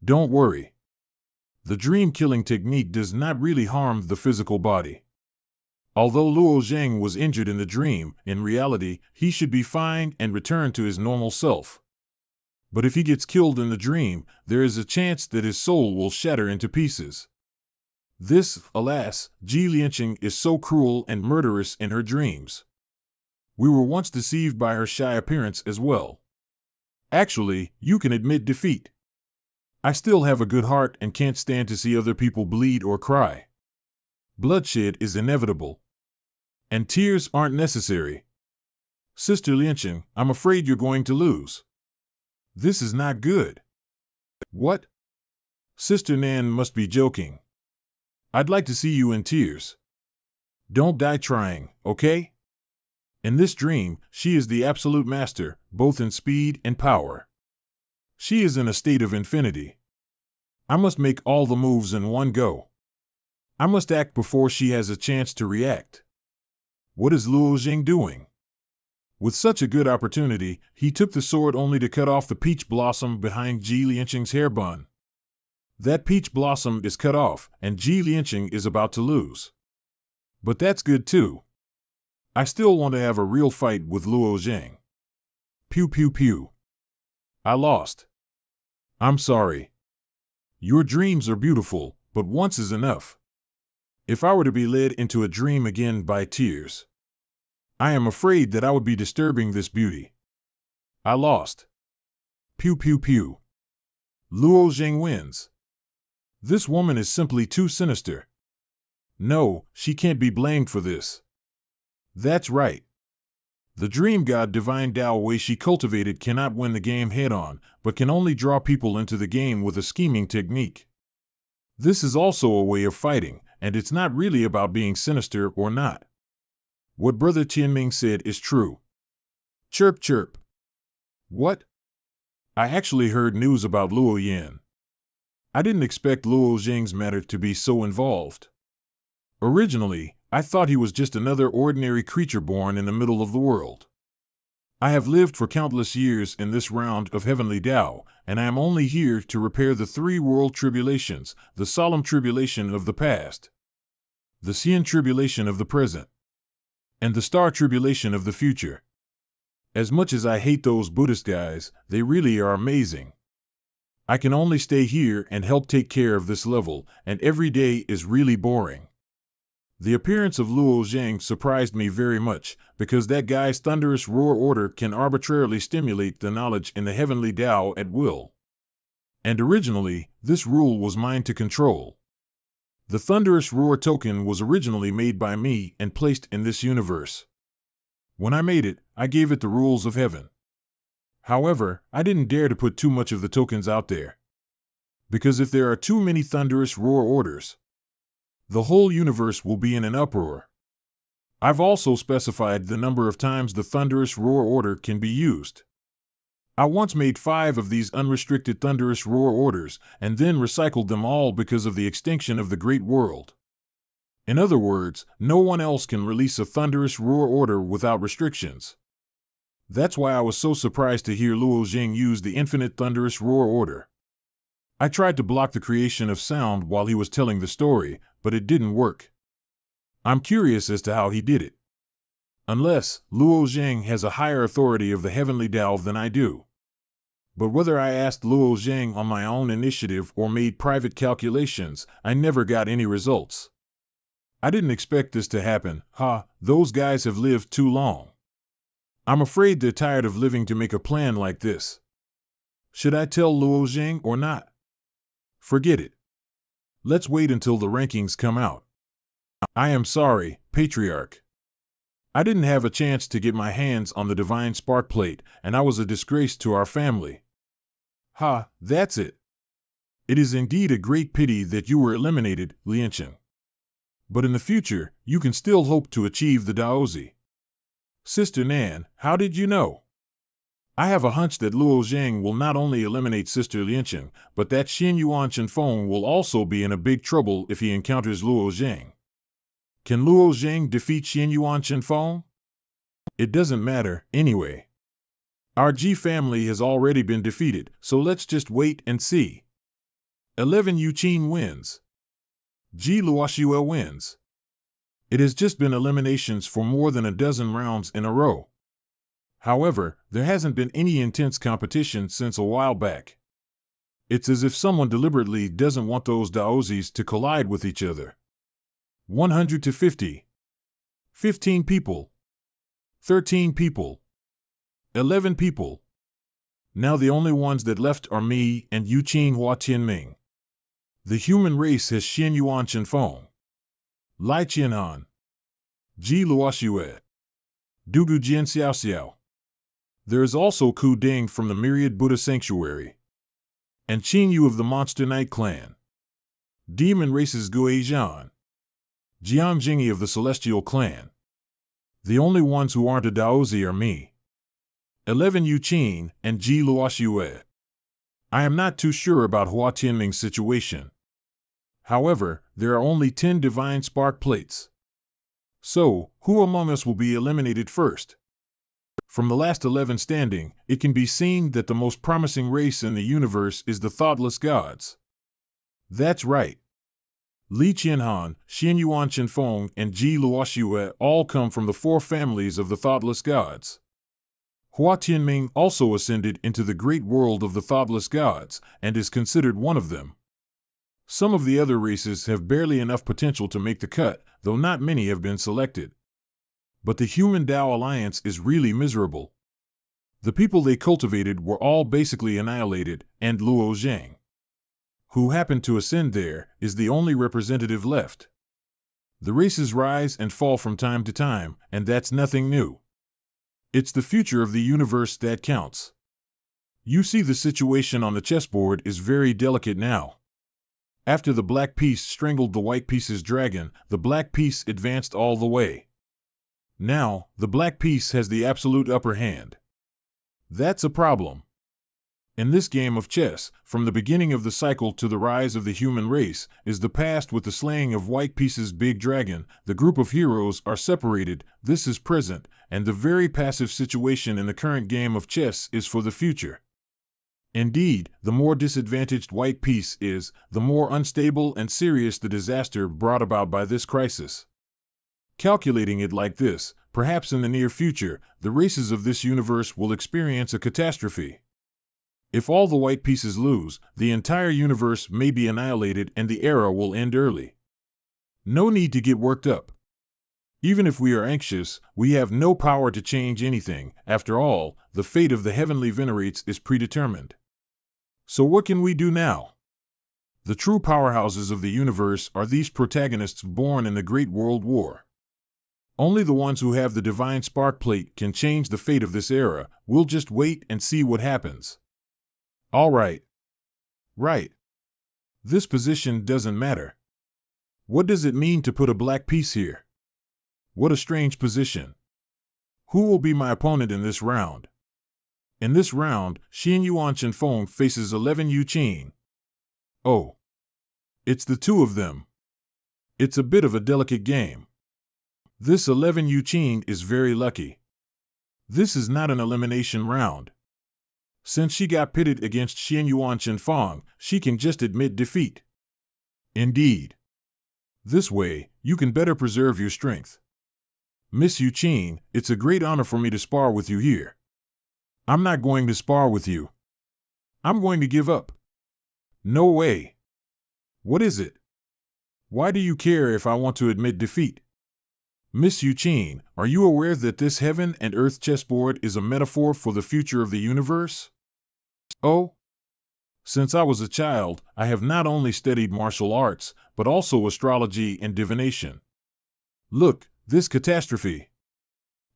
Don't worry. The dream-killing technique does not really harm the physical body. Although Luo Zhang was injured in the dream, in reality, he should be fine and return to his normal self. But if he gets killed in the dream, there is a chance that his soul will shatter into pieces. This, alas, Ji Lianqing is so cruel and murderous in her dreams. We were once deceived by her shy appearance as well. Actually, you can admit defeat. I still have a good heart and can't stand to see other people bleed or cry. Bloodshed is inevitable. And tears aren't necessary. Sister Lianqing, I'm afraid you're going to lose. This is not good. What? Sister Nan must be joking. I'd like to see you in tears. Don't die trying, okay? In this dream, she is the absolute master, both in speed and power. She is in a state of infinity. I must make all the moves in one go. I must act before she has a chance to react. What is Luo Zhang doing? With such a good opportunity, he took the sword only to cut off the peach blossom behind Ji Lianqing's hair bun. That peach blossom is cut off, and Ji Lianqing is about to lose. But that's good too. I still want to have a real fight with Luo Zhang. Pew pew pew. I lost. I'm sorry. Your dreams are beautiful, but once is enough. If I were to be led into a dream again by tears, I am afraid that I would be disturbing this beauty. I lost. Pew pew pew. Luo Zhang wins. This woman is simply too sinister. No, she can't be blamed for this. That's right. The dream god Divine Tao Wei she cultivated cannot win the game head-on, but can only draw people into the game with a scheming technique. This is also a way of fighting, and it's not really about being sinister or not. What Brother Tianming said is true. Chirp chirp. What? I actually heard news about Luo Yan. I didn't expect Luo Zhang's matter to be so involved. Originally, I thought he was just another ordinary creature born in the middle of the world. I have lived for countless years in this round of heavenly Tao, and I am only here to repair the three world tribulations, the solemn tribulation of the past, the Xian tribulation of the present, and the star tribulation of the future. As much as I hate those Buddhist guys, they really are amazing. I can only stay here and help take care of this level, and every day is really boring. The appearance of Luo Zhang surprised me very much, because that guy's thunderous roar order can arbitrarily stimulate the knowledge in the heavenly Tao at will. And originally, this rule was mine to control. The thunderous roar token was originally made by me and placed in this universe. When I made it, I gave it the rules of heaven. However, I didn't dare to put too much of the tokens out there. Because if there are too many thunderous roar orders, the whole universe will be in an uproar. I've also specified the number of times the thunderous roar order can be used. I once made 5 of these unrestricted thunderous roar orders and then recycled them all because of the extinction of the great world. In other words, no one else can release a thunderous roar order without restrictions. That's why I was so surprised to hear Luo Zhang use the infinite thunderous roar order. I tried to block the creation of sound while he was telling the story, but it didn't work. I'm curious as to how he did it. Unless Luo Zhang has a higher authority of the heavenly Tao than I do. But whether I asked Luo Zhang on my own initiative or made private calculations, I never got any results. I didn't expect this to happen. Those guys have lived too long. I'm afraid they're tired of living to make a plan like this. Should I tell Luo Zhang or not? Forget it. Let's wait until the rankings come out. I am sorry, Patriarch. I didn't have a chance to get my hands on the divine spark plate, and I was a disgrace to our family. That's it. It is indeed a great pity that you were eliminated, Lianqing. But in the future, you can still hope to achieve the Daozi. Sister Nan, how did you know? I have a hunch that Luo Zhang will not only eliminate Sister Lianqing, but that Xin Yuan Chenfeng will also be in a big trouble if he encounters Luo Zhang. Can Luo Zhang defeat Xianyuan Chenfeng? It doesn't matter, anyway. Our Ji family has already been defeated, so let's just wait and see. 11 Yuqin wins. Ji Luoxue wins. It has just been eliminations for more than a dozen rounds in a row. However, there hasn't been any intense competition since a while back. It's as if someone deliberately doesn't want those Daozis to collide with each other. 100 to 50. 15 people. 13 people. 11 people. Now the only ones that left are me and Yuqin Hua Tianming. The human race has Xianyuan Chenfeng, Lai Qianhan, Ji Luoxue, Dugu Jian Xiaoxiao. There is also Ku Ding from the Myriad Buddha Sanctuary, and Qin Yu of the Monster Knight Clan. Demon races Gui Zhan, Jiang Jingyi of the Celestial Clan. The only ones who aren't a Daozi are me, 11 Yuqin, and Ji Luoxue. I am not too sure about Hua Tianming's situation. However, there are only 10 divine spark plates. So, who among us will be eliminated first? From the last 11 standing, it can be seen that the most promising race in the universe is the Thoughtless Gods. That's right. Li Qianhan, Xianyuan Chenfeng, and Ji Luoxue all come from the 4 families of the Thoughtless Gods. Hua Tianming also ascended into the great world of the Thoughtless Gods, and is considered one of them. Some of the other races have barely enough potential to make the cut, though not many have been selected. But the Human Tao Alliance is really miserable. The people they cultivated were all basically annihilated, and Luo Zhang, who happened to ascend there, is the only representative left. The races rise and fall from time to time, and that's nothing new. It's the future of the universe that counts. You see, the situation on the chessboard is very delicate now. After the black piece strangled the white piece's dragon, the black piece advanced all the way. Now, the black piece has the absolute upper hand. That's a problem. In this game of chess, from the beginning of the cycle to the rise of the human race, is the past with the slaying of white piece's big dragon. The group of heroes are separated, this is present, and the very passive situation in the current game of chess is for the future. Indeed, the more disadvantaged white piece is, the more unstable and serious the disaster brought about by this crisis. Calculating it like this, perhaps in the near future, the races of this universe will experience a catastrophe. If all the white pieces lose, the entire universe may be annihilated and the era will end early. No need to get worked up. Even if we are anxious, we have no power to change anything. After all, the fate of the heavenly venerates is predetermined. So what can we do now? The true powerhouses of the universe are these protagonists born in the Great World War. Only the ones who have the divine spark plate can change the fate of this era. We'll just wait and see what happens. All right. Right. This position doesn't matter. What does it mean to put a black piece here? What a strange position. Who will be my opponent in this round? In this round, Xianyuan Chenfeng faces 11 Yuqin. Oh. It's the two of them. It's a bit of a delicate game. This 11 Yuqin is very lucky. This is not an elimination round. Since she got pitted against Xianyuan Chenfeng, she can just admit defeat. Indeed. This way, you can better preserve your strength. Miss Yuqin, it's a great honor for me to spar with you here. I'm not going to spar with you. I'm going to give up. No way. What is it? Why do you care if I want to admit defeat? Miss Yuqin, are you aware that this heaven and earth chessboard is a metaphor for the future of the universe? Oh? Since I was a child, I have not only studied martial arts, but also astrology and divination. Look, this catastrophe.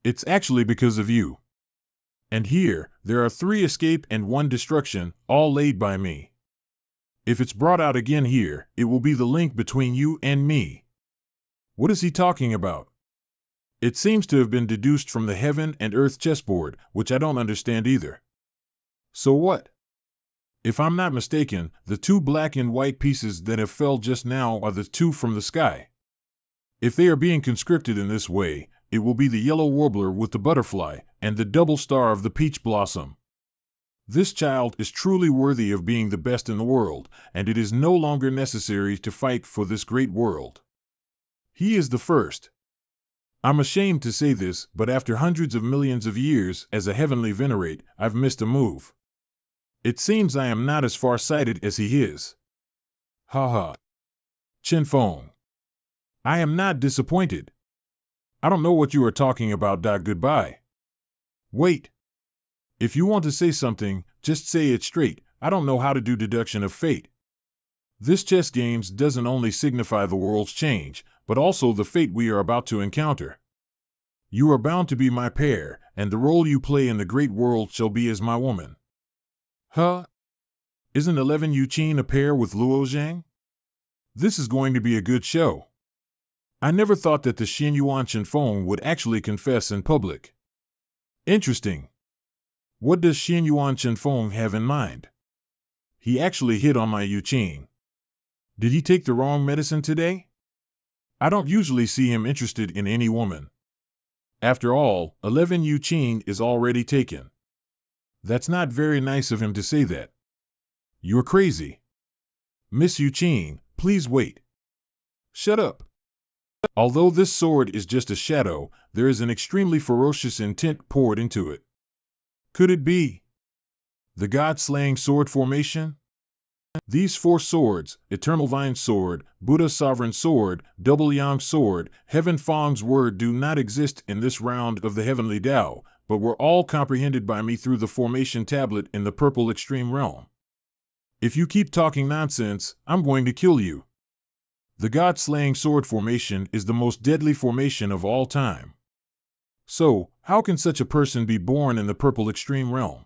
It's actually because of you. And here, there are 3 escape and 1 destruction, all laid by me. If it's brought out again here, it will be the link between you and me. What is he talking about? It seems to have been deduced from the heaven and earth chessboard, which I don't understand either. So what? If I'm not mistaken, the 2 black and white pieces that have fell just now are the 2 from the sky. If they are being conscripted in this way, it will be the yellow warbler with the butterfly and the double star of the peach blossom. This child is truly worthy of being the best in the world, and it is no longer necessary to fight for this great world. He is the first. I'm ashamed to say this, but after hundreds of millions of years as a heavenly venerate, I've missed a move. It seems I am not as far-sighted as he is. Ha ha. Chinfeng. I am not disappointed. I don't know what you are talking about. Goodbye. Wait. If you want to say something, just say it straight. I don't know how to do deduction of fate. This chess games doesn't only signify the world's change, but also the fate we are about to encounter. You are bound to be my pair, and the role you play in the great world shall be as my woman. Huh? Isn't 11 Yuqin a pair with Luo Zhang? This is going to be a good show. I never thought that the Xinyuan Chinfeng would actually confess in public. Interesting. What does Xinyuan Chinfeng have in mind? He actually hit on my Yuqin. Did he take the wrong medicine today? I don't usually see him interested in any woman. After all, 11 Yuqin is already taken. That's not very nice of him to say that. You're crazy. Miss Yuqin, please wait. Shut up. Although this sword is just a shadow, there is an extremely ferocious intent poured into it. Could it be the god-slaying sword formation? These 4 swords, Eternal Vine Sword, Buddha Sovereign Sword, Double Yang Sword, Heaven Fang's Word do not exist in this round of the Heavenly Tao, but were all comprehended by me through the formation tablet in the Purple Extreme Realm. If you keep talking nonsense, I'm going to kill you. The god-slaying sword formation is the most deadly formation of all time. So, how can such a person be born in the Purple Extreme Realm?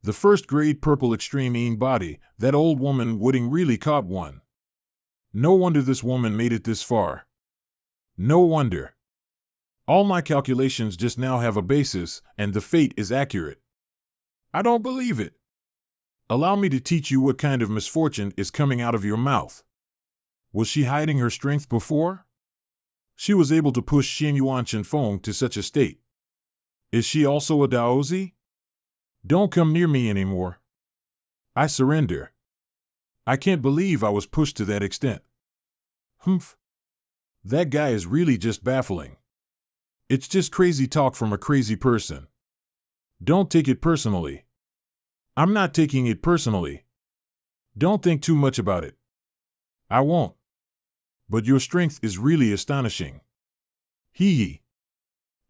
The first-grade Purple Extreme body, that old woman wouldn't really caught one. No wonder this woman made it this far. No wonder. All my calculations just now have a basis, and the fate is accurate. I don't believe it. Allow me to teach you what kind of misfortune is coming out of your mouth. Was she hiding her strength before? She was able to push Xinyuan Chinfeng to such a state. Is she also a Daozi? Don't come near me anymore. I surrender. I can't believe I was pushed to that extent. Humph. That guy is really just baffling. It's just crazy talk from a crazy person. Don't take it personally. I'm not taking it personally. Don't think too much about it. I won't. But your strength is really astonishing. Hee.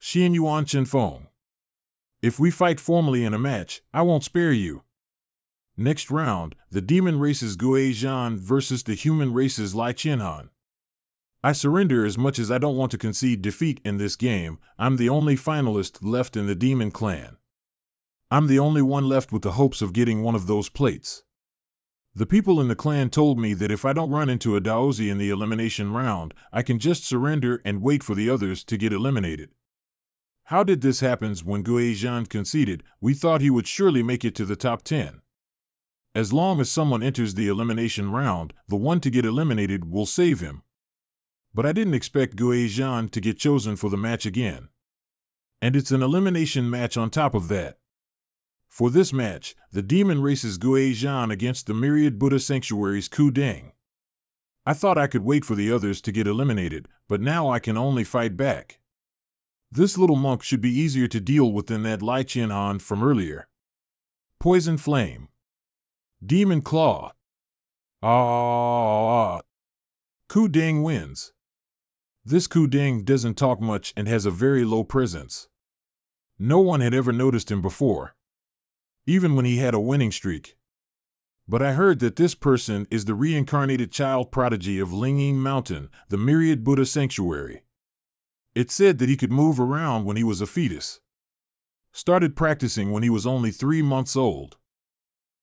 Xinyuan Chinfeng. If we fight formally in a match, I won't spare you. Next round, the demon race's Gui Zhan versus the human race's Lai Qianhan. I surrender as much as I don't want to concede defeat in this game. I'm the only finalist left in the demon clan. I'm the only one left with the hopes of getting one of those plates. The people in the clan told me that if I don't run into a Daozi in the elimination round, I can just surrender and wait for the others to get eliminated. How did this happen? When Gui Zhan conceded, we thought he would surely make it to the top 10. As long as someone enters the elimination round, the one to get eliminated will save him. But I didn't expect Gui Zhan to get chosen for the match again. And it's an elimination match on top of that. For this match, the demon races Gui Zhan against the myriad Buddha sanctuaries Ku Deng. I thought I could wait for the others to get eliminated, but now I can only fight back. This little monk should be easier to deal with than that Lai Qianhan from earlier. Poison Flame. Demon Claw. Ku Deng wins. This Ku Deng doesn't talk much and has a very low presence. No one had ever noticed him before, even when he had a winning streak. But I heard that this person is the reincarnated child prodigy of Lingying Mountain, the myriad Buddha sanctuary. It said that he could move around when he was a fetus. Started practicing when he was only 3 months old.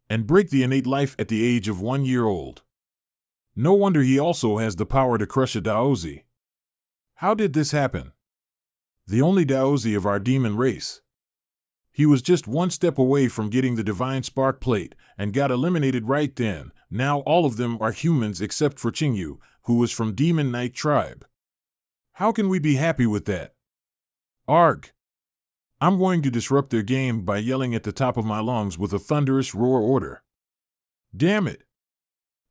And break the innate life at the age of 1 year old. No wonder he also has the power to crush a Daozi. How did this happen? The only Daozi of our demon race. He was just 1 step away from getting the Divine Spark Plate, and got eliminated right then. Now all of them are humans except for Qingyu, who was from Demon Knight tribe. How can we be happy with that? Arg! I'm going to disrupt their game by yelling at the top of my lungs with a thunderous roar order. Damn it!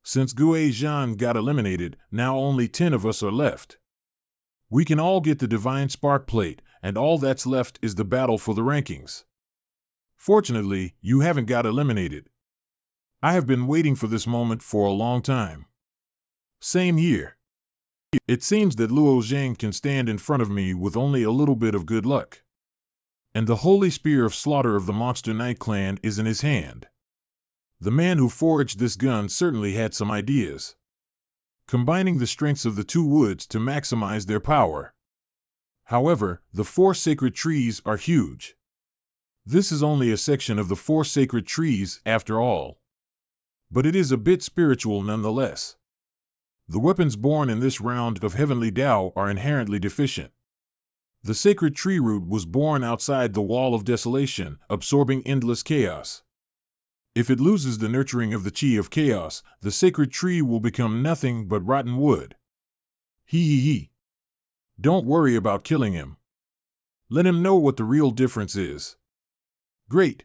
Since Gue Zhan got eliminated, now only 10 of us are left. We can all get the Divine Spark Plate, and all that's left is the battle for the rankings. Fortunately, you haven't got eliminated. I have been waiting for this moment for a long time. Same here. It seems that Luo Zhang can stand in front of me with only a little bit of good luck. And the holy spear of slaughter of the Monster Knight clan is in his hand. The man who forged this gun certainly had some ideas, combining the strengths of the two woods to maximize their power. However, the 4 sacred trees are huge. This is only a section of the 4 sacred trees, after all. But it is a bit spiritual nonetheless. The weapons born in this round of Heavenly Tao are inherently deficient. The sacred tree root was born outside the wall of desolation, absorbing endless chaos. If it loses the nurturing of the chi of chaos, the sacred tree will become nothing but rotten wood. He. Don't worry about killing him. Let him know what the real difference is. Great.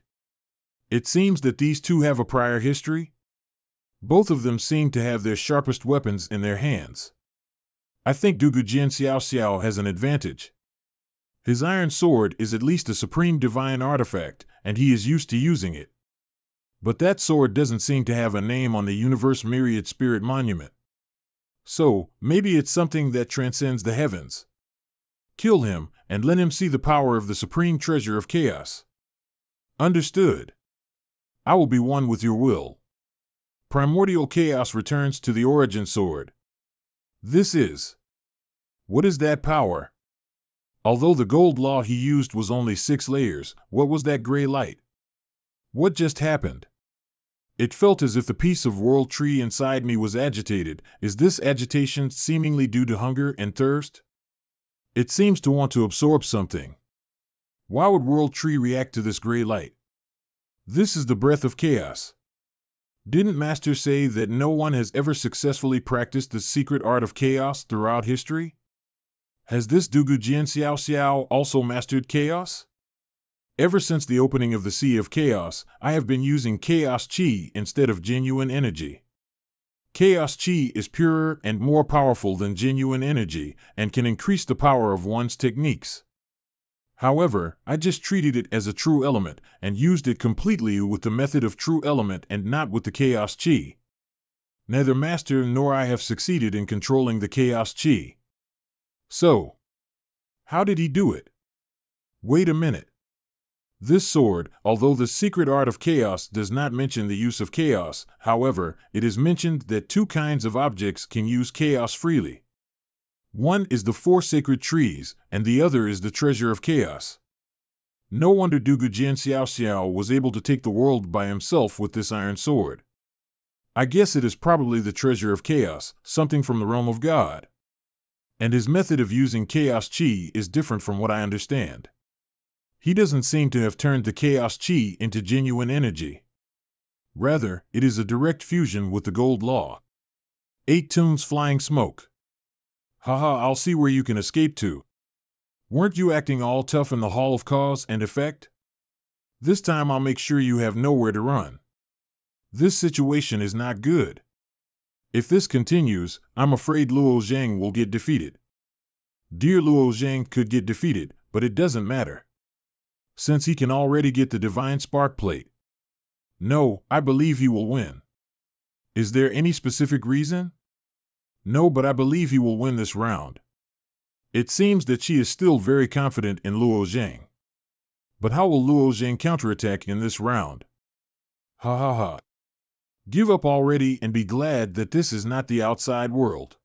It seems that these two have a prior history. Both of them seem to have their sharpest weapons in their hands. I think Dugu Jian Xiao Xiao has an advantage. His iron sword is at least a supreme divine artifact, and he is used to using it. But that sword doesn't seem to have a name on the Universe Myriad Spirit Monument. So, maybe it's something that transcends the heavens. Kill him, and let him see the power of the supreme treasure of chaos. Understood. I will be one with your will. Primordial chaos returns to the origin sword. This is. What is that power? Although the gold law he used was only 6 layers, what was that gray light? What just happened? It felt as if the piece of world tree inside me was agitated. Is this agitation seemingly due to hunger and thirst? It seems to want to absorb something. Why would world tree react to this gray light? This is the breath of chaos. Didn't Master say that no one has ever successfully practiced the secret art of chaos throughout history? Has this Dugu Jian Xiao Xiao also mastered chaos? Ever since the opening of the Sea of Chaos, I have been using Chaos Chi instead of genuine energy. Chaos Chi is purer and more powerful than genuine energy, and can increase the power of one's techniques. However, I just treated it as a true element, and used it completely with the method of true element and not with the Chaos Chi. Neither Master nor I have succeeded in controlling the Chaos Chi. So, how did he do it? Wait a minute. This sword, although the secret art of chaos does not mention the use of chaos, however, it is mentioned that 2 kinds of objects can use chaos freely. One is the 4 sacred trees, and the other is the treasure of chaos. No wonder Dugu Jian Xiao Xiao was able to take the world by himself with this iron sword. I guess it is probably the treasure of chaos, something from the realm of God. And his method of using chaos chi is different from what I understand. He doesn't seem to have turned the chaos chi into genuine energy. Rather, it is a direct fusion with the gold law. 8 tunes flying smoke. Haha, I'll see where you can escape to. Weren't you acting all tough in the Hall of Cause and Effect? This time I'll make sure you have nowhere to run. This situation is not good. If this continues, I'm afraid Luo Zhang will get defeated. Dear Luo Zhang could get defeated, but it doesn't matter, since he can already get the Divine Spark Plate. No, I believe he will win. Is there any specific reason? No, but I believe he will win this round. It seems that she is still very confident in Luo Zhang. But how will Luo Zhang counterattack in this round? Ha ha ha. Give up already and be glad that this is not the outside world.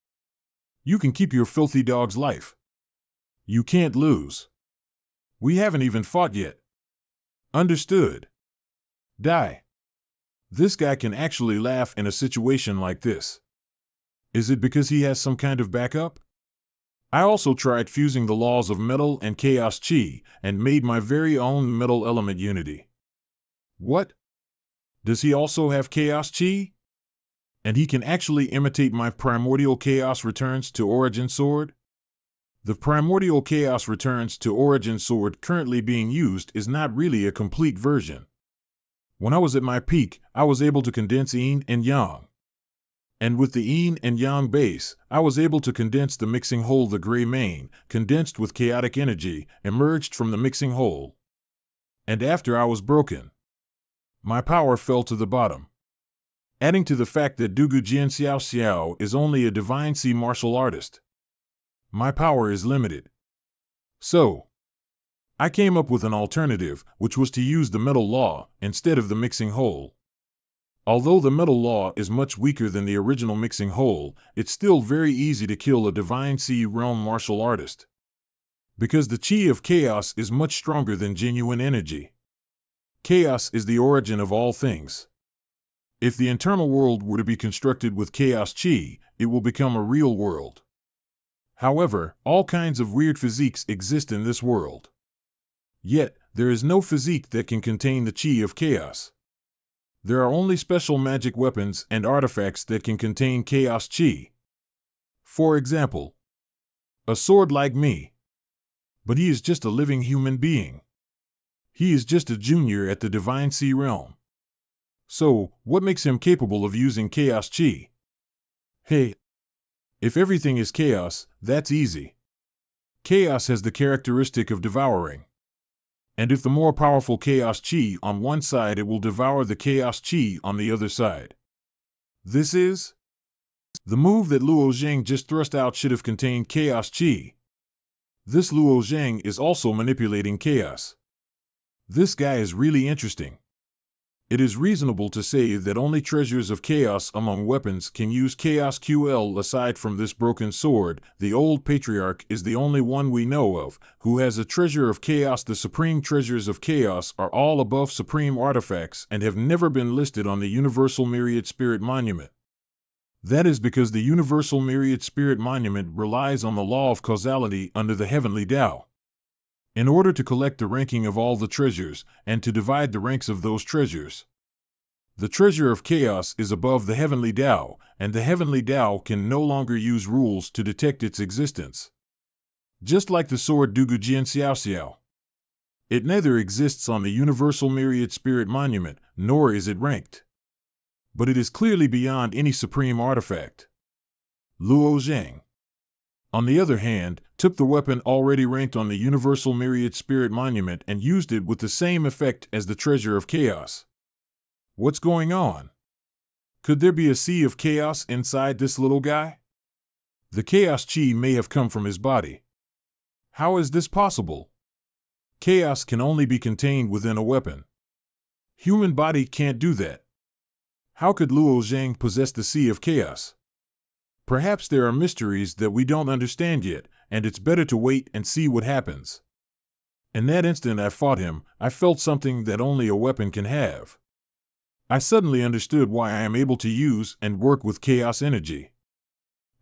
You can keep your filthy dog's life. You can't lose. We haven't even fought yet. Understood. Die. This guy can actually laugh in a situation like this. Is it because he has some kind of backup? I also tried fusing the laws of metal and chaos chi, and made my very own metal element unity. What? Does he also have chaos chi? And he can actually imitate my primordial chaos returns to origin sword? The primordial chaos returns to origin sword currently being used is not really a complete version. When I was at my peak, I was able to condense yin and yang. And with the yin and yang base, I was able to condense the mixing hole. The gray mane, condensed with chaotic energy, emerged from the mixing hole. And after I was broken, my power fell to the bottom. Adding to the fact that Dugu Jian Xiao Xiao is only a divine sea martial artist, my power is limited. So, I came up with an alternative, which was to use the metal law instead of the mixing hole. Although the metal law is much weaker than the original mixing hole, it's still very easy to kill a divine sea realm martial artist. Because the chi of chaos is much stronger than genuine energy. Chaos is the origin of all things. If the internal world were to be constructed with chaos chi, it will become a real world. However, all kinds of weird physiques exist in this world. Yet, there is no physique that can contain the chi of chaos. There are only special magic weapons and artifacts that can contain chaos chi. For example, a sword like me. But he is just a living human being. He is just a junior at the divine sea realm. So, what makes him capable of using chaos chi? Hey, if everything is chaos, that's easy. Chaos has the characteristic of devouring. And if the more powerful chaos chi on one side, it will devour the chaos chi on the other side. This is the move that Luo Zhang just thrust out should have contained chaos chi. This Luo Zhang is also manipulating chaos. This guy is really interesting. It is reasonable to say that only treasures of chaos among weapons can use chaos QL. Aside from this broken sword, the old patriarch is the only one we know of who has a treasure of chaos. The supreme treasures of chaos are all above supreme artifacts and have never been listed on the Universal Myriad Spirit Monument. That is because the Universal Myriad Spirit Monument relies on the law of causality under the Heavenly Tao. In order to collect the ranking of all the treasures, and to divide the ranks of those treasures, the treasure of chaos is above the Heavenly Tao, and the Heavenly Tao can no longer use rules to detect its existence. Just like the sword Dugu Jian Xiao Xiao. It neither exists on the Universal Myriad Spirit Monument, nor is it ranked. But it is clearly beyond any supreme artifact. Luo Zhang, on the other hand, took the weapon already ranked on the Universal Myriad Spirit Monument and used it with the same effect as the treasure of chaos. What's going on? Could there be a sea of chaos inside this little guy? The chaos chi may have come from his body. How is this possible? Chaos can only be contained within a weapon. Human body can't do that. How could Luo Zhang possess the sea of chaos? Perhaps there are mysteries that we don't understand yet, and it's better to wait and see what happens. In that instant I fought him, I felt something that only a weapon can have. I suddenly understood why I am able to use and work with chaos energy.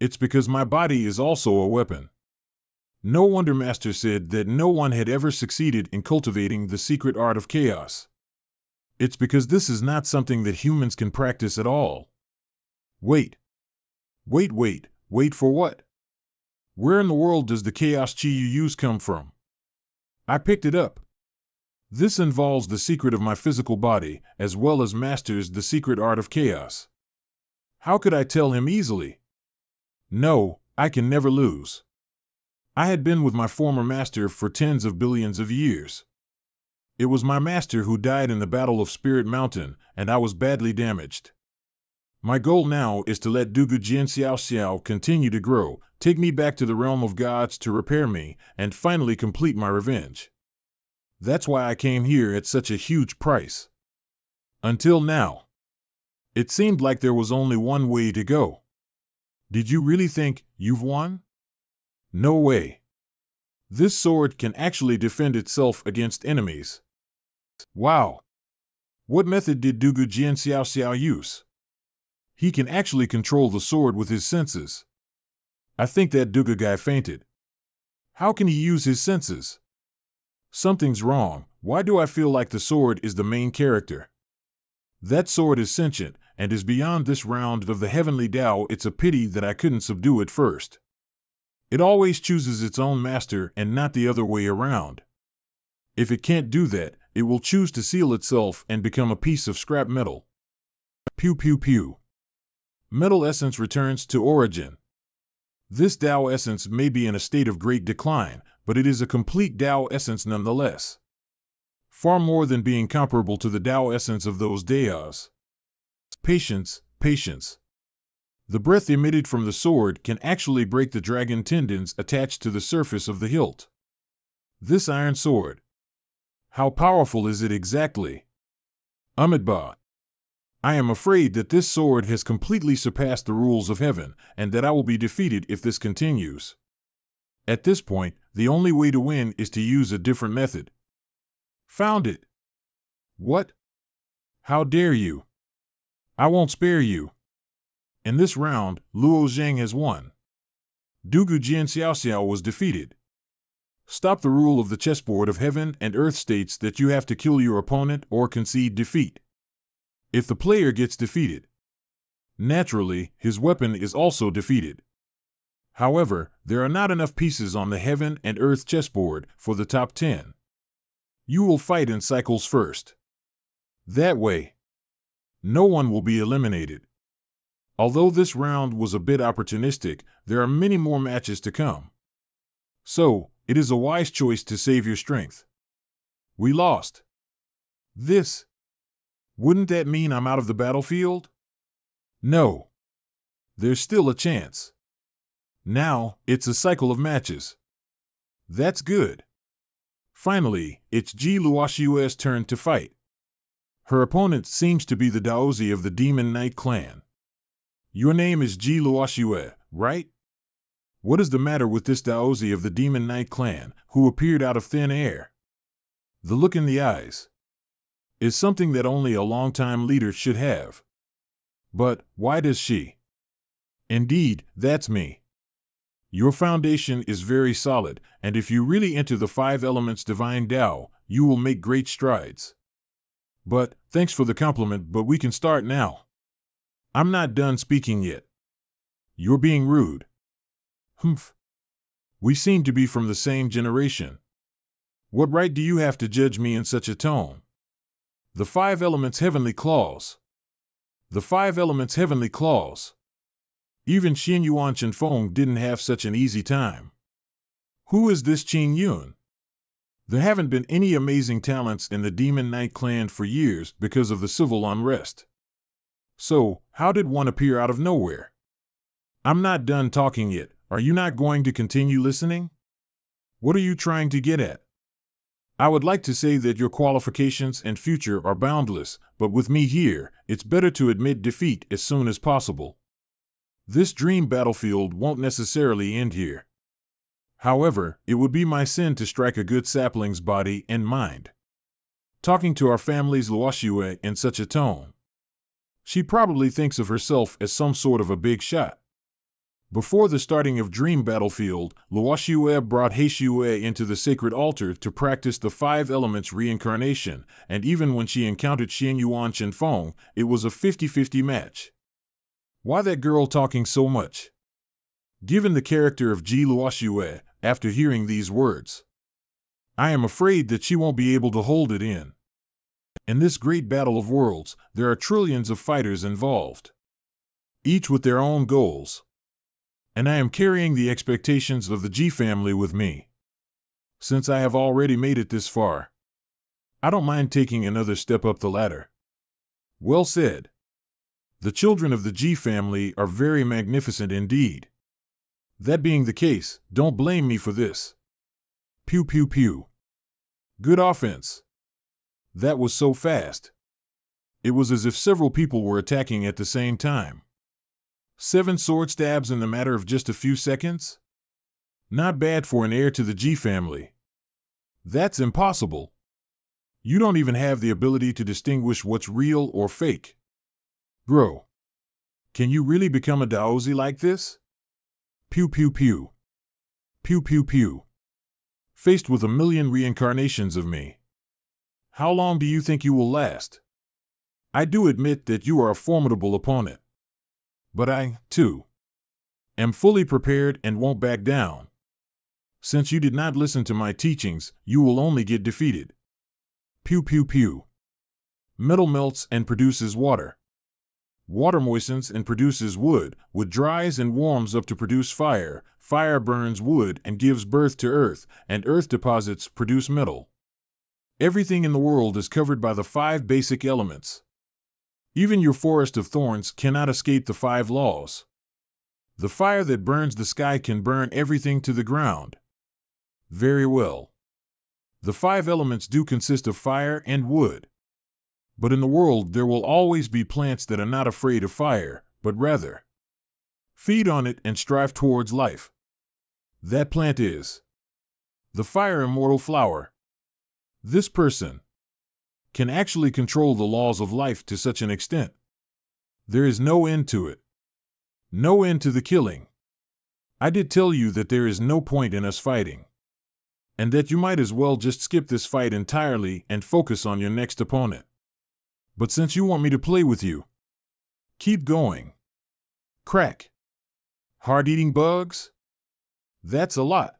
It's because my body is also a weapon. No wonder Master said that no one had ever succeeded in cultivating the secret art of chaos. It's because this is not something that humans can practice at all. Wait for what? Where in the world does the chaos chi you use come from? I picked it up. This involves the secret of my physical body, as well as masters the secret art of chaos. How could I tell him easily? No, I can never lose. I had been with my former master for tens of billions of years. It was my master who died in the Battle of Spirit Mountain, and I was badly damaged. My goal now is to let Dugu Jian Xiao Xiao continue to grow, take me back to the realm of gods to repair me, and finally complete my revenge. That's why I came here at such a huge price. Until now, it seemed like there was only one way to go. Did you really think you've won? No way. This sword can actually defend itself against enemies. Wow. What method did Dugu Jian Xiao Xiao use? He can actually control the sword with his senses. I think that Dugu guy fainted. How can he use his senses? Something's wrong. Why do I feel like the sword is the main character? That sword is sentient, and is beyond this round of the Heavenly Tao. It's a pity that I couldn't subdue it first. It always chooses its own master and not the other way around. If it can't do that, it will choose to seal itself and become a piece of scrap metal. Pew pew pew. Metal essence returns to origin. This Tao essence may be in a state of great decline, but it is a complete Tao essence nonetheless. Far more than being comparable to the Tao essence of those Daos. Patience, patience. The breath emitted from the sword can actually break the dragon tendons attached to the surface of the hilt. This iron sword. How powerful is it exactly? Amitabha. I am afraid that this sword has completely surpassed the rules of heaven, and that I will be defeated if this continues. At this point, the only way to win is to use a different method. Found it. What? How dare you? I won't spare you. In this round, Luo Zhang has won. Dugu Jian Xiaoxiao was defeated. Stop the rule of the chessboard of heaven and earth states that you have to kill your opponent or concede defeat. If the player gets defeated, naturally, his weapon is also defeated. However, there are not enough pieces on the heaven and earth chessboard for the top 10. You will fight in cycles first. That way, no one will be eliminated. Although this round was a bit opportunistic, there are many more matches to come. So, it is a wise choice to save your strength. We lost. This. Wouldn't that mean I'm out of the battlefield? No. There's still a chance. Now, it's a cycle of matches. That's good. Finally, it's Ji Luoshue's turn to fight. Her opponent seems to be the Daozi of the Demon Knight clan. Your name is Ji Luoshue, right? What is the matter with this Daozi of the Demon Knight clan, who appeared out of thin air? The look in the eyes is something that only a long-time leader should have. But why does she? Indeed, that's me. Your foundation is very solid, and if you really enter the 5 elements divine Tao, you will make great strides. But, thanks for the compliment, but we can start now. I'm not done speaking yet. You're being rude. Humph. We seem to be from the same generation. What right do you have to judge me in such a tone? The 5 elements heavenly claws. The 5 elements heavenly claws. Even Xin Yuan Chenfeng didn't have such an easy time. Who is this Qin Yun? There haven't been any amazing talents in the Demon Knight clan for years because of the civil unrest. So, how did one appear out of nowhere? I'm not done talking yet. Are you not going to continue listening? What are you trying to get at? I would like to say that your qualifications and future are boundless, but with me here, it's better to admit defeat as soon as possible. This dream battlefield won't necessarily end here. However, it would be my sin to strike a good sapling's body and mind. Talking to our family's Luoshue in such a tone. She probably thinks of herself as some sort of a big shot. Before the starting of Dream Battlefield, Luoshue brought Heishue into the sacred altar to practice the 5 elements reincarnation, and even when she encountered Xin Yuan Chenfeng, it was a 50-50 match. Why that girl talking so much? Given the character of Ji Luoshue, after hearing these words, I am afraid that she won't be able to hold it in. In this great battle of worlds, there are trillions of fighters involved, each with their own goals. And I am carrying the expectations of the Ji family with me. Since I have already made it this far, I don't mind taking another step up the ladder. Well said. The children of the Ji family are very magnificent indeed. That being the case, don't blame me for this. Pew pew pew. Good offense. That was so fast. It was as if several people were attacking at the same time. 7 sword stabs in the matter of just a few seconds? Not bad for an heir to the Ji family. That's impossible. You don't even have the ability to distinguish what's real or fake. Bro. Can you really become a Daozi like this? Pew pew pew. Pew pew pew. Faced with a million reincarnations of me. How long do you think you will last? I do admit that you are a formidable opponent. But I, too, Am fully prepared and won't back down. Since you did not listen to my teachings, you will only get defeated. Pew pew pew. Metal melts and produces water. Water moistens and produces wood. Wood dries and warms up to produce fire. Fire burns wood and gives birth to earth, and earth deposits produce metal. Everything in the world is covered by the 5 basic elements. Even your forest of thorns cannot escape the 5 laws. The fire that burns the sky can burn everything to the ground. Very well. The 5 elements do consist of fire and wood. But in the world there will always be plants that are not afraid of fire, but rather feed on it and strive towards life. That plant is the fire immortal flower. This person can actually control the laws of life to such an extent. There is no end to it. No end to the killing. I did tell you that there is no point in us fighting, and that you might as well just skip this fight entirely and focus on your next opponent. But since you want me to play with you, keep going. Crack. Hard-eating bugs? That's a lot.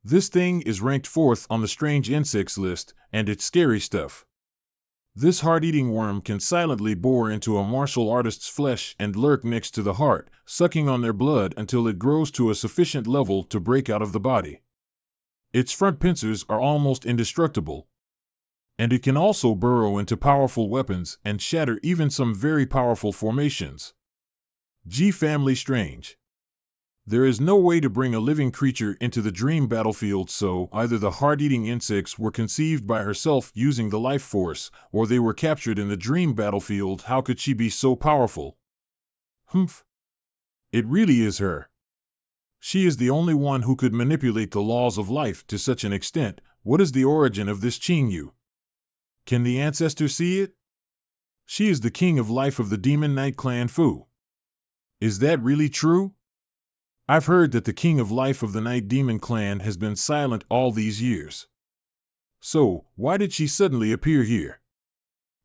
This thing is ranked 4th on the strange insects list, and it's scary stuff. This hard-eating worm can silently bore into a martial artist's flesh and lurk next to the heart, sucking on their blood until it grows to a sufficient level to break out of the body. Its front pincers are almost indestructible, and it can also burrow into powerful weapons and shatter even some very powerful formations. G family strange. There is no way to bring a living creature into the dream battlefield, so either the hard-eating insects were conceived by herself using the life force, or they were captured in the dream battlefield. How could she be so powerful? Humph. It really is her. She is the only one who could manipulate the laws of life to such an extent. What is the origin of this Qingyu? Can the ancestors see it? She is the king of life of the Demon Knight clan Fu. Is that really true? I've heard that the king of life of the Night Demon clan has been silent all these years. So, why did she suddenly appear here?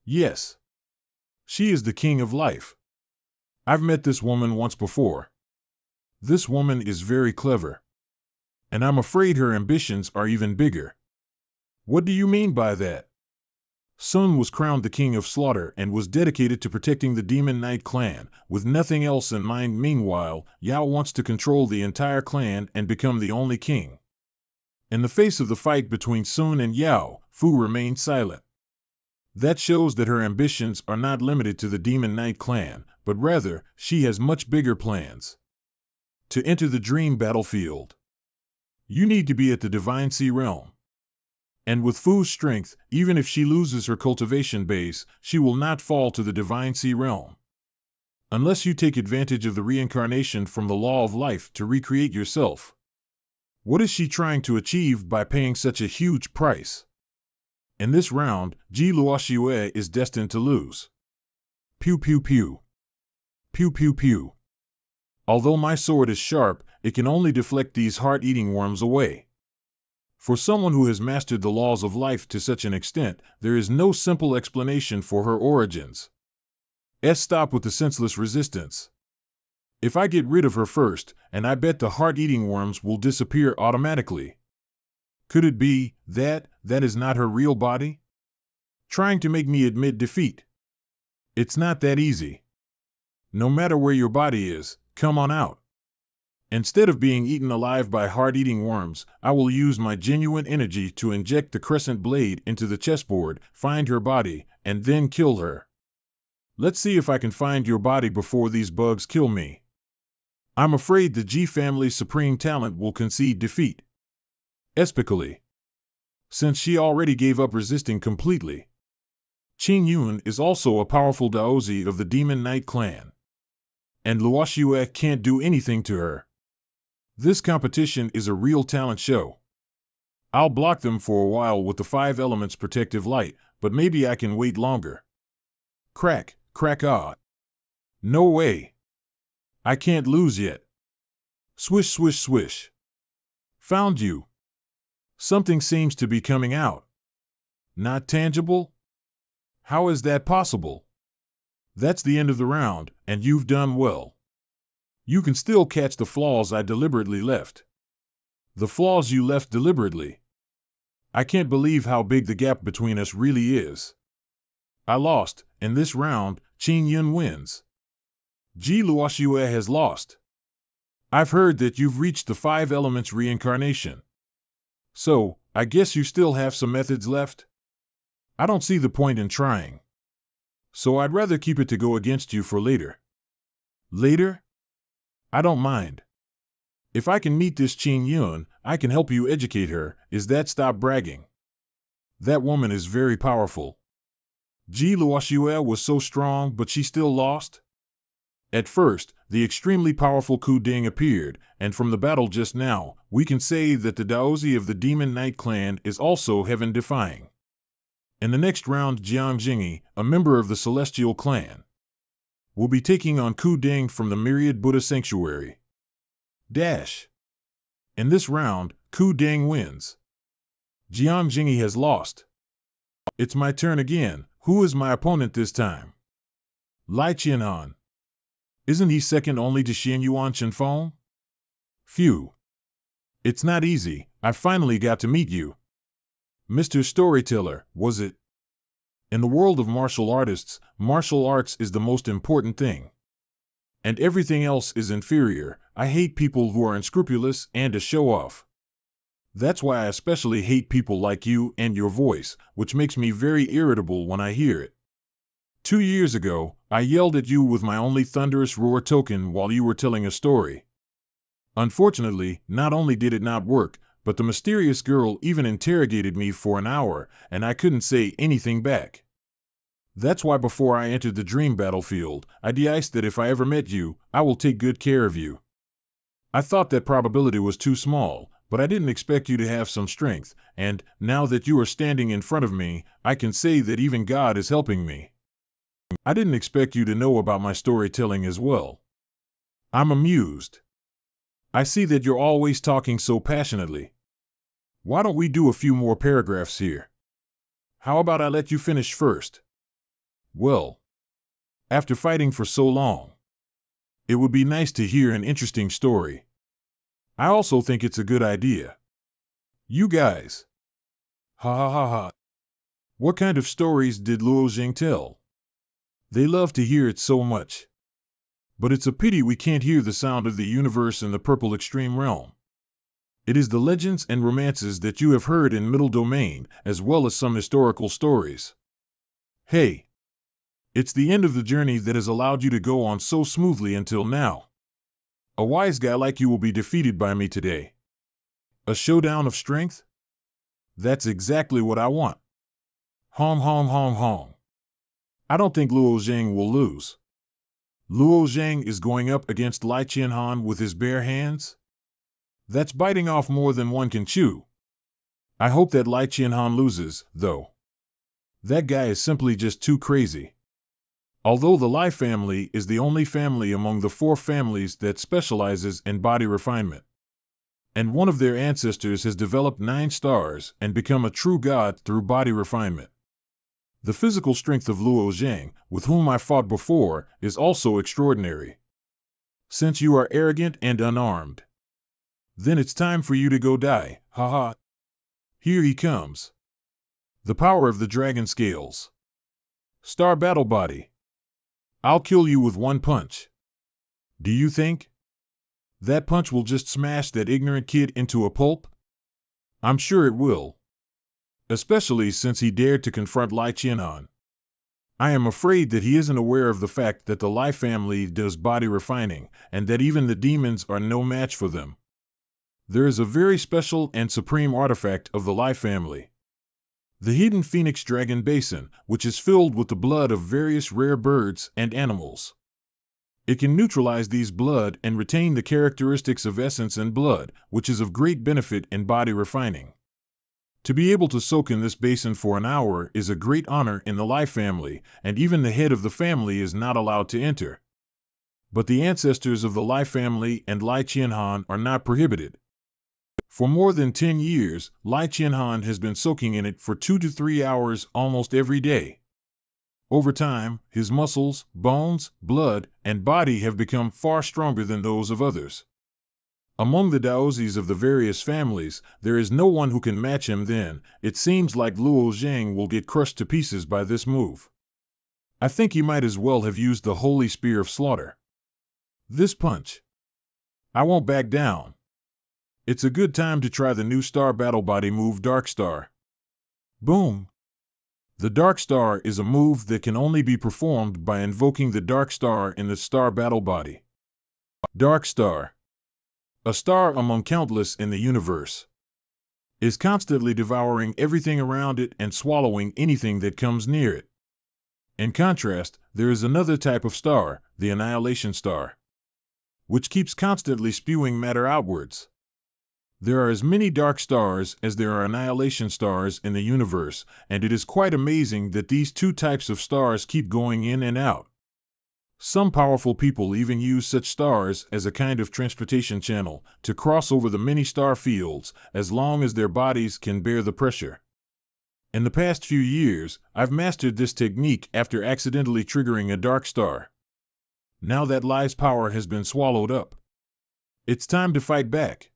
Yes. She is the king of life. I've met this woman once before. This woman is very clever. And I'm afraid her ambitions are even bigger. What do you mean by that? Sun was crowned the king of slaughter and was dedicated to protecting the Demon Knight clan, with nothing else in mind. Meanwhile, Yao wants to control the entire clan and become the only king. In the face of the fight between Sun and Yao, Fu remained silent. That shows that her ambitions are not limited to the Demon Knight clan, but rather, she has much bigger plans. To enter the dream battlefield, you need to be at the Divine Sea realm. And with Fu's strength, even if she loses her cultivation base, she will not fall to the Divine Sea realm. Unless you take advantage of the reincarnation from the law of life to recreate yourself. What is she trying to achieve by paying such a huge price? In this round, Ji Luoxue is destined to lose. Pew pew pew. Pew pew pew. Although my sword is sharp, it can only deflect these heart-eating worms away. For someone who has mastered the laws of life to such an extent, there is no simple explanation for her origins. Stop with the senseless resistance. If I get rid of her first, and I bet the heart-eating worms will disappear automatically. Could it be that is not her real body? Trying to make me admit defeat. It's not that easy. No matter where your body is, come on out. Instead of being eaten alive by heart-eating worms, I will use my genuine energy to inject the crescent blade into the chessboard, find her body, and then kill her. Let's see if I can find your body before these bugs kill me. I'm afraid the G family's supreme talent will concede defeat. Especially since she already gave up resisting completely. Qing Yun is also a powerful daozi of the Demon Knight clan. And Luoxue can't do anything to her. This competition is a real talent show. I'll block them for a while with the 5 elements protective light, but maybe I can wait longer. Crack, crack ah. No way. I can't lose yet. Swish, swish, swish. Found you. Something seems to be coming out. Not tangible? How is that possible? That's the end of the round, and you've done well. You can still catch the flaws I deliberately left. The flaws you left deliberately. I can't believe how big the gap between us really is. I lost. In this round, Qin Yun wins. Ji Luoxue has lost. I've heard that you've reached the 5 elements reincarnation. So, I guess you still have some methods left? I don't see the point in trying. So I'd rather keep it to go against you for later. Later? I don't mind. If I can meet this Qin Yun, I can help you educate her. Is that stop bragging? That woman is very powerful. Ji Luoxue was so strong, but she still lost? At first, the extremely powerful Ku Ding appeared, and from the battle just now, we can say that the Daozi of the Demon Knight clan is also heaven-defying. In the next round, Jiang Jingyi, a member of the Celestial clan, will be taking on Ku Ding from the Myriad Buddha Sanctuary. Dash. In this round, Ku Ding wins. Jiang Jingyi has lost. It's my turn again. Who is my opponent this time? Lai Qianhan. Isn't he second only to Xian Yuan Chenfeng? Phew. It's not easy. I finally got to meet you. Mr. Storyteller, was it? In the world of martial artists, martial arts is the most important thing. And everything else is inferior. I hate people who are unscrupulous and a show-off. That's why I especially hate people like you and your voice, which makes me very irritable when I hear it. 2 years ago, I yelled at you with my only thunderous roar token while you were telling a story. Unfortunately, not only did it not work, but the mysterious girl even interrogated me for an hour, and I couldn't say anything back. That's why before I entered the dream battlefield, I de-iced that if I ever met you, I will take good care of you. I thought that probability was too small, but I didn't expect you to have some strength, and, now that you are standing in front of me, I can say that even God is helping me. I didn't expect you to know about my storytelling as well. I'm amused. I see that you're always talking so passionately. Why don't we do a few more paragraphs here? How about I let you finish first? Well, after fighting for so long, it would be nice to hear an interesting story. I also think it's a good idea. You guys. Ha ha ha ha. What kind of stories did Luo Jing tell? They love to hear it so much. But it's a pity we can't hear the sound of the universe in the purple extreme realm. It is the legends and romances that you have heard in Middle Domain, as well as some historical stories. Hey! It's the end of the journey that has allowed you to go on so smoothly until now. A wise guy like you will be defeated by me today. A showdown of strength? That's exactly what I want. Hong hong hong hong. I don't think Luo Zhang will lose. Luo Zhang is going up against Lai Qianhan with his bare hands? That's biting off more than one can chew. I hope that Lai Qianhan loses, though. That guy is simply just too crazy. Although the Lai family is the only family among the 4 families that specializes in body refinement. And one of their ancestors has developed 9 stars and become a true god through body refinement. The physical strength of Luo Zhang, with whom I fought before, is also extraordinary. Since you are arrogant and unarmed, then it's time for you to go die, haha. Here he comes. The power of the dragon scales. Star battle body. I'll kill you with one punch. Do you think that punch will just smash that ignorant kid into a pulp? I'm sure it will. Especially since he dared to confront Lai Qianhan. I am afraid that he isn't aware of the fact that the Lai family does body refining, and that even the demons are no match for them. There is a very special and supreme artifact of the Lai family. The hidden Phoenix Dragon Basin, which is filled with the blood of various rare birds and animals. It can neutralize these blood and retain the characteristics of essence and blood, which is of great benefit in body refining. To be able to soak in this basin for an hour is a great honor in the Lai family, and even the head of the family is not allowed to enter. But the ancestors of the Lai family and Lai Qianhan are not prohibited. For more than 10 years, Lai Qianhan has been soaking in it for 2 to 3 hours almost every day. Over time, his muscles, bones, blood, and body have become far stronger than those of others. Among the Daozis of the various families, there is no one who can match him. Then, it seems like Luo Zhang will get crushed to pieces by this move. I think he might as well have used the Holy Spear of Slaughter. This punch. I won't back down. It's a good time to try the new Star Battle Body move, Dark Star. Boom! The Dark Star is a move that can only be performed by invoking the Dark Star in the Star Battle Body. Dark Star, a star among countless in the universe, is constantly devouring everything around it and swallowing anything that comes near it. In contrast, there is another type of star, the Annihilation Star, which keeps constantly spewing matter outwards. There are as many dark stars as there are annihilation stars in the universe, and it is quite amazing that these two types of stars keep going in and out. Some powerful people even use such stars as a kind of transportation channel to cross over the many star fields as long as their bodies can bear the pressure. In the past few years, I've mastered this technique after accidentally triggering a dark star. Now that Lai's power has been swallowed up, it's time to fight back.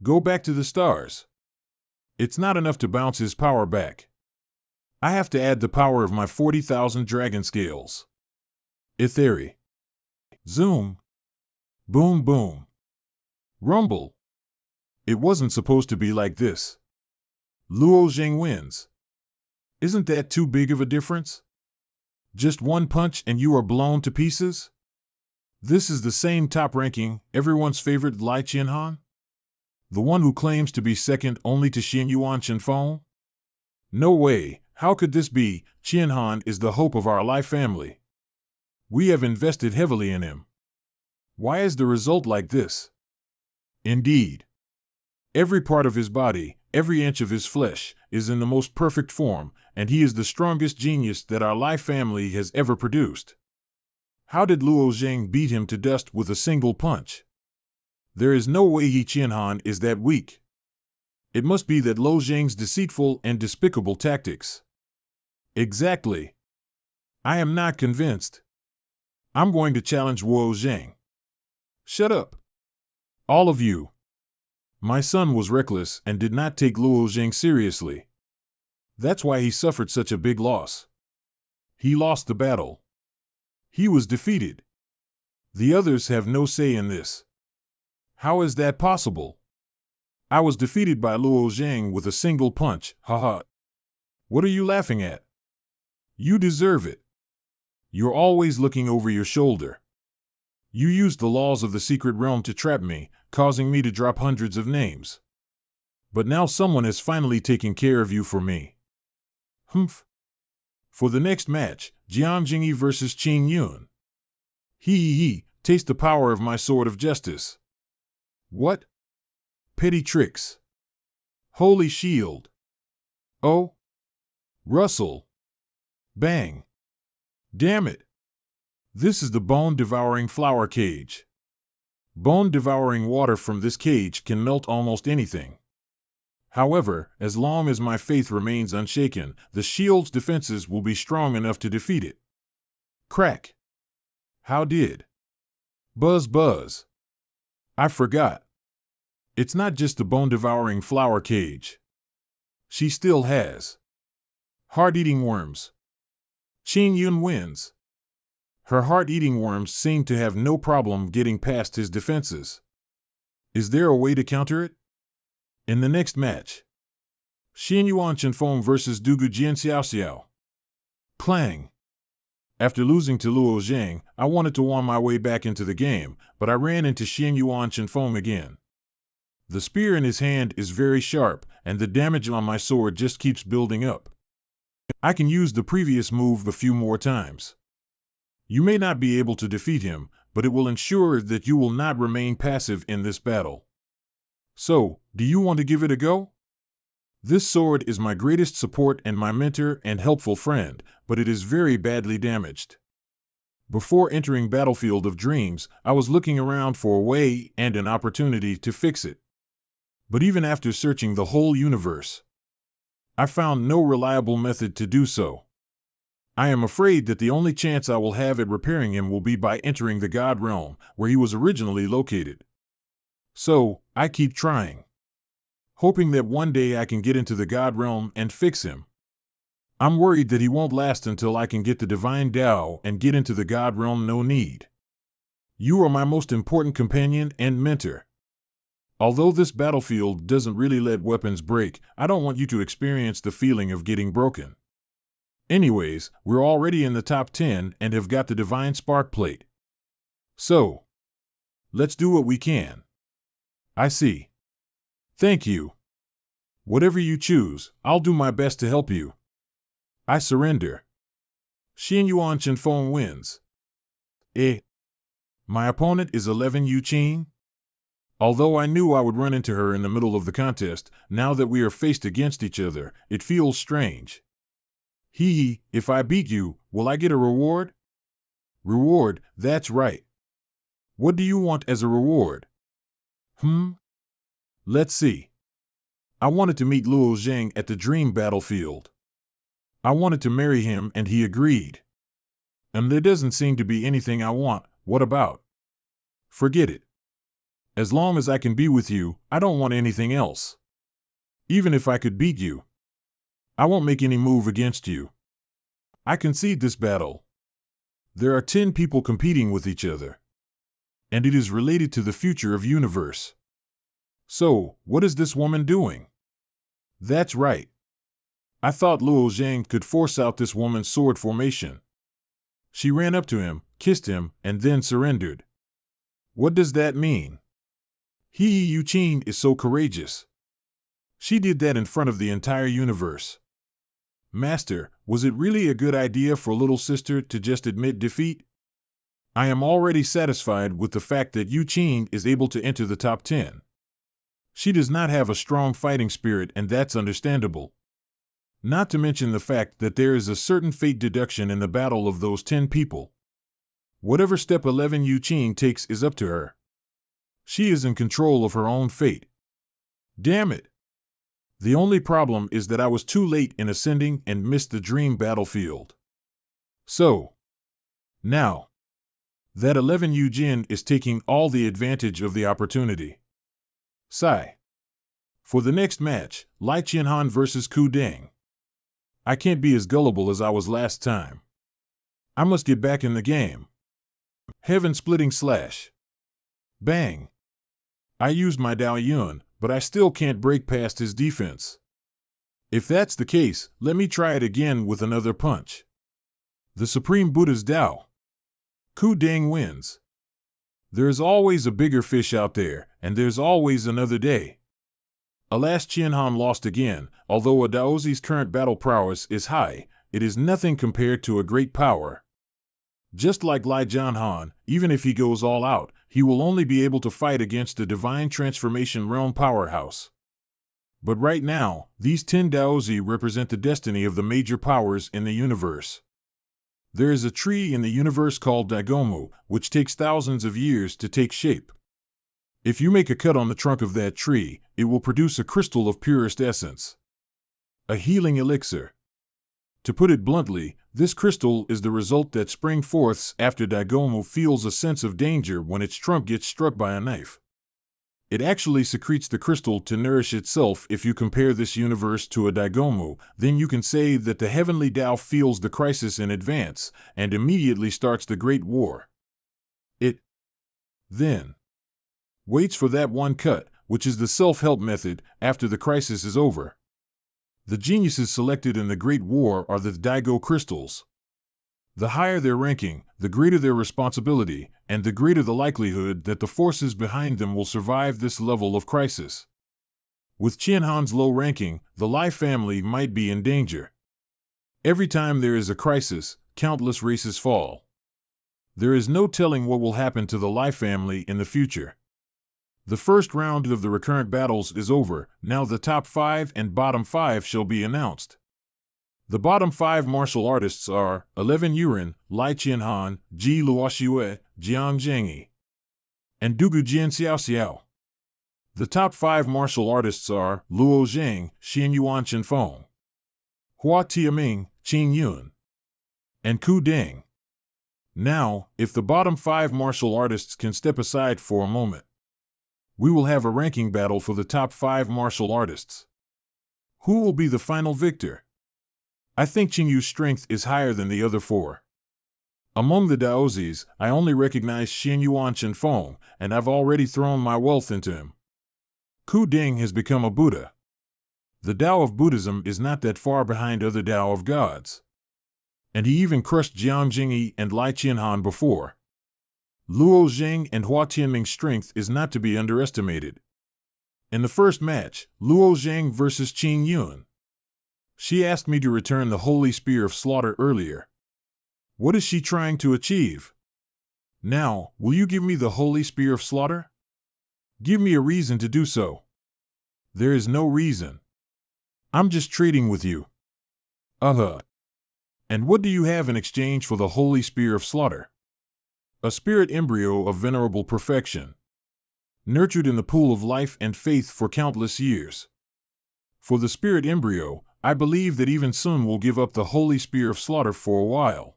Go back to the stars. It's not enough to bounce his power back. I have to add the power of my 40,000 dragon scales. Etheri. Zoom. Boom boom. Rumble. It wasn't supposed to be like this. Luo Zhang wins. Isn't that too big of a difference? Just one punch and you are blown to pieces? This is the same top-ranking, everyone's favorite Lai Qianhan? The one who claims to be second only to Xin Yuan Chenfeng? No way, how could this be? Qianhan is the hope of our Lai family. We have invested heavily in him. Why is the result like this? Indeed. Every part of his body, every inch of his flesh, is in the most perfect form, and he is the strongest genius that our Lai family has ever produced. How did Luo Zhang beat him to dust with a single punch? There is no way Qianhan is that weak. It must be that Luo Zhang's deceitful and despicable tactics. Exactly. I am not convinced. I'm going to challenge Luo Zhang. Shut up. All of you. My son was reckless and did not take Luo Zhang seriously. That's why he suffered such a big loss. He lost the battle. He was defeated. The others have no say in this. How is that possible? I was defeated by Luo Zhang with a single punch, haha. What are you laughing at? You deserve it. You're always looking over your shoulder. You used the laws of the secret realm to trap me, causing me to drop hundreds of names. But now someone has finally taken care of you for me. Humph. For the next match, Jiang Jingyi versus Qin Yun. Hee, taste the power of my sword of justice. What? Petty tricks. Holy shield. Oh. Russell. Bang. Damn it. This is the bone-devouring flower cage. Bone-devouring water from this cage can melt almost anything. However, as long as my faith remains unshaken, the shield's defenses will be strong enough to defeat it. Crack. How did? Buzz buzz. I forgot. It's not just the bone-devouring flower cage. She still has heart-eating worms. Qin Yun wins. Her heart-eating worms seem to have no problem getting past his defenses. Is there a way to counter it? In the next match, Xin Yuan Chenfeng versus Dugu Jian Xiaoxiao. Clang. After losing to Luo Zhang, I wanted to worm my way back into the game, but I ran into Xin Yuan Chenfeng again. The spear in his hand is very sharp, and the damage on my sword just keeps building up. I can use the previous move a few more times. You may not be able to defeat him, but it will ensure that you will not remain passive in this battle. So, do you want to give it a go? This sword is my greatest support and my mentor and helpful friend, but it is very badly damaged. Before entering Battlefield of Dreams, I was looking around for a way and an opportunity to fix it. But even after searching the whole universe, I found no reliable method to do so. I am afraid that the only chance I will have at repairing him will be by entering the God realm, where he was originally located. So, I keep trying, hoping that one day I can get into the God realm and fix him. I'm worried that he won't last until I can get the divine Tao and get into the God realm. No need. You are my most important companion and mentor. Although this battlefield doesn't really let weapons break, I don't want you to experience the feeling of getting broken. Anyways, we're already in the top 10 and have got the divine spark plate. So, let's do what we can. I see. Thank you. Whatever you choose, I'll do my best to help you. I surrender. Xin Yuan Chenfeng wins. My opponent is 11 Yu Qin. Although I knew I would run into her in the middle of the contest, now that we are faced against each other, it feels strange. If I beat you, will I get a reward? Reward, that's right. What do you want as a reward? Let's see. I wanted to meet Luo Zhang at the dream battlefield. I wanted to marry him and he agreed. And there doesn't seem to be anything I want. What about? Forget it. As long as I can be with you, I don't want anything else. Even if I could beat you, I won't make any move against you. I concede this battle. There are 10 people competing with each other. And it is related to the future of universe. So, what is this woman doing? That's right. I thought Luo Zhang could force out this woman's sword formation. She ran up to him, kissed him, and then surrendered. What does that mean? Yu Qin is so courageous. She did that in front of the entire universe. Master, was it really a good idea for little sister to just admit defeat? I am already satisfied with the fact that Yu Qin is able to enter the top 10. She does not have a strong fighting spirit, and that's understandable. Not to mention the fact that there is a certain fate deduction in the battle of those 10 people. Whatever step 11 Yu Qin takes is up to her. She is in control of her own fate. Damn it! The only problem is that I was too late in ascending and missed the dream battlefield. So, now, that 11 Yu Jin is taking all the advantage of the opportunity. Sigh. For the next match, Lai Qianhan vs. Ku Deng. I can't be as gullible as I was last time. I must get back in the game. Heaven-splitting slash. Bang. I used my Dao Yun, but I still can't break past his defense. If that's the case, let me try it again with another punch. The Supreme Buddha's Dao. Ku Deng wins. There's always a bigger fish out there, and there's always another day. Alas, Qianhan lost again. Although a Daozi's current battle prowess is high, it is nothing compared to a great power. Just like Lai Jianhan, even if he goes all out, he will only be able to fight against a divine transformation realm powerhouse. But right now, these 10 Daozi represent the destiny of the major powers in the universe. There is a tree in the universe called Daigomu, which takes thousands of years to take shape. If you make a cut on the trunk of that tree, it will produce a crystal of purest essence. A healing elixir. To put it bluntly, this crystal is the result that springs forth after Daigomu feels a sense of danger when its trunk gets struck by a knife. It actually secretes the crystal to nourish itself. If you compare this universe to a Daigomu, then you can say that the heavenly Tao feels the crisis in advance and immediately starts the Great War. It then waits for that one cut, which is the self-help method, after the crisis is over. The geniuses selected in the Great War are the Daigo crystals. The higher their ranking, the greater their responsibility, and the greater the likelihood that the forces behind them will survive this level of crisis. With Qianhan's low ranking, the Lai family might be in danger. Every time there is a crisis, countless races fall. There is no telling what will happen to the Lai family in the future. The first round of the recurrent battles is over. Now the top 5 and bottom 5 shall be announced. The bottom 5 martial artists are 11 Yuren, Lai Qianhan, Ji Luoxue, Jiang Zhengyi, and Dugu Jian Xiao. The top 5 martial artists are Luo Zhang, Xian Yuan Chenfeng, Hua Tiaming, Qing Yun, and Ku Ding. Now, if the bottom 5 martial artists can step aside for a moment, we will have a ranking battle for the top 5 martial artists. Who will be the final victor? I think Qingyu's strength is higher than the other 4. Among the Daozis, I only recognize Xinyuan Chenfeng, and I've already thrown my wealth into him. Ku Ding has become a Buddha. The Tao of Buddhism is not that far behind other Tao of gods. And he even crushed Jiang Jingyi and Lai Qianhan before. Luo Zheng and Hua Tianming's strength is not to be underestimated. In the first match, Luo Zheng versus Qin Yun. She asked me to return the Holy Spear of Slaughter earlier. What is she trying to achieve? Now, will you give me the Holy Spear of Slaughter? Give me a reason to do so. There is no reason. I'm just trading with you. And what do you have in exchange for the Holy Spear of Slaughter? A spirit embryo of venerable perfection, nurtured in the pool of life and faith for countless years. For the spirit embryo, I believe that even Sun will give up the Holy Spear of Slaughter for a while.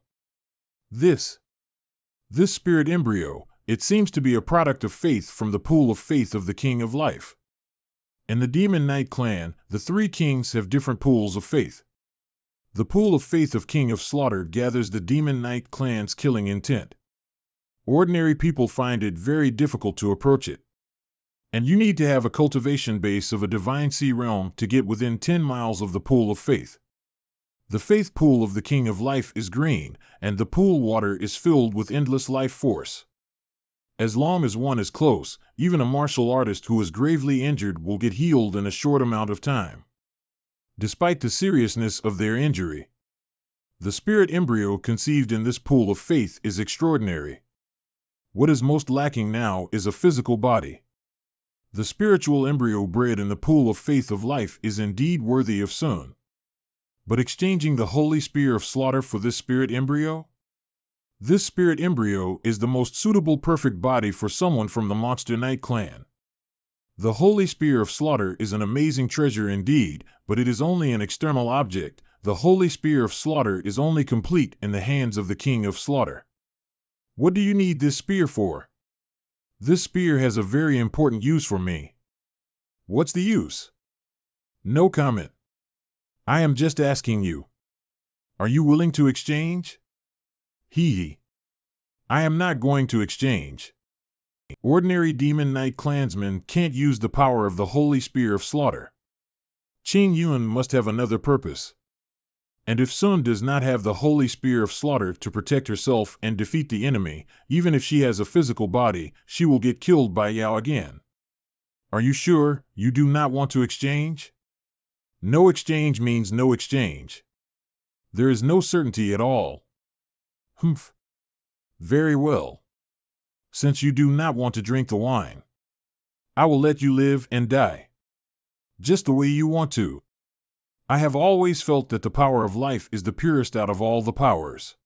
This spirit embryo, it seems to be a product of faith from the pool of faith of the King of Life. In the Demon Knight clan, the 3 kings have different pools of faith. The pool of faith of King of Slaughter gathers the Demon Knight clan's killing intent. Ordinary people find it very difficult to approach it. And you need to have a cultivation base of a divine sea realm to get within 10 miles of the pool of faith. The faith pool of the King of Life is green, and the pool water is filled with endless life force. As long as one is close, even a martial artist who is gravely injured will get healed in a short amount of time. Despite the seriousness of their injury, the spirit embryo conceived in this pool of faith is extraordinary. What is most lacking now is a physical body. The spiritual embryo bred in the pool of faith of life is indeed worthy of Sun. But exchanging the Holy Spear of Slaughter for this spirit embryo? This spirit embryo is the most suitable perfect body for someone from the Monster Knight clan. The Holy Spear of Slaughter is an amazing treasure indeed, but it is only an external object. The Holy Spear of Slaughter is only complete in the hands of the King of Slaughter. What do you need this spear for? This spear has a very important use for me. What's the use? No comment. I am just asking you. Are you willing to exchange? Hee. I am not going to exchange. Ordinary Demon Knight clansmen can't use the power of the Holy Spear of Slaughter. Qin Yun must have another purpose. And if Sun does not have the Holy Spear of Slaughter to protect herself and defeat the enemy, even if she has a physical body, she will get killed by Yao again. Are you sure you do not want to exchange? No exchange means no exchange. There is no certainty at all. Humph. Very well. Since you do not want to drink the wine, I will let you live and die. Just the way you want to. I have always felt that the power of life is the purest out of all the powers.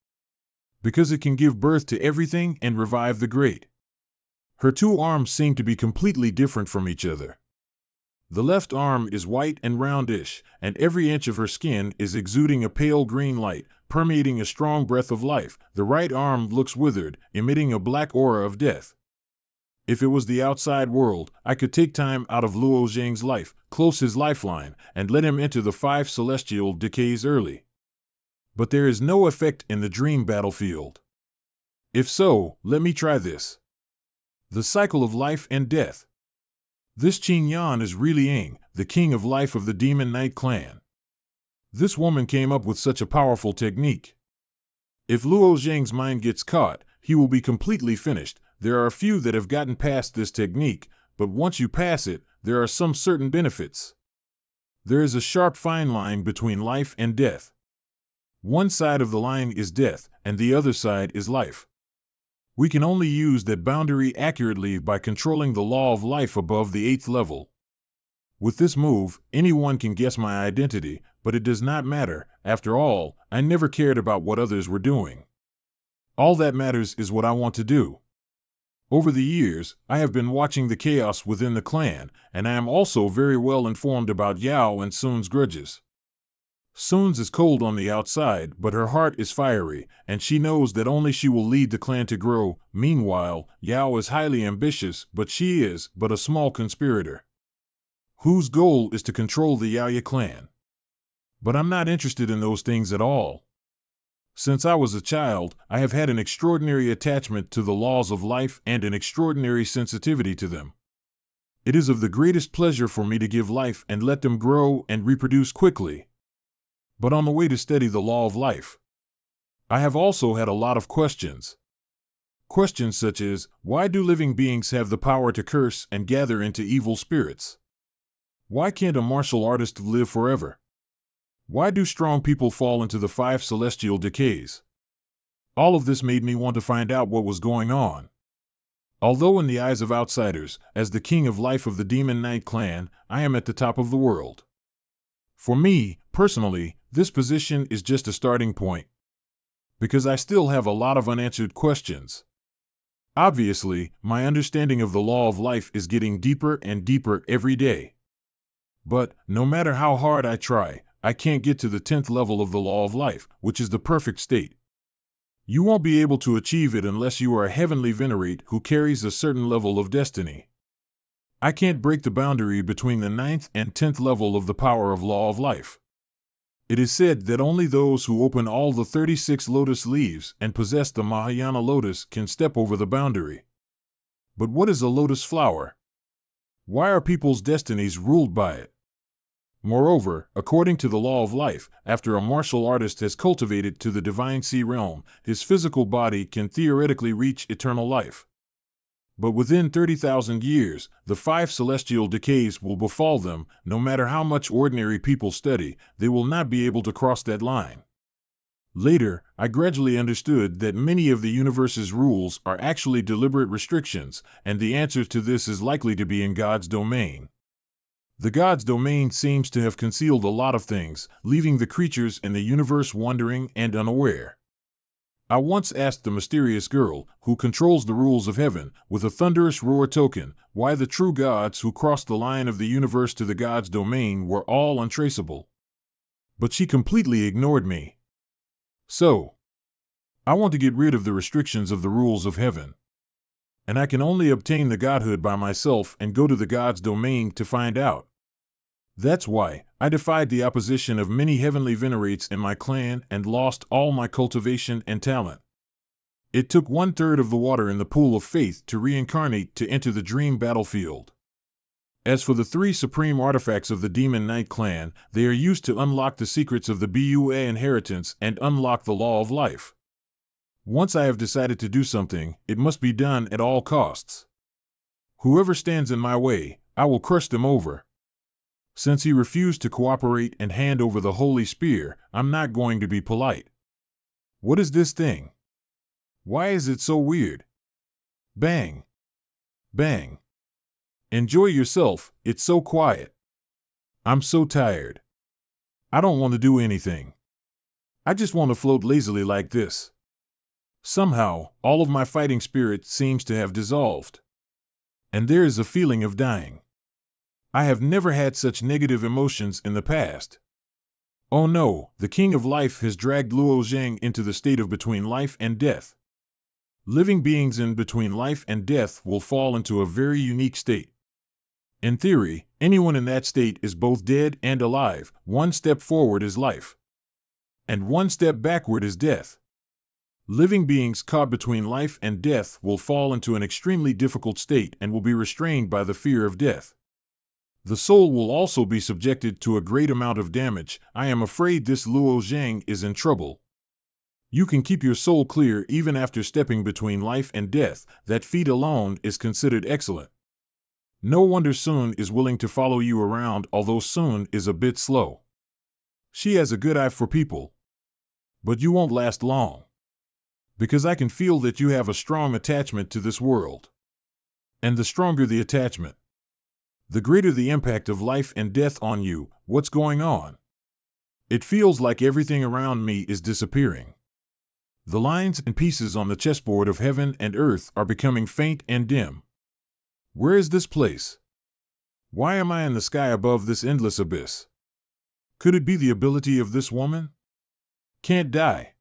Because it can give birth to everything and revive the great. Her 2 arms seem to be completely different from each other. The left arm is white and roundish, and every inch of her skin is exuding a pale green light, permeating a strong breath of life. The right arm looks withered, emitting a black aura of death. If it was the outside world, I could take time out of Luo Zheng's life, close his lifeline, and let him enter the 5 celestial decays early. But there is no effect in the dream battlefield. If so, let me try this. The cycle of life and death. This Qin Yan is really Ying, the King of Life of the Demon Knight clan. This woman came up with such a powerful technique. If Luo Zheng's mind gets caught, he will be completely finished. There are a few that have gotten past this technique, but once you pass it, there are some certain benefits. There is a sharp fine line between life and death. One side of the line is death, and the other side is life. We can only use that boundary accurately by controlling the law of life above the 8th level. With this move, anyone can guess my identity, but it does not matter. After all, I never cared about what others were doing. All that matters is what I want to do. Over the years, I have been watching the chaos within the clan, and I am also very well informed about Yao and Sun's grudges. Soon's is cold on the outside, but her heart is fiery, and she knows that only she will lead the clan to grow. Meanwhile, Yao is highly ambitious, but she is but a small conspirator, whose goal is to control the Yaoya clan. But I'm not interested in those things at all. Since I was a child, I have had an extraordinary attachment to the laws of life and an extraordinary sensitivity to them. It is of the greatest pleasure for me to give life and let them grow and reproduce quickly. But on the way to study the law of life, I have also had a lot of questions. Questions such as, why do living beings have the power to curse and gather into evil spirits? Why can't a martial artist live forever? Why do strong people fall into the 5 celestial decays? All of this made me want to find out what was going on. Although in the eyes of outsiders, as the king of life of the Demon Knight clan, I am at the top of the world. For me, personally, this position is just a starting point, because I still have a lot of unanswered questions. Obviously, my understanding of the law of life is getting deeper and deeper every day. But, no matter how hard I try, I can't get to the 10th level of the law of life, which is the perfect state. You won't be able to achieve it unless you are a heavenly venerate who carries a certain level of destiny. I can't break the boundary between the 9th and 10th level of the power of law of life. It is said that only those who open all the 36 lotus leaves and possess the Mahayana lotus can step over the boundary. But what is a lotus flower? Why are people's destinies ruled by it? Moreover, according to the law of life, after a martial artist has cultivated to the divine sea realm, his physical body can theoretically reach eternal life. But within 30,000 years, the 5 celestial decays will befall them. No matter how much ordinary people study, they will not be able to cross that line. Later, I gradually understood that many of the universe's rules are actually deliberate restrictions, and the answer to this is likely to be in God's domain. The God's domain seems to have concealed a lot of things, leaving the creatures in the universe wondering and unaware. I once asked the mysterious girl, who controls the rules of heaven, with a thunderous roar token, why the true gods who crossed the line of the universe to the God's domain were all untraceable. But she completely ignored me. So, I want to get rid of the restrictions of the rules of heaven. And I can only obtain the godhood by myself and go to the God's domain to find out. That's why I defied the opposition of many heavenly venerates in my clan and lost all my cultivation and talent. It took 1/3 of the water in the pool of faith to reincarnate to enter the dream battlefield. As for the 3 supreme artifacts of the Demon Knight clan, they are used to unlock the secrets of the Bua inheritance and unlock the law of life. Once I have decided to do something, it must be done at all costs. Whoever stands in my way, I will crush them over. Since he refused to cooperate and hand over the holy spear, I'm not going to be polite. What is this thing? Why is it so weird? Bang! Bang! Enjoy yourself, it's so quiet. I'm so tired. I don't want to do anything. I just want to float lazily like this. Somehow, all of my fighting spirit seems to have dissolved. And there is a feeling of dying. I have never had such negative emotions in the past. Oh no, the King of Life has dragged Luo Zhang into the state of between life and death. Living beings in between life and death will fall into a very unique state. In theory, anyone in that state is both dead and alive. 1 step forward is life, and 1 step backward is death. Living beings caught between life and death will fall into an extremely difficult state and will be restrained by the fear of death. The soul will also be subjected to a great amount of damage. I am afraid this Luo Zhang is in trouble. You can keep your soul clear even after stepping between life and death. That feat alone is considered excellent. No wonder Sun is willing to follow you around, although Sun is a bit slow. She has a good eye for people. But you won't last long. Because I can feel that you have a strong attachment to this world. And the stronger the attachment, the greater the impact of life and death on you. What's going on? It feels like everything around me is disappearing. The lines and pieces on the chessboard of heaven and earth are becoming faint and dim. Where is this place? Why am I in the sky above this endless abyss? Could it be the ability of this woman? Can't die.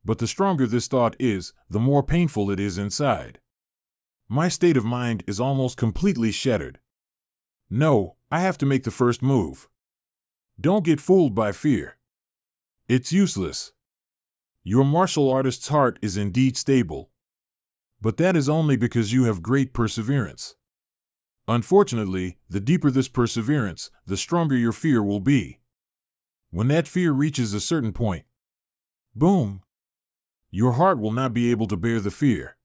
But the stronger this thought is, the more painful it is inside. My state of mind is almost completely shattered. No, I have to make the first move. Don't get fooled by fear. It's useless. Your martial artist's heart is indeed stable. But that is only because you have great perseverance. Unfortunately, the deeper this perseverance, the stronger your fear will be. When that fear reaches a certain point, boom, your heart will not be able to bear the fear.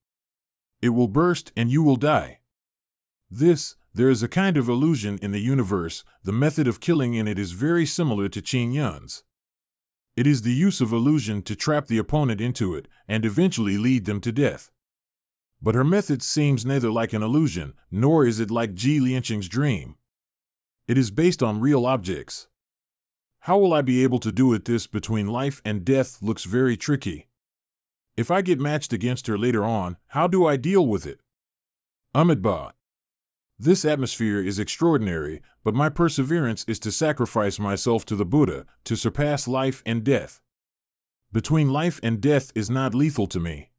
It will burst and you will die. There is a kind of illusion in the universe. The method of killing in it is very similar to Qin Yun's. It is the use of illusion to trap the opponent into it and eventually lead them to death. But her method seems neither like an illusion, nor is it like Ji Lianqing's dream. It is based on real objects. How will I be able to do it? This between life and death looks very tricky. If I get matched against her later on, how do I deal with it? Amitabha. This atmosphere is extraordinary, but my perseverance is to sacrifice myself to the Buddha, to surpass life and death. Between life and death is not lethal to me.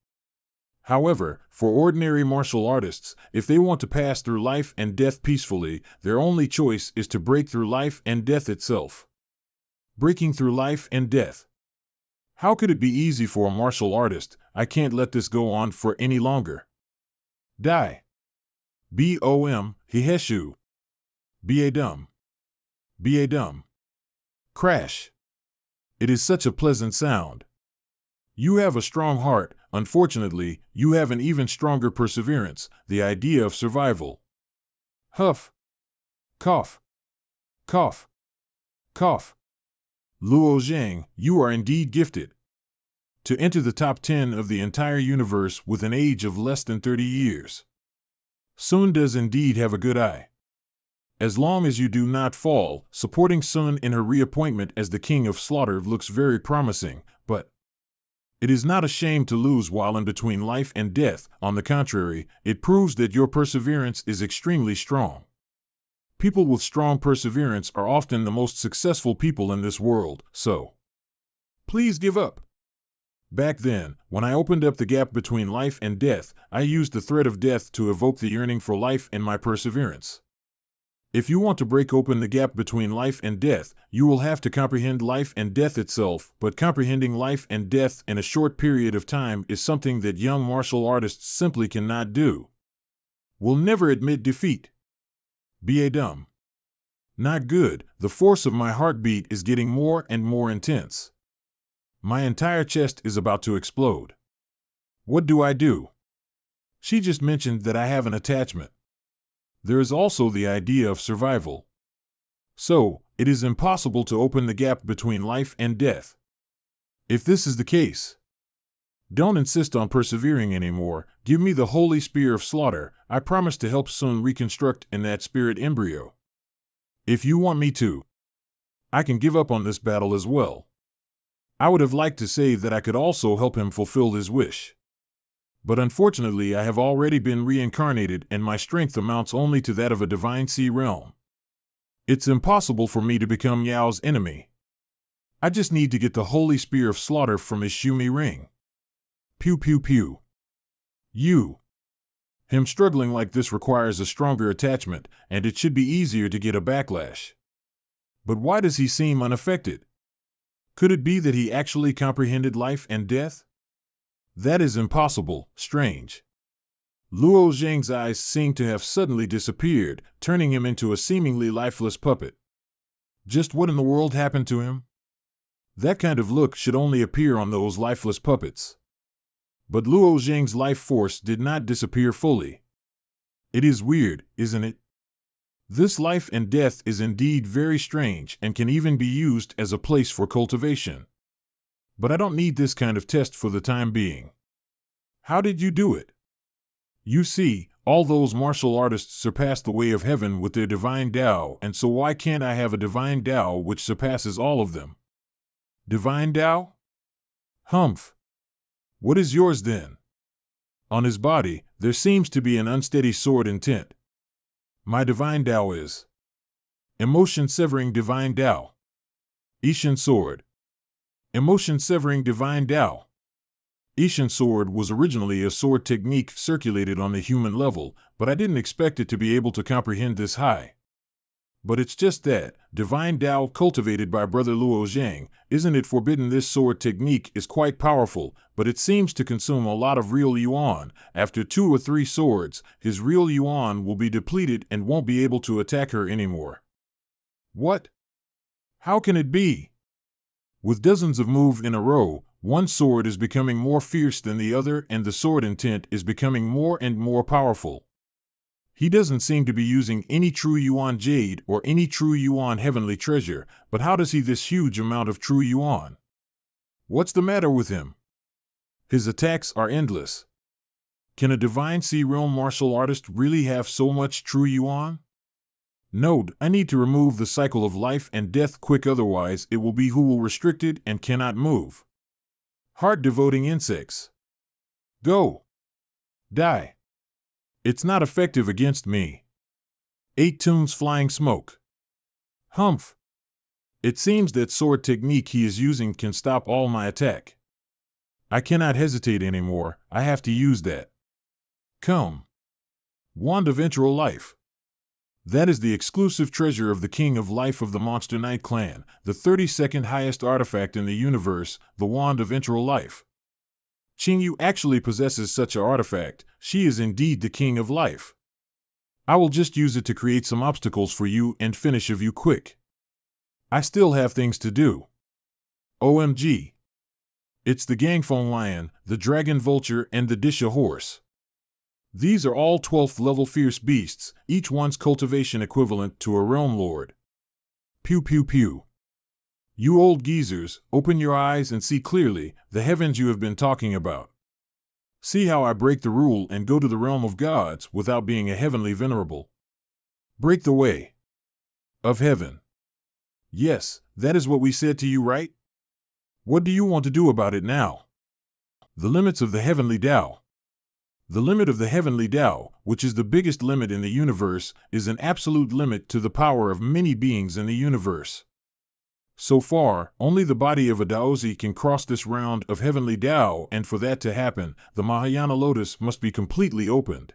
However, for ordinary martial artists, if they want to pass through life and death peacefully, their only choice is to break through life and death itself. Breaking through life and death. How could it be easy for a martial artist? I can't let this go on for any longer. Die. Bom, Hiheshu. Badum. Badum. Crash. It is such a pleasant sound. You have a strong heart. Unfortunately, you have an even stronger perseverance, the idea of survival. Huff. Cough. Cough. Cough. Luo Zhang, you are indeed gifted. To enter the top 10 of the entire universe with an age of less than 30 years. Sun does indeed have a good eye. As long as you do not fall, supporting Sun in her reappointment as the King of Slaughter looks very promising, but it is not a shame to lose while in between life and death. On the contrary, it proves that your perseverance is extremely strong. People with strong perseverance are often the most successful people in this world, so please give up. Back then, when I opened up the gap between life and death, I used the threat of death to evoke the yearning for life and my perseverance. If you want to break open the gap between life and death, you will have to comprehend life and death itself, but comprehending life and death in a short period of time is something that young martial artists simply cannot do. Will never admit defeat. Badum. Not good. The force of my heartbeat is getting more and more intense. My entire chest is about to explode. What do I do? She just mentioned that I have an attachment. There is also the idea of survival. So, it is impossible to open the gap between life and death. If this is the case, don't insist on persevering anymore. Give me the holy spear of slaughter. I promise to help Sun reconstruct in that spirit embryo. If you want me to, I can give up on this battle as well. I would have liked to say that I could also help him fulfill his wish. But unfortunately I have already been reincarnated and my strength amounts only to that of a divine sea realm. It's impossible for me to become Yao's enemy. I just need to get the holy spear of slaughter from his Shumi ring. Pew pew pew. Him struggling like this requires a stronger attachment, and it should be easier to get a backlash. But why does he seem unaffected? Could it be that he actually comprehended life and death? That is impossible, strange. Luo Zhang's eyes seem to have suddenly disappeared, turning him into a seemingly lifeless puppet. Just what in the world happened to him? That kind of look should only appear on those lifeless puppets. But Luo Zhang's life force did not disappear fully. It is weird, isn't it? This life and death is indeed very strange and can even be used as a place for cultivation. But I don't need this kind of test for the time being. How did you do it? You see, all those martial artists surpass the way of heaven with their divine Tao, and so why can't I have a divine Tao which surpasses all of them? Divine Tao? Humph. What is yours then? On his body, there seems to be an unsteady sword intent. My divine Tao is emotion-severing divine Tao. Ishin Sword. Emotion-severing divine Tao. Ishin Sword was originally a sword technique circulated on the human level, but I didn't expect it to be able to comprehend this high. But it's just that, divine Tao cultivated by Brother Luo Zhang, isn't it forbidden? This sword technique is quite powerful, but it seems to consume a lot of real yuan. After 2 or 3 swords, his real yuan will be depleted and won't be able to attack her anymore. What? How can it be? With dozens of moves in a row, one sword is becoming more fierce than the other and the sword intent is becoming more and more powerful. He doesn't seem to be using any true yuan jade or any true yuan heavenly treasure, but how does he this huge amount of true yuan? What's the matter with him? His attacks are endless. Can a divine sea realm martial artist really have so much true yuan? Note, I need to remove the cycle of life and death quick, otherwise it will be who will restricted and cannot move. Heart-devoting insects. Go. Die. It's not effective against me. 8 tunes flying smoke. Humph. It seems that sword technique he is using can stop all my attack. I cannot hesitate anymore, I have to use that. Come. Wand of Enro Life. That is the exclusive treasure of the King of Life of the Monster Knight clan, the 32nd highest artifact in the universe, the Wand of Enro Life. Qingyu actually possesses such an artifact. She is indeed the King of Life. I will just use it to create some obstacles for you and finish of you quick. I still have things to do. OMG. It's the Gangphone Lion, the Dragon Vulture, and the Disha Horse. These are all 12th level fierce beasts, each one's cultivation equivalent to a realm lord. Pew pew pew. You old geezers, open your eyes and see clearly the heavens you have been talking about. See how I break the rule and go to the realm of gods without being a heavenly venerable. Break the way of heaven. Yes, that is what we said to you, right? What do you want to do about it now? The limits of the heavenly Tao. The limit of the heavenly Tao, which is the biggest limit in the universe, is an absolute limit to the power of many beings in the universe. So far, only the body of a Daozi can cross this round of heavenly Tao, and for that to happen, the Mahayana lotus must be completely opened.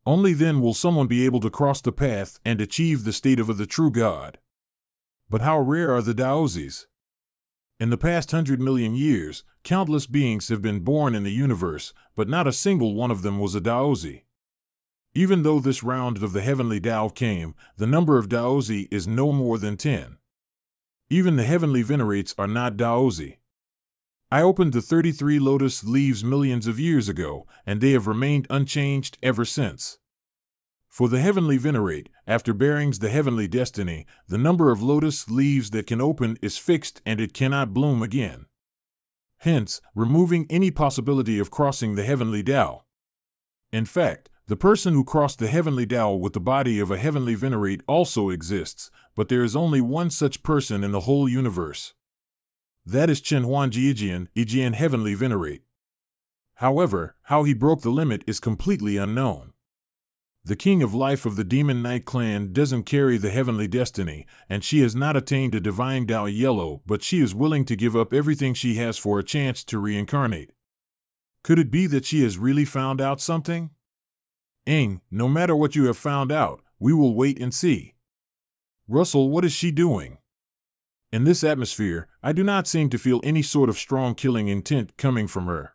Only then will someone be able to cross the path and achieve the state of the true God. But how rare are the Daozis? In the past 100 million years, countless beings have been born in the universe, but not a single one of them was a Daozi. Even though this round of the heavenly Tao came, the number of Daozi is no more than 10. Even the heavenly venerates are not Daozi. I opened the 33 lotus leaves millions of years ago, and they have remained unchanged ever since. For the heavenly venerate, after bearings the heavenly destiny, the number of lotus leaves that can open is fixed and it cannot bloom again. Hence, removing any possibility of crossing the heavenly Tao. In fact, the person who crossed the heavenly Tao with the body of a heavenly venerate also exists, but there is only one such person in the whole universe. That is Chen Huanji Ijian heavenly venerate. However, how he broke the limit is completely unknown. The King of Life of the Demon Knight clan doesn't carry the heavenly destiny, and she has not attained a divine Tao Yahello, but she is willing to give up everything she has for a chance to reincarnate. Could it be that she has really found out something? No matter what you have found out, we will wait and see. Russell, what is she doing? In this atmosphere, I do not seem to feel any sort of strong killing intent coming from her.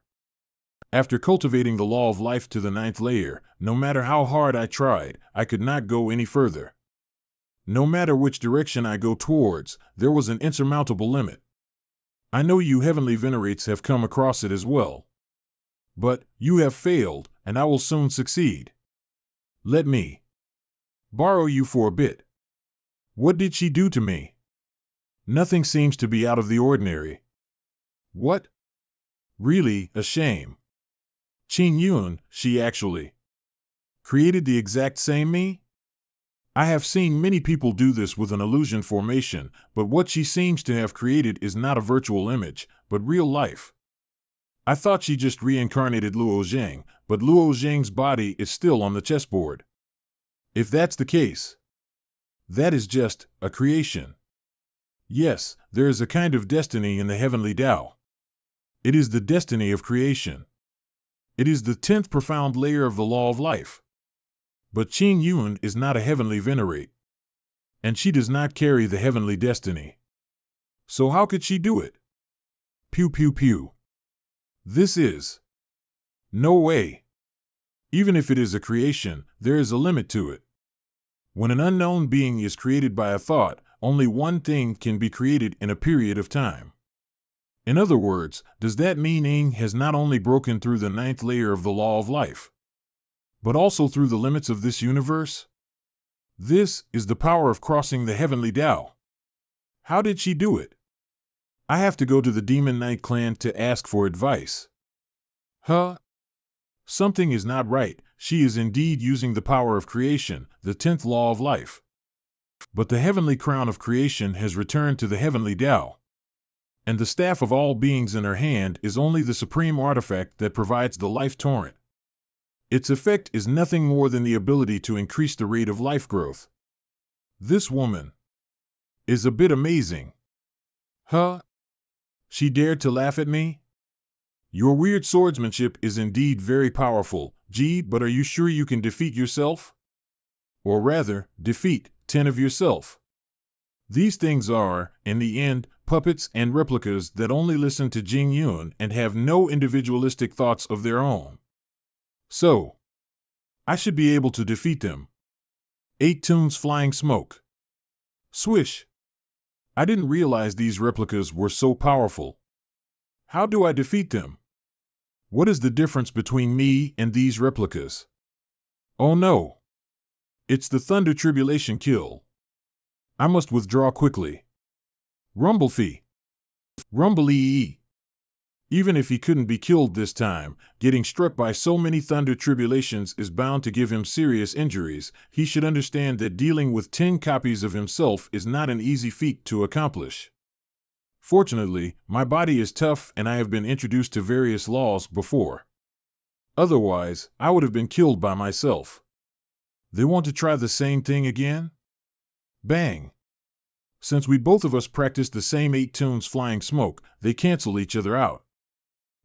After cultivating the law of life to the 9th layer, no matter how hard I tried, I could not go any further. No matter which direction I go towards, there was an insurmountable limit. I know you heavenly venerates have come across it as well. But, you have failed, and I will soon succeed. Let me borrow you for a bit. What did she do to me? Nothing seems to be out of the ordinary. What? Really, a shame. Qing Yun, she actually created the exact same me? I have seen many people do this with an illusion formation, but what she seems to have created is not a virtual image, but real life. I thought she just reincarnated Luo Zhang, but Luo Zhang's body is still on the chessboard. If that's the case, that is just a creation. Yes, there is a kind of destiny in the heavenly Tao. It is the destiny of creation. It is the 10th profound layer of the law of life. But Qing Yun is not a heavenly venerate, and she does not carry the heavenly destiny. So how could she do it? Pew pew pew. This is no way. Even if it is a creation, there is a limit to it. When an unknown being is created by a thought, only one thing can be created in a period of time. In other words, does that mean Ing has not only broken through the 9th layer of the law of life, but also through the limits of this universe? This is the power of crossing the heavenly Tao. How did she do it? I have to go to the Demon Knight clan to ask for advice. Huh? Something is not right. She is indeed using the power of creation, the 10th law of life. But the heavenly crown of creation has returned to the heavenly Tao. And the staff of all beings in her hand is only the supreme artifact that provides the life torrent. Its effect is nothing more than the ability to increase the rate of life growth. This woman is a bit amazing. Huh? She dared to laugh at me? Your weird swordsmanship is indeed very powerful, gee, but are you sure you can defeat yourself? Or rather, defeat 10 of yourself. These things are, in the end, puppets and replicas that only listen to Jing Yun and have no individualistic thoughts of their own. So, I should be able to defeat them. 8 tunes flying smoke. Swish. I didn't realize these replicas were so powerful. How do I defeat them? What is the difference between me and these replicas? Oh no. It's the Thunder Tribulation kill. I must withdraw quickly. Rumblefee. Rumblee. Even if he couldn't be killed this time, getting struck by so many Thunder Tribulations is bound to give him serious injuries. He should understand that dealing with 10 copies of himself is not an easy feat to accomplish. Fortunately, my body is tough and I have been introduced to various laws before. Otherwise, I would have been killed by myself. They want to try the same thing again? Bang! Since we both of us practice the same 8 tunes flying smoke, they cancel each other out.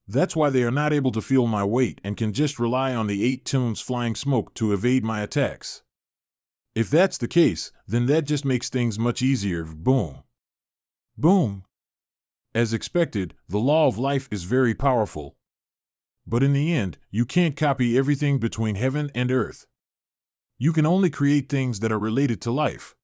That's why they are not able to feel my weight and can just rely on the 8 tunes flying smoke to evade my attacks. If that's the case, then that just makes things much easier. Boom. Boom. As expected, the law of life is very powerful. But in the end, you can't copy everything between heaven and earth. You can only create things that are related to life.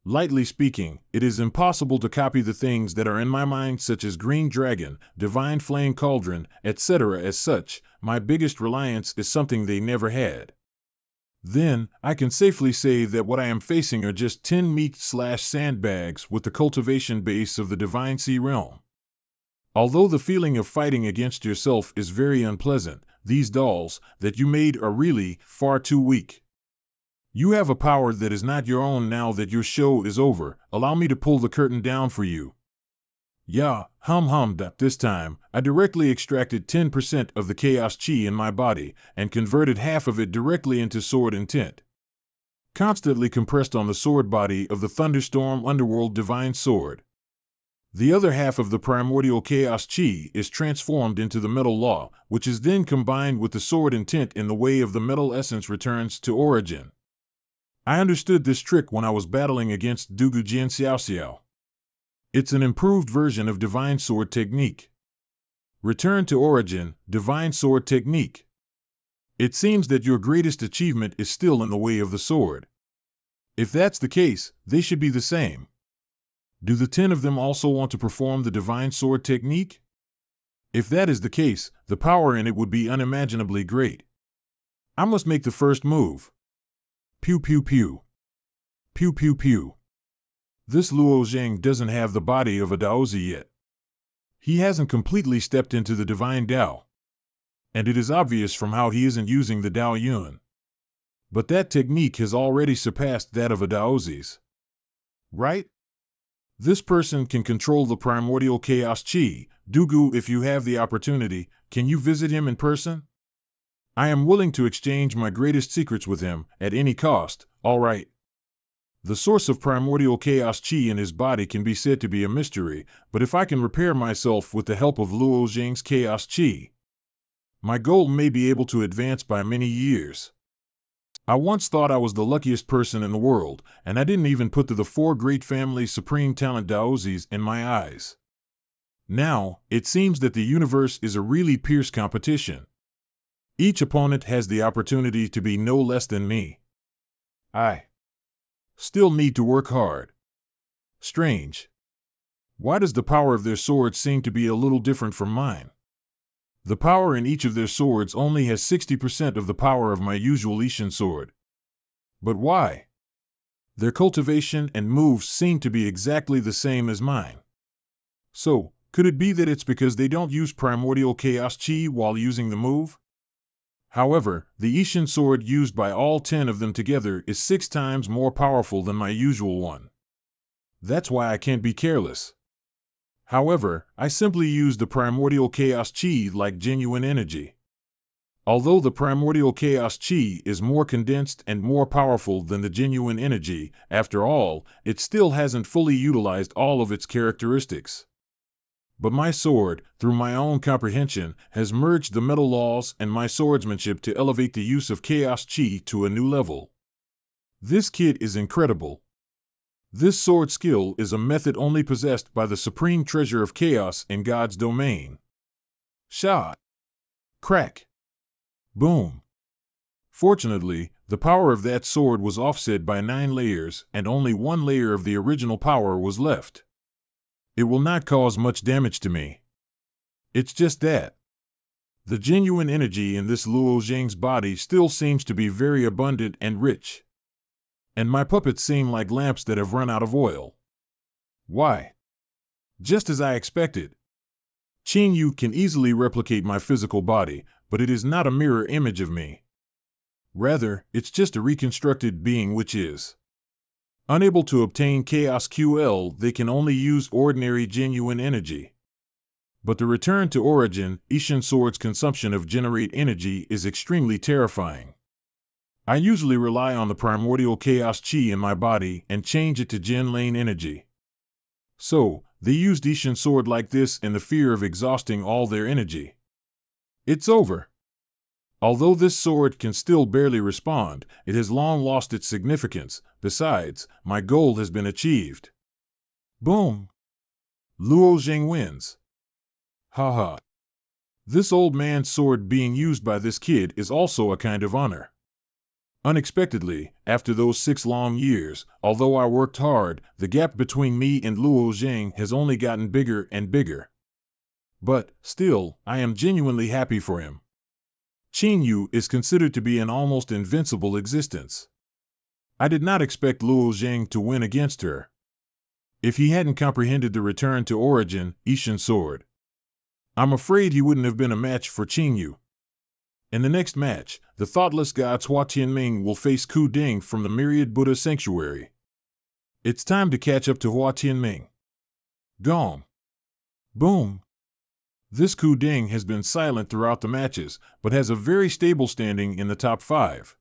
Lightly speaking, it is impossible to copy the things that are in my mind, such as Green Dragon, Divine Flame Cauldron, etc. As such, my biggest reliance is something they never had. Then, I can safely say that what I am facing are just 10 meat/sandbags with the cultivation base of the Divine Sea Realm. Although the feeling of fighting against yourself is very unpleasant, these dolls that you made are really far too weak. You have a power that is not your own. Now that your show is over, allow me to pull the curtain down for you. Yeah, this time, I directly extracted 10% of the chaos chi in my body, and converted half of it directly into sword intent. Constantly compressed on the sword body of the Thunderstorm Underworld Divine Sword. The other half of the primordial chaos chi is transformed into the metal law, which is then combined with the sword intent in the way of the metal essence returns to origin. I understood this trick when I was battling against Dugu Jian Xiao. It's an improved version of Divine Sword Technique. Return to origin, Divine Sword Technique. It seems that your greatest achievement is still in the way of the sword. If that's the case, they should be the same. Do the 10 of them also want to perform the Divine Sword Technique? If that is the case, the power in it would be unimaginably great. I must make the first move. Pew pew pew. Pew pew pew. This Luo Zheng doesn't have the body of a Daozi yet. He hasn't completely stepped into the Divine Tao. And it is obvious from how he isn't using the Dao Yun. But that technique has already surpassed that of a Daozi's. Right? This person can control the primordial chaos chi. Dugu, if you have the opportunity, can you visit him in person? I am willing to exchange my greatest secrets with him, at any cost. All right. The source of primordial chaos chi in his body can be said to be a mystery, but if I can repair myself with the help of Luo Jing's chaos chi, my goal may be able to advance by many years. I once thought I was the luckiest person in the world, and I didn't even put the four great family supreme talent Daozis in my eyes. Now, it seems that the universe is a really fierce competition. Each opponent has the opportunity to be no less than me. I still need to work hard. Strange. Why does the power of their swords seem to be a little different from mine? The power in each of their swords only has 60% of the power of my usual Ishin sword. But why? Their cultivation and moves seem to be exactly the same as mine. So, could it be that it's because they don't use primordial chaos chi while using the move? However, the Ishin sword used by all 10 of them together is 6 times more powerful than my usual one. That's why I can't be careless. However, I simply use the primordial chaos chi like genuine energy. Although the primordial chaos chi is more condensed and more powerful than the genuine energy, after all, it still hasn't fully utilized all of its characteristics. But my sword, through my own comprehension, has merged the metal laws and my swordsmanship to elevate the use of chaos chi to a new level. This kid is incredible. This sword skill is a method only possessed by the supreme treasure of chaos in God's domain. Shot. Crack. Boom. Fortunately, the power of that sword was offset by 9 layers, and only 1 layer of the original power was left. It will not cause much damage to me. It's just that the genuine energy in this Luo Jing's body still seems to be very abundant and rich. And my puppets seem like lamps that have run out of oil. Why? Just as I expected. Qin Yu can easily replicate my physical body, but it is not a mirror image of me. Rather, it's just a reconstructed being which is unable to obtain chaos QL. They can only use ordinary genuine energy. But the return to origin, Ishin Sword's consumption of generate energy is extremely terrifying. I usually rely on the primordial chaos chi in my body and change it to Gen Lane energy. So, they used Ishin Sword like this in the fear of exhausting all their energy. It's over. Although this sword can still barely respond, it has long lost its significance. Besides, my goal has been achieved. Boom! Luo Jing wins. Haha. This old man's sword being used by this kid is also a kind of honor. Unexpectedly, after those 6 long years, although I worked hard, the gap between me and Luo Jing has only gotten bigger and bigger. But, still, I am genuinely happy for him. Qin Yu is considered to be an almost invincible existence. I did not expect Luo Jing to win against her. If he hadn't comprehended the return to origin, Ishin Sword, I'm afraid he wouldn't have been a match for Qin Yu. In the next match, the thoughtless god Hua Tianming will face Ku Ding from the Myriad Buddha Sanctuary. It's time to catch up to Hua Tianming. Gong. Boom. This Ku Ding has been silent throughout the matches, but has a very stable standing in the top 5.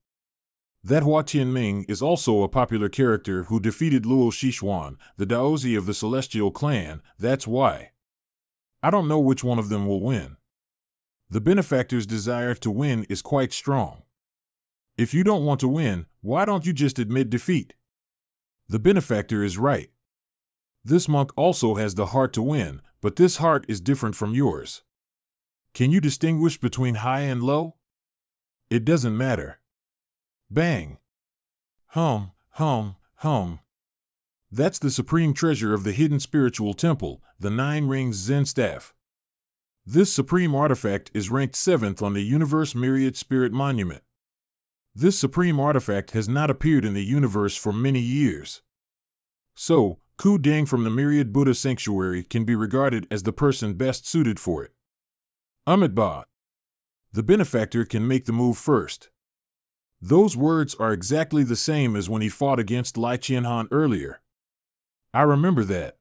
That Hua Tianming is also a popular character who defeated Luo Shixuan, the Daozi of the Celestial Clan. That's why. I don't know which one of them will win. The benefactor's desire to win is quite strong. If you don't want to win, why don't you just admit defeat? The benefactor is right. This monk also has the heart to win, but this heart is different from yours. Can you distinguish between high and low? It doesn't matter. Bang. Hum, hum, hum. That's the supreme treasure of the hidden spiritual temple, the 9 Rings Zen Staff. This supreme artifact is ranked 7th on the Universe Myriad Spirit Monument. This supreme artifact has not appeared in the universe for many years. So, Ku Ding from the Myriad Buddha Sanctuary can be regarded as the person best suited for it. Amitabha. The benefactor can make the move first. Those words are exactly the same as when he fought against Lai Qianhan earlier. I remember that.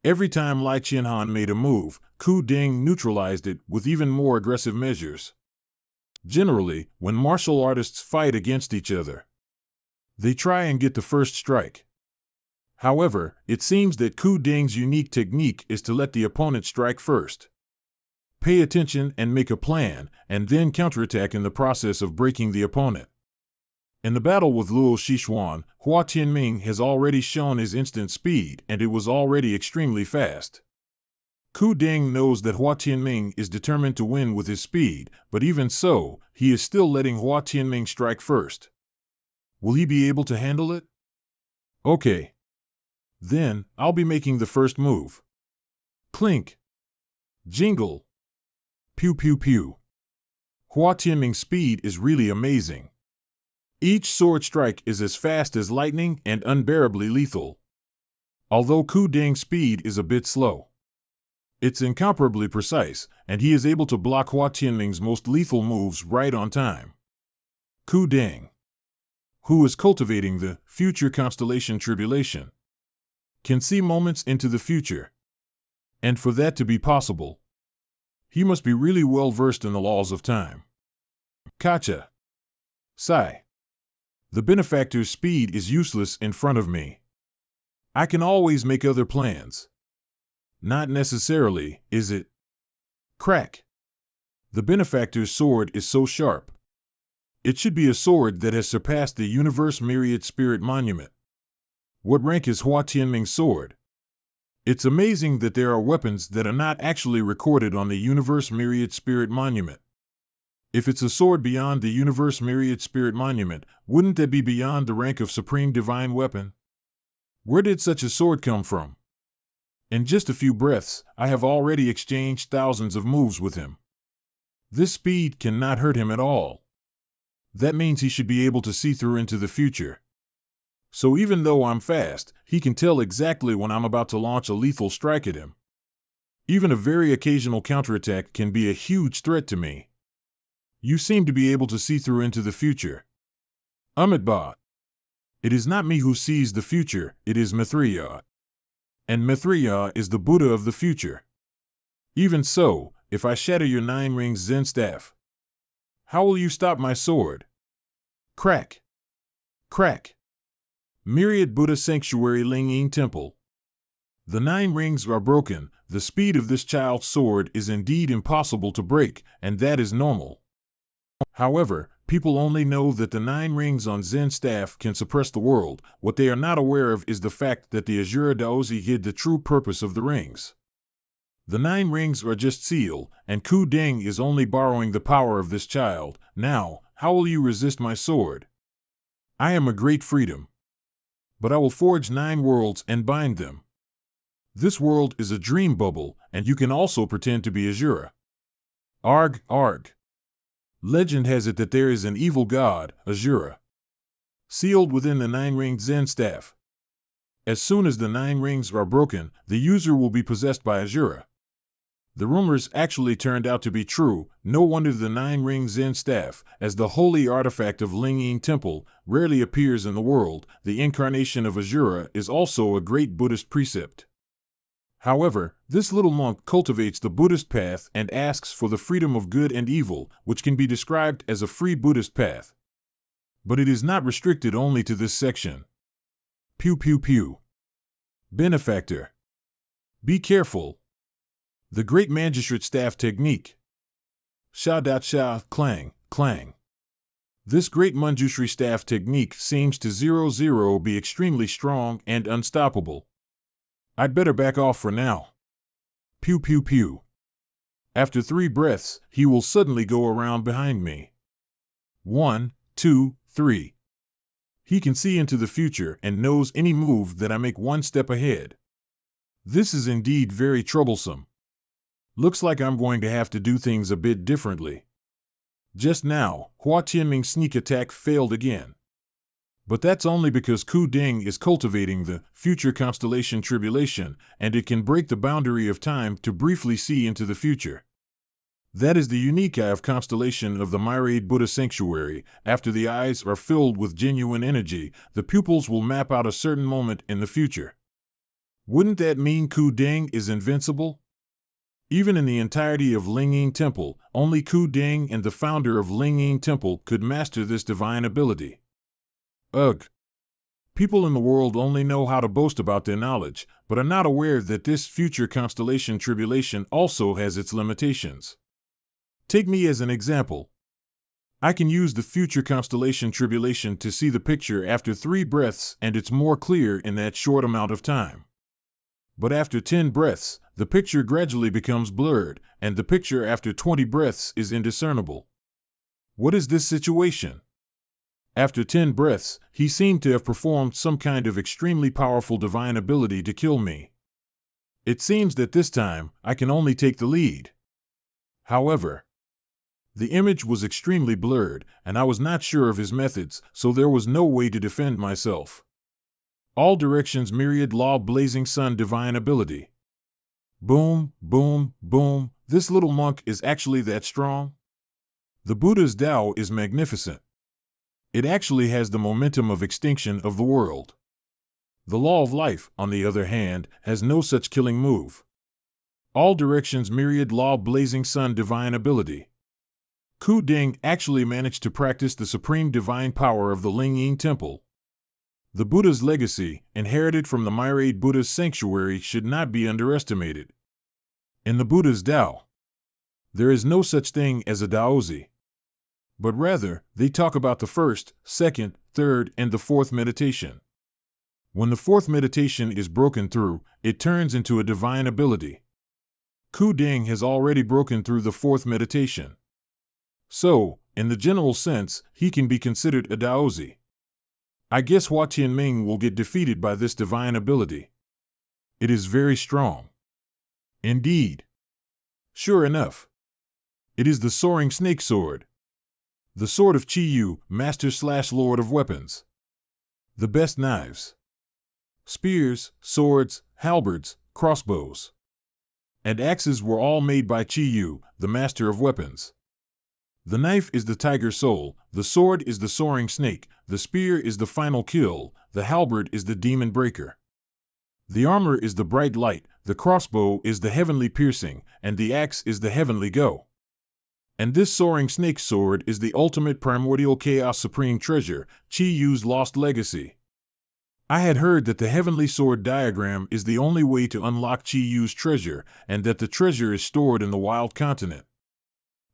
Every time Lai Qianhan made a move, Ku Ding neutralized it with even more aggressive measures. Generally, when martial artists fight against each other, They try and get the first strike. However, it seems that Ku Ding's unique technique is to let the opponent strike first. Pay attention and make a plan, and then counterattack in the process of breaking the opponent. In the battle with Luo Shishuan, Hua Tianming has already shown his instant speed, and it was already extremely fast. Ku Ding knows that Hua Tianming is determined to win with his speed, but even so, he is still letting Hua Tianming strike first. Will he be able to handle it? Okay. Then, I'll be making the first move. Clink. Jingle. Pew pew pew. Hua Tianming's speed is really amazing. Each sword strike is as fast as lightning and unbearably lethal. Although Ku Ding's speed is a bit slow, it's incomparably precise, and he is able to block Hua Tianming's most lethal moves right on time. Ku Ding, who is cultivating the future constellation tribulation, can see moments into the future. And for that to be possible, he must be really well versed in the laws of time. Kacha. Sigh. The benefactor's speed is useless in front of me. I can always make other plans. Not necessarily, is it? Crack. The benefactor's sword is so sharp. It should be a sword that has surpassed the Universe Myriad Spirit Monument. What rank is Hua Tianming's sword? It's amazing that there are weapons that are not actually recorded on the Universe Myriad Spirit Monument. If it's a sword beyond the Universe Myriad Spirit Monument, wouldn't that be beyond the rank of Supreme Divine Weapon? Where did such a sword come from? In just a few breaths, I have already exchanged thousands of moves with him. This speed cannot hurt him at all. That means he should be able to see through into the future. So even though I'm fast, he can tell exactly when I'm about to launch a lethal strike at him. Even a very occasional counterattack can be a huge threat to me. You seem to be able to see through into the future. Amitba. It is not me who sees the future, it is Mithriya. And Mithriya is the Buddha of the future. Even so, if I shatter your 9 rings Zen staff, how will you stop my sword? Crack. Crack. Myriad Buddha Sanctuary Lingyin Temple. The 9 rings are broken. The speed of this child's sword is indeed impossible to break, and that is normal. However, people only know that the 9 rings on Zen staff can suppress the world. What they are not aware of is the fact that the Asura Daozi hid the true purpose of the rings. The 9 rings are just seal, and Ku Ding is only borrowing the power of this child. Now, how will you resist my sword? I am a great freedom. But I will forge 9 worlds and bind them. This world is a dream bubble, and you can also pretend to be Asura. Arg, arg. Legend has it that there is an evil god, Asura, sealed within the 9 ring Zen staff. As soon as the 9 rings are broken, the user will be possessed by Asura. The rumors actually turned out to be true. No wonder the 9 ring Zen staff, as the holy artifact of Lingyin Temple, rarely appears in the world. The incarnation of Asura is also a great Buddhist precept. However, this little monk cultivates the Buddhist path and asks for the freedom of good and evil, which can be described as a free Buddhist path. But it is not restricted only to this section. Pew pew pew. Benefactor. Be careful. The Great Magistrate Staff Technique. Sha-da-sha, clang, clang. This Great Manjushri Staff Technique seems to 0-0 be extremely strong and unstoppable. I'd better back off for now. Pew pew pew. After 3 breaths, he will suddenly go around behind me. 1, 2, 3. He can see into the future and knows any move that I make 1 step ahead. This is indeed very troublesome. Looks like I'm going to have to do things a bit differently. Just now, Hua Tianming's sneak attack failed again. But that's only because Ku Ding is cultivating the future constellation tribulation, and it can break the boundary of time to briefly see into the future. That is the unique eye of constellation of the Myriad Buddha Sanctuary. After the eyes are filled with genuine energy, the pupils will map out a certain moment in the future. Wouldn't that mean Ku Ding is invincible? Even in the entirety of Lingyin Temple, only Ku Ding and the founder of Lingyin Temple could master this divine ability. Ugh! People in the world only know how to boast about their knowledge, but are not aware that this future constellation tribulation also has its limitations. Take me as an example. I can use the future constellation tribulation to see the picture after 3 breaths, and it's more clear in that short amount of time. But after 10 breaths, the picture gradually becomes blurred, and the picture after 20 breaths is indiscernible. What is this situation? After 10 breaths, he seemed to have performed some kind of extremely powerful divine ability to kill me. It seems that this time, I can only take the lead. However, the image was extremely blurred, and I was not sure of his methods, so there was no way to defend myself. All directions myriad law blazing sun divine ability. Boom, boom, boom, this little monk is actually that strong? The Buddha's Tao is magnificent. It actually has the momentum of extinction of the world. The law of life, on the other hand, has no such killing move. All directions myriad law blazing sun divine ability. Ku Ding actually managed to practice the supreme divine power of the Ling Ying Temple. The Buddha's legacy, inherited from the myriad Buddha's sanctuary, should not be underestimated. In the Buddha's Tao, there is no such thing as a Daozi, but rather, they talk about the first, second, third, and the fourth meditation. When the fourth meditation is broken through, it turns into a divine ability. Ku Ding has already broken through the fourth meditation. So, in the general sense, he can be considered a Daozi. I guess Hua Tianming will get defeated by this divine ability. It is very strong. Indeed. Sure enough. It is the soaring snake sword. The sword of Chi Yu, master/lord of weapons. The best knives. Spears, swords, halberds, crossbows, and axes were all made by Chi Yu, the master of weapons. The knife is the tiger soul, the sword is the soaring snake, the spear is the final kill, the halberd is the demon breaker. The armor is the bright light, the crossbow is the heavenly piercing, and the axe is the heavenly go. And this soaring snake sword is the ultimate primordial chaos supreme treasure, Chi Yu's lost legacy. I had heard that the heavenly sword diagram is the only way to unlock Chi Yu's treasure, and that the treasure is stored in the wild continent.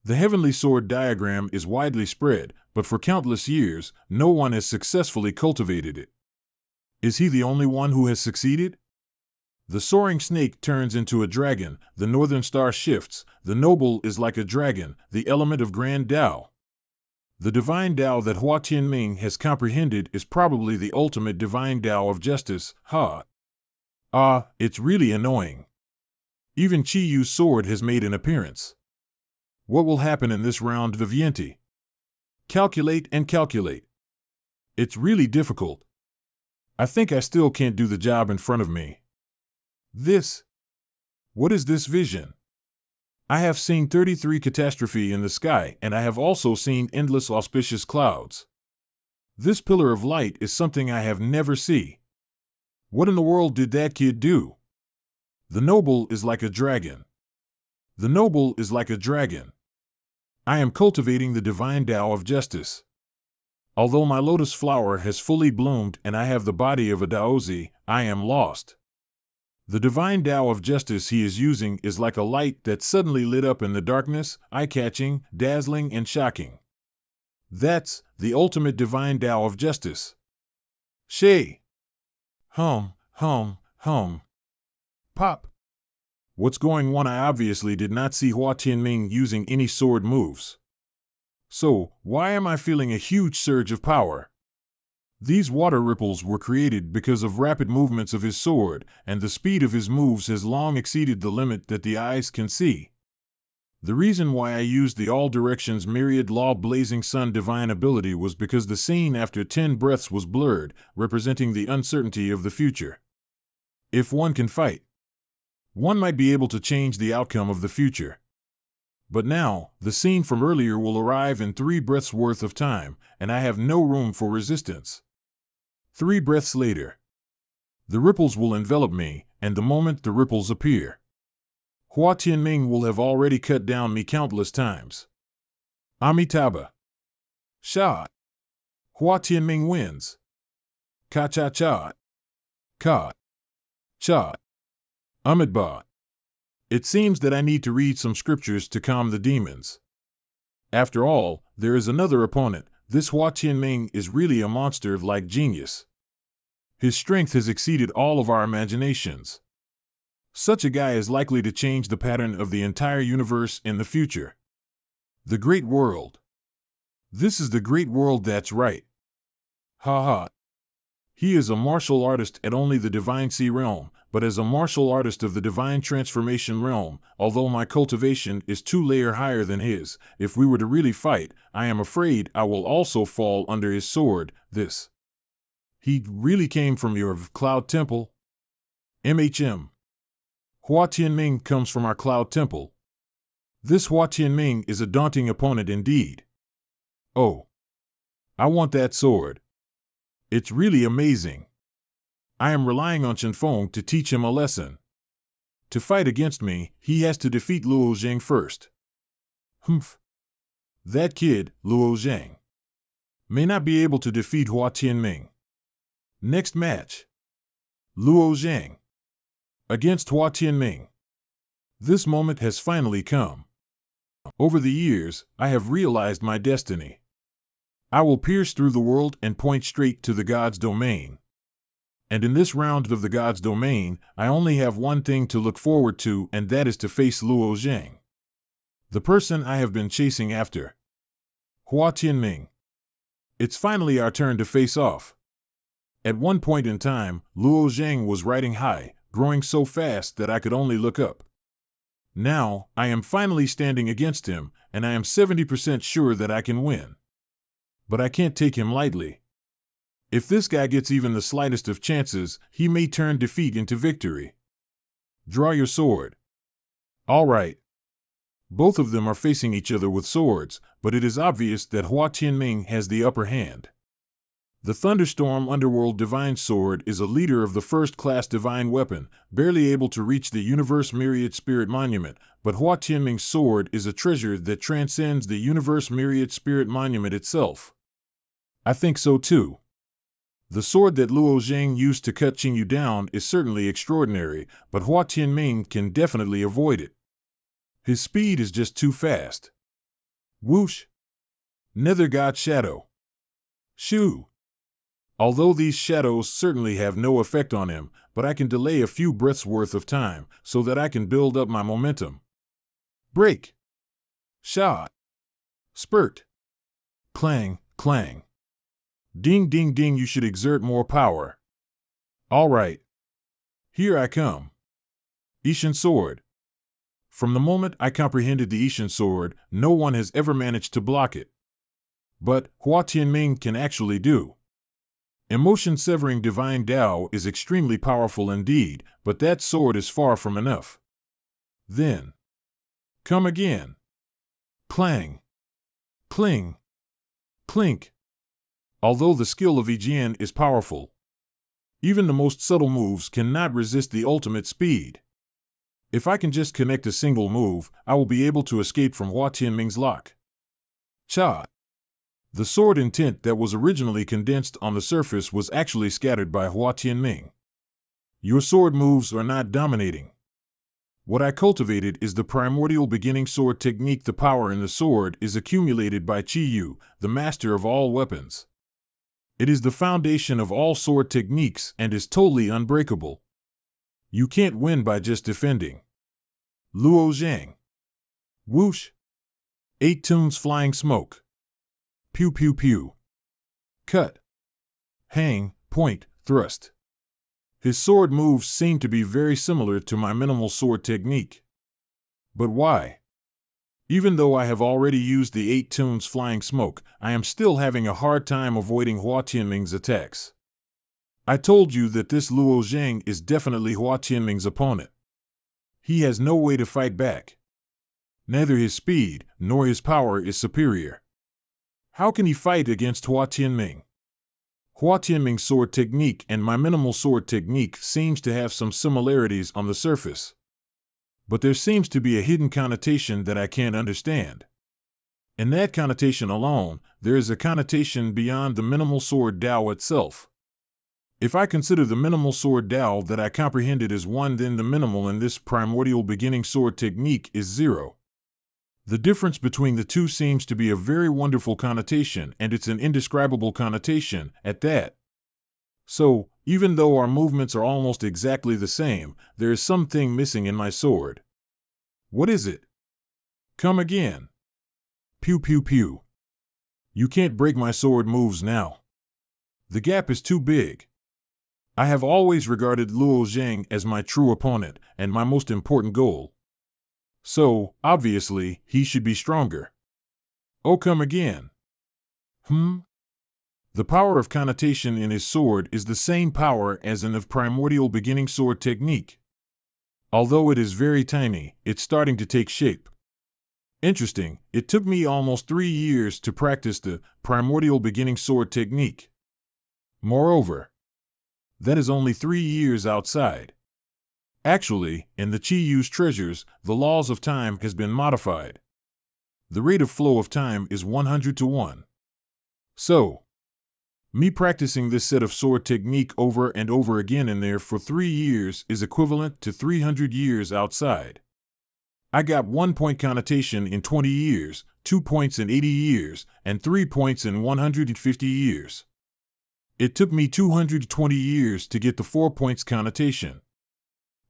The heavenly sword diagram is widely spread, but for countless years, no one has successfully cultivated it. Is he the only one who has succeeded? The soaring snake turns into a dragon, the northern star shifts, the noble is like a dragon, the element of grand Tao. The divine Tao that Hua Tianming has comprehended is probably the ultimate divine Tao of justice, ha. It's really annoying. Even Chi Yu's sword has made an appearance. What will happen in this round Viviente? Calculate and calculate. It's really difficult. I think I still can't do the job in front of me. What is this vision? I have seen 33 catastrophe in the sky, and I have also seen endless auspicious clouds. This pillar of light is something I have never seen. What in the world did that kid do? The noble is like a dragon. The noble is like a dragon. I am cultivating the divine Tao of justice. Although my lotus flower has fully bloomed and I have the body of a Daozi, I am lost. The divine Tao of justice he is using is like a light that suddenly lit up in the darkness, eye-catching, dazzling, and shocking. That's the ultimate divine Tao of justice. Shay. Hum. Pop. What's going on? I obviously did not see Hua Tianming using any sword moves. So, why am I feeling a huge surge of power? These water ripples were created because of rapid movements of his sword, and the speed of his moves has long exceeded the limit that the eyes can see. The reason why I used the all directions myriad law blazing sun divine ability was because the scene after 10 breaths was blurred, representing the uncertainty of the future. If one can fight, one might be able to change the outcome of the future. But now, the scene from earlier will arrive in 3 breaths worth of time, and I have no room for resistance. 3 breaths later. The ripples will envelop me, and the moment the ripples appear, Hua Tianming will have already cut down me countless times. Amitabha. Sha. Hua Tianming wins. Ka-cha-cha. Ka. Cha. Amidba. It seems that I need to read some scriptures to calm the demons. After all, there is another opponent. This Hua Tianming is really a monster-like genius. His strength has exceeded all of our imaginations. Such a guy is likely to change the pattern of the entire universe in the future. The Great World. This is the Great World, that's right. Ha ha. He is a martial artist at only the Divine Sea realm, but as a martial artist of the Divine Transformation realm, although my cultivation is 2 layers higher than his, if we were to really fight, I am afraid I will also fall under his sword. This. He really came from your Cloud Temple? MHM. Hua Tianming comes from our Cloud Temple. This Hua Tianming is a daunting opponent indeed. Oh. I want that sword. It's really amazing. I am relying on Shenfeng to teach him a lesson. To fight against me, he has to defeat Luo Zhang first. Humph. That kid, Luo Zhang, may not be able to defeat Hua Tianming. Next match. Luo Zhang against Hua Tianming. This moment has finally come. Over the years, I have realized my destiny. I will pierce through the world and point straight to the God's domain. And in this round of the God's domain, I only have one thing to look forward to, and that is to face Luo Zhang, the person I have been chasing after. Hua Tianming. It's finally our turn to face off. At one point in time, Luo Zhang was riding high, growing so fast that I could only look up. Now, I am finally standing against him, and I am 70% sure that I can win. But I can't take him lightly. If this guy gets even the slightest of chances, he may turn defeat into victory. Draw your sword. All right. Both of them are facing each other with swords, but it is obvious that Hua Tianming has the upper hand. The Thunderstorm Underworld Divine Sword is a leader of the first-class divine weapon, barely able to reach the Universe Myriad Spirit Monument, but Hua Tianming's sword is a treasure that transcends the Universe Myriad Spirit Monument itself. I think so too. The sword that Luo Zhang used to cut Qingyu down is certainly extraordinary, but Hua Tianming can definitely avoid it. His speed is just too fast. Whoosh! Nether God Shadow. Shoo! Although these shadows certainly have no effect on him, but I can delay a few breaths worth of time, so that I can build up my momentum. Break! Shot! Spurt! Clang, clang! Ding, ding, ding, you should exert more power. All right. Here I come. Ishan Sword. From the moment I comprehended the Ishan Sword, no one has ever managed to block it. But Hua Tianming can actually do. Emotion-severing divine Tao is extremely powerful indeed, but that sword is far from enough. Then. Come again. Clang. Cling. Clink. Although the skill of Yijian is powerful, even the most subtle moves cannot resist the ultimate speed. If I can just connect a single move, I will be able to escape from Hua Tianming's lock. Cha! The sword intent that was originally condensed on the surface was actually scattered by Hua Tianming. Your sword moves are not dominating. What I cultivated is the primordial beginning sword technique. The power in the sword is accumulated by Qiyu, the master of all weapons. It is the foundation of all sword techniques and is totally unbreakable. You can't win by just defending. Luo Zhang. Whoosh! 8 tunes flying smoke. Pew pew pew. Cut. Hang, point, thrust. His sword moves seem to be very similar to my minimal sword technique. But why? Even though I have already used the 8 tunes flying smoke, I am still having a hard time avoiding Hua Tianming's attacks. I told you that this Luo Zhang is definitely Hua Tianming's opponent. He has no way to fight back. Neither his speed nor his power is superior. How can he fight against Hua Tianming? Hua Tianming's sword technique and my minimal sword technique seems to have some similarities on the surface. But there seems to be a hidden connotation that I can't understand. In that connotation alone, there is a connotation beyond the minimal sword Tao itself. If I consider the minimal sword Dao that I comprehended as 1, then the minimal in this primordial beginning sword technique is 0. The difference between the two seems to be a very wonderful connotation, and it's an indescribable connotation at that. So, even though our movements are almost exactly the same, there is something missing in my sword. What is it? Come again. Pew pew pew. You can't break my sword moves now. The gap is too big. I have always regarded Luo Zhang as my true opponent and my most important goal. So, obviously, he should be stronger. Oh, come again. The power of connotation in his sword is the same power as in the primordial beginning sword technique. Although it is very tiny, it's starting to take shape. Interesting, it took me almost 3 years to practice the primordial beginning sword technique. Moreover, that is only 3 years outside. Actually, in the Chi-Yu's treasures, the laws of time has been modified. The rate of flow of time is 100 to 1. So, me practicing this set of sword technique over and over again in there for 3 years is equivalent to 300 years outside. I got 1 point connotation in 20 years, 2 points in 80 years, and 3 points in 150 years. It took me 220 years to get the 4 points connotation.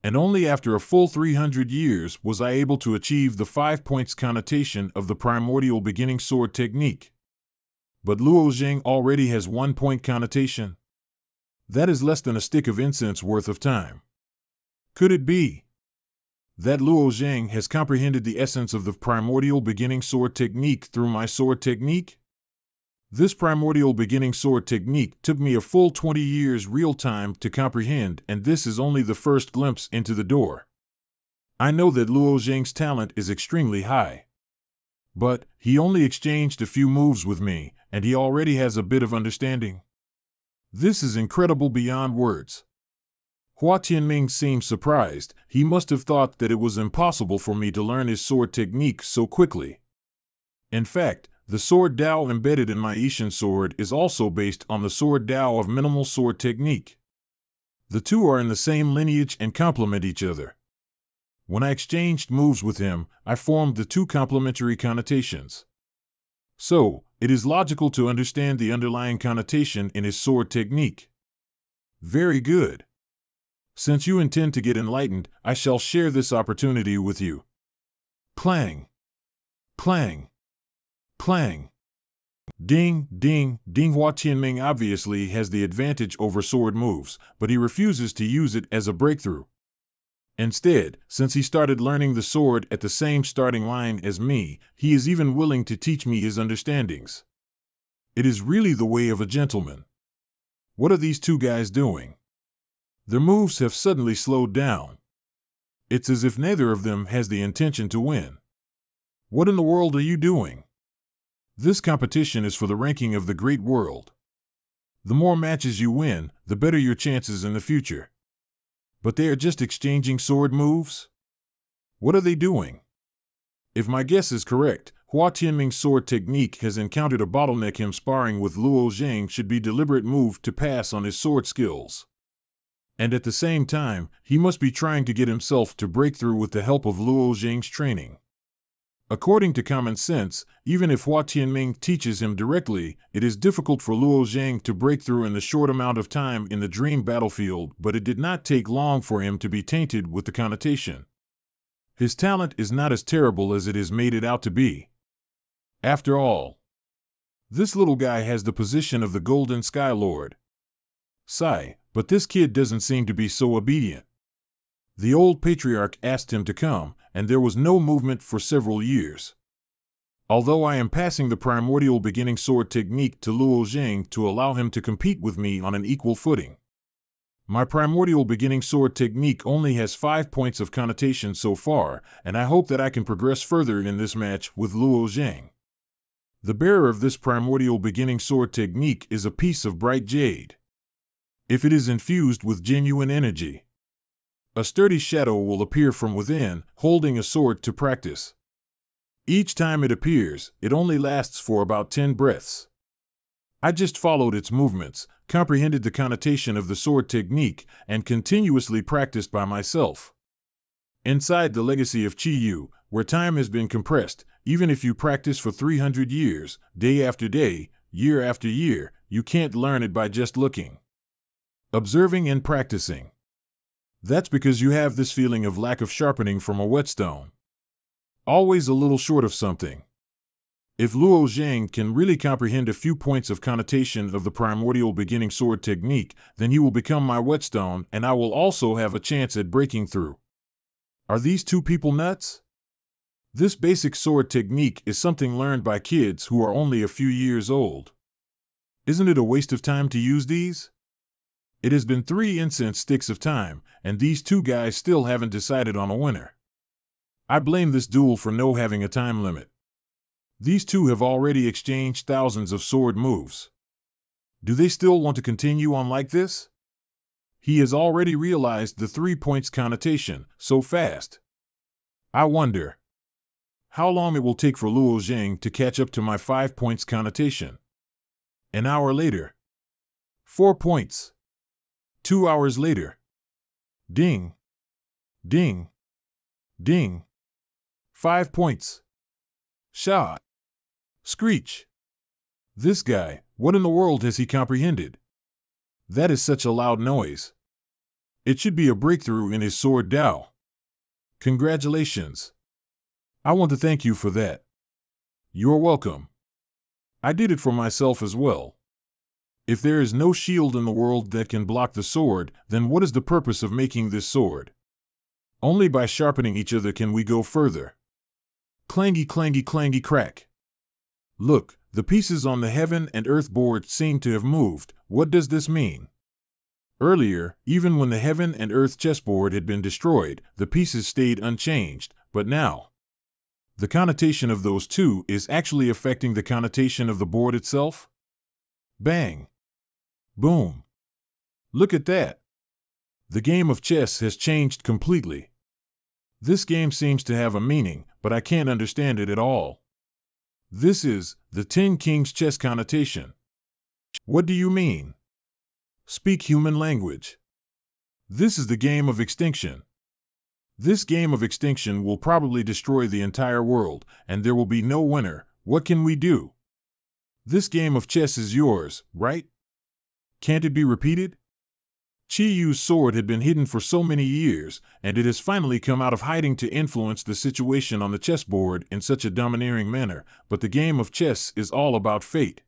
And only after a full 300 years was I able to achieve the 5 points connotation of the primordial beginning sword technique. But Luo Zhang already has 1 point connotation. That is less than a stick of incense worth of time. Could it be that Luo Zhang has comprehended the essence of the primordial beginning sword technique through my sword technique? This primordial beginning sword technique took me a full 20 years real time to comprehend, and this is only the first glimpse into the door. I know that Luo Zhang's talent is extremely high. But he only exchanged a few moves with me, and he already has a bit of understanding. This is incredible beyond words. Hua Tianming seemed surprised. He must have thought that it was impossible for me to learn his sword technique so quickly. In fact, the sword Dao embedded in my Ishin sword is also based on the sword Dao of minimal sword technique. The two are in the same lineage and complement each other. When I exchanged moves with him, I formed the two complementary connotations. So, it is logical to understand the underlying connotation in his sword technique. Very good. Since you intend to get enlightened, I shall share this opportunity with you. Clang! Clang! Clang! Ding, ding, ding. Hua Tianming obviously has the advantage over sword moves, but he refuses to use it as a breakthrough. Instead, since he started learning the sword at the same starting line as me, he is even willing to teach me his understandings. It is really the way of a gentleman. What are these two guys doing? Their moves have suddenly slowed down. It's as if neither of them has the intention to win. What in the world are you doing? This competition is for the ranking of the great world. The more matches you win, the better your chances in the future. But they are just exchanging sword moves? What are they doing? If my guess is correct, Hua Tianming's sword technique has encountered a bottleneck. Him sparring with Luo Zhang should be a deliberate move to pass on his sword skills. And at the same time, he must be trying to get himself to break through with the help of Luo Zhang's training. According to common sense, even if Hua Tianming teaches him directly, it is difficult for Luo Zhang to break through in the short amount of time in the dream battlefield, but it did not take long for him to be tainted with the connotation. His talent is not as terrible as it is made it out to be. After all, this little guy has the position of the Golden Sky Lord. Sigh, but this kid doesn't seem to be so obedient. The old patriarch asked him to come, and there was no movement for several years. Although I am passing the primordial beginning sword technique to Luo Zhang to allow him to compete with me on an equal footing. My primordial beginning sword technique only has 5 points of connotation so far, and I hope that I can progress further in this match with Luo Zhang. The bearer of this primordial beginning sword technique is a piece of bright jade. If it is infused with genuine energy, a sturdy shadow will appear from within, holding a sword to practice. Each time it appears, it only lasts for about 10 breaths. I just followed its movements, comprehended the connotation of the sword technique, and continuously practiced by myself. Inside the legacy of Chi-Yu, where time has been compressed, even if you practice for 300 years, day after day, year after year, you can't learn it by just looking, observing, and practicing. That's because you have this feeling of lack of sharpening from a whetstone. Always a little short of something. If Luo Zhang can really comprehend a few points of connotation of the primordial beginning sword technique, then he will become my whetstone, and I will also have a chance at breaking through. Are these two people nuts? This basic sword technique is something learned by kids who are only a few years old. Isn't it a waste of time to use these? It has been 3 incense sticks of time, and these two guys still haven't decided on a winner. I blame this duel for no having a time limit. These two have already exchanged thousands of sword moves. Do they still want to continue on like this? He has already realized the 3 points connotation so fast. I wonder how long it will take for Luo Zhang to catch up to my 5 points connotation. An hour later. 4 points. 2 hours later. Ding. Ding. Ding. 5 points. Shot. Screech. This guy, what in the world has he comprehended? That is such a loud noise. It should be a breakthrough in his sword Dao. Congratulations. I want to thank you for that. You're welcome. I did it for myself as well. If there is no shield in the world that can block the sword, then what is the purpose of making this sword? Only by sharpening each other can we go further. Clangy, clangy, clangy, crack. Look, the pieces on the heaven and earth board seem to have moved. What does this mean? Earlier, even when the heaven and earth chessboard had been destroyed, the pieces stayed unchanged, but now, the connotation of those two is actually affecting the connotation of the board itself? Bang! Boom! Look at that! The game of chess has changed completely. This game seems to have a meaning, but I can't understand it at all. This is the 10 Kings chess connotation. What do you mean? Speak human language. This is the game of extinction. This game of extinction will probably destroy the entire world, and there will be no winner. What can we do? This game of chess is yours, right? Can't it be repeated? Chi-Yu's sword had been hidden for so many years, and it has finally come out of hiding to influence the situation on the chessboard in such a domineering manner, but the game of chess is all about fate.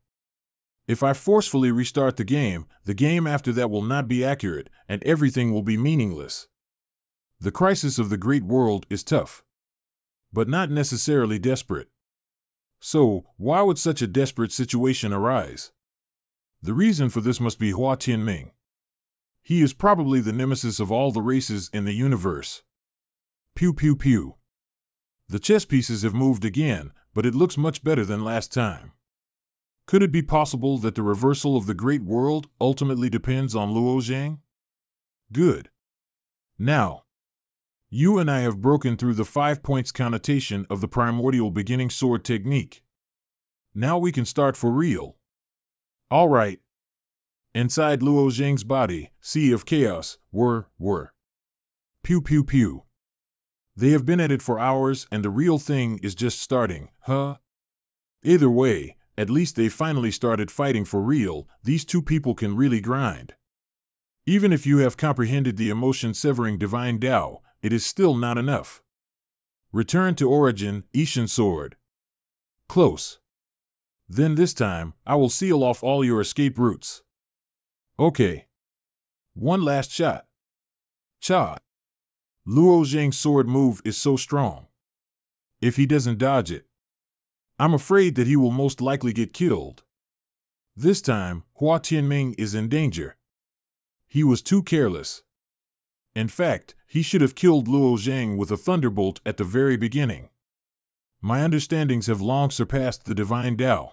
If I forcefully restart the game after that will not be accurate, and everything will be meaningless. The crisis of the great world is tough, but not necessarily desperate. So, why would such a desperate situation arise? The reason for this must be Hua Tianming. He is probably the nemesis of all the races in the universe. Pew pew pew. The chess pieces have moved again, but it looks much better than last time. Could it be possible that the reversal of the great world ultimately depends on Luo Zhang? Good. Now, you and I have broken through the 5 points connotation of the primordial beginning sword technique. Now we can start for real. All right. Inside Luo Zhang's body, sea of chaos, were. Pew pew pew. They have been at it for hours and the real thing is just starting, huh? Either way, at least they finally started fighting for real. These two people can really grind. Even if you have comprehended the emotion-severing divine Dao, it is still not enough. Return to origin, Ishin sword. Close. Then this time, I will seal off all your escape routes. Okay. One last shot. Cha. Luo Zhang's sword move is so strong. If he doesn't dodge it, I'm afraid that he will most likely get killed. This time, Hua Tianming is in danger. He was too careless. In fact, he should have killed Luo Zhang with a thunderbolt at the very beginning. My understandings have long surpassed the divine Dao.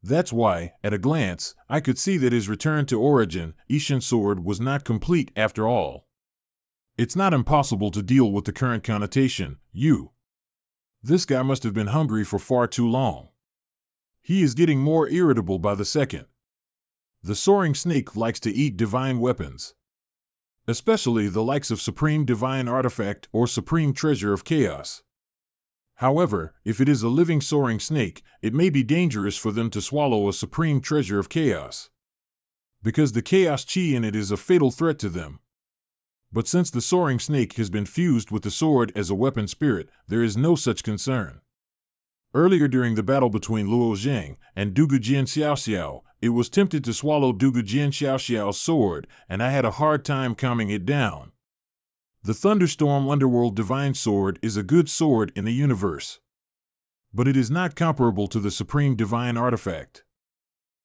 That's why, at a glance, I could see that his return to origin, Ishin sword, was not complete after all. It's not impossible to deal with the current connotation, This guy must have been hungry for far too long. He is getting more irritable by the second. The soaring snake likes to eat divine weapons, especially the likes of Supreme Divine Artifact or Supreme Treasure of Chaos. However, if it is a living soaring snake, it may be dangerous for them to swallow a Supreme Treasure of Chaos, because the Chaos Chi in it is a fatal threat to them. But since the soaring snake has been fused with the sword as a weapon spirit, there is no such concern. Earlier during the battle between Luo Zhang and Dugu Jian Xiaoxiao, it was tempted to swallow Dugu Jian Xiaoxiao's sword, and I had a hard time calming it down. The Thunderstorm Underworld Divine Sword is a good sword in the universe, but it is not comparable to the Supreme Divine Artifact.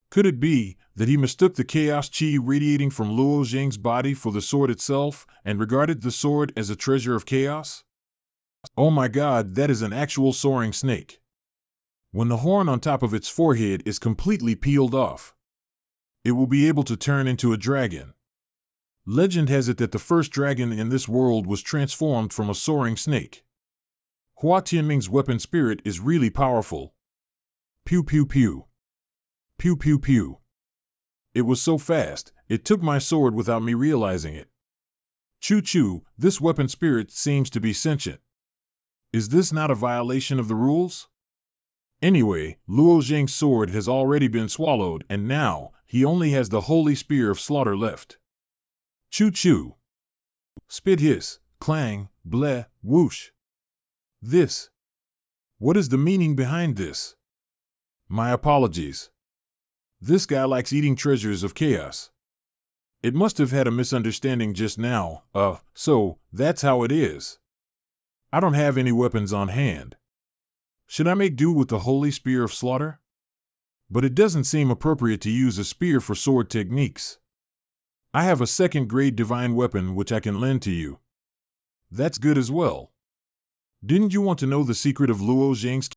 Could it be that he mistook the Chaos Chi radiating from Luo Zhang's body for the sword itself, and regarded the sword as a treasure of chaos? Oh my god, that is an actual soaring snake. When the horn on top of its forehead is completely peeled off, it will be able to turn into a dragon. Legend has it that the first dragon in this world was transformed from a soaring snake. Hua Tianming's weapon spirit is really powerful. Pew pew pew. Pew pew pew. It was so fast, it took my sword without me realizing it. Choo choo, this weapon spirit seems to be sentient. Is this not a violation of the rules? Anyway, Luo Zhang's sword has already been swallowed, and now he only has the Holy Spear of Slaughter left. Choo choo. Spit hiss, clang, bleh, whoosh. This. What is the meaning behind this? My apologies. This guy likes eating treasures of chaos. It must have had a misunderstanding just now, so that's how it is. I don't have any weapons on hand. Should I make do with the Holy Spear of Slaughter? But it doesn't seem appropriate to use a spear for sword techniques. I have a second-grade divine weapon which I can lend to you. That's good as well. Didn't you want to know the secret of Luo Zhang's